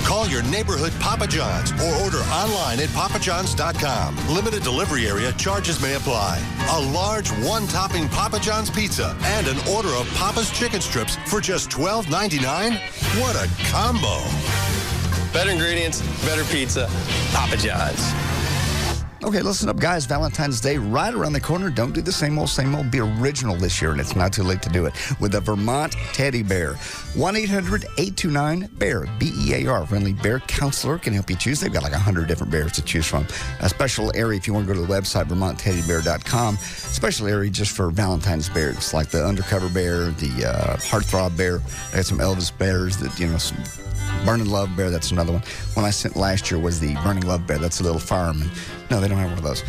Call your neighborhood Papa John's or order online at papajohns.com. Limited delivery area charges may apply. A large one-topping Papa John's pizza and an order of Papa's Chicken Strips for just $12.99? What a combo. Better ingredients, better pizza, Papa John's. Okay, listen up, guys. Valentine's Day right around the corner. Don't do the same old, same old. Be original this year, and it's not too late to do it with the Vermont Teddy Bear. 1-800-829-BEAR, B-E-A-R. Friendly bear counselor can help you choose. They've got like 100 different bears to choose from. A special area, if you want to go to the website, vermontteddybear.com. Special area just for Valentine's bears, like the undercover bear, the heartthrob bear. They got some Elvis bears that, some Burning Love Bear, that's another one. One I sent last year was the Burning Love Bear. That's a little fireman. No, they don't have one of those.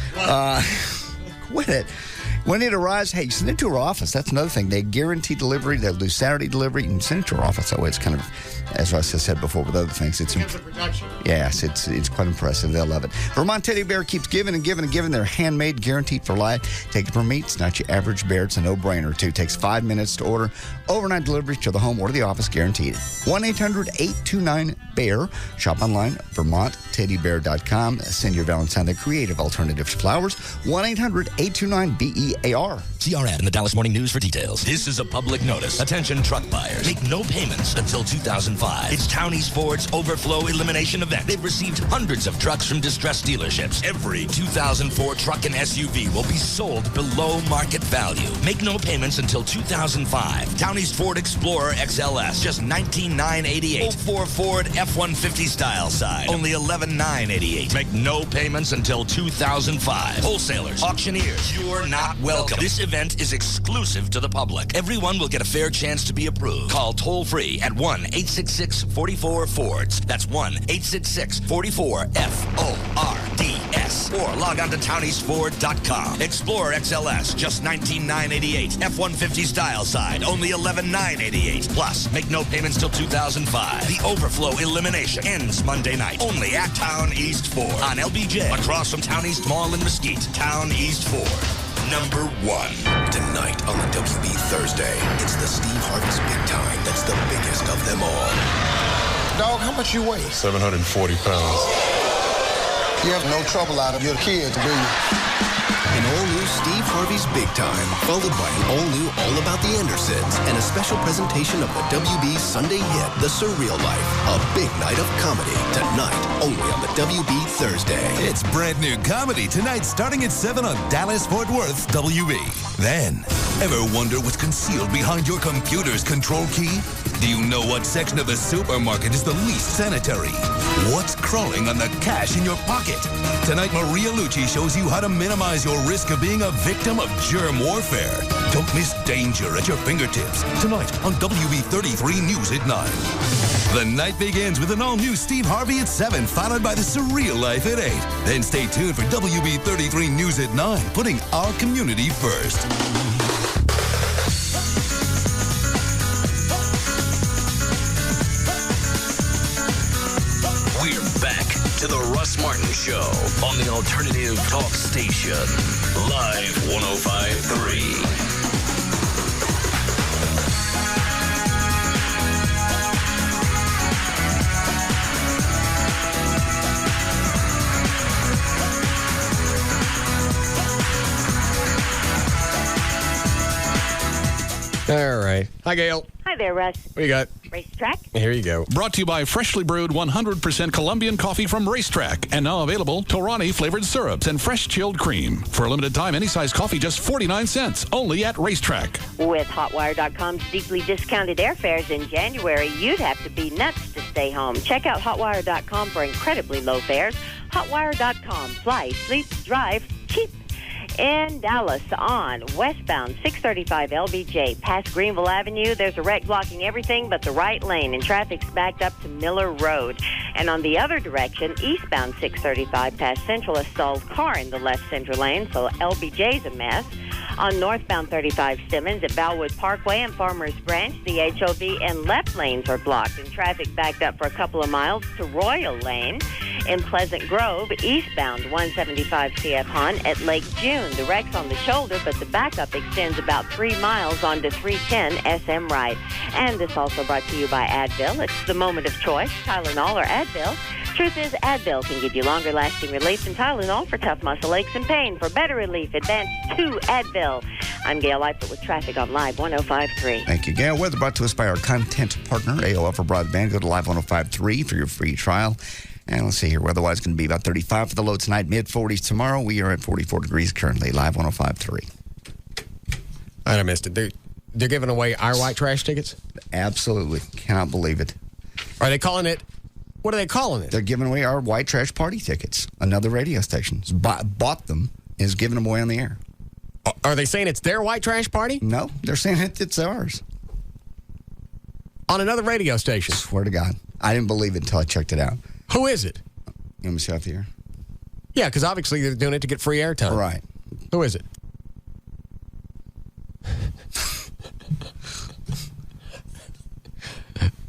Quit it. When it arrives, hey, send it to our office. That's another thing. They guarantee delivery. They'll do Saturday delivery. You can send it to our office. That way it's kind of, as Russ has said before with other things, it's quite impressive. They'll love it. Vermont Teddy Bear keeps giving and giving and giving. They're handmade, guaranteed for life. Take it from me. It's not your average bear. It's a no-brainer, too. It takes 5 minutes to order. Overnight delivery to the home or the office, guaranteed. 1-800-829-BEAR. Shop online, vermontteddybear.com. Send your Valentine the creative alternatives to flowers. 1-800-829-BEAR. See our ad in the Dallas Morning News for details. This is a public notice. Attention truck buyers. Make no payments until 2005. It's Townies Ford's Overflow Elimination Event. They've received hundreds of trucks from distressed dealerships. Every 2004 truck and SUV will be sold below market value. Make no payments until 2005. Townies Ford Explorer XLS, just $19,988. 04 Ford F-150 style side, only $11,988. Make no payments until 2005. Wholesalers, auctioneers, you're not welcome. This event is exclusive to the public. Everyone will get a fair chance to be approved. Call toll-free at 1-866-44-FORDS. That's 1-866-44-FORDS. Or log on to towniesford.com. Explorer XLS, just $19,988. F-150 style side, only $11,988. Plus, make no payments till 2005. The Overflow Elimination ends Monday night. Only at Town East Ford. On LBJ, across from Town East Mall in Mesquite. Town East Ford. Number 1. Tonight on the WB Thursday, it's the Steve Harvey's Big Time that's the biggest of them all. Dog, how much you weigh? 740 pounds. You have no trouble out of your kids, do you? An all-new Steve Harvey's Big Time, followed by an all-new All About the Andersons and a special presentation of the WB Sunday hit, The Surreal Life, a big night of comedy, tonight only on the WB Thursday. It's brand new comedy tonight starting at 7 on Dallas-Fort Worth's WB. Then, ever wonder what's concealed behind your computer's control key? Do you know what section of the supermarket is the least sanitary? What's crawling on the cash in your pocket? Tonight, Maria Lucci shows you how to minimize your risk of being a victim of germ warfare. Don't miss danger at your fingertips. Tonight on WB33 News at 9. The night begins with an all-new Steve Harvey at 7, followed by The Surreal Life at 8. Then stay tuned for WB33 News at 9, putting our community first. We're back to the Russ Martin Show on the Alternative Talk Station. Live 105.3. All right. Hi, Gail. Hi there, Russ. What you got? Racetrack. Here you go. Brought to you by freshly brewed 100% Colombian coffee from Racetrack. And now available, Torani flavored syrups and fresh chilled cream. For a limited time, any size coffee just 49 cents. Only at Racetrack. With HotWire.com's deeply discounted airfares in January, you'd have to be nuts to stay home. Check out HotWire.com for incredibly low fares. HotWire.com. Fly, sleep, drive, cheap. In Dallas on westbound 635 LBJ past Greenville Avenue, there's a wreck blocking everything but the right lane, and traffic's backed up to Miller Road. And on the other direction, eastbound 635 past Central, a stalled car in the left central lane, so LBJ's a mess. On northbound 35 Simmons at Valwood Parkway and Farmers Branch, the HOV and left lanes are blocked and traffic backed up for a couple of miles to Royal Lane. In Pleasant Grove, eastbound 175 CF Hunt at Lake June. The wreck's on the shoulder, but the backup extends about 3 miles onto 310 SM Right. And this also brought to you by Advil. It's the moment of choice, Tylenol or Advil. Truth is, Advil can give you longer-lasting relief than Tylenol for tough muscle aches and pain. For better relief, advance to Advil. I'm Gail Lightfoot with traffic on Live 105.3. Thank you, Gail. Weather brought to us by our content partner, AOL for broadband. Go to Live 105.3 for your free trial. And let's see here. Weather-wise, going to be about 35 for the low tonight, mid-40s tomorrow. We are at 44 degrees currently, Live 105.3. I missed it. They're giving away our white trash tickets? Absolutely. Cannot believe it. Are they calling it? What are they calling it? They're giving away our white trash party tickets. Another radio station bought them, is giving them away on the air. Are they saying it's their white trash party? No, they're saying it's ours. On another radio station? Swear to God. I didn't believe it until I checked it out. Who is it? You want me to see off the air? Yeah, because obviously they're doing it to get free airtime. Right. Who is it?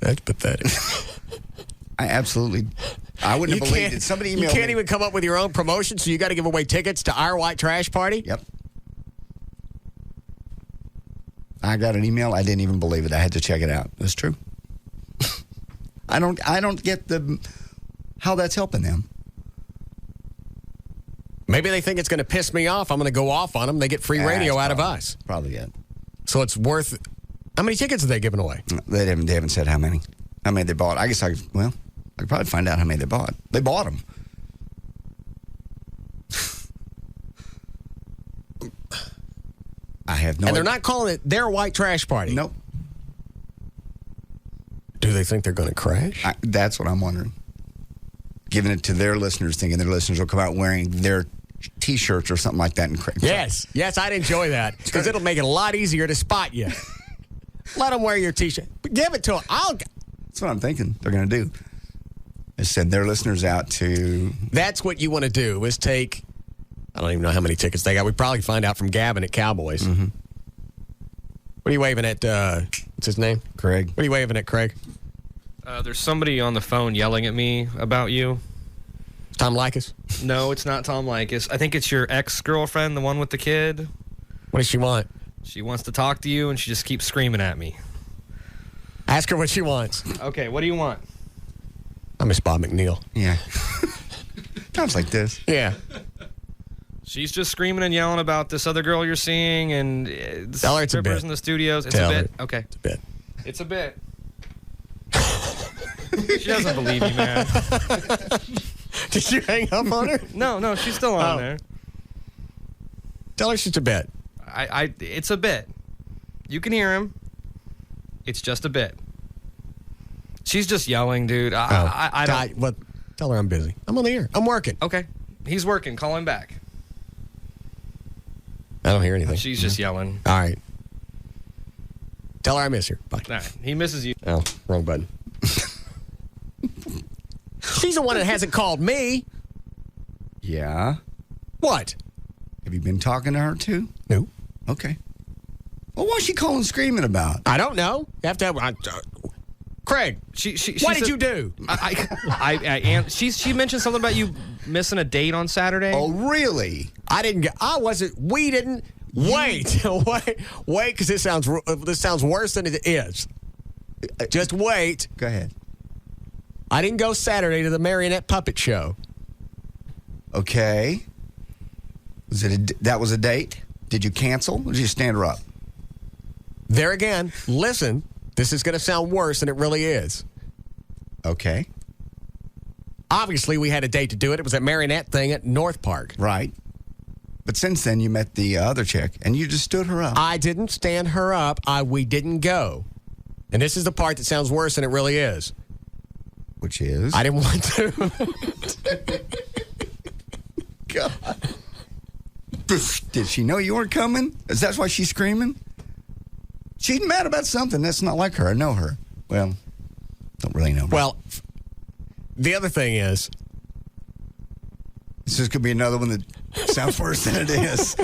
That's pathetic. I wouldn't have believed it. Somebody emailed me. You can't even come up with your own promotion, so you got to give away tickets to our white trash party? Yep. I got an email. I didn't even believe it. I had to check it out. It's true. I don't get how that's helping them. Maybe they think it's going to piss me off. I'm going to go off on them. They get free radio out of us. Probably it. So it's worth. How many tickets are they giving away? They haven't said how many. How many they bought. I guess I could probably find out how many they bought. They bought them. I have no idea. And they're not calling it their white trash party? Nope. Do they think they're going to crash? That's what I'm wondering. Giving it to their listeners, thinking their listeners will come out wearing their T-shirts or something like that. And Yes, I'd enjoy that because it'll make it a lot easier to spot you. Let them wear your T-shirt. Give it to them. That's what I'm thinking they're going to do. They send their listeners out to... That's what you want to do is take... I don't even know how many tickets they got. We probably find out from Gavin at Cowboys. Mm-hmm. What are you waving at? What's his name? Craig. What are you waving at, Craig? There's somebody on the phone yelling at me about you. Tom Likas? No, it's not Tom Likas. I think it's your ex-girlfriend, the one with the kid. What does she want? She wants to talk to you, and she just keeps screaming at me. Ask her what she wants. Okay, what do you want? I miss Bob McNeil. Yeah. Sounds like this. Yeah. She's just screaming and yelling about this other girl you're seeing and Tell her it's a bit. strippers in the studios. It's Tell a bit. her. Okay. It's a bit. It's a bit. She doesn't believe you, man. Did you hang up on her? No, she's still on there. Tell her she's a bit. It's a bit. You can hear him. It's just a bit. She's just yelling, dude. I don't. But tell her I'm busy. I'm on the air. I'm working. Okay. He's working. Call him back. I don't hear anything. She's just yelling. All right. Tell her I miss her. Bye. All right. He misses you. Oh, wrong button. She's the one that hasn't called me. Yeah. What? Have you been talking to her too? No. Okay. Well, what's she calling screaming about? I don't know. You have to have... Craig, what did you do? She mentioned something about you missing a date on Saturday. Oh, really? We didn't. Wait, because this sounds worse than it is. Just wait. Go ahead. I didn't go Saturday to the marionette puppet show. Okay. That was a date? Did you cancel or did you stand her up? There again, listen, this is going to sound worse than it really is. Okay. Obviously, we had a date to do it. It was that marionette thing at North Park. Right. But since then, you met the other chick, and you just stood her up. I didn't stand her up. We didn't go. And this is the part that sounds worse than it really is. Which is? I didn't want to. God. Did she know you weren't coming? Is that why she's screaming? She's mad about something. That's not like her. I know her. Well, don't really know her. Well, the other thing is, this could be another one that sounds worse than it is.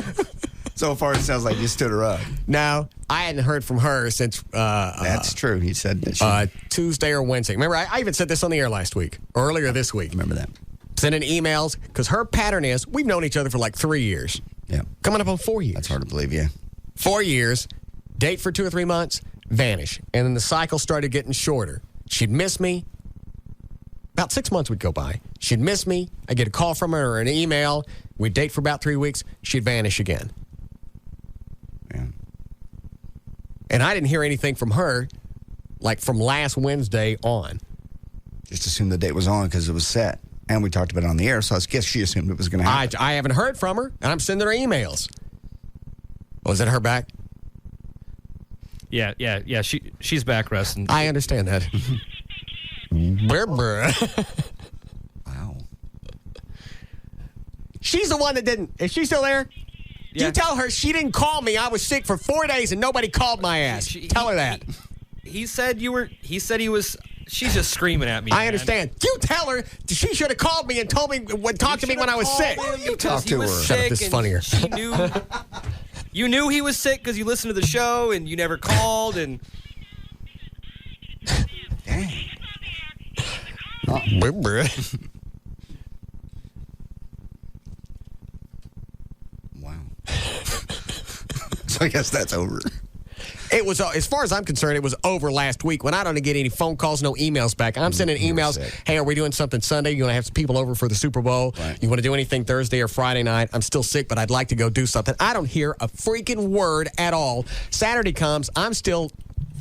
So far, it sounds like you stood her up. No, I hadn't heard from her since... That's true. He said that Tuesday or Wednesday. Remember, I even said this on the air last week, or earlier this week. Remember that. Sending emails, because her pattern is, we've known each other for like 3 years. Yeah. Coming up on 4 years. That's hard to believe, yeah. 4 years, date for 2 or 3 months, vanish. And then the cycle started getting shorter. She'd miss me. About 6 months would go by. She'd miss me. I'd get a call from her or an email. We'd date for about 3 weeks. She'd vanish again. Yeah. And I didn't hear anything from her, like from last Wednesday on. Just assumed the date was on because it was set. And we talked about it on the air, so I guess she assumed it was going to happen. I haven't heard from her, and I'm sending her emails. Was it her back? Yeah. She's back, Russ. I understand that. Wow. She's the one that didn't. Is she still there? Yeah. You tell her she didn't call me. I was sick for 4 days and nobody called my ass. Tell her that. He said he was. She's just screaming at me. I understand. You tell her she should have called me and told me talk to me when I was sick. You talk to her. Shut up. This is funnier. She knew. You knew he was sick because you listened to the show and you never called and. Dang. Wow. So I guess that's over. It was, as far as I'm concerned, it was over last week when I don't get any phone calls, no emails back. I'm sending emails, hey, are we doing something Sunday? You want to have some people over for the Super Bowl? Right. You want to do anything Thursday or Friday night? I'm still sick, but I'd like to go do something. I don't hear a freaking word at all. Saturday comes,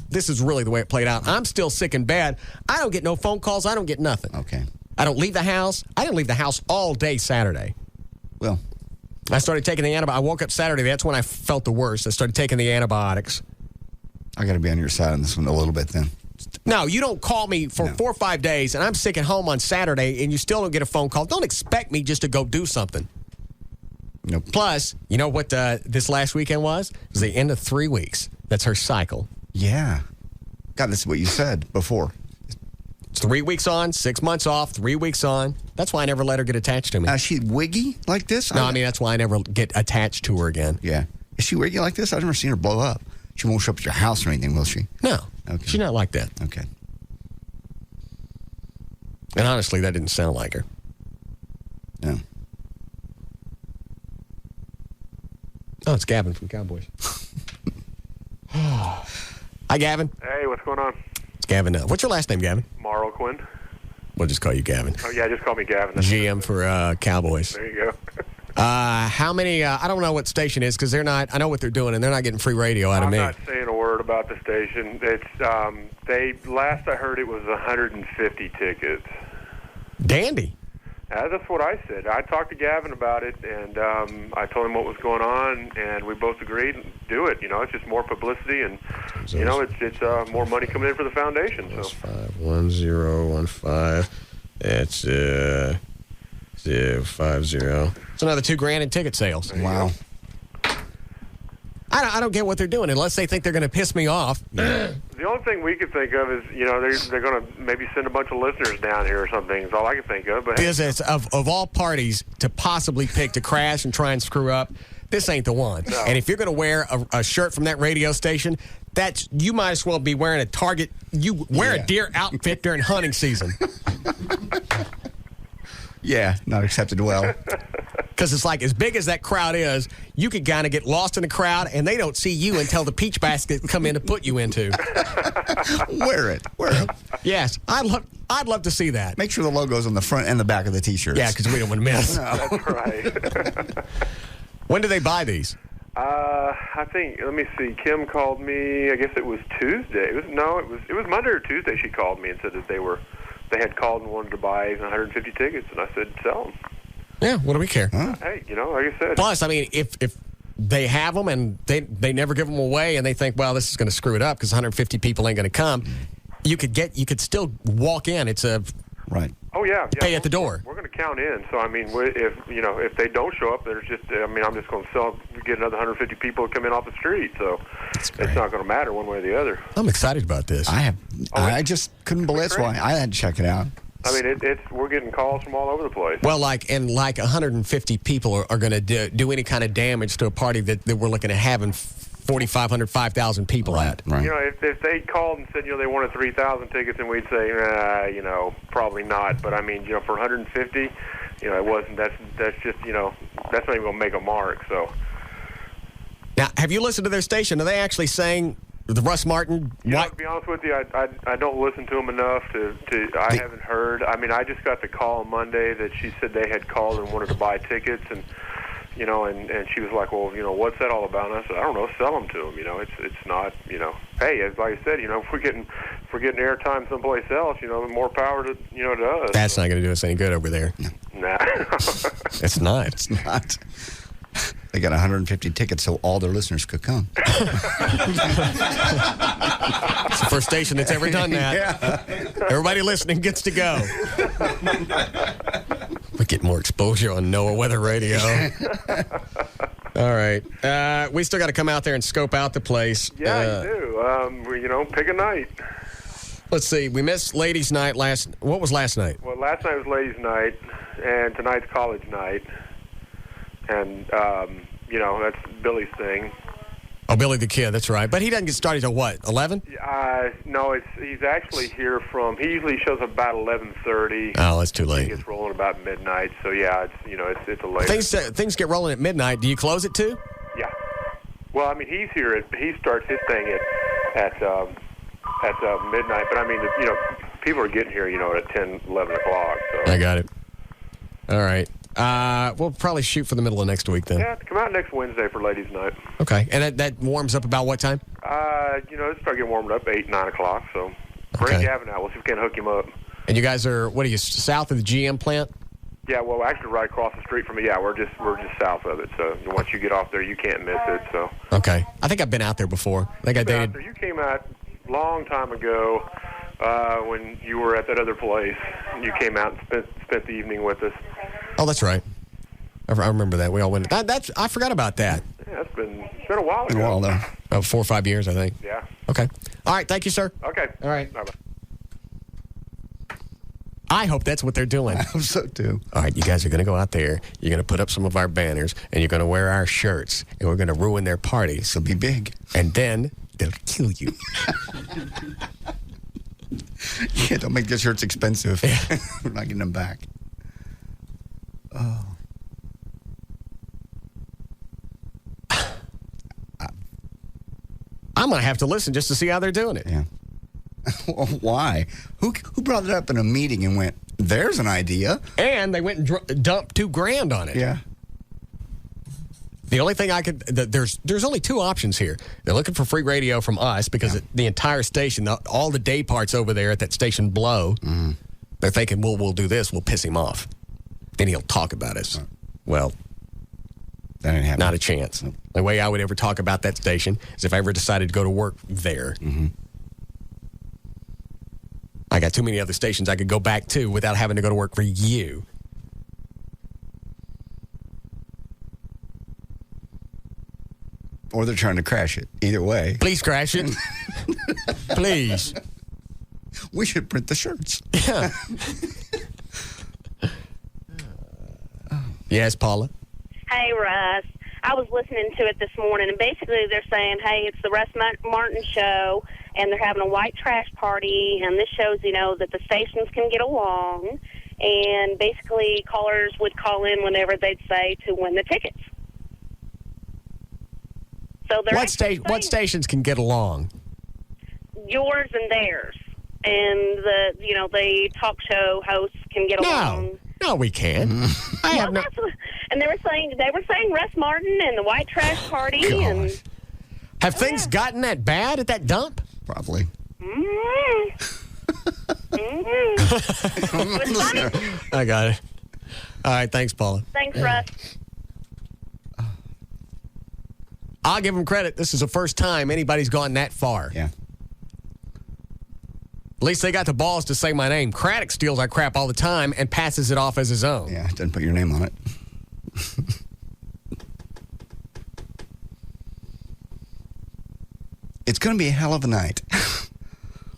this is really the way it played out. I'm still sick and bad. I don't get no phone calls. I don't get nothing. Okay. I don't leave the house. I didn't leave the house all day Saturday. Well, I started taking the antibiotics. I woke up Saturday. That's when I felt the worst. I started taking the antibiotics. I got to be on your side on this one a little bit then. No, you don't call me for 4 or 5 days, and I'm sick at home on Saturday, and you still don't get a phone call. Don't expect me just to go do something. Nope. Plus, you know what this last weekend was? It was the end of 3 weeks. That's her cycle. Yeah. God, that's what you said before. It's 3 weeks on, 6 months off, 3 weeks on. That's why I never let her get attached to me. Is she wiggy like this? No, I mean, that's why I never get attached to her again. Yeah. Is she wiggy like this? I've never seen her blow up. She won't show up at your house or anything, will she? No. Okay. She's not like that. Okay. And honestly, that didn't sound like her. No. Oh, it's Gavin from Cowboys. Hi, Gavin. Hey, what's going on? It's Gavin. What's your last name, Gavin? Marl Quinn. We'll just call you Gavin. Oh, yeah, just call me Gavin. GM for Cowboys. There you go. How many, I don't know what station it is because they're not, I know what they're doing, and they're not getting free radio out of me. I'm not saying a word about the station. It's, last I heard it was 150 tickets. Dandy. That's what I said. I talked to Gavin about it, and I told him what was going on, and we both agreed to do it. You know, it's just more publicity, and, you know, it's more money coming in for the foundation. So 51015. That's 050. It's another $2,000 in ticket sales. Wow. I don't get what they're doing unless they think they're going to piss me off. The only thing we could think of is, you know, they're going to maybe send a bunch of listeners down here or something. That's all I can think of. But It's of all parties to possibly pick to crash and try and screw up, this ain't the one. No. And if you're going to wear a shirt from that radio station, that's you might as well be wearing a Target. You wear a deer outfit during hunting season. Yeah, not accepted well. Because it's like, as big as that crowd is, you could kind of get lost in the crowd, and they don't see you until the peach basket come in to put you into. Wear it. Yes, I'd love to see that. Make sure the logo's on the front and the back of the T-shirts. Yeah, because we don't want to miss. That's right. When do they buy these? I think, let me see, Kim called me, I guess it was Tuesday. It was Monday or Tuesday she called me and said that they had called and wanted to buy 150 tickets, and I said, sell them. Yeah, what do we care? Hey, like I said. Plus, I mean, if they have them and they never give them away and they think, well, this is going to screw it up because 150 people ain't going to come, you could still walk in. It's a... Right. Oh, yeah. Pay at the door. We're going to count in. So, I mean, if they don't show up, there's just, I'm just going to get another 150 people to come in off the street. So it's not going to matter one way or the other. I'm excited about this. I just couldn't believe why. I had to check it out. I mean, we're getting calls from all over the place. Well, like 150 people are going to do any kind of damage to a party that we're looking at having 4,500, 5,000 people at. Right. If they called and said, they wanted 3,000 tickets, and we'd say, probably not. But I mean, for 150, it wasn't. That's just, that's not even going to make a mark. So. Now, have you listened to their station? Are they actually saying the Russ Martin? To be honest with you, I don't listen to them enough I haven't heard. I mean, I just got the call on Monday that she said they had called and wanted to buy tickets, and and she was like, well, what's that all about? And I said, I don't know, sell them to them. It's not, hey, as like I said, if we're getting airtime someplace else, more power to us. That's not going to do us any good over there. Nah. It's not. It's not. They got 150 tickets so all their listeners could come. It's the first station that's ever done that. Yeah. Everybody listening gets to go. We get more exposure on NOAA Weather Radio. All right. We still got to come out there and scope out the place. Yeah, you do. Pick a night. Let's see. We missed Ladies' Night What was last night? Well, last night was Ladies' Night, and tonight's College Night. And, that's Billy's thing. Oh, Billy the Kid, that's right. But he doesn't get started till what, 11? No, he's actually here he usually shows up about 11:30. Oh, that's too late. He gets rolling about midnight. So, yeah, it's a late. Things get rolling at midnight. Do you close it too? Yeah. Well, I mean, he starts his thing at midnight. But, I mean, people are getting here, at 10, 11 o'clock. So. I got it. All right. We'll probably shoot for the middle of next week then. Yeah, come out next Wednesday for Ladies' Night. Okay. And that warms up about what time? It start getting warmed up 8, 9 o'clock. So bring Gavin out. We'll see if we can hook him up. And you guys are, what are you, south of the GM plant? Yeah, well, actually right across the street from it. Yeah, we're just south of it. So once you get off there, you can't miss it. So. Okay. I think I've been out there before. I think I dated. You came out a long time ago when you were at that other place. You came out and spent the evening with us. Oh, that's right. I remember that. We all went. I forgot about that. Yeah, it's been a while ago. Been a while though. About 4 or 5 years, I think. Yeah. Okay. All right. Thank you, sir. Okay. All right. Bye-bye. I hope that's what they're doing. I hope so too. All right, you guys are going to go out there. You're going to put up some of our banners, and you're going to wear our shirts, and we're going to ruin their party. So be big. And then they'll kill you. Yeah, don't make the shirts expensive. We're not getting them back. Oh. I'm going to have to listen just to see how they're doing it. Yeah. Well, why? Who brought it up in a meeting and went, there's an idea? And they went and dumped $2,000 on it. Yeah. The only thing there's only two options here. They're looking for free radio from us because the entire station, all the day parts over there at that station blow. Mm. They're thinking, we'll do this, we'll piss him off. Then he'll talk about us. Right. Well, that ain't happening. Not a chance. No. The way I would ever talk about that station is if I ever decided to go to work there. Mm-hmm. I got too many other stations I could go back to without having to go to work for you. Or they're trying to crash it. Either way. Please crash it. Please. We should print the shirts. Yeah. Yes, Paula? Hey, Russ. I was listening to it this morning, and basically they're saying, hey, it's the Russ Martin Show, and they're having a white trash party, and this shows, that the stations can get along, and basically callers would call in whenever they'd say to win the tickets. So they're what stations can get along? Yours and theirs, and the talk show hosts can get along. No, we can't. And they were saying Russ Martin and the white trash party. And have things gotten that bad at that dump? Probably. It was funny. I got it. All right, thanks, Paula. Thanks, Russ. I'll give them credit. This is the first time anybody's gone that far. Yeah. At least they got the balls to say my name. Craddock steals our crap all the time and passes it off as his own. Yeah, doesn't put your name on it. It's going to be a hell of a night.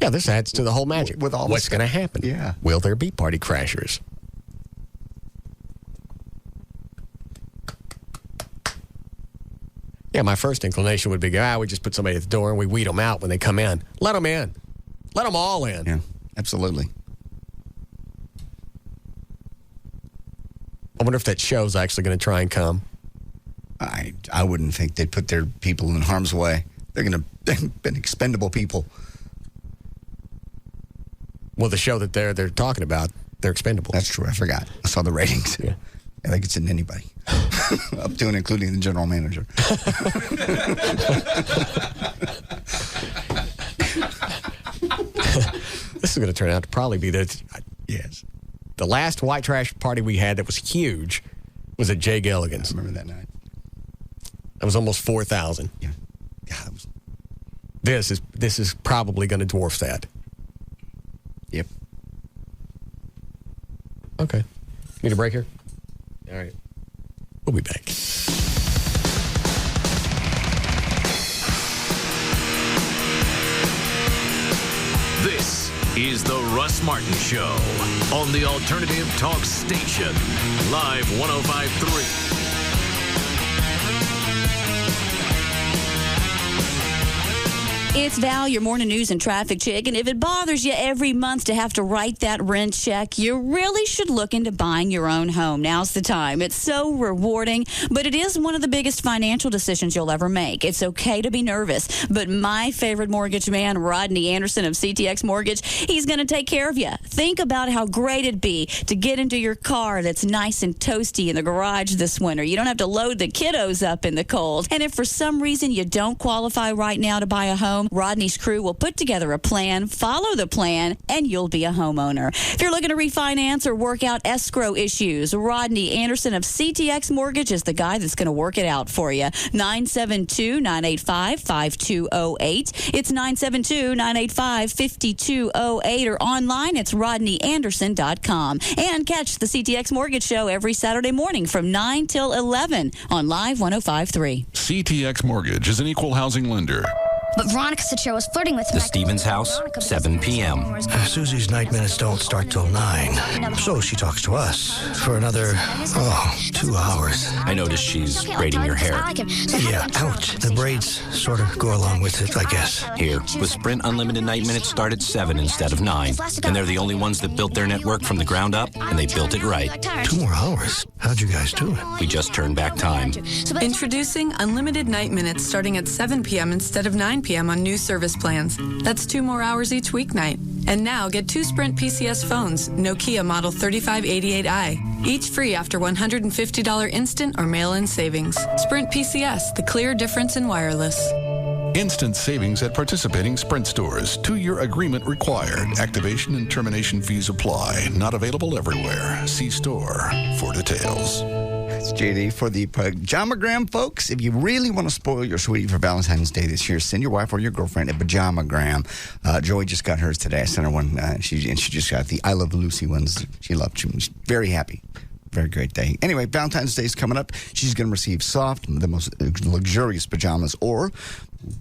Yeah, this adds to the whole magic. With all what's going to happen? Yeah. Will there be party crashers? Yeah, my first inclination would be, we just put somebody at the door and we weed them out when they come in. Let them in. Let them all in. Yeah, absolutely. I wonder if that show's actually going to try and come. I wouldn't think they'd put their people in harm's way. They've been expendable people. Well, the show that they're talking about, they're expendable. That's true. I forgot. I saw the ratings. Yeah. I think it's in anybody. Up to and including the general manager. This is going to turn out to probably be yes. The last white trash party we had that was huge was at Jay Gilligan's. I remember that night. That was almost 4,000. Yeah. This is probably going to dwarf that. Yep. Okay. Need a break here? All right. We'll be back. This is the Russ Martin Show on the Alternative Talk Station. Live 105.3. It's Val, your morning news and traffic chick, and if it bothers you every month to have to write that rent check, you really should look into buying your own home. Now's the time. It's so rewarding, but it is one of the biggest financial decisions you'll ever make. It's okay to be nervous, but my favorite mortgage man, Rodney Anderson of CTX Mortgage, he's going to take care of you. Think about how great it'd be to get into your car that's nice and toasty in the garage this winter. You don't have to load the kiddos up in the cold. And if for some reason you don't qualify right now to buy a home, Rodney's crew will put together a plan, follow the plan, and you'll be a homeowner. If you're looking to refinance or work out escrow issues, Rodney Anderson of CTX Mortgage is the guy that's going to work it out for you. 972-985-5208. It's 972-985-5208, or online, it's rodneyanderson.com. And catch the CTX Mortgage Show every Saturday morning from 9 till 11 on Live 105.3. CTX Mortgage is an equal housing lender. But Veronica said she was flirting with The Stevens house, 7 p.m. Susie's night minutes don't start till 9. So she talks to us for another, 2 hours. I noticed she's braiding your hair. Yeah, ouch. The braids sort of go along with it, I guess. Here, with Sprint Unlimited night minutes start at 7 instead of 9. And they're the only ones that built their network from the ground up, and they built it right. 2 more hours? How'd you guys do it? We just turned back time. Introducing Unlimited night minutes starting at 7 p.m. instead of 9 p.m. on new service plans. That's 2 more hours each weeknight. And now get 2 Sprint PCS phones, Nokia Model 3588i, each free after $150 instant or mail-in savings. Sprint PCS, the clear difference in wireless. Instant savings at participating Sprint stores. 2-year agreement required. Activation and termination fees apply. Not available everywhere. See store for details. It's JD for the Pajamagram, folks. If you really want to spoil your sweetie for Valentine's Day this year, send your wife or your girlfriend a Pajamagram. Joey just got hers today. I sent her one. She just got the I Love Lucy ones. She loved them. She was very happy. Very great day. Anyway, Valentine's Day is coming up. She's going to receive soft, the most luxurious pajamas or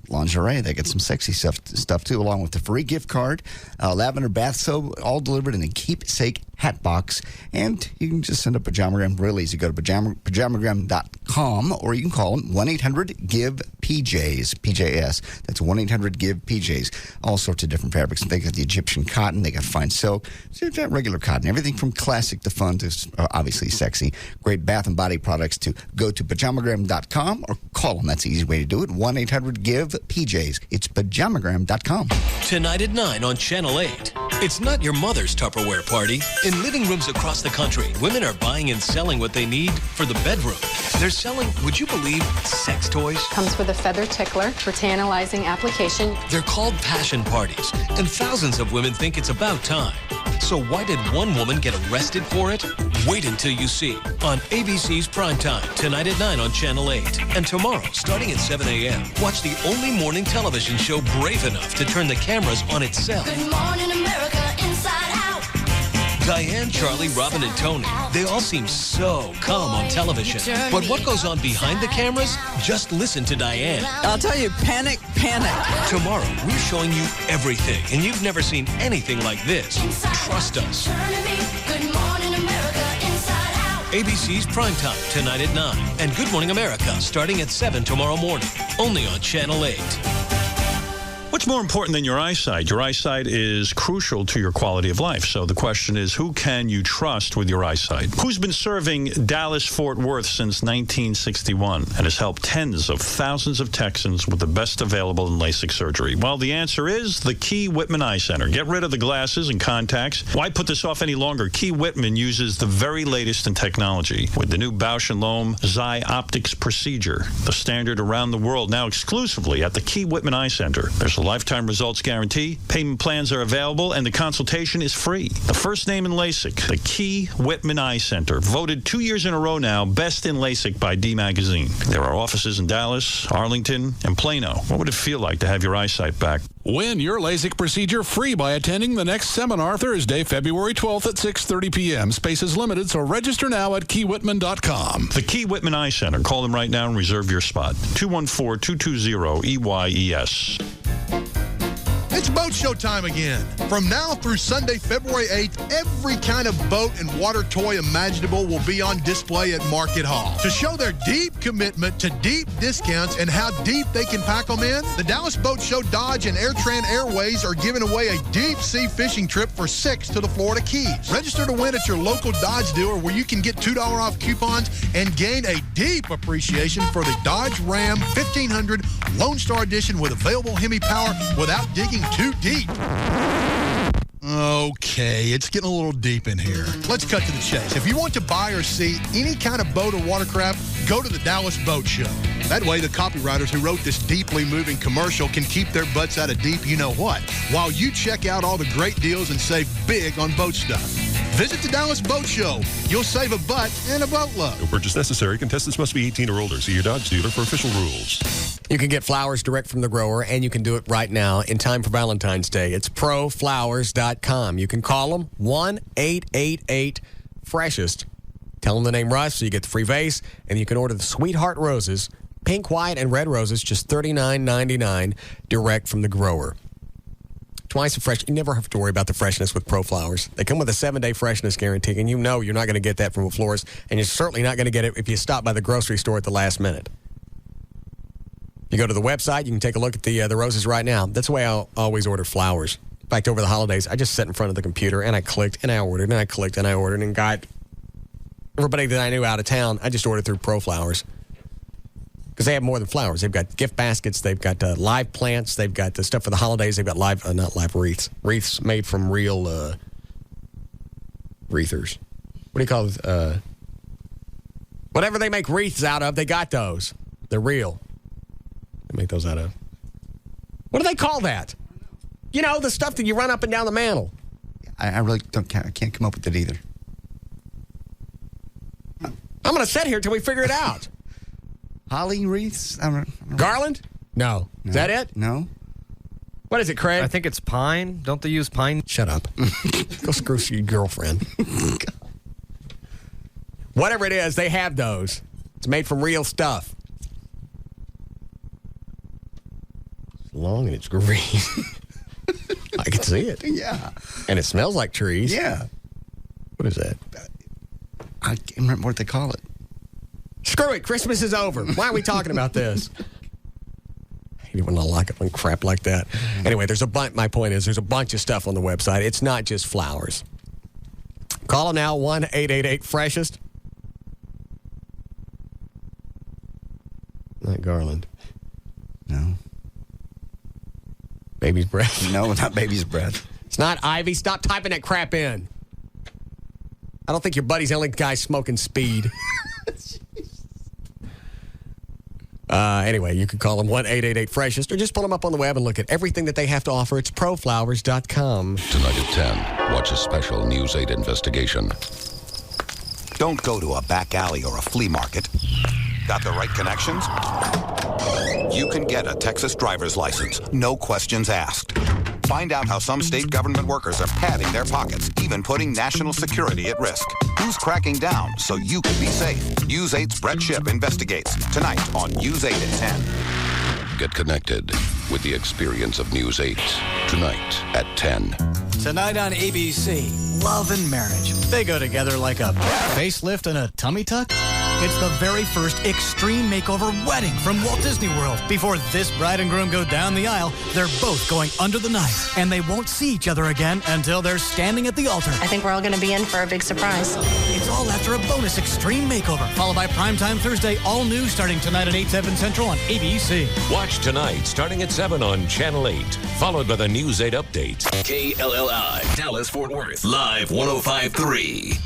lingerie. They get some sexy stuff too, along with the free gift card, lavender bath soap, all delivered in a keepsake hat box. And you can just send a pajamagram real easy. Go to pajamagram.com or you can call them 1-800-GIVE-PJs, PJS. That's 1-800-GIVE-PJs. All sorts of different fabrics. They got the Egyptian cotton. They got fine silk. So you've got regular cotton. Everything from classic to fun to obviously sexy. Great bath and body products to go to pajamagram.com or call them. That's the easy way to do it. 1-800-GIVE-PJs. It's pajamagram.com. Tonight at 9 on Channel 8. It's not your mother's Tupperware party. In living rooms across the country, women are buying and selling what they need for the bedroom. They're selling, would you believe, sex toys? Comes with a feather tickler for tantalizing application. They're called passion parties, and thousands of women think it's about time. So why did one woman get arrested for it? Wait until you see on ABC's Primetime, tonight at 9 on Channel 8. And tomorrow, starting at 7 a.m., watch the only morning television show brave enough to turn the cameras on itself. Good morning, America, inside out. Diane, Charlie, Robin, and Tony, they all seem so calm on television. But what goes on behind the cameras? Just listen to Diane. I'll tell you, panic. Tomorrow, we're showing you everything, and you've never seen anything like this. Trust us. Good morning, America, inside out. ABC's Primetime, tonight at 9. And Good Morning America, starting at 7 tomorrow morning. Only on Channel 8. What's more important than your eyesight? Your eyesight is crucial to your quality of life. So the question is, who can you trust with your eyesight? Who's been serving Dallas-Fort Worth since 1961 and has helped tens of thousands of Texans with the best available in LASIK surgery? Well, the answer is the Key Whitman Eye Center. Get rid of the glasses and contacts. Why put this off any longer? Key Whitman uses the very latest in technology with the new Bausch & Lomb Xi Optics procedure, the standard around the world, now exclusively at the Key Whitman Eye Center. There's a lifetime results guarantee, payment plans are available, and the consultation is free. The first name in LASIK, the Key Whitman Eye Center, voted 2 years in a row now best in LASIK by D Magazine. There are offices in Dallas, Arlington, and Plano. What would it feel like to have your eyesight back? Win your LASIK procedure free by attending the next seminar Thursday, February 12th at 6:30 p.m. Space is limited, so register now at keywhitman.com. The Key Whitman Eye Center. Call them right now and reserve your spot. 214-220-EYES. It's boat show time again. From now through Sunday, February 8th, every kind of boat and water toy imaginable will be on display at Market Hall. To show their deep commitment to deep discounts and how deep they can pack them in, the Dallas Boat Show Dodge and AirTran Airways are giving away a deep sea fishing trip for 6 to the Florida Keys. Register to win at your local Dodge dealer where you can get $2 off coupons and gain a deep appreciation for the Dodge Ram 1500 Lone Star Edition with available Hemi power without digging too deep. Okay, it's getting a little deep in here. Let's cut to the chase. If you want to buy or see any kind of boat or watercraft, go to the Dallas Boat Show. That way, the copywriters who wrote this deeply moving commercial can keep their butts out of deep you-know-what, while you check out all the great deals and save big on boat stuff. Visit the Dallas Boat Show. You'll save a butt and a boatload. No purchase necessary. Contestants must be 18 or older. See your Dodge dealer for official rules. You can get flowers direct from the grower, and you can do it right now in time for Valentine's Day. It's proflowers.com. You can call them 1-888-FRESHEST. Tell them the name Russ so you get the free vase, and you can order the Sweetheart Roses, pink, white, and red roses, just $39.99 direct from the grower. Twice the fresh. You never have to worry about the freshness with Pro Flowers. They come with a 7-day freshness guarantee, and you know you're not going to get that from a florist, and you're certainly not going to get it if you stop by the grocery store at the last minute. You go to the website, you can take a look at the roses right now. That's the way I always order flowers. In fact, over the holidays, I just sat in front of the computer, and I clicked, and I ordered, and I clicked, and I ordered, and got everybody that I knew out of town, I just ordered through Pro Flowers. Because they have more than flowers. They've got gift baskets. They've got live plants. They've got the stuff for the holidays. They've got not live wreaths. Wreaths made from real wreathers. What do you call it? Whatever they make wreaths out of, they got those. They're real. They make those out of. What do they call that? You know, the stuff that you run up and down the mantle. I really I can't come up with it either. I'm going to sit here till we figure it out. Holly wreaths? I don't Garland? No. Is that it? No. What is it, Craig? I think it's pine. Don't they use pine? Shut up. Go screw your girlfriend. Whatever it is, they have those. It's made from real stuff. It's long and it's green. I can see it. Yeah. And it smells like trees. Yeah. What is that? I can't remember what they call it. Screw it. Christmas is over. Why are we talking about this? I hate it when I lock up on crap like that. Anyway, my point is there's a bunch of stuff on the website. It's not just flowers. Call them now, 1-888-FRESHEST. Not Garland. No. Baby's breath. No, not baby's breath. It's not Ivy. Stop typing that crap in. I don't think your buddy's the only guy smoking speed. Anyway, you can call them 1-888-FRESHEST or just pull them up on the web and look at everything that they have to offer. It's proflowers.com. Tonight at 10, watch a special News 8 investigation. Don't go to a back alley or a flea market. Got the right connections? You can get a Texas driver's license, no questions asked. Find out how some state government workers are padding their pockets, even putting national security at risk. Who's cracking down so you can be safe? News 8's Brett Shipp investigates tonight on News 8 at 10. Get connected with the experience of News 8 tonight at 10. Tonight on ABC, love and marriage. They go together like a facelift and a tummy tuck. It's the very first extreme makeover wedding from Walt Disney World. Before this bride and groom go down the aisle, they're both going under the knife, and they won't see each other again until they're standing at the altar. I think we're all going to be in for a big surprise. It's all after a bonus extreme makeover, followed by Primetime Thursday, all new, starting tonight at 8, 7 Central on ABC. Watch tonight, starting at 7 on Channel 8, followed by the News 8 updates. KLLI, Dallas, Fort Worth, live 105.3.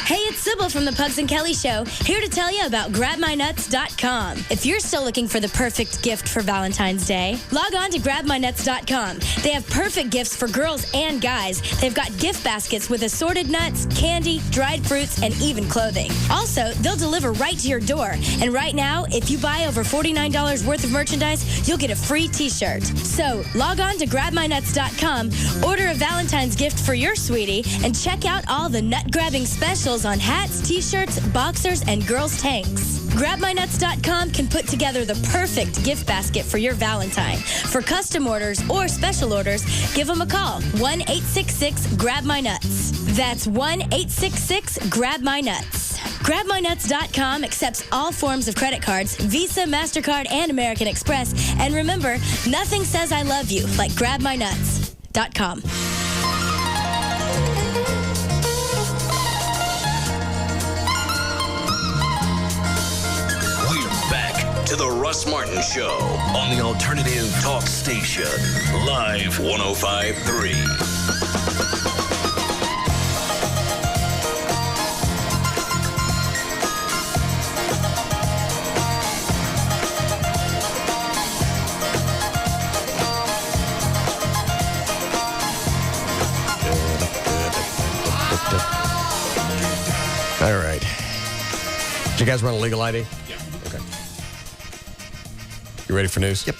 Hey, it's Sybil from the Pugs and Kelly Show, here to tell you about GrabMyNuts.com. If you're still looking for the perfect gift for Valentine's Day, log on to GrabMyNuts.com. They have perfect gifts for girls and guys. They've got gift baskets with assorted nuts, candy, dried fruits, and even clothing. Also, they'll deliver right to your door. And right now, if you buy over $49 worth of merchandise, you'll get a free t-shirt. So, log on to GrabMyNuts.com, order a Valentine's gift for your sweetie, and check out all the nut-grabbing specials on hats, t-shirts, boxers, and girls' tanks. GrabMyNuts.com can put together the perfect gift basket for your Valentine. For custom orders or special orders, give them a call, 1-866-GRAB-MY-NUTS. That's 1-866-GRAB-MY-NUTS. GrabMyNuts.com accepts all forms of credit cards, Visa, MasterCard, and American Express. And remember, nothing says I love you like GrabMyNuts.com. To the Russ Martin Show on the Alternative Talk Station, live 105.3. All right. Did you guys run a legal ID? Yeah. Okay. You ready for news? Yep.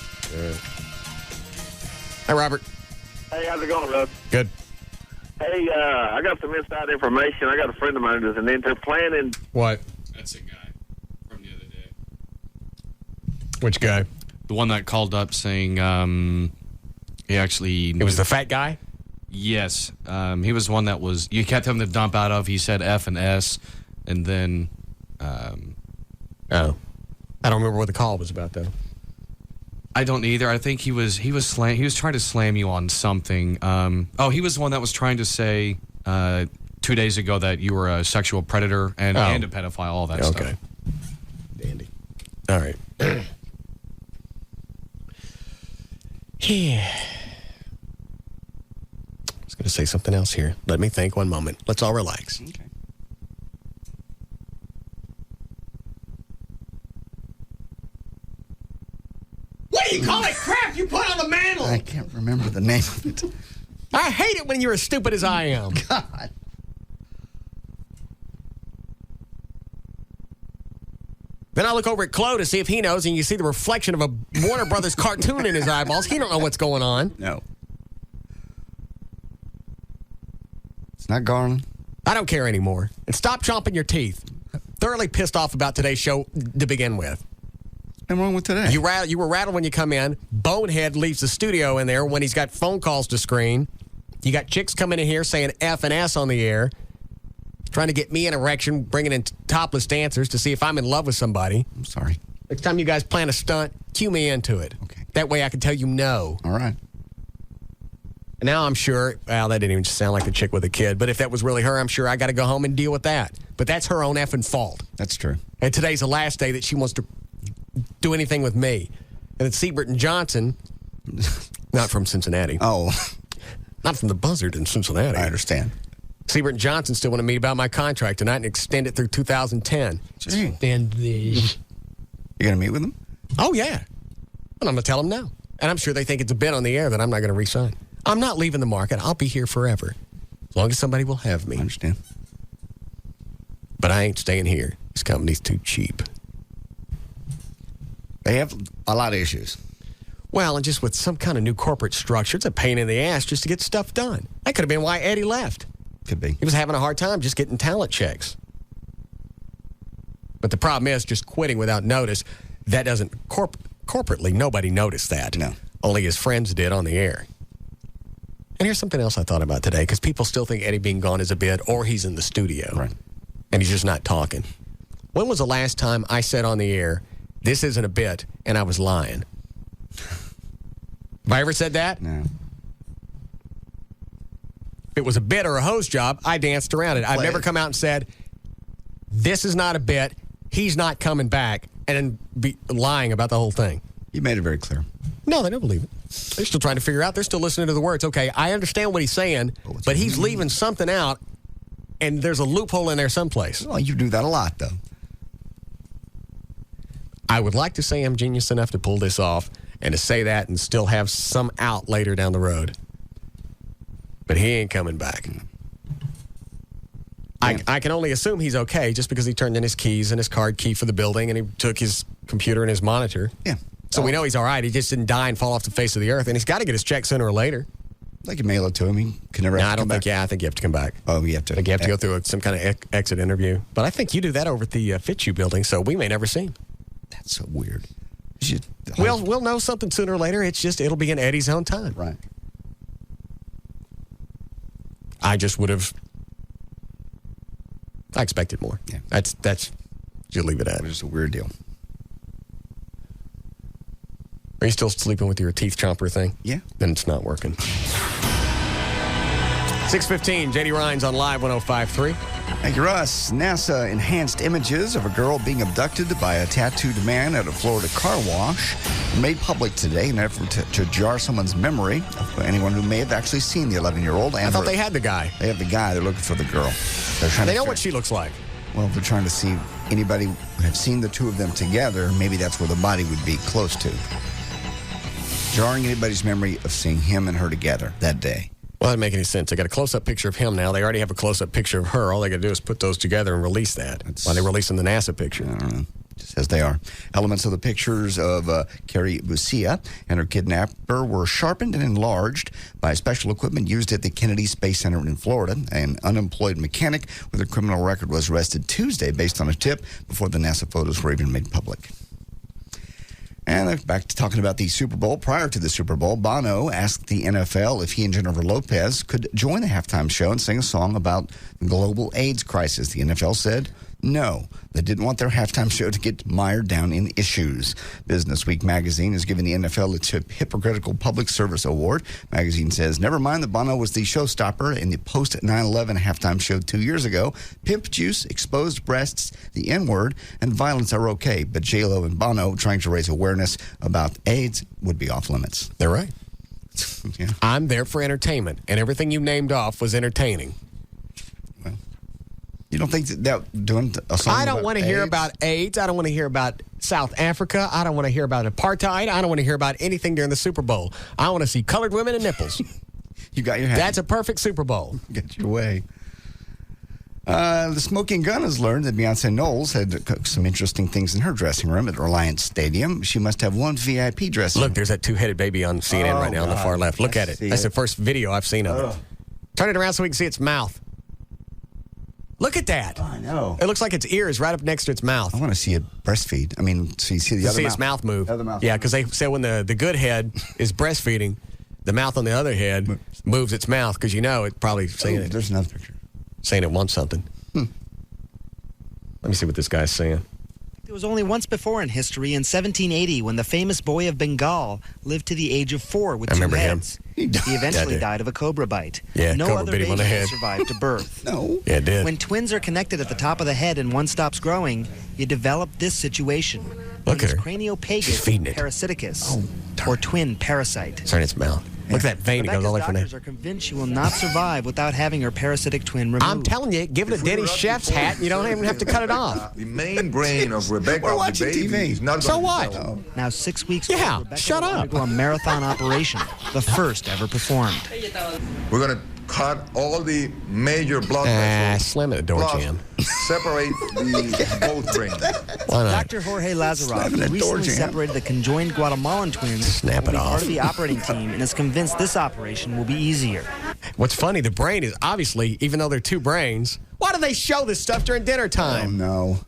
Hi, Robert. Hey, how's it going, Russ? Good. Hey, I got some inside information. I got a friend of mine who's an intern planning. What? That's a guy from the other day. Which guy? The one that called up saying he actually... It was the fat guy? Yes. He was one that was... You kept him to dump out of. He said F and S, and then... Oh. I don't remember what the call was about, though. I don't either. I think he was trying to slam you on something. He was the one that was trying to say 2 days ago that you were a sexual predator and a pedophile, all that stuff. Okay. Dandy. All right. Yeah. I was going to say something else here. Let me think one moment. Let's all relax. Okay. What do you call it? Crap you put on the mantle. I can't remember the name of it. I hate it when you're as stupid as I am. God. Then I look over at Chloe to see if he knows, and you see the reflection of a Warner Brothers cartoon in his eyeballs. He don't know what's going on. No. It's not Garland. I don't care anymore. And stop chomping your teeth. thoroughly pissed off about today's show to begin with. What's wrong with today? You were rattled when you come in. Bonehead leaves the studio in there when he's got phone calls to screen. You got chicks coming in here saying F and S on the air, trying to get me an erection, bringing in topless dancers to see if I'm in love with somebody. I'm sorry. Next time you guys plan a stunt, cue me into it. Okay. That way I can tell you no. All right. And now I'm sure, well, that didn't even sound like the chick with a kid, but if that was really her, I'm sure I got to go home and deal with that. But that's her own effing fault. That's true. And today's the last day that she wants to do anything with me. And it's Siebert and Johnson, not from Cincinnati. Oh. Not from the Buzzard in Cincinnati. I understand. Siebert and Johnson still want to meet about my contract tonight and extend it through 2010. Gee. Extend this. You going to meet with them? Oh, yeah. And I'm going to tell them no. And I'm sure they think it's a bit on the air that I'm not going to re-sign. I'm not leaving the market. I'll be here forever. As long as somebody will have me. I understand. But I ain't staying here. This company's too cheap. They have a lot of issues. Well, and just with some kind of new corporate structure, it's a pain in the ass just to get stuff done. That could have been why Eddie left. Could be. He was having a hard time just getting talent checks. But the problem is just quitting without notice. That doesn't, corporately, nobody noticed that. No. Only his friends did on the air. And here's something else I thought about today, because people still think Eddie being gone is a bit, or he's in the studio. Right. And he's just not talking. When was the last time I said on the air, this isn't a bit, and I was lying? Have I ever said that? No. If it was a bit or a host job, I danced around it. I've never come out and said, this is not a bit, he's not coming back, and then be lying about the whole thing. You made it very clear. No, they don't believe it. They're still trying to figure out. They're still listening to the words. Okay, I understand what he's saying, but he's leaving something out, and there's a loophole in there someplace. Well, you do that a lot, though. I would like to say I'm genius enough to pull this off and to say that and still have some out later down the road. But he ain't coming back. I can only assume he's okay just because he turned in his keys and his card key for the building and he took his computer and his monitor. Yeah. So we know he's all right. He just didn't die and fall off the face of the earth. And he's got to get his check sooner or later. They can mail it to him. He can never have to come back. I think you have to come back. Oh, you have to. I think you have to go through some kind of exit interview. But I think you do that over at the Fitzhugh building, so we may never see him. That's so weird. We'll know something sooner or later. It's just, it'll be in Eddie's own time. Right. I just would have, I expected more. Yeah. That's, you leave it at. It's just a weird deal. Are you still sleeping with your teeth chomper thing? Yeah. Then it's not working. 6:15, JD Ryan's on Live 105.3. Thank you, Russ. NASA enhanced images of a girl being abducted by a tattooed man at a Florida car wash were made public today in an effort to jar someone's memory of anyone who may have actually seen the 11-year-old. I thought they had the guy. They have the guy. They're looking for the girl. They know what she looks like. Well, they're trying to see anybody who have seen the two of them together. Maybe that's where the body would be close to. Jarring anybody's memory of seeing him and her together that day. Well, that doesn't make any sense. They got a close-up picture of him now. They already have a close-up picture of her. All they got to do is put those together and release that. Why they're releasing the NASA picture. I don't know. Just as they are. Elements of the pictures of Carrie Bucia and her kidnapper were sharpened and enlarged by special equipment used at the Kennedy Space Center in Florida. An unemployed mechanic with a criminal record was arrested Tuesday based on a tip before the NASA photos were even made public. And back to talking about the Super Bowl. Prior to the Super Bowl, Bono asked the NFL if he and Jennifer Lopez could join the halftime show and sing a song about the global AIDS crisis. The NFL said no. They didn't want their halftime show to get mired down in issues. Business Week magazine is giving the NFL its Hypocritical Public Service Award. Magazine says, never mind that Bono was the showstopper in the post-9/11 halftime show 2 years ago. Pimp juice, exposed breasts, the N-word, and violence are okay. But J-Lo and Bono trying to raise awareness about AIDS would be off limits. They're right. Yeah. I'm there for entertainment, and everything you named off was entertaining. You don't think that doing a song I don't about want to AIDS? hear about AIDS. I don't want to hear about South Africa. I don't want to hear about apartheid. I don't want to hear about anything during the Super Bowl. I want to see colored women and nipples. You got your hand. That's a perfect Super Bowl. Get your way. The Smoking Gun has learned that Beyonce Knowles had some interesting things in her dressing room at Reliance Stadium. She must have one VIP dressing room. Look, there's that two-headed baby on CNN right now on the far left. Look at it. That's the first video I've seen of it. Turn it around so we can see its mouth. Look at that. I know. It looks like its ear is right up next to its mouth. I want to see it breastfeed. I mean, so you see the other mouth. Its mouth move. The other mouth. Yeah, because they say when the good head is breastfeeding, the mouth on the other head moves its mouth because it probably saying it. There's another picture. Saying it wants something. Let me see what this guy's saying. There was only once before in history in 1780 when the famous boy of Bengal lived to the age of 4 with 2 heads. He eventually died of a cobra bite. Yeah, no cobra other bit him on the baby head. survived to birth. No. Yeah, it did. When twins are connected at the top of the head and one stops growing, you develop this situation. Look at her. Craniopagus parasiticus, or twin parasite. It's in its mouth. Look at that vein. It goes all the way from there. Doctors are convinced she will not survive without having her parasitic twin removed. I'm telling you, give it a Denny Chef's hat and you don't even have to cut it off. The main brain of Rebecca, We're watching the baby, TV. is not So gonna what? develop. Now 6 weeks Yeah, old, Rebecca shut will up. undergo a marathon operation, the first ever performed. We're going to cut all the major blood vessels. Slam at the door plus jam. Separate the both brains. Why not? Dr. Jorge Lazarov Slapping a door recently jam. separated the conjoined Guatemalan twins. Snap will it be off. part of the operating team and is convinced this operation will be easier. What's funny, the brain is obviously, even though they're two brains, why do they show this stuff during dinner time? No.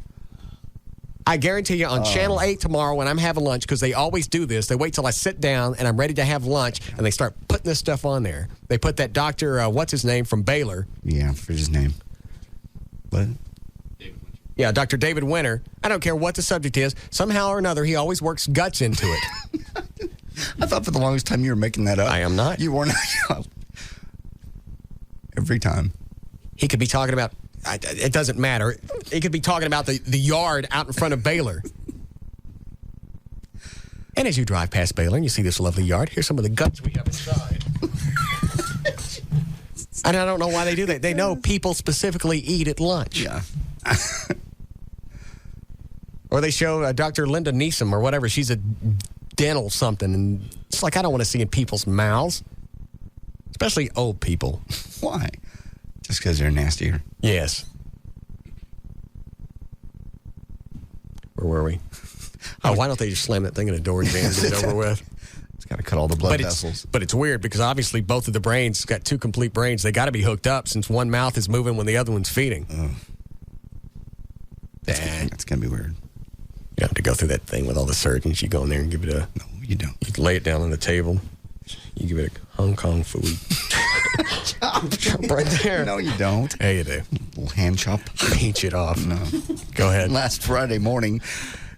I guarantee you on Channel 8 tomorrow when I'm having lunch, because they always do this, they wait till I sit down and I'm ready to have lunch and they start putting this stuff on there. They put that doctor, what's his name, from Baylor. Yeah, for his name. What? Yeah, Dr. David Winter. I don't care what the subject is. Somehow or another, he always works guts into it. I thought for the longest time you were making that up. I am not. You weren't. Every time. He could be talking about, it doesn't matter. He could be talking about the yard out in front of Baylor. And as you drive past Baylor and you see this lovely yard, here's some of the guts we have inside. And I don't know why they do that. They know people specifically eat at lunch. Yeah. Or they show Dr. Linda Neeson or whatever. She's a dental something. And it's like, I don't want to see in people's mouths. Especially old people. Why? Just because they're nastier. Yes. Where were we? Oh, why don't they just slam that thing in a door jam and get it over with? It's got to cut all the blood vessels. But it's weird because obviously both of the brains got two complete brains. They got to be hooked up since one mouth is moving when the other one's feeding. That's going to be weird. You have to go through that thing with all the surgeons. You go in there and give it a... No, you don't. You lay it down on the table. You give it a Hong Kong food. Right there. No, you don't. Yeah, you do. Little hand chop. Pinch it off. No. Go ahead. Last Friday morning,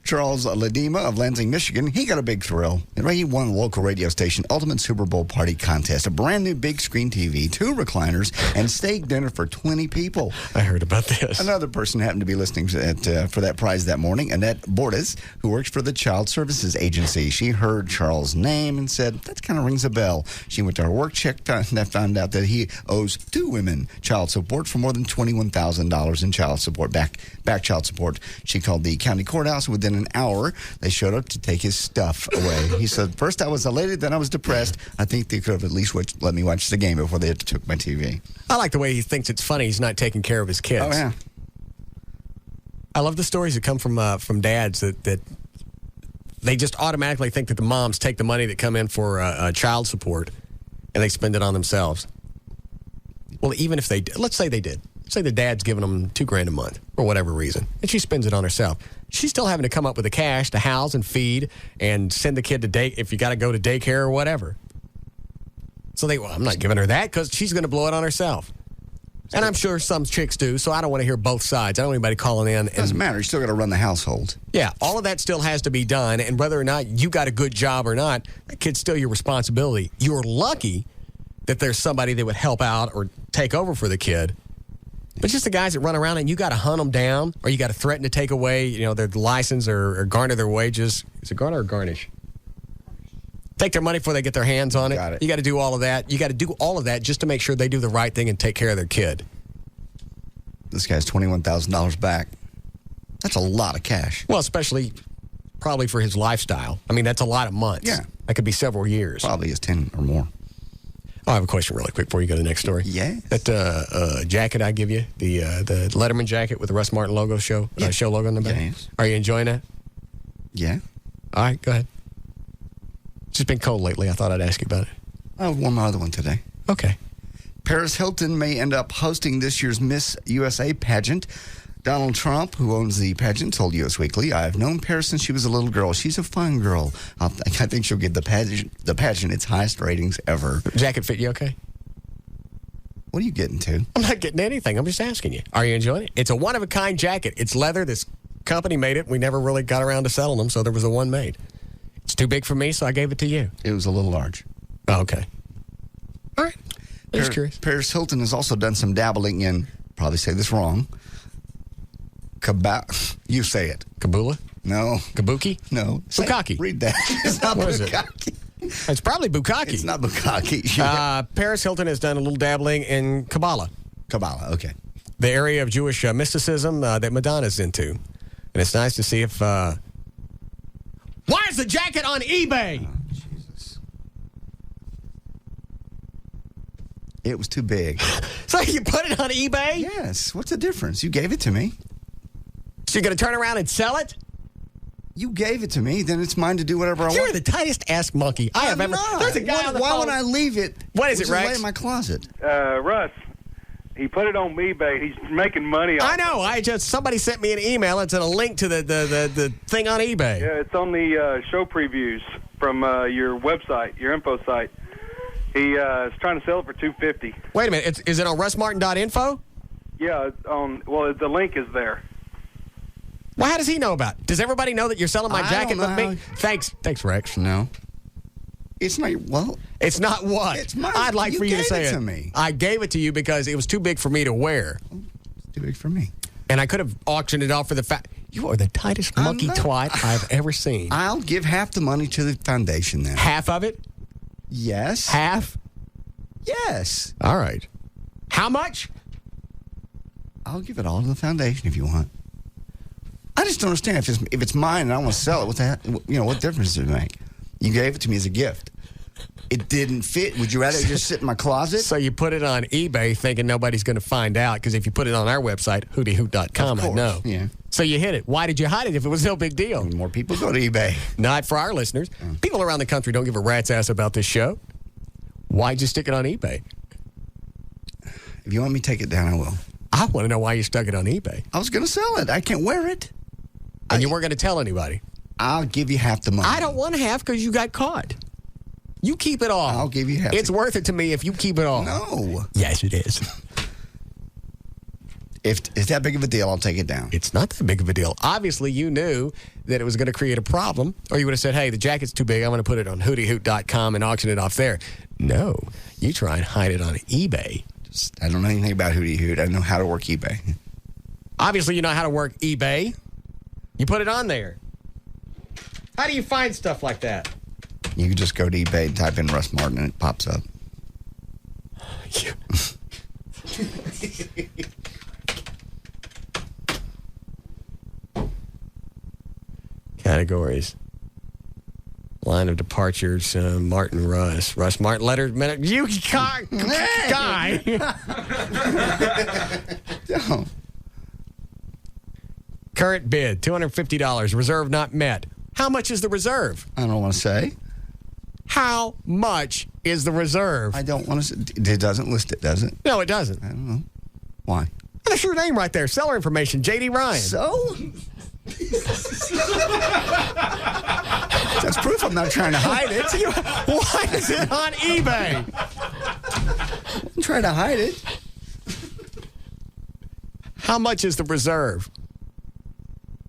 Charles Ledema of Lansing, Michigan, he got a big thrill. He won the local radio station Ultimate Super Bowl Party Contest, a brand new big screen TV, 2 recliners, and steak dinner for 20 people. I heard about this. Another person happened to be listening for that prize that morning, Annette Bordes, who works for the Child Services Agency. She heard Charles' name and said, that kind of rings a bell. She went to her work check and found out that he owes 2 women child support for more than $21,000 in child support, back child support. She called the county courthouse. Within an hour, they showed up to take his stuff away. He said, first I was elated, then I was depressed. I think they could have at least let me watch the game before they took my TV. I like the way he thinks it's funny he's not taking care of his kids. Oh, yeah. I love the stories that come from dads that they just automatically think that the moms take the money that come in for child support and they spend it on themselves. Well, even if they, let's say they did. Say the dad's giving them $2,000 a month for whatever reason, and she spends it on herself. She's still having to come up with the cash to house and feed and send the kid to if you got to go to daycare or whatever. So I'm not giving her that because she's going to blow it on herself. And I'm sure some chicks do, so I don't want to hear both sides. I don't want anybody calling in. It doesn't matter. You still got to run the household. Yeah, all of that still has to be done, and whether or not you got a good job or not, that kid's still your responsibility. You're lucky that there's somebody that would help out or take over for the kid. But just the guys that run around and you got to hunt them down or you got to threaten to take away, their license or garner their wages. Is it garner or garnish? Take their money before they get their hands on it. Got it. You got to do all of that. You got to do all of that just to make sure they do the right thing and take care of their kid. This guy's $21,000 back. That's a lot of cash. Well, especially probably for his lifestyle. I mean, that's a lot of months. Yeah. That could be several years. Probably is 10 or more. I have a question really quick before you go to the next story. Yeah. That jacket I give you, the Letterman jacket with the Russ Martin logo show logo on the back. Yes. Are you enjoying that? Yeah. All right, go ahead. It's just been cold lately. I thought I'd ask you about it. I wore my other one today. Okay. Paris Hilton may end up hosting this year's Miss USA pageant. Donald Trump, who owns the pageant, told U.S. Weekly, "I've known Paris since she was a little girl. She's a fun girl. I think she'll get the pageant its highest ratings ever." Jacket fit you okay? What are you getting to? I'm not getting anything. I'm just asking you. Are you enjoying it? It's a one-of-a-kind jacket. It's leather. This company made it. We never really got around to selling them, so there was a one made. It's too big for me, so I gave it to you. It was a little large. Oh, okay. All right. I'm just curious. Paris Hilton has also done some dabbling in, probably say this wrong, you say it. Kabula? No. Kabuki? No. Bukkake. Read that. It's not What is it? Bukkake. It's probably Bukkake. It's not Bukkake. Paris Hilton has done a little dabbling in Kabbalah. Kabbalah, okay. The area of Jewish mysticism that Madonna's into. And it's nice to see if... Why is the jacket on eBay? Oh, Jesus. It was too big. So you put it on eBay? Yes. What's the difference? You gave it to me. So you're going to turn around and sell it? You gave it to me, then it's mine to do whatever I want. You're the tightest ass monkey I have ever... There's a guy on the Why phone. would I leave it? What is it, Rex? Lay in my closet. Russ, he put it on eBay. He's making money off I know. Somebody sent me an email. It's a link to the thing on eBay. Yeah, it's on the show previews from your website, your info site. He is trying to sell it for $250. Wait a minute. Is it on russmartin.info? Yeah, it's on. Well, the link is there. Well, how does he know about it? Does everybody know that you're selling my jacket with me? Thanks, Rex. No. It's not, well... It's not what? It's mine. I'd like for you to say it it. to me. I gave it to you because it was too big for me to wear. It's too big for me. And I could have auctioned it off for the fact... You are the tightest monkey twat I've ever seen. I'll give half the money to the foundation then. Half of it? Yes. Half? Yes. All right. How much? I'll give it all to the foundation if you want. I just don't understand if it's mine and I want to sell it. What difference does it make? You gave it to me as a gift. It didn't fit. Would you rather it just sit in my closet? So you put it on eBay thinking nobody's going to find out because if you put it on our website, hootyhoot.com, I'd know. Yeah. So you hid it. Why did you hide it if it was no big deal? More people go to eBay. Not for our listeners. People around the country don't give a rat's ass about this show. Why'd you stick it on eBay? If you want me to take it down, I will. I want to know why you stuck it on eBay. I was going to sell it. I can't wear it. And you weren't going to tell anybody? I'll give you half the money. I don't want half because you got caught. You keep it all. I'll give you half. It's worth it to me if you keep it all. No. Yes, it is. If it's that big of a deal, I'll take it down. It's not that big of a deal. Obviously, you knew that it was going to create a problem, or you would have said, hey, the jacket's too big. I'm going to put it on hootyhoot.com and auction it off there. No. You try and hide it on eBay. I don't know anything about Hootie Hoot. I know how to work eBay. Obviously, you know how to work eBay. You put it on there. How do you find stuff like that? You can just go to eBay and type in Russ Martin and it pops up. Categories. Line of departures, Martin Russ. Russ Martin, letters, minute. You guy. No. Current bid, $250. Reserve not met. How much is the reserve? I don't want to say. How much is the reserve? I don't want to say. It doesn't list it, does it? No, it doesn't. I don't know. Why? That's your name right there. Seller information, J.D. Ryan. So? That's proof I'm not trying to hide it. Why is it on eBay? I'm trying to hide it. How much is the reserve?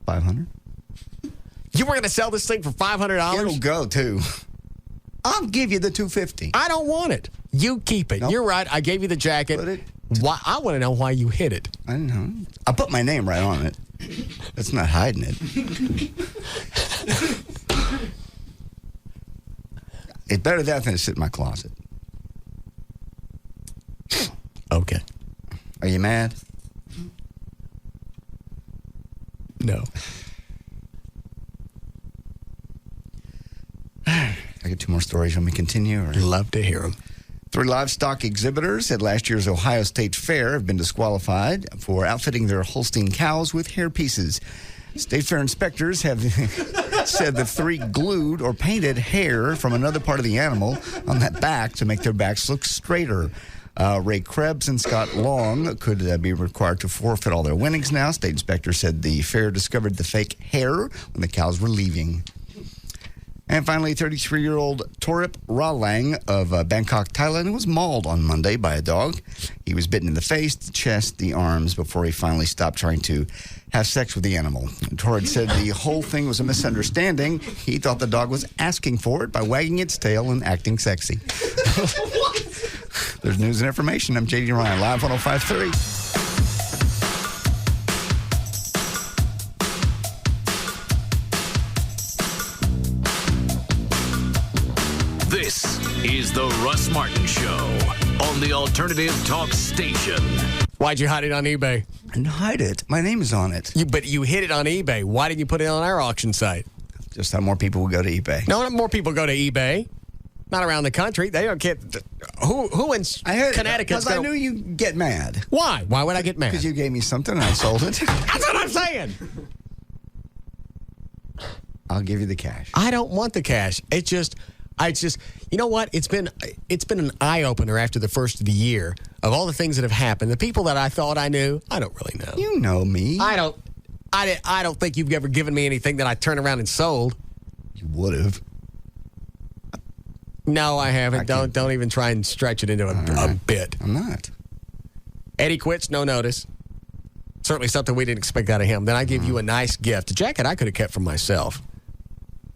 $500. You were going to sell this thing for $500? It'll go, too. I'll give you the $250. I don't want it. You keep it. Nope. You're right. I gave you the jacket. Why? I want to know why you hid it. I don't know. I put my name right on it. That's not hiding it. It's better that than to sit in my closet. Okay. Are you mad? No. I got two more stories. Let me continue. Love to hear them. 3 livestock exhibitors at last year's Ohio State Fair have been disqualified for outfitting their Holstein cows with hair pieces. State Fair inspectors have said the 3 glued or painted hair from another part of the animal on that back to make their backs look straighter. Ray Krebs and Scott Long could be required to forfeit all their winnings now. State inspector said the fair discovered the fake hair when the cows were leaving. And finally, 33-year-old Torip Ralang of Bangkok, Thailand, was mauled on Monday by a dog. He was bitten in the face, the chest, the arms before he finally stopped trying to have sex with the animal. Torip said the whole thing was a misunderstanding. He thought the dog was asking for it by wagging its tail and acting sexy. There's news and information. I'm J.D. Ryan, live 105.3. This is the Russ Martin Show on the Alternative Talk Station. Why'd you hide it on eBay? I didn't hide it. My name is on it. But you hid it on eBay. Why didn't you put it on our auction site? Just how more people would go to eBay. No, not more people go to eBay. Not around the country. They don't get. Who in Connecticut? Because I knew you'd get mad. Why? Why would I get mad? Because you gave me something and I sold it. That's what I'm saying. I'll give you the cash. I don't want the cash. It's just, you know what? It's been an eye opener after the first of the year of all the things that have happened. The people that I thought I knew, I don't really know. You know me. I don't think you've ever given me anything that I turned around and sold. You would have. No, I haven't. Don't even try and stretch it into a bit. I'm not. Eddie quits, no notice. Certainly something we didn't expect out of him. Then I give you a nice gift, a jacket I could have kept for myself.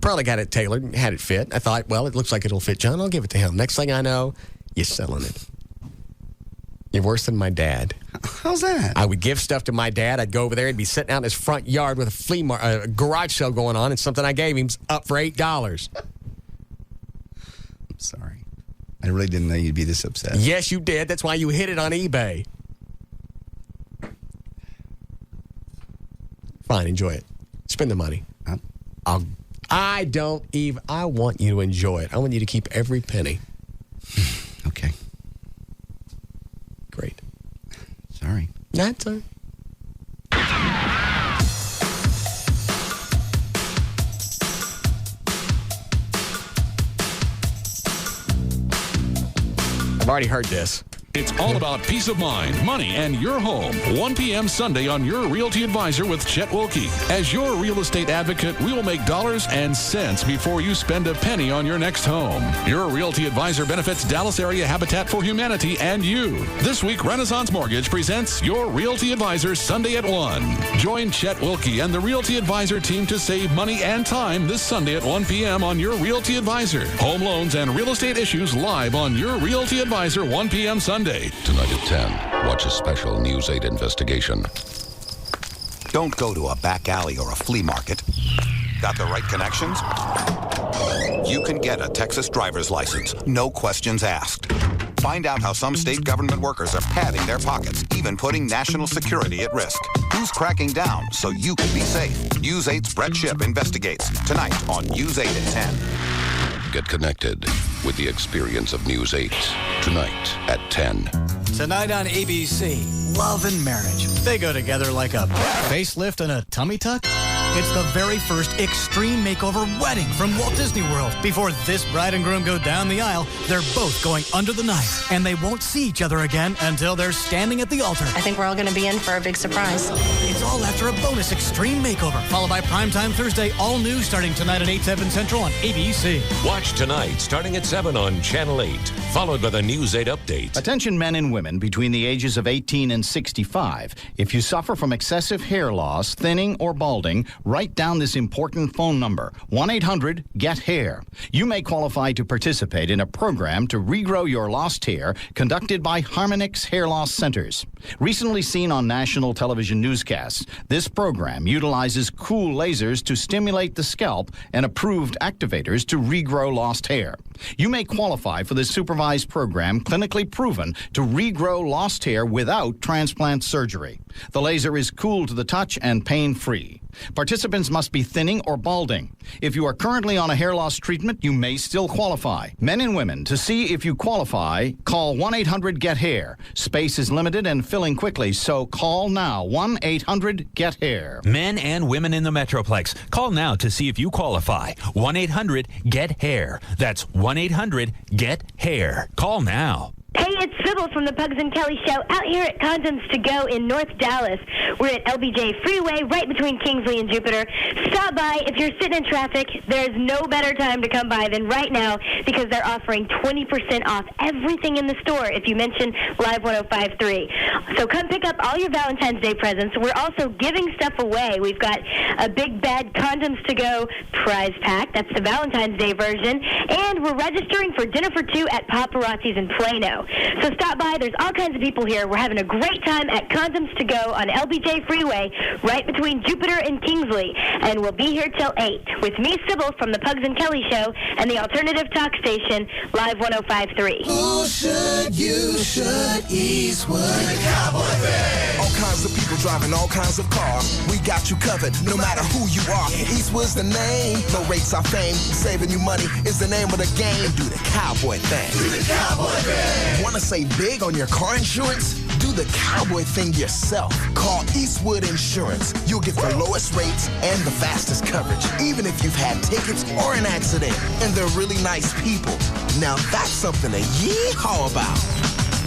Probably got it tailored and had it fit. I thought, well, it looks like it'll fit John. I'll give it to him. Next thing I know, you're selling it. You're worse than my dad. How's that? I would give stuff to my dad. I'd go over there. He'd be sitting out in his front yard with a garage sale going on, and something I gave him's up for $8. I'm sorry. I really didn't know you'd be this upset. Yes, you did. That's why you hid it on eBay. Fine, enjoy it. Spend the money. I want you to enjoy it. I want you to keep every penny. Okay. Great. Sorry. That's all right. I've already heard this. It's all about peace of mind, money, and your home. 1 p.m. Sunday on Your Realty Advisor with Chet Wilkie. As your real estate advocate, we will make dollars and cents before you spend a penny on your next home. Your Realty Advisor benefits Dallas area Habitat for Humanity and you. This week, Renaissance Mortgage presents Your Realty Advisor Sunday at 1. Join Chet Wilkie and the Realty Advisor team to save money and time this Sunday at 1 p.m. on Your Realty Advisor. Home loans and real estate issues live on Your Realty Advisor 1 p.m. Sunday. Tonight at 10, watch a special News 8 investigation. Don't go to a back alley or a flea market. Got the right connections? You can get a Texas driver's license, no questions asked. Find out how some state government workers are padding their pockets, even putting national security at risk. Who's cracking down so you can be safe? News 8's Brett Shipp investigates tonight on News 8 at 10. Get connected with the experience of News 8 tonight at 10. Tonight on ABC, love and marriage. They go together like a facelift and a tummy tuck. It's the very first extreme makeover wedding from Walt Disney World. Before this bride and groom go down the aisle, they're both going under the knife, and they won't see each other again until they're standing at the altar. I think we're all going to be in for a big surprise. It's all after a bonus extreme makeover, followed by Primetime Thursday, all new starting tonight at 8, 7 Central on ABC. Watch tonight starting at 7 on Channel 8, followed by the News 8 update. Attention men and women between the ages of 18 and 65. If you suffer from excessive hair loss, thinning, or balding, write down this important phone number, 1-800-GET-HAIR. You may qualify to participate in a program to regrow your lost hair conducted by Harmonix Hair Loss Centers. Recently seen on national television newscasts, this program utilizes cool lasers to stimulate the scalp and approved activators to regrow lost hair. You may qualify for this supervised program clinically proven to regrow lost hair without transplant surgery. The laser is cool to the touch and pain-free. Participants must be thinning or balding. If you are currently on a hair loss treatment, you may still qualify. Men and women, to see if you qualify, call 1-800-GET-HAIR. Space is limited and filling quickly, so call now, 1-800-GET-HAIR. Men and women in the Metroplex, call now to see if you qualify. 1-800-GET-HAIR. That's 1-800-GET-HAIR. Call now. Hey, it's Sybil from the Pugs and Kelly Show out here at Condoms to Go in North Dallas. We're at LBJ Freeway right between Kingsley and Jupiter. Stop by. If you're sitting in traffic, there's no better time to come by than right now because they're offering 20% off everything in the store if you mention Live 105.3. So come pick up all your Valentine's Day presents. We're also giving stuff away. We've got a Big Bad Condoms to Go prize pack. That's the Valentine's Day version. And we're registering for Dinner for Two at Paparazzi's in Plano. So stop by. There's all kinds of people here. We're having a great time at Condoms to Go on LBJ Freeway, right between Jupiter and Kingsley. And we'll be here till 8 with me, Sybil, from the Pugs and Kelly Show and the alternative talk station, Live 105.3. Who should you should Eastwood Cowboy Band? All kinds of people driving all kinds of cars. We got you covered, no matter who you are. Eastwood's the name. Low rates are fame. Saving you money is the name of the game. Do the cowboy thing. Do the cowboy thing. Want to save big on your car insurance? Do the cowboy thing yourself. Call Eastwood Insurance. You'll get the lowest rates and the fastest coverage, even if you've had tickets or an accident. And they're really nice people. Now that's something to yee-haw about.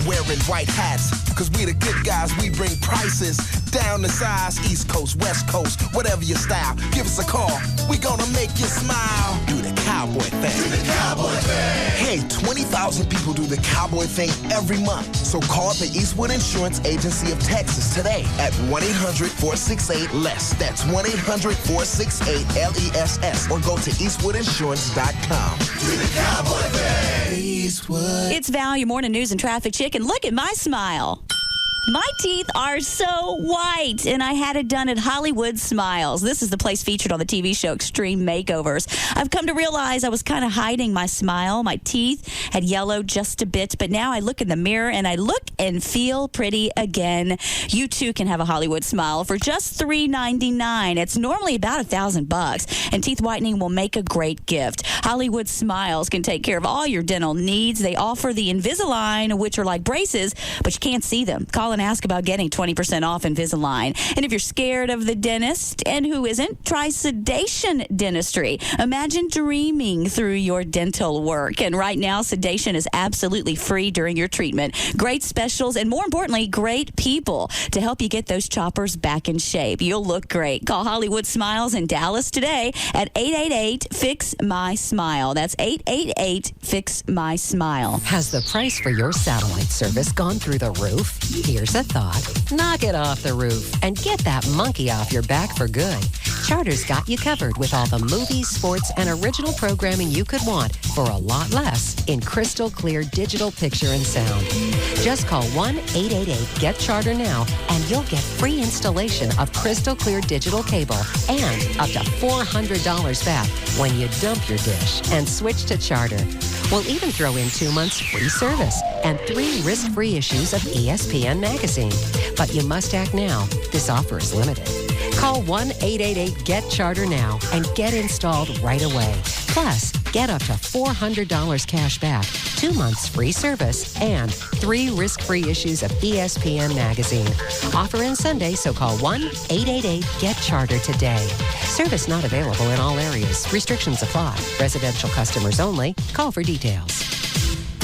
Wearing white hats, cause we the good guys, we bring prices down to size. East Coast, West Coast, whatever your style, give us a call, we gonna make you smile. Do the cowboy thing. Do the cowboy thing. Hey, 20,000 people do the cowboy thing every month. So call the Eastwood Insurance Agency of Texas today at 1-800-468-LESS. That's 1-800-468-LESS. Or go to eastwoodinsurance.com. Do the cowboy thing. Eastwood. It's Val, your morning news and traffic chick, and look at my smile. My teeth are so white, and I had it done at Hollywood Smiles. This is the place featured on the TV show Extreme Makeovers. I've come to realize I was kind of hiding my smile. My teeth had yellowed just a bit, but now I look in the mirror, and I look and feel pretty again. You, too, can have a Hollywood Smile for just $3.99. It's normally about $1,000, and teeth whitening will make a great gift. Hollywood Smiles can take care of all your dental needs. They offer the Invisalign, which are like braces, but you can't see them. Call and ask about getting 20% off Invisalign. And if you're scared of the dentist, and who isn't, try sedation dentistry. Imagine dreaming through your dental work. And right now, sedation is absolutely free during your treatment. Great specials, and more importantly, great people to help you get those choppers back in shape. You'll look great. Call Hollywood Smiles in Dallas today at 888-FIX-MY-SMILE. That's 888-FIX-MY-SMILE. Has the price for your satellite service gone through the roof? Here's a thought. Knock it off the roof and get that monkey off your back for good. Charter's got you covered with all the movies, sports, and original programming you could want for a lot less in crystal clear digital picture and sound. Just call 1-888-GET-CHARTER now and you'll get free installation of crystal clear digital cable and up to $400 back when you dump your dish and switch to Charter. We'll even throw in 2 months free service and 3 risk-free issues of ESPN magazine. But you must act now. This offer is limited. Call 1-888-GET-CHARTER now and get installed right away. Plus, get up to $400 cash back, 2 months free service, and 3 risk-free issues of ESPN magazine. Offer ends Sunday, so call 1-888-GET-CHARTER today. Service not available in all areas. Restrictions apply. Residential customers only. Call for details.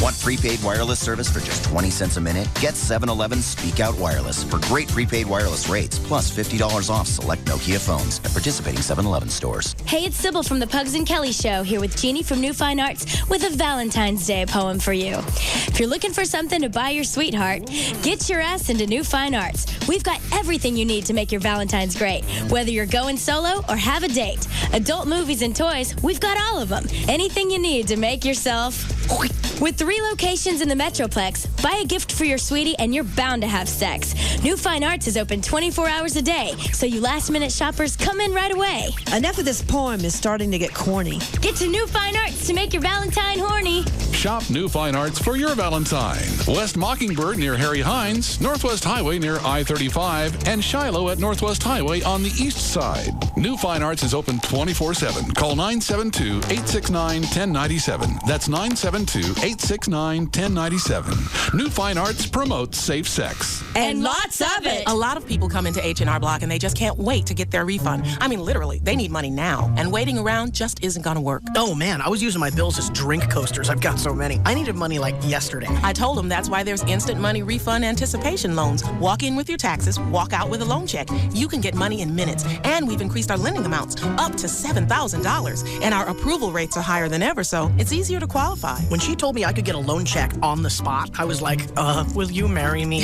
Want prepaid wireless service for just 20 cents a minute? Get 7-Eleven Speak Out Wireless for great prepaid wireless rates, plus $50 off select Nokia phones at participating 7-Eleven stores. Hey, it's Sybil from the Pugs and Kelly Show, here with Jeannie from New Fine Arts with a Valentine's Day poem for you. If you're looking for something to buy your sweetheart, get your ass into New Fine Arts. We've got everything you need to make your Valentine's great. Whether you're going solo or have a date, adult movies and toys, we've got all of them. Anything you need to make yourself... With 3 locations in the Metroplex, buy a gift for your sweetie and you're bound to have sex. New Fine Arts is open 24 hours a day, so you last-minute shoppers come in right away. Enough of this poem is starting to get corny. Get to New Fine Arts to make your Valentine horny. Shop New Fine Arts for your Valentine. West Mockingbird near Harry Hines, Northwest Highway near I-35, and Shiloh at Northwest Highway on the east side. New Fine Arts is open 24/7. Call 972-869-1097. That's 972-869-1097. 869-1097. New Fine Arts promotes safe sex. And lots of it. A lot of people come into H&R Block and they just can't wait to get their refund. I mean, literally, they need money now. And waiting around just isn't going to work. Oh, man, I was using my bills as drink coasters. I've got so many. I needed money like yesterday. I told them that's why there's instant money refund anticipation loans. Walk in with your taxes, walk out with a loan check. You can get money in minutes. And we've increased our lending amounts up to $7,000. And our approval rates are higher than ever, so it's easier to qualify. When she told me I could get a loan check on the spot, I was like, will you marry me?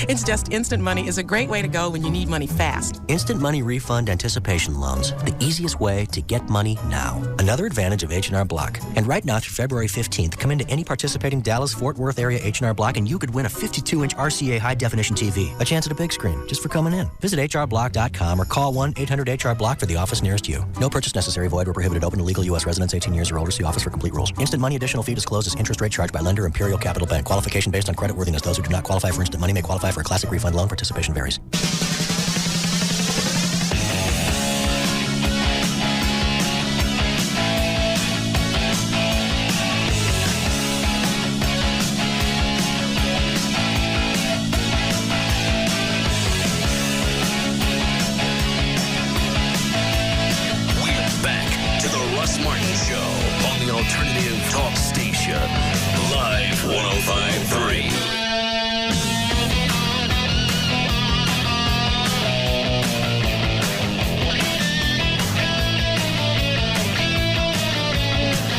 It's just instant money is a great way to go when you need money fast. Instant money refund anticipation loans. The easiest way to get money now. Another advantage of H&R Block. And right now through February 15th, come into any participating Dallas-Fort Worth area H&R Block and you could win a 52-inch RCA high-definition TV. A chance at a big screen just for coming in. Visit hrblock.com or call 1-800-HR-BLOCK for the office nearest you. No purchase necessary. Void where prohibited. Open to legal U.S. residents 18 years or older. See office for complete rules. Instant money additional fee disclosed as interest rate charged by lender Imperial Capital Bank. Qualification based on creditworthiness. Those who do not qualify for instant money may qualify for a classic refund loan. Participation varies.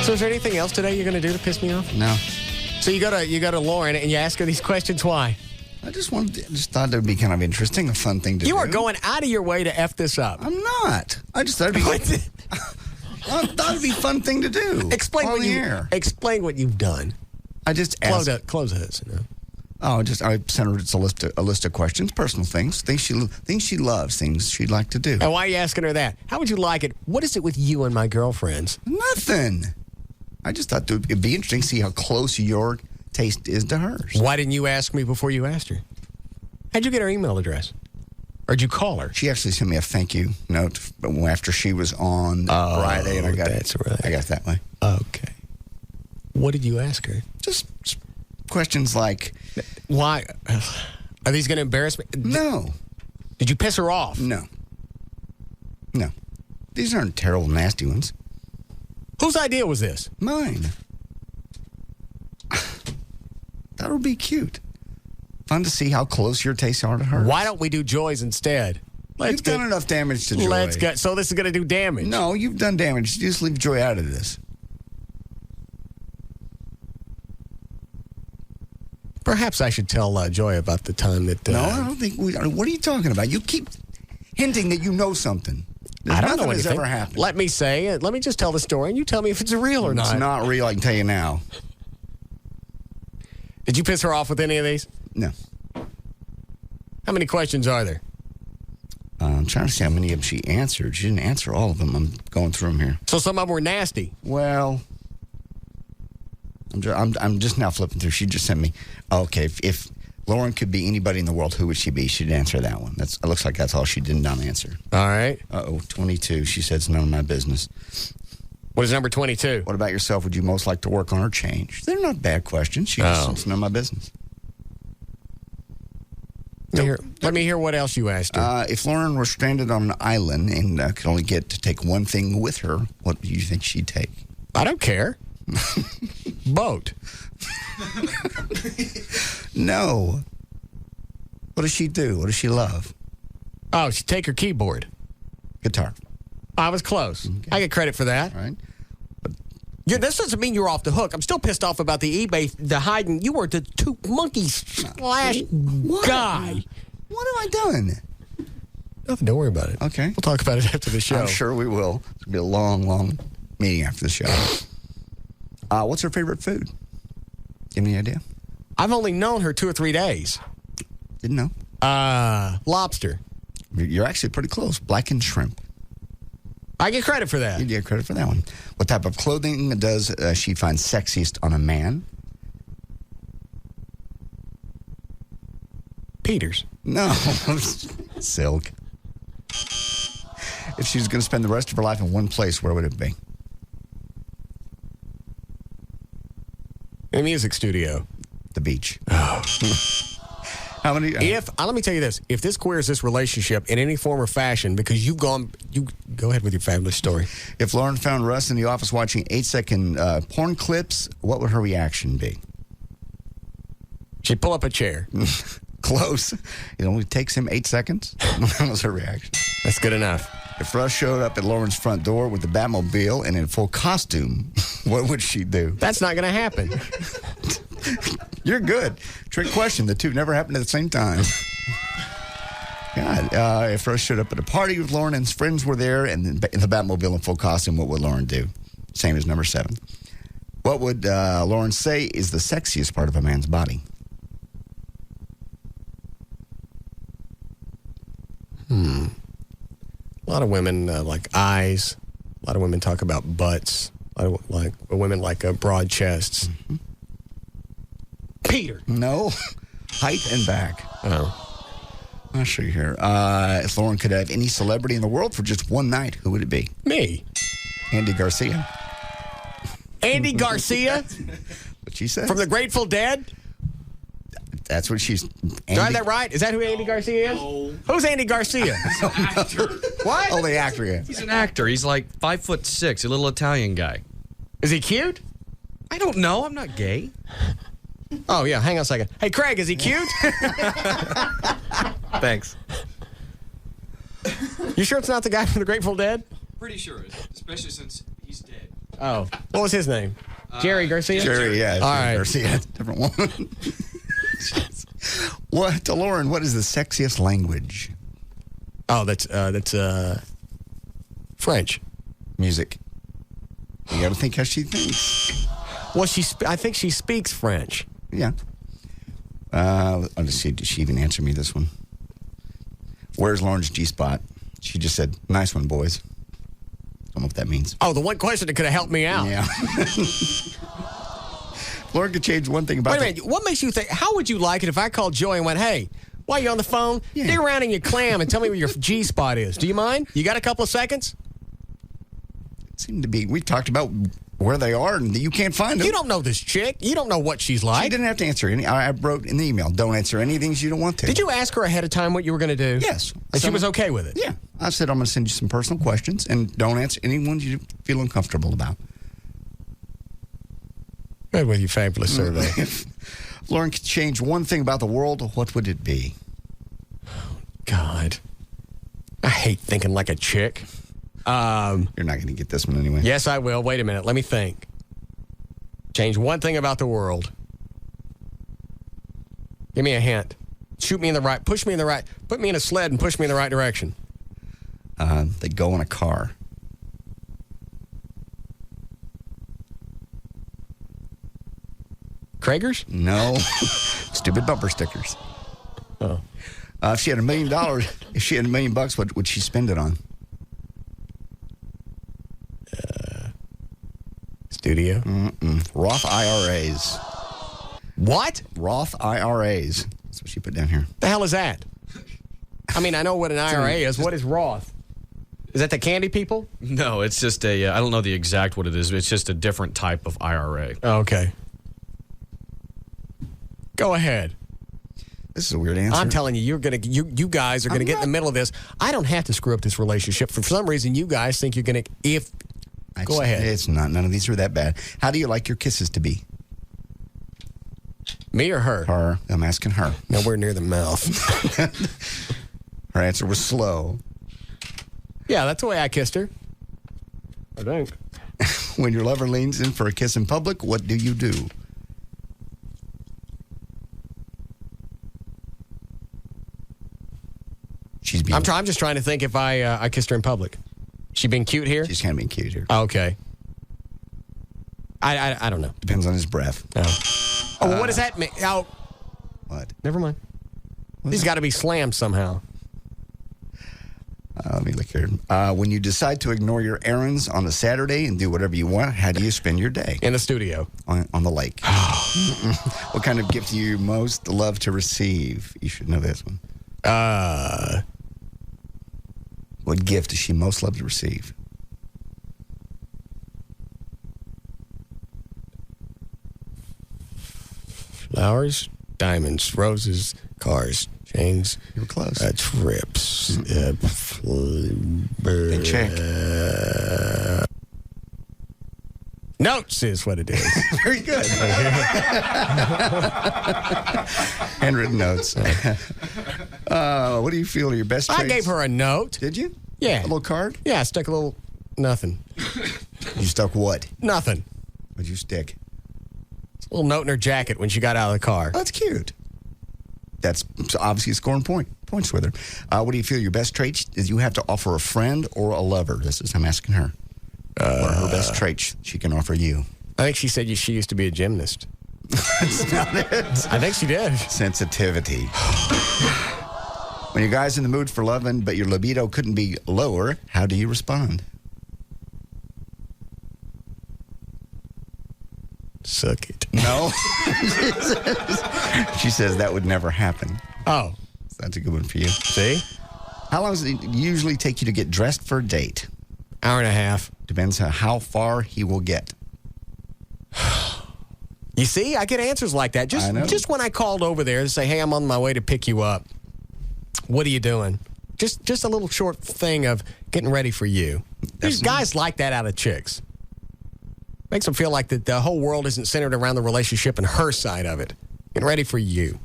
So is there anything else today you're going to do to piss me off? No. So you go to Lauren and you ask her these questions. Why? I just thought it would be kind of interesting, a fun thing to do. You are going out of your way to F this up. I'm not. I just thought it'd be I thought it'd be a fun thing to do. Explain what you've done. I just asked. Close this. You know? I sent her just a list of questions, personal things she loves, things she'd like to do. And why are you asking her that? How would you like it? What is it with you and my girlfriends? Nothing. I just thought it'd be interesting to see how close your taste is to hers. Why didn't you ask me before you asked her? How'd you get her email address? Or did you call her? She actually sent me a thank you note after she was on Friday, and I got it. I got it that way. Okay. What did you ask her? Just questions like, why? Are these going to embarrass me? No. Did you piss her off? No. These aren't terrible, nasty ones. Whose idea was this? Mine. That would be cute. Fun to see how close your tastes are to hers. Why don't we do Joy's instead? You've done enough damage to Joy. Let's go. So this is going to do damage. No, you've done damage. Just leave Joy out of this. Perhaps I should tell Joy about the time that... No, I don't think we... What are you talking about? You keep hinting that you know something. I don't know anything. Has ever happened. Let me just tell the story, and you tell me if it's real or not. It's not real, I can tell you now. Did you piss her off with any of these? No. How many questions are there? I'm trying to see how many of them she answered. She didn't answer all of them. I'm going through them here. So some of them were nasty. Well, I'm just now flipping through. She just sent me, okay, if Lauren could be anybody in the world, who would she be? She didn't answer that one. It looks like that's all she did not answer. All right. 22. She said it's none of my business. What is number 22? What about yourself? Would you most like to work on or change? They're not bad questions. It's none of my business. Let me hear what else you asked her. If Lauren were stranded on an island and could only get to take one thing with her, what do you think she'd take? I don't care. Boat. No. What does she do? What does she love? Oh, she'd take her keyboard. Guitar. I was close. Okay. I get credit for that. All right. This doesn't mean you're off the hook. I'm still pissed off about the eBay, the hiding. You were the two monkey splash guy. What have I done? Nothing. Don't worry about it. Okay. We'll talk about it after the show. I'm sure we will. It'll be a long, long meeting after the show. What's her favorite food? Give me any idea? I've only known her 2 or 3 days. Didn't know. Lobster. You're actually pretty close. Blackened shrimp. I get credit for that. You get credit for that one. What type of clothing does she find sexiest on a man? Peters. No. Silk. If she's going to spend the rest of her life in one place, where would it be? In a music studio. The beach. Oh. How many? Let me tell you this. If this queers this relationship in any form or fashion, because you go ahead with your fabulous story. If Lauren found Russ in the office watching 8-second porn clips, what would her reaction be? She'd pull up a chair. Close. It only takes him 8 seconds. That was her reaction. That's good enough. If Russ showed up at Lauren's front door with the Batmobile and in full costume, what would she do? That's not going to happen. You're good. Trick question. The two never happened at the same time. God, if Russ showed up at a party with Lauren and his friends were there and the Batmobile in full costume, what would Lauren do? Same as number 7. What would Lauren say is the sexiest part of a man's body? A lot of women like eyes. A lot of women talk about butts. A lot of women like broad chests. Mm-hmm. Peter. No. Height and back. Oh. I'll show you here. If Lauren could have any celebrity in the world for just one night, who would it be? Me. Andy Garcia. Andy Garcia? What she said? From the Grateful Dead? That's what she's... Do I have that right? Is that who Andy Garcia is? No. Who's Andy Garcia? He's an actor. What? Oh, the actor, yeah. He's an actor. He's like 5'6", a little Italian guy. Is he cute? I don't know. I'm not gay. Oh, yeah. Hang on a second. Hey, Craig, is he cute? Thanks. You sure it's not the guy from the Grateful Dead? Pretty sure it is, especially since he's dead. Oh. What was his name? Jerry Garcia? Jerry, yeah. All right. Garcia. Different woman. To Lauren, what is the sexiest language? Oh, that's French. Music. You got to think how she thinks. Well, I think she speaks French. Yeah. I'll just see. Did she even answer me this one? Where's Lauren's G-spot? She just said, "Nice one, boys." Don't know what that means. Oh, the one question that could have helped me out. Yeah. Lauren could change one thing about. Wait a minute. What makes you think? How would you like it if I called Joey and went, "Hey, while you're on the phone, dig around in your clam and tell me where your G-spot is. Do you mind? You got a couple of seconds?" It seemed to be. We talked about where they are, and you can't find them. You don't know this chick. You don't know what she's like. She didn't have to answer any. I wrote in the email, "Don't answer any things you don't want to." Did you ask her ahead of time what you were going to do? Yes. And she was okay with it? Yeah. I said, "I'm going to send you some personal questions, and don't answer any ones you feel uncomfortable about." Good with your fabulous survey. If Lauren could change one thing about the world, what would it be? God. I hate thinking like a chick. You're not going to get this one anyway. Yes, I will. Wait a minute. Let me think. Change one thing about the world. Give me a hint. Shoot me in the right. Push me in the right. Put me in a sled and push me in the right direction. They go in a car. Kragers? No. Stupid bumper stickers. Oh. If she had $1 million, if she had $1 million, what would she spend it on? Studio? Roth IRAs. What? Roth IRAs. That's what she put down here. The hell is that? I mean, I know what an IRA is. What is Roth? Is that the candy people? No, it's just a, I don't know the exact what it is, but it's just a different type of IRA. Oh, okay. Go ahead. This is a weird answer. I'm telling you, you guys are gonna get in the middle of this. I don't have to screw up this relationship. For some reason, you guys think you're gonna. Go ahead. It's not. None of these are that bad. How do you like your kisses to be? Me or her? Her. I'm asking her. Nowhere near the mouth. Her answer was slow. Yeah, that's the way I kissed her. I think. When your lover leans in for a kiss in public, what do you do? I'm just trying to think if I kissed her in public. She being cute here? She's kind of being cute here. Oh, okay. I don't know. Depends on his breath. Oh, well, what does that mean? Oh, what? Never mind. He's got to be slammed somehow. Let me look here. When you decide to ignore your errands on a Saturday and do whatever you want, how do you spend your day? In the studio. On the lake. What kind of gift do you most love to receive? You should know this one. What gift does she most love to receive? Flowers, diamonds, roses, cars, chains. You were close. Trips. Big check. Notes is what it is. Very good. Handwritten notes. What do you feel are your best traits? I gave her a note. Did you? Yeah. A little card? Yeah, I stuck a little nothing. You stuck what? Nothing. What'd you stick? A little note in her jacket when she got out of the car. Oh, that's cute. That's obviously scoring points with her. What do you feel your best traits is you have to offer a friend or a lover? This is I'm asking her. What are her best traits she can offer you? I think she said she used to be a gymnast. That's not it. I think she did. Sensitivity. When your guy's in the mood for loving, but your libido couldn't be lower, how do you respond? Suck it. No. She says that would never happen. Oh. So that's a good one for you. See? How long does it usually take you to get dressed for a date? Hour and a half. Depends on how far he will get. You see, I get answers like that. Just when I called over there to say, hey, I'm on my way to pick you up. What are you doing? Just a little short thing of getting ready for you. These guys like that out of chicks. Makes them feel like the whole world isn't centered around the relationship and her side of it. Getting ready for you.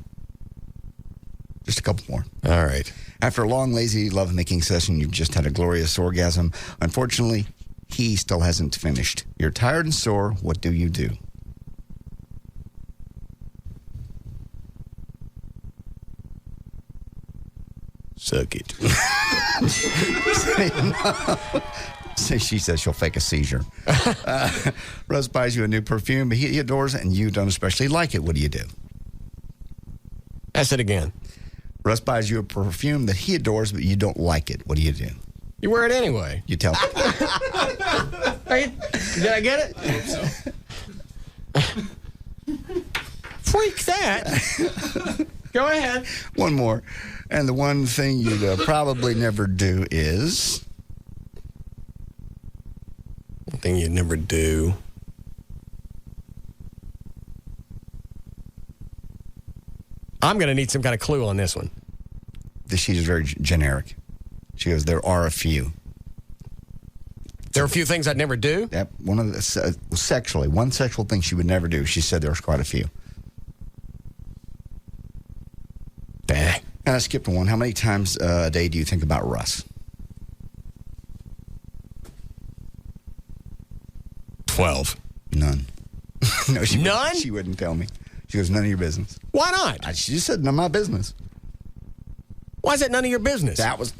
Just a couple more. All right. After a long, lazy lovemaking session, you've just had a glorious orgasm. Unfortunately, he still hasn't finished. You're tired and sore. What do you do? Suck it. She says she'll fake a seizure. Russ buys you a new perfume. He adores it, and you don't especially like it. What do you do? Ask it again. Russ buys you a perfume that he adores, but you don't like it. What do you do? You wear it anyway. You tell. Did I get it? I hope so. Freak that. Go ahead. One more. And the one thing you'd probably never do is... One thing you'd never do. I'm going to need some kind of clue on this one. She's very generic. She goes, there are a few. There are a few things I'd never do? Yep. One of the sexually, one sexual thing she would never do. She said there's quite a few. Bah. And I skipped one. How many times a day do you think about Russ? 12. None. No, None? She wouldn't tell me. She goes, none of your business. Why not? She just said, none of my business. Why is that none of your business? That was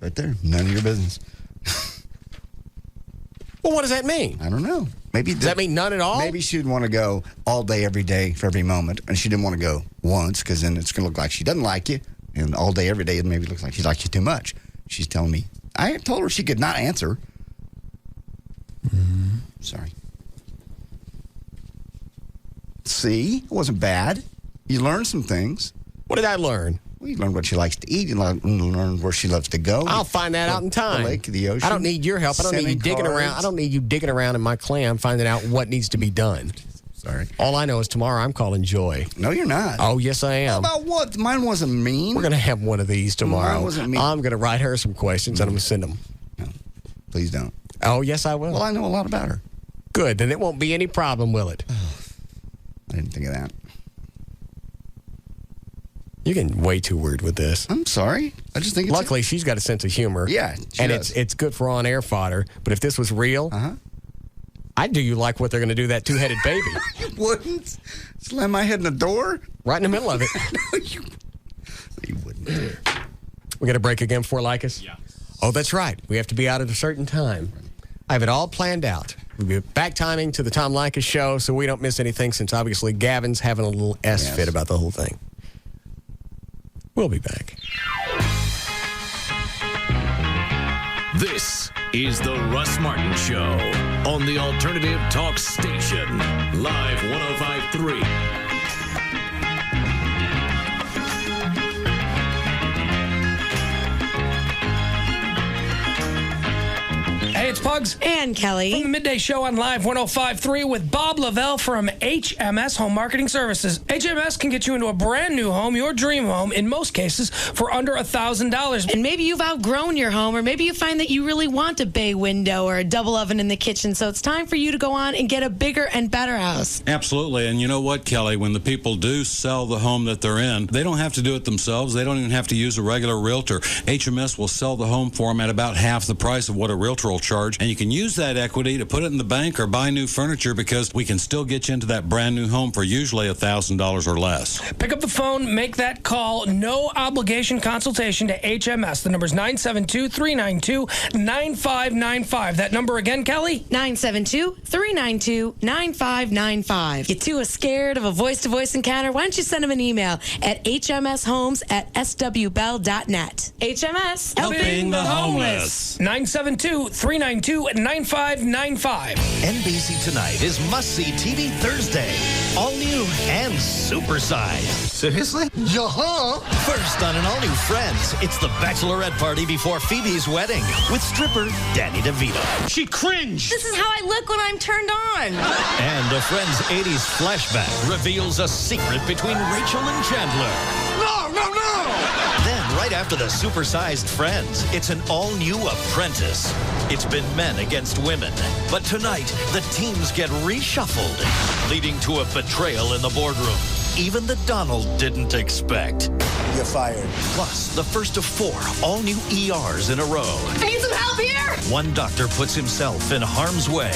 right there. None of your business. Well, what does that mean? I don't know. Maybe does that mean none at all? Maybe she'd want to go all day, every day, for every moment, and she didn't want to go once because then it's going to look like she doesn't like you, and all day, every day, it maybe looks like she likes you too much. She's telling me. I told her she could not answer. Sorry. See, it wasn't bad. You learned some things. What did I learn? Well, you learned what she likes to eat. You learned where she loves to go. I'll find that out in time. The lake, the ocean. I don't need your help. I don't need you digging around. I don't need you digging around in my clam finding out what needs to be done. Sorry. All I know is tomorrow I'm calling Joy. No, you're not. Oh, yes, I am. How about what? Mine wasn't mean. We're going to have one of these tomorrow. Mine wasn't mean. I'm going to write her some questions and I'm going to send them. No, please don't. Oh, yes, I will. Well, I know a lot about her. Good. Then it won't be any problem, will it? I didn't think of that. You're getting way too weird with this. I'm sorry. I just think it's... Luckily, she's got a sense of humor. Yeah, she and does. it's good for on-air fodder. But if this was real, I'd do you like what they're going to do to that two-headed baby. You wouldn't? Slam my head in the door? Right in the middle of it. No, you wouldn't. We got a break again before Lycus? Yeah. Oh, that's right. We have to be out at a certain time. I have it all planned out. We'll be back timing to the Tom Lycus show so we don't miss anything since obviously Gavin's having a little fit about the whole thing. We'll be back. This is the Russ Martin Show on the Alternative Talk Station, Live 105.3. Hey, it's Pugs. And Kelly. From the Midday Show on Live 105.3 with Bob Lavelle from HMS Home Marketing Services. HMS can get you into a brand new home, your dream home, in most cases, for under $1,000. And maybe you've outgrown your home, or maybe you find that you really want a bay window or a double oven in the kitchen. So it's time for you to go on and get a bigger and better house. Absolutely. And you know what, Kelly? When the people do sell the home that they're in, they don't have to do it themselves. They don't even have to use a regular realtor. HMS will sell the home for them at about half the price of what a realtor will charge. And you can use that equity to put it in the bank or buy new furniture, because we can still get you into that brand new home for usually $1,000 or less. Pick up the phone, make that call. No obligation consultation to HMS. The number is 972-392-9595. That number again, Kelly? 972-392-9595. You too are scared of a voice-to-voice encounter? Why don't you send them an email at hmshomes@swbell.net. HMS, helping the homeless. 972-392-9595. NBC Tonight is must-see TV Thursday. All new and supersized. Seriously? Yeah. First on an all-new Friends, it's the bachelorette party before Phoebe's wedding with stripper Danny DeVito. She cringed. This is how I look when I'm turned on. And a Friends 80s flashback reveals a secret between Rachel and Chandler. No, no, no! Then, right after the supersized Friends, it's an all-new Apprentice. It's been men against women. But tonight, the teams get reshuffled, leading to a betrayal in the boardroom. Even the Donald didn't expect. You're fired. Plus, the first of 4 all-new ERs in a row. I need some help here! One doctor puts himself in harm's way.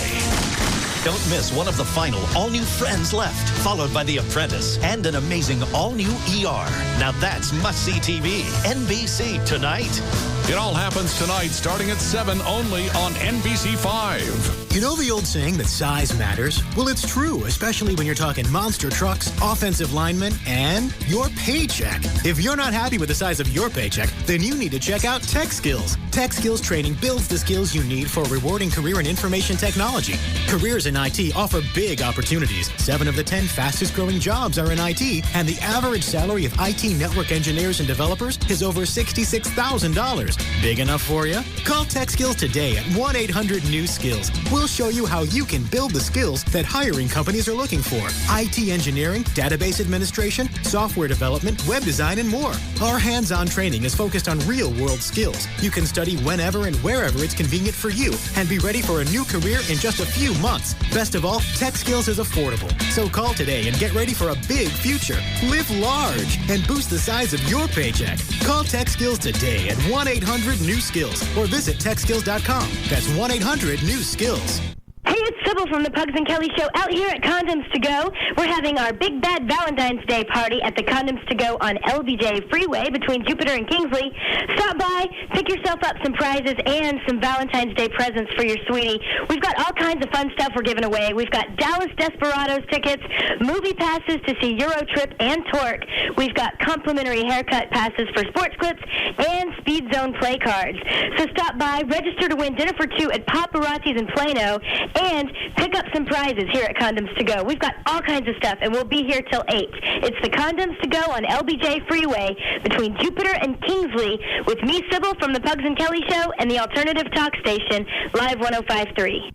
Don't miss one of the final all-new Friends left, followed by The Apprentice and an amazing all-new ER. Now that's must-see TV. NBC Tonight. It all happens tonight, starting at 7 only on NBC5. You know the old saying that size matters? Well, it's true, especially when you're talking monster trucks, offensive linemen, and your paycheck. If you're not happy with the size of your paycheck, then you need to check out Tech Skills. Tech Skills training builds the skills you need for a rewarding career in information technology. Careers in IT offer big opportunities. 7 of the 10 fastest growing jobs are in IT, and the average salary of IT network engineers and developers is over $66,000. Big enough for you? Call Tech Skills today at 1-800-NEW-SKILLS. We'll show you how you can build the skills that hiring companies are looking for. IT engineering, database administration, software development, web design, and more. Our hands-on training is focused on real-world skills. You can study whenever and wherever it's convenient for you and be ready for a new career in just a few months. Best of all, Tech Skills is affordable. So call today and get ready for a big future. Live large and boost the size of your paycheck. Call Tech Skills today at 1-800-NEW-SKILLS or visit techskills.com. That's 1-800-NEW-SKILLS. Hey, it's Sybil from the Pugs and Kelly Show out here at Condoms to Go. We're having our Big Bad Valentine's Day party at the Condoms to Go on LBJ Freeway between Jupiter and Kingsley. Stop by, pick yourself up some prizes and some Valentine's Day presents for your sweetie. We've got all kinds of fun stuff we're giving away. We've got Dallas Desperados tickets, movie passes to see Euro Trip and Torque. We've got complimentary haircut passes for Sports Clips and Speed Zone play cards. So stop by, register to win dinner for 2 at Paparazzi's in Plano, and pick up some prizes here at Condoms to Go. We've got all kinds of stuff, and we'll be here till 8. It's the Condoms to Go on LBJ Freeway between Jupiter and Kingsley with me, Sybil, from the Pugs and Kelly Show and the Alternative Talk Station, Live 105.3.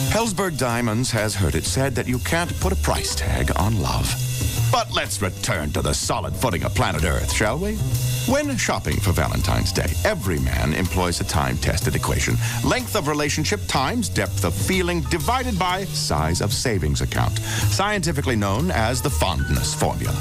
Helzberg Diamonds has heard it said that you can't put a price tag on love. But let's return to the solid footing of planet Earth, shall we? When shopping for Valentine's Day, every man employs a time-tested equation. Length of relationship times depth of feeling divided by size of savings account, scientifically known as the fondness formula.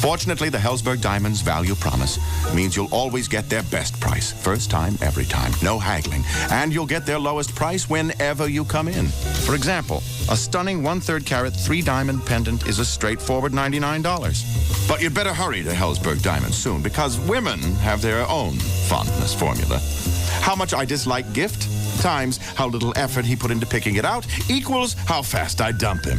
Fortunately, the Helzberg Diamonds Value Promise means you'll always get their best price. First time, every time. No haggling. And you'll get their lowest price whenever you come in. For example, a stunning 1/3 carat 3-diamond pendant is a straightforward $99. But you'd better hurry to Helzberg Diamonds soon, because women have their own fondness formula. How much I dislike gift times how little effort he put into picking it out equals how fast I dump him.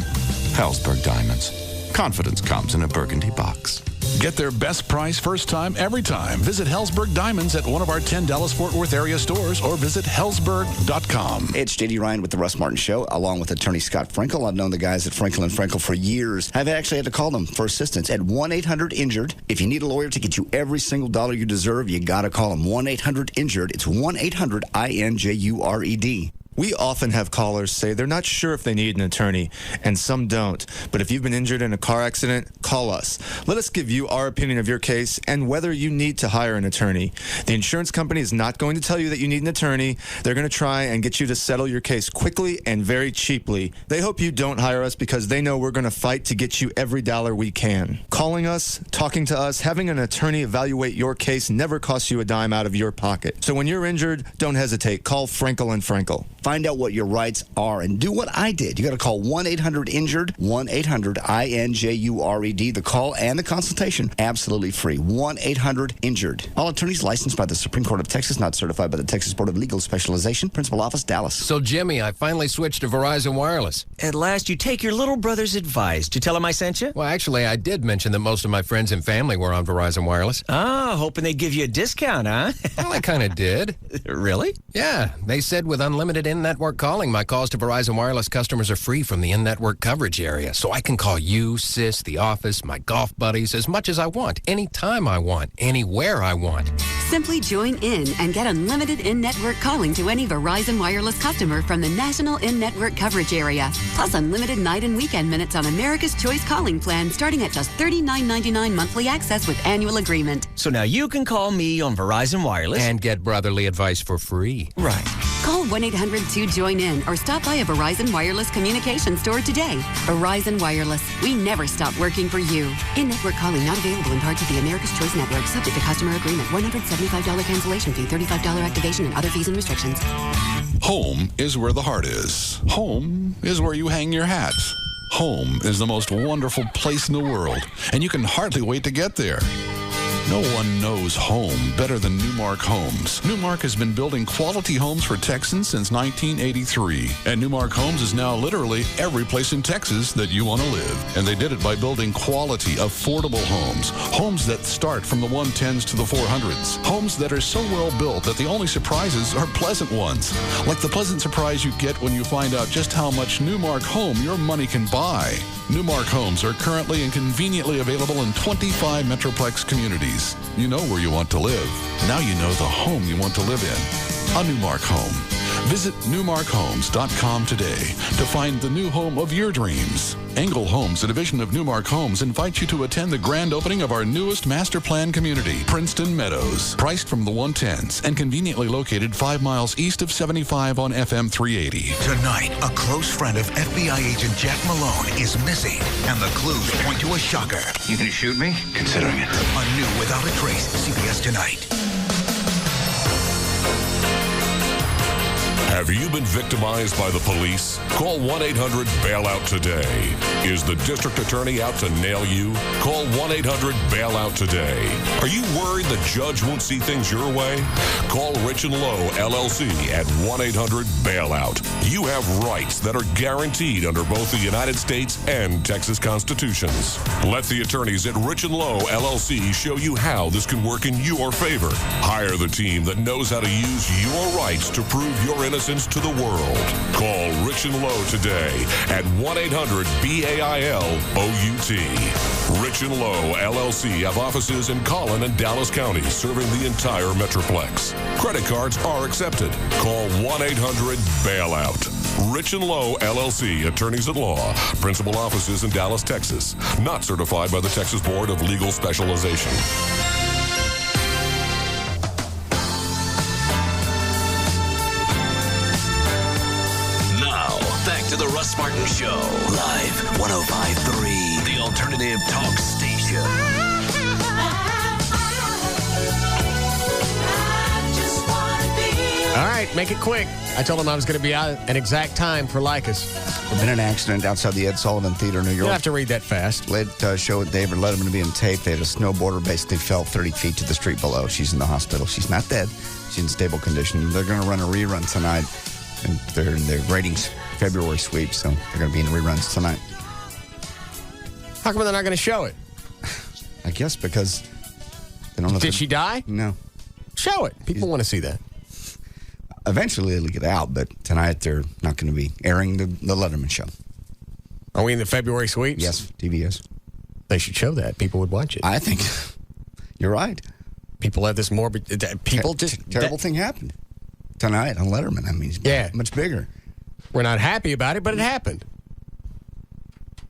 Helzberg Diamonds. Confidence comes in a burgundy box. Get their best price first time, every time. Visit Hellsberg Diamonds at one of our 10 Dallas-Fort Worth area stores or visit hellsberg.com. Hey, it's J.D. Ryan with the Russ Martin Show, along with attorney Scott Frankel. I've known the guys at Frankel & Frankel for years. I've actually had to call them for assistance at 1-800-INJURED. If you need a lawyer to get you every single dollar you deserve, you got to call them 1-800-INJURED. It's 1-800-INJURED. We often have callers say they're not sure if they need an attorney, and some don't. But if you've been injured in a car accident, call us. Let us give you our opinion of your case and whether you need to hire an attorney. The insurance company is not going to tell you that you need an attorney. They're going to try and get you to settle your case quickly and very cheaply. They hope you don't hire us because they know we're going to fight to get you every dollar we can. Calling us, talking to us, having an attorney evaluate your case never costs you a dime out of your pocket. So when you're injured, don't hesitate. Call Frankel & Frankel. Find out what your rights are and do what I did. You got to call 1-800-INJURED, 1-800-INJURED. The call and the consultation, absolutely free. 1-800-INJURED. All attorneys licensed by the Supreme Court of Texas, not certified by the Texas Board of Legal Specialization. Principal office, Dallas. So, Jimmy, I finally switched to Verizon Wireless. At last, you take your little brother's advice. Did you tell him I sent you? Well, actually, I did mention that most of my friends and family were on Verizon Wireless. Ah, hoping they'd give you a discount, huh? Well, I kind of did. Really? Yeah. They said with unlimited in-network calling, my calls to Verizon Wireless customers are free from the in-network coverage area. So I can call you, Sis, the office, my golf buddies as much as I want, anytime I want, anywhere I want. Simply join in and get unlimited in-network calling to any Verizon Wireless customer from the national in-network coverage area. Plus unlimited night and weekend minutes on America's Choice calling plan starting at just $39.99 monthly access with annual agreement. So now you can call me on Verizon Wireless. And get brotherly advice for free. Right. Call 1-800-2JOIN-IN or stop by a Verizon Wireless communication store today. Verizon Wireless. We never stop working for you. In-network calling not available in parts of the America's Choice network. Subject to customer agreement. $175 cancellation fee. $35 activation and other fees and restrictions. Home is where the heart is. Home is where you hang your hat. Home is the most wonderful place in the world, and you can hardly wait to get there. No one knows home better than Newmark Homes. Newmark has been building quality homes for Texans since 1983. And Newmark Homes is now literally every place in Texas that you want to live. And they did it by building quality, affordable homes. Homes that start from the 110s to the 400s. Homes that are so well built that the only surprises are pleasant ones. Like the pleasant surprise you get when you find out just how much Newmark home your money can buy. Newmark Homes are currently and conveniently available in 25 Metroplex communities. You know where you want to live. Now you know the home you want to live in. A Newmark home. Visit newmarkhomes.com today to find the new home of your dreams. Engel Homes, a division of Newmark Homes, invites you to attend the grand opening of our newest master plan community, Princeton Meadows. Priced from the 110s and conveniently located 5 miles east of 75 on FM 380. Tonight, a close friend of FBI agent Jack Malone is missing, and the clues point to a shocker. You gonna shoot me? Considering it. A new Without a Trace, CBS tonight. Have you been victimized by the police? Call 1-800-BAILOUT today. Is the district attorney out to nail you? Call 1-800-BAILOUT today. Are you worried the judge won't see things your way? Call Rich and Low, LLC at 1-800-BAILOUT. You have rights that are guaranteed under both the United States and Texas constitutions. Let the attorneys at Rich and Low, LLC show you how this can work in your favor. Hire the team that knows how to use your rights to prove your innocence to the world. Call Rich and Low today at 1-800-BAILOUT. Rich and Low, LLC have offices in Collin and Dallas counties serving the entire Metroplex. Credit cards are accepted. Call 1-800-BAILOUT. Rich and Low, LLC, attorneys at law. Principal offices in Dallas, Texas. Not certified by the Texas Board of Legal Specialization. Back to the Russ Martin Show. Live 105.3, the alternative talk station. All right, make it quick. I told him I was going to be out at an exact time for Lycus. There's been an accident outside the Ed Sullivan Theater in New York. You have to read that fast. Late show with David Letterman to be in tape. They had a snowboarder basically fell 30 feet to the street below. She's in the hospital. She's not dead. She's in stable condition. They're going to run a rerun tonight. And they're in their ratings February sweep, so they're going to be in reruns tonight. How come they're not going to show it? I guess because they don't know. Did she die? No. Show it. People want to see that. Eventually it'll get out, but tonight they're not going to be airing the Letterman show. Are we in the February sweeps? Yes, TBS. They should show that. People would watch it. I think you're right. People have this morbid. People just terrible thing happened tonight on Letterman. I mean, it's much bigger. We're not happy about it, but it happened.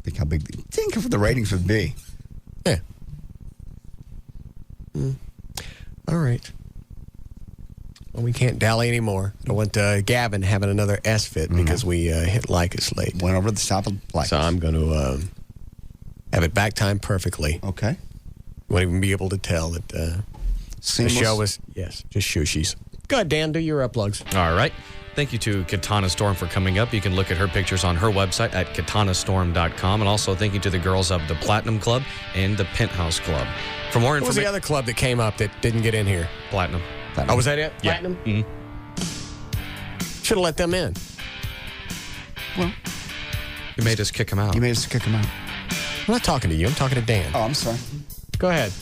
Think how big. Think of what the ratings would be. Yeah. All right. Well, we can't dally anymore. I don't want Gavin having another S fit because we hit Lycus late. Went over the top of Lycus. So I'm going to have it back time perfectly. Okay. Won't even be able to tell that the show was, just shushies. Go ahead, Dan, do your uplugs. All right. Thank you to Katana Storm for coming up. You can look at her pictures on her website at katanastorm.com. And also thank you to the girls of the Platinum Club and the Penthouse Club. For more What was the other club that came up that didn't get in here? Platinum. Oh, was that it? Yeah. Platinum? Mm-hmm. Should have let them in. Well, you made us kick them out. You made us kick them out. I'm not talking to you. I'm talking to Dan. Oh, I'm sorry. Go ahead.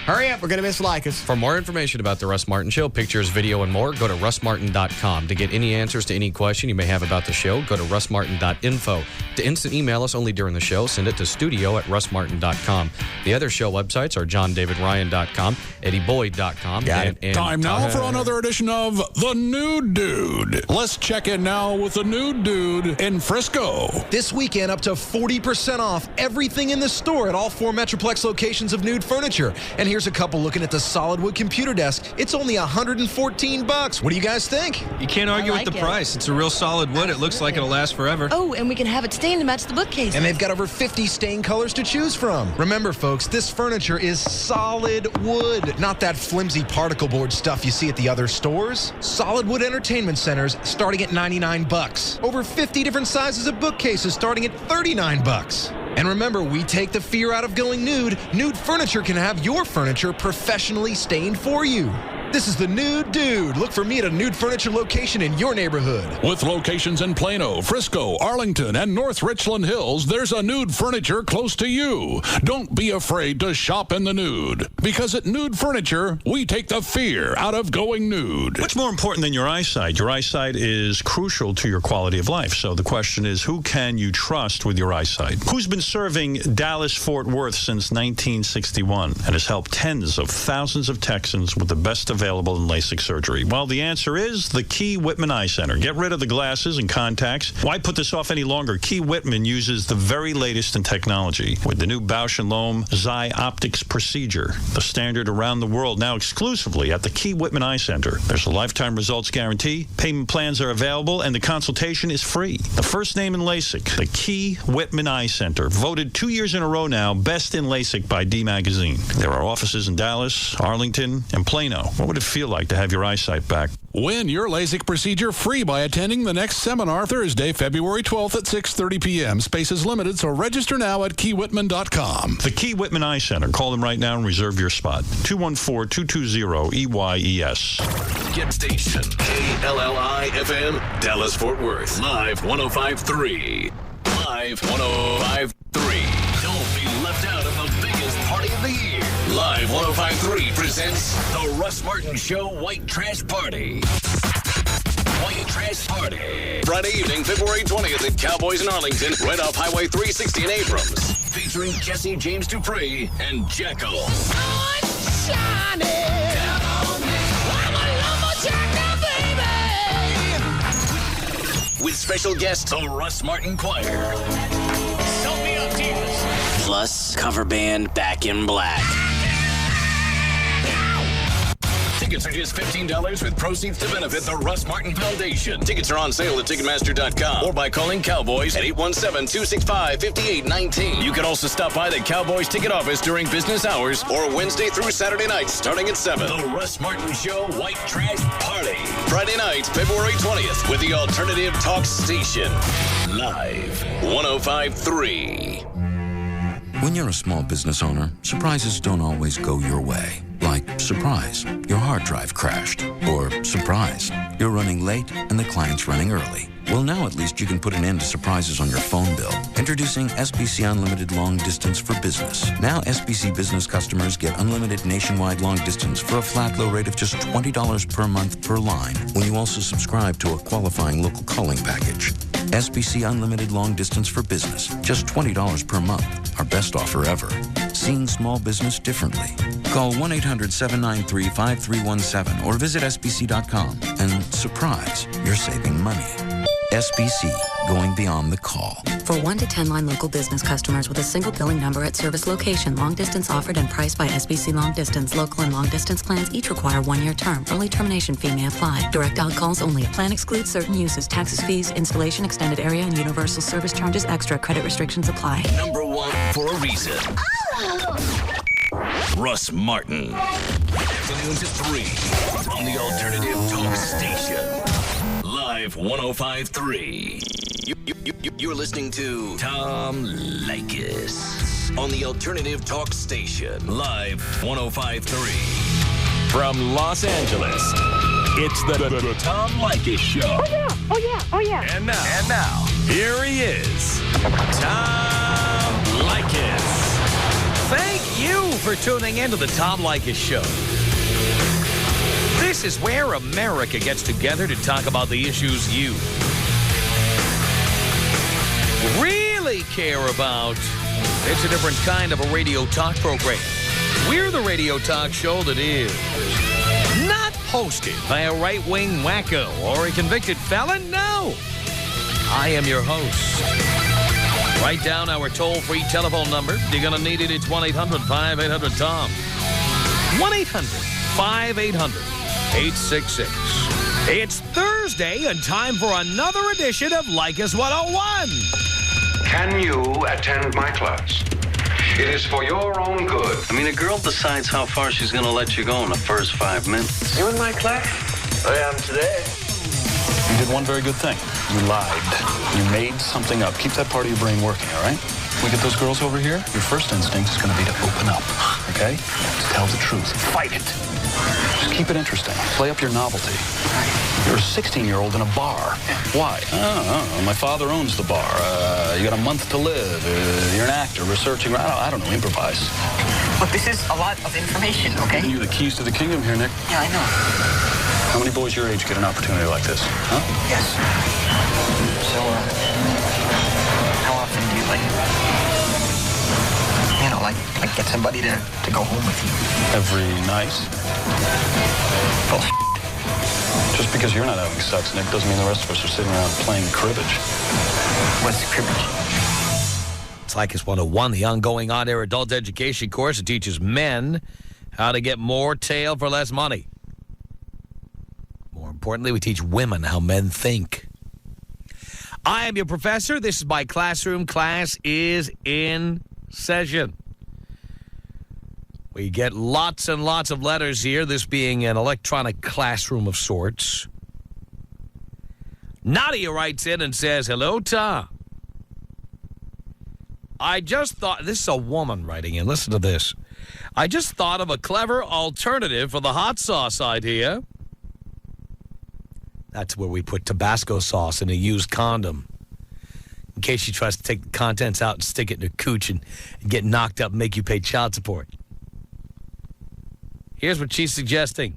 Hurry up. We're going to miss Lycus. For more information about The Russ Martin Show, pictures, video, and more, go to russmartin.com. To get any answers to any question you may have about the show, go to russmartin.info. To instant email us only during the show, send it to studio@russmartin.com. The other show websites are johndavidryan.com, eddieboyd.com. And Time now for another edition of The Nude Dude. Let's check in now with The Nude Dude in Frisco. This weekend, up to 40% off everything in the store at all 4 Metroplex locations of Nude Furniture. And here's a couple looking at the solid wood computer desk. It's only $114. What do you guys think? You can't argue with the price. It's a real solid wood. It looks like it'll last forever. Oh, and we can have it stained to match the bookcase. And they've got over 50 stain colors to choose from. Remember, folks, this furniture is solid wood, not that flimsy particle board stuff you see at the other stores. Solid wood entertainment centers starting at $99. Over 50 different sizes of bookcases starting at $39. And remember, we take the fear out of going nude. Nude Furniture can have your furniture professionally stained for you. This is the Nude Dude. Look for me at a Nude Furniture location in your neighborhood. With locations in Plano, Frisco, Arlington, and North Richland Hills, there's a Nude Furniture close to you. Don't be afraid to shop in the nude, because at Nude Furniture, we take the fear out of going nude. What's more important than your eyesight? Your eyesight is crucial to your quality of life. So the question is, who can you trust with your eyesight? Who's been serving Dallas-Fort Worth since 1961 and has helped tens of thousands of Texans with the best available in LASIK surgery? Well, the answer is the Key Whitman Eye Center. Get rid of the glasses and contacts. Why put this off any longer? Key Whitman uses the very latest in technology with the new Bausch & Lomb Xi Optics procedure, the standard around the world, now exclusively at the Key Whitman Eye Center. There's a lifetime results guarantee, payment plans are available, and the consultation is free. The first name in LASIK, the Key Whitman Eye Center, voted 2 years in a row now best in LASIK by D Magazine. There are offices in Dallas, Arlington, and Plano. What would it feel like to have your eyesight back? Win your LASIK procedure free by attending the next seminar Thursday, February 12th at 6:30 p.m. Space is limited, so register now at keywhitman.com. The Key Whitman Eye Center. Call them right now and reserve your spot. 214-220-EYES. Get station KLLI FM, Dallas-Fort Worth. Live 105.3. Live 105.3. Don't be left out of the biggest party of the year. Live 105.3 presents The Russ Martin Show White Trash Party. White Trash Party. Friday evening, February 20th at Cowboys in Arlington, right off Highway 360 in Abrams. Featuring Jesse James Dupree and Jekyll. With special guest, the Russ Martin Choir. Help me up, Jesus. Plus, cover band Back in Black. Tickets are just $15 with proceeds to benefit the Russ Martin Foundation. Tickets are on sale at Ticketmaster.com or by calling Cowboys at 817-265-5819. You can also stop by the Cowboys ticket office during business hours or Wednesday through Saturday nights starting at 7. The Russ Martin Show White Trash Party. Friday night, February 20th with the Alternative Talk Station. Live 105.3. When you're a small business owner, surprises don't always go your way. Like, surprise, your hard drive crashed. Or, surprise, you're running late and the client's running early. Well, now at least you can put an end to surprises on your phone bill. Introducing SBC Unlimited Long Distance for Business. Now SBC Business customers get unlimited nationwide long distance for a flat low rate of just $20 per month per line when you also subscribe to a qualifying local calling package. SBC Unlimited Long Distance for Business. Just $20 per month. Our best offer ever. Seeing small business differently. Call 1-800-793-5317 or visit SBC.com and surprise, you're saving money. SBC, going beyond the call. For 1 to 10 line local business customers with a single billing number at service location, long distance offered and priced by SBC Long Distance. Local and long distance plans each require 1-year term. Early termination fee may apply. Direct dial calls only. Plan excludes certain uses. Taxes, fees, installation, extended area, and universal service charges extra. Credit restrictions apply. Number 1 for a reason. Russ Martin. Afternoons at 3 on the Alternative Talk Station. Live 105.3. You're listening to Tom Leykis on the Alternative Talk Station. Live 105.3. From Los Angeles, it's the Tom Leykis Show. Oh yeah. And now, here he is, Tom Leykis. Thank you for tuning in to the Tom Leykis Show. This is where America gets together to talk about the issues you really care about. It's a different kind of a radio talk program. We're the radio talk show that is not hosted by a right-wing wacko or a convicted felon. No. I am your host. Write down our toll-free telephone number. You're going to need it. It's 1-800-5800-TOM. 1-800-5800-866. It's Thursday and time for another edition of Leykis 101. Can you attend my class? It is for your own good. I mean, a girl decides how far she's going to let you go in the first 5 minutes. You in my class? I am today. You did one very good thing. You lied. You made something up. Keep that part of your brain working, all right? We get those girls over here, your first instinct is going to be to open up, okay? To tell the truth. Fight it. Just keep it interesting. Play up your novelty. You're a 16-year-old in a bar. Why? I don't know. My father owns the bar. You got a month to live. You're an actor researching. I don't know. Improvise. Look, this is a lot of information, okay? Giving you the keys to the kingdom here, Nick. Yeah, I know. How many boys your age get an opportunity like this? Huh? Yes. So, how often do you, get somebody to go home with you? Every night. Well, just because you're not having sex, Nick, doesn't mean the rest of us are sitting around playing cribbage. What's cribbage? It's Leykis 101, the ongoing on-air adult education course that teaches men how to get more tail for less money. More importantly, we teach women how men think. I am your professor. This is my classroom. Class is in session. We get lots and lots of letters here, this being an electronic classroom of sorts. Nadia writes in and says, "Hello, Tom. I just thought," this is a woman writing in, listen to this. "I just thought of a clever alternative for the hot sauce idea." That's where we put Tabasco sauce in a used condom, in case she tries to take the contents out and stick it in her cooch and get knocked up and make you pay child support. Here's what she's suggesting.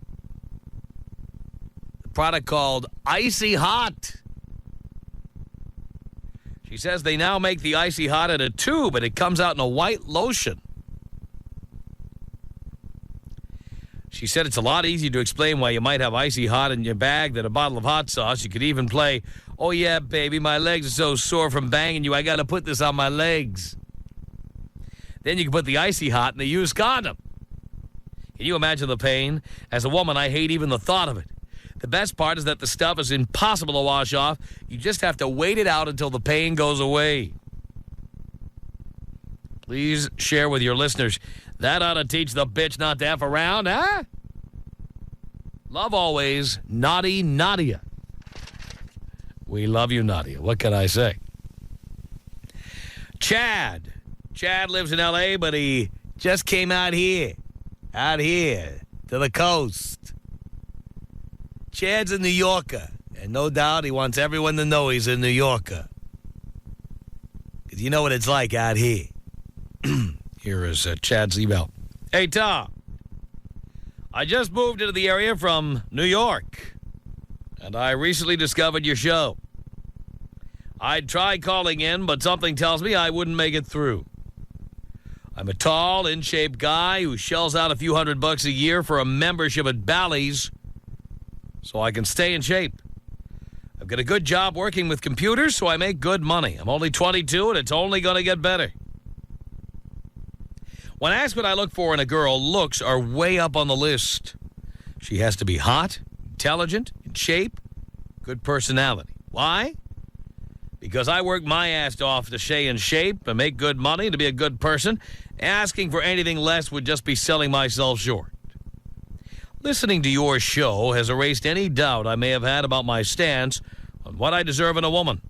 The product called Icy Hot. She says they now make the Icy Hot in a tube, and it comes out in a white lotion. She said it's a lot easier to explain why you might have Icy Hot in your bag than a bottle of hot sauce. You could even play, "Oh yeah, baby, my legs are so sore from banging you, I got to put this on my legs." Then you can put the Icy Hot in the used condom. Can you imagine the pain? As a woman, I hate even the thought of it. The best part is that the stuff is impossible to wash off. You just have to wait it out until the pain goes away. Please share with your listeners. That ought to teach the bitch not to F around, huh? Love always, Naughty Nadia. We love you, Nadia. What can I say? Chad. Chad lives in L.A., but he just came out here to the coast. Chad's a New Yorker, And no doubt he wants everyone to know he's a New Yorker. Because you know what it's like out here. Here is Chad's email. Hey, Tom. I just moved into the area from New York, and I recently discovered your show. I'd tried calling in, but something tells me I wouldn't make it through. I'm a tall, in-shape guy who shells out a few $100 a year for a membership at Bally's so I can stay in shape. I've got a good job working with computers, so I make good money. I'm only 22, and it's only going to get better. When asked what I look for in a girl, looks are way up on the list. She has to be hot, intelligent, in shape, good personality. Why? Because I work my ass off to stay in shape and make good money to be a good person. Asking for anything less would just be selling myself short. Listening to your show has erased any doubt I may have had about my stance on what I deserve in a woman.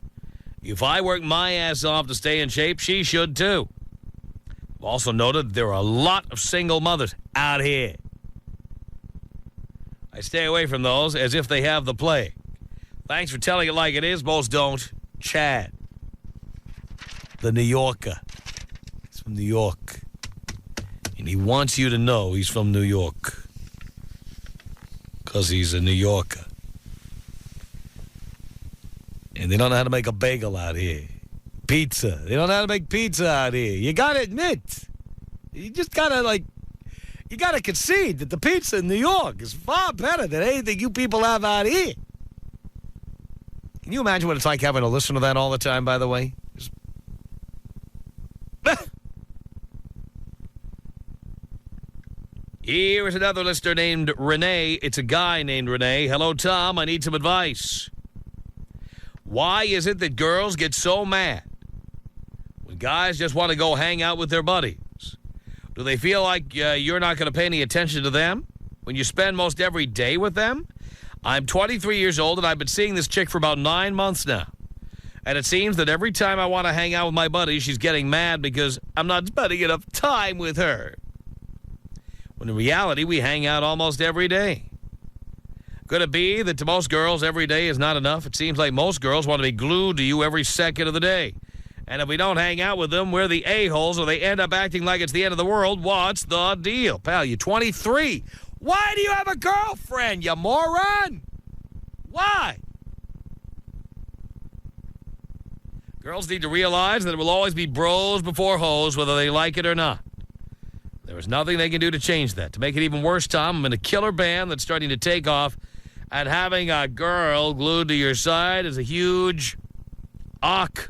If I work my ass off to stay in shape, she should too. I've also noted there are a lot of single mothers out here. I stay away from those as if they have the plague. Thanks for telling it like it is. Most don't. Chad, the New Yorker. He's from New York. And he wants you to know he's from New York. Because he's a New Yorker. And they don't know how to make a bagel out here. Pizza. They don't know how to make pizza out here. You got to admit. You just got to, you got to concede that the pizza in New York is far better than anything you people have out here. Can you imagine what it's like having to listen to that all the time, by the way? Here is another listener named Renee. It's a guy named Renee. Hello, Tom. I need some advice. Why is it that girls get so mad when guys just want to go hang out with their buddies? Do they feel like you're not going to pay any attention to them when you spend most every day with them? I'm 23 years old, and I've been seeing this chick for about 9 months now. And it seems that every time I want to hang out with my buddies, she's getting mad because I'm not spending enough time with her. When in reality, we hang out almost every day. Could it be that to most girls, every day is not enough? It seems like most girls want to be glued to you every second of the day. And if we don't hang out with them, we're the a-holes, or they end up acting like it's the end of the world. What's the deal? Pal, you're 23. Why do you have a girlfriend, you moron? Why? Girls need to realize that it will always be bros before hoes, whether they like it or not. There is nothing they can do to change that. To make it even worse, Tom, I'm in a killer band that's starting to take off, and having a girl glued to your side is a huge block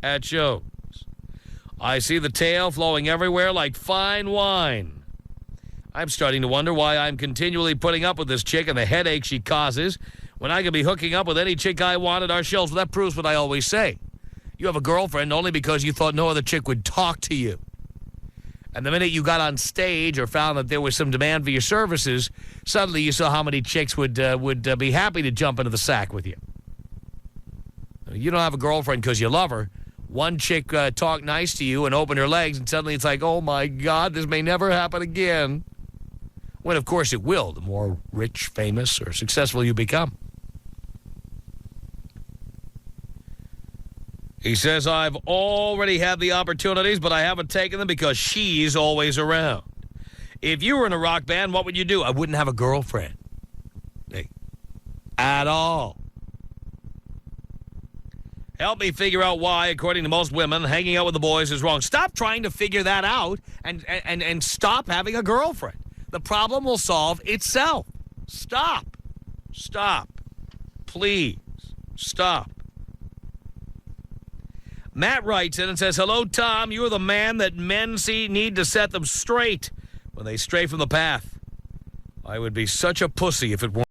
at shows. I see the tail flowing everywhere like fine wine. I'm starting to wonder why I'm continually putting up with this chick and the headache she causes when I could be hooking up with any chick I want at our shows. Well, that proves what I always say. You have a girlfriend only because you thought no other chick would talk to you. And the minute you got on stage or found that there was some demand for your services, suddenly you saw how many chicks would be happy to jump into the sack with you. You don't have a girlfriend because you love her. One chick talked nice to you and opened her legs, and suddenly it's like, oh, my God, this may never happen again. When, of course, it will, the more rich, famous, or successful you become. He says, I've already had the opportunities, but I haven't taken them because she's always around. If you were in a rock band, what would you do? I wouldn't have a girlfriend. At all. Help me figure out why, according to most women, hanging out with the boys is wrong. Stop trying to figure that out and stop having a girlfriend. The problem will solve itself. Stop. Stop. Please. Stop. Matt writes in and says, hello, Tom. You're the man that men need to set them straight when they stray from the path. I would be such a pussy if it weren't.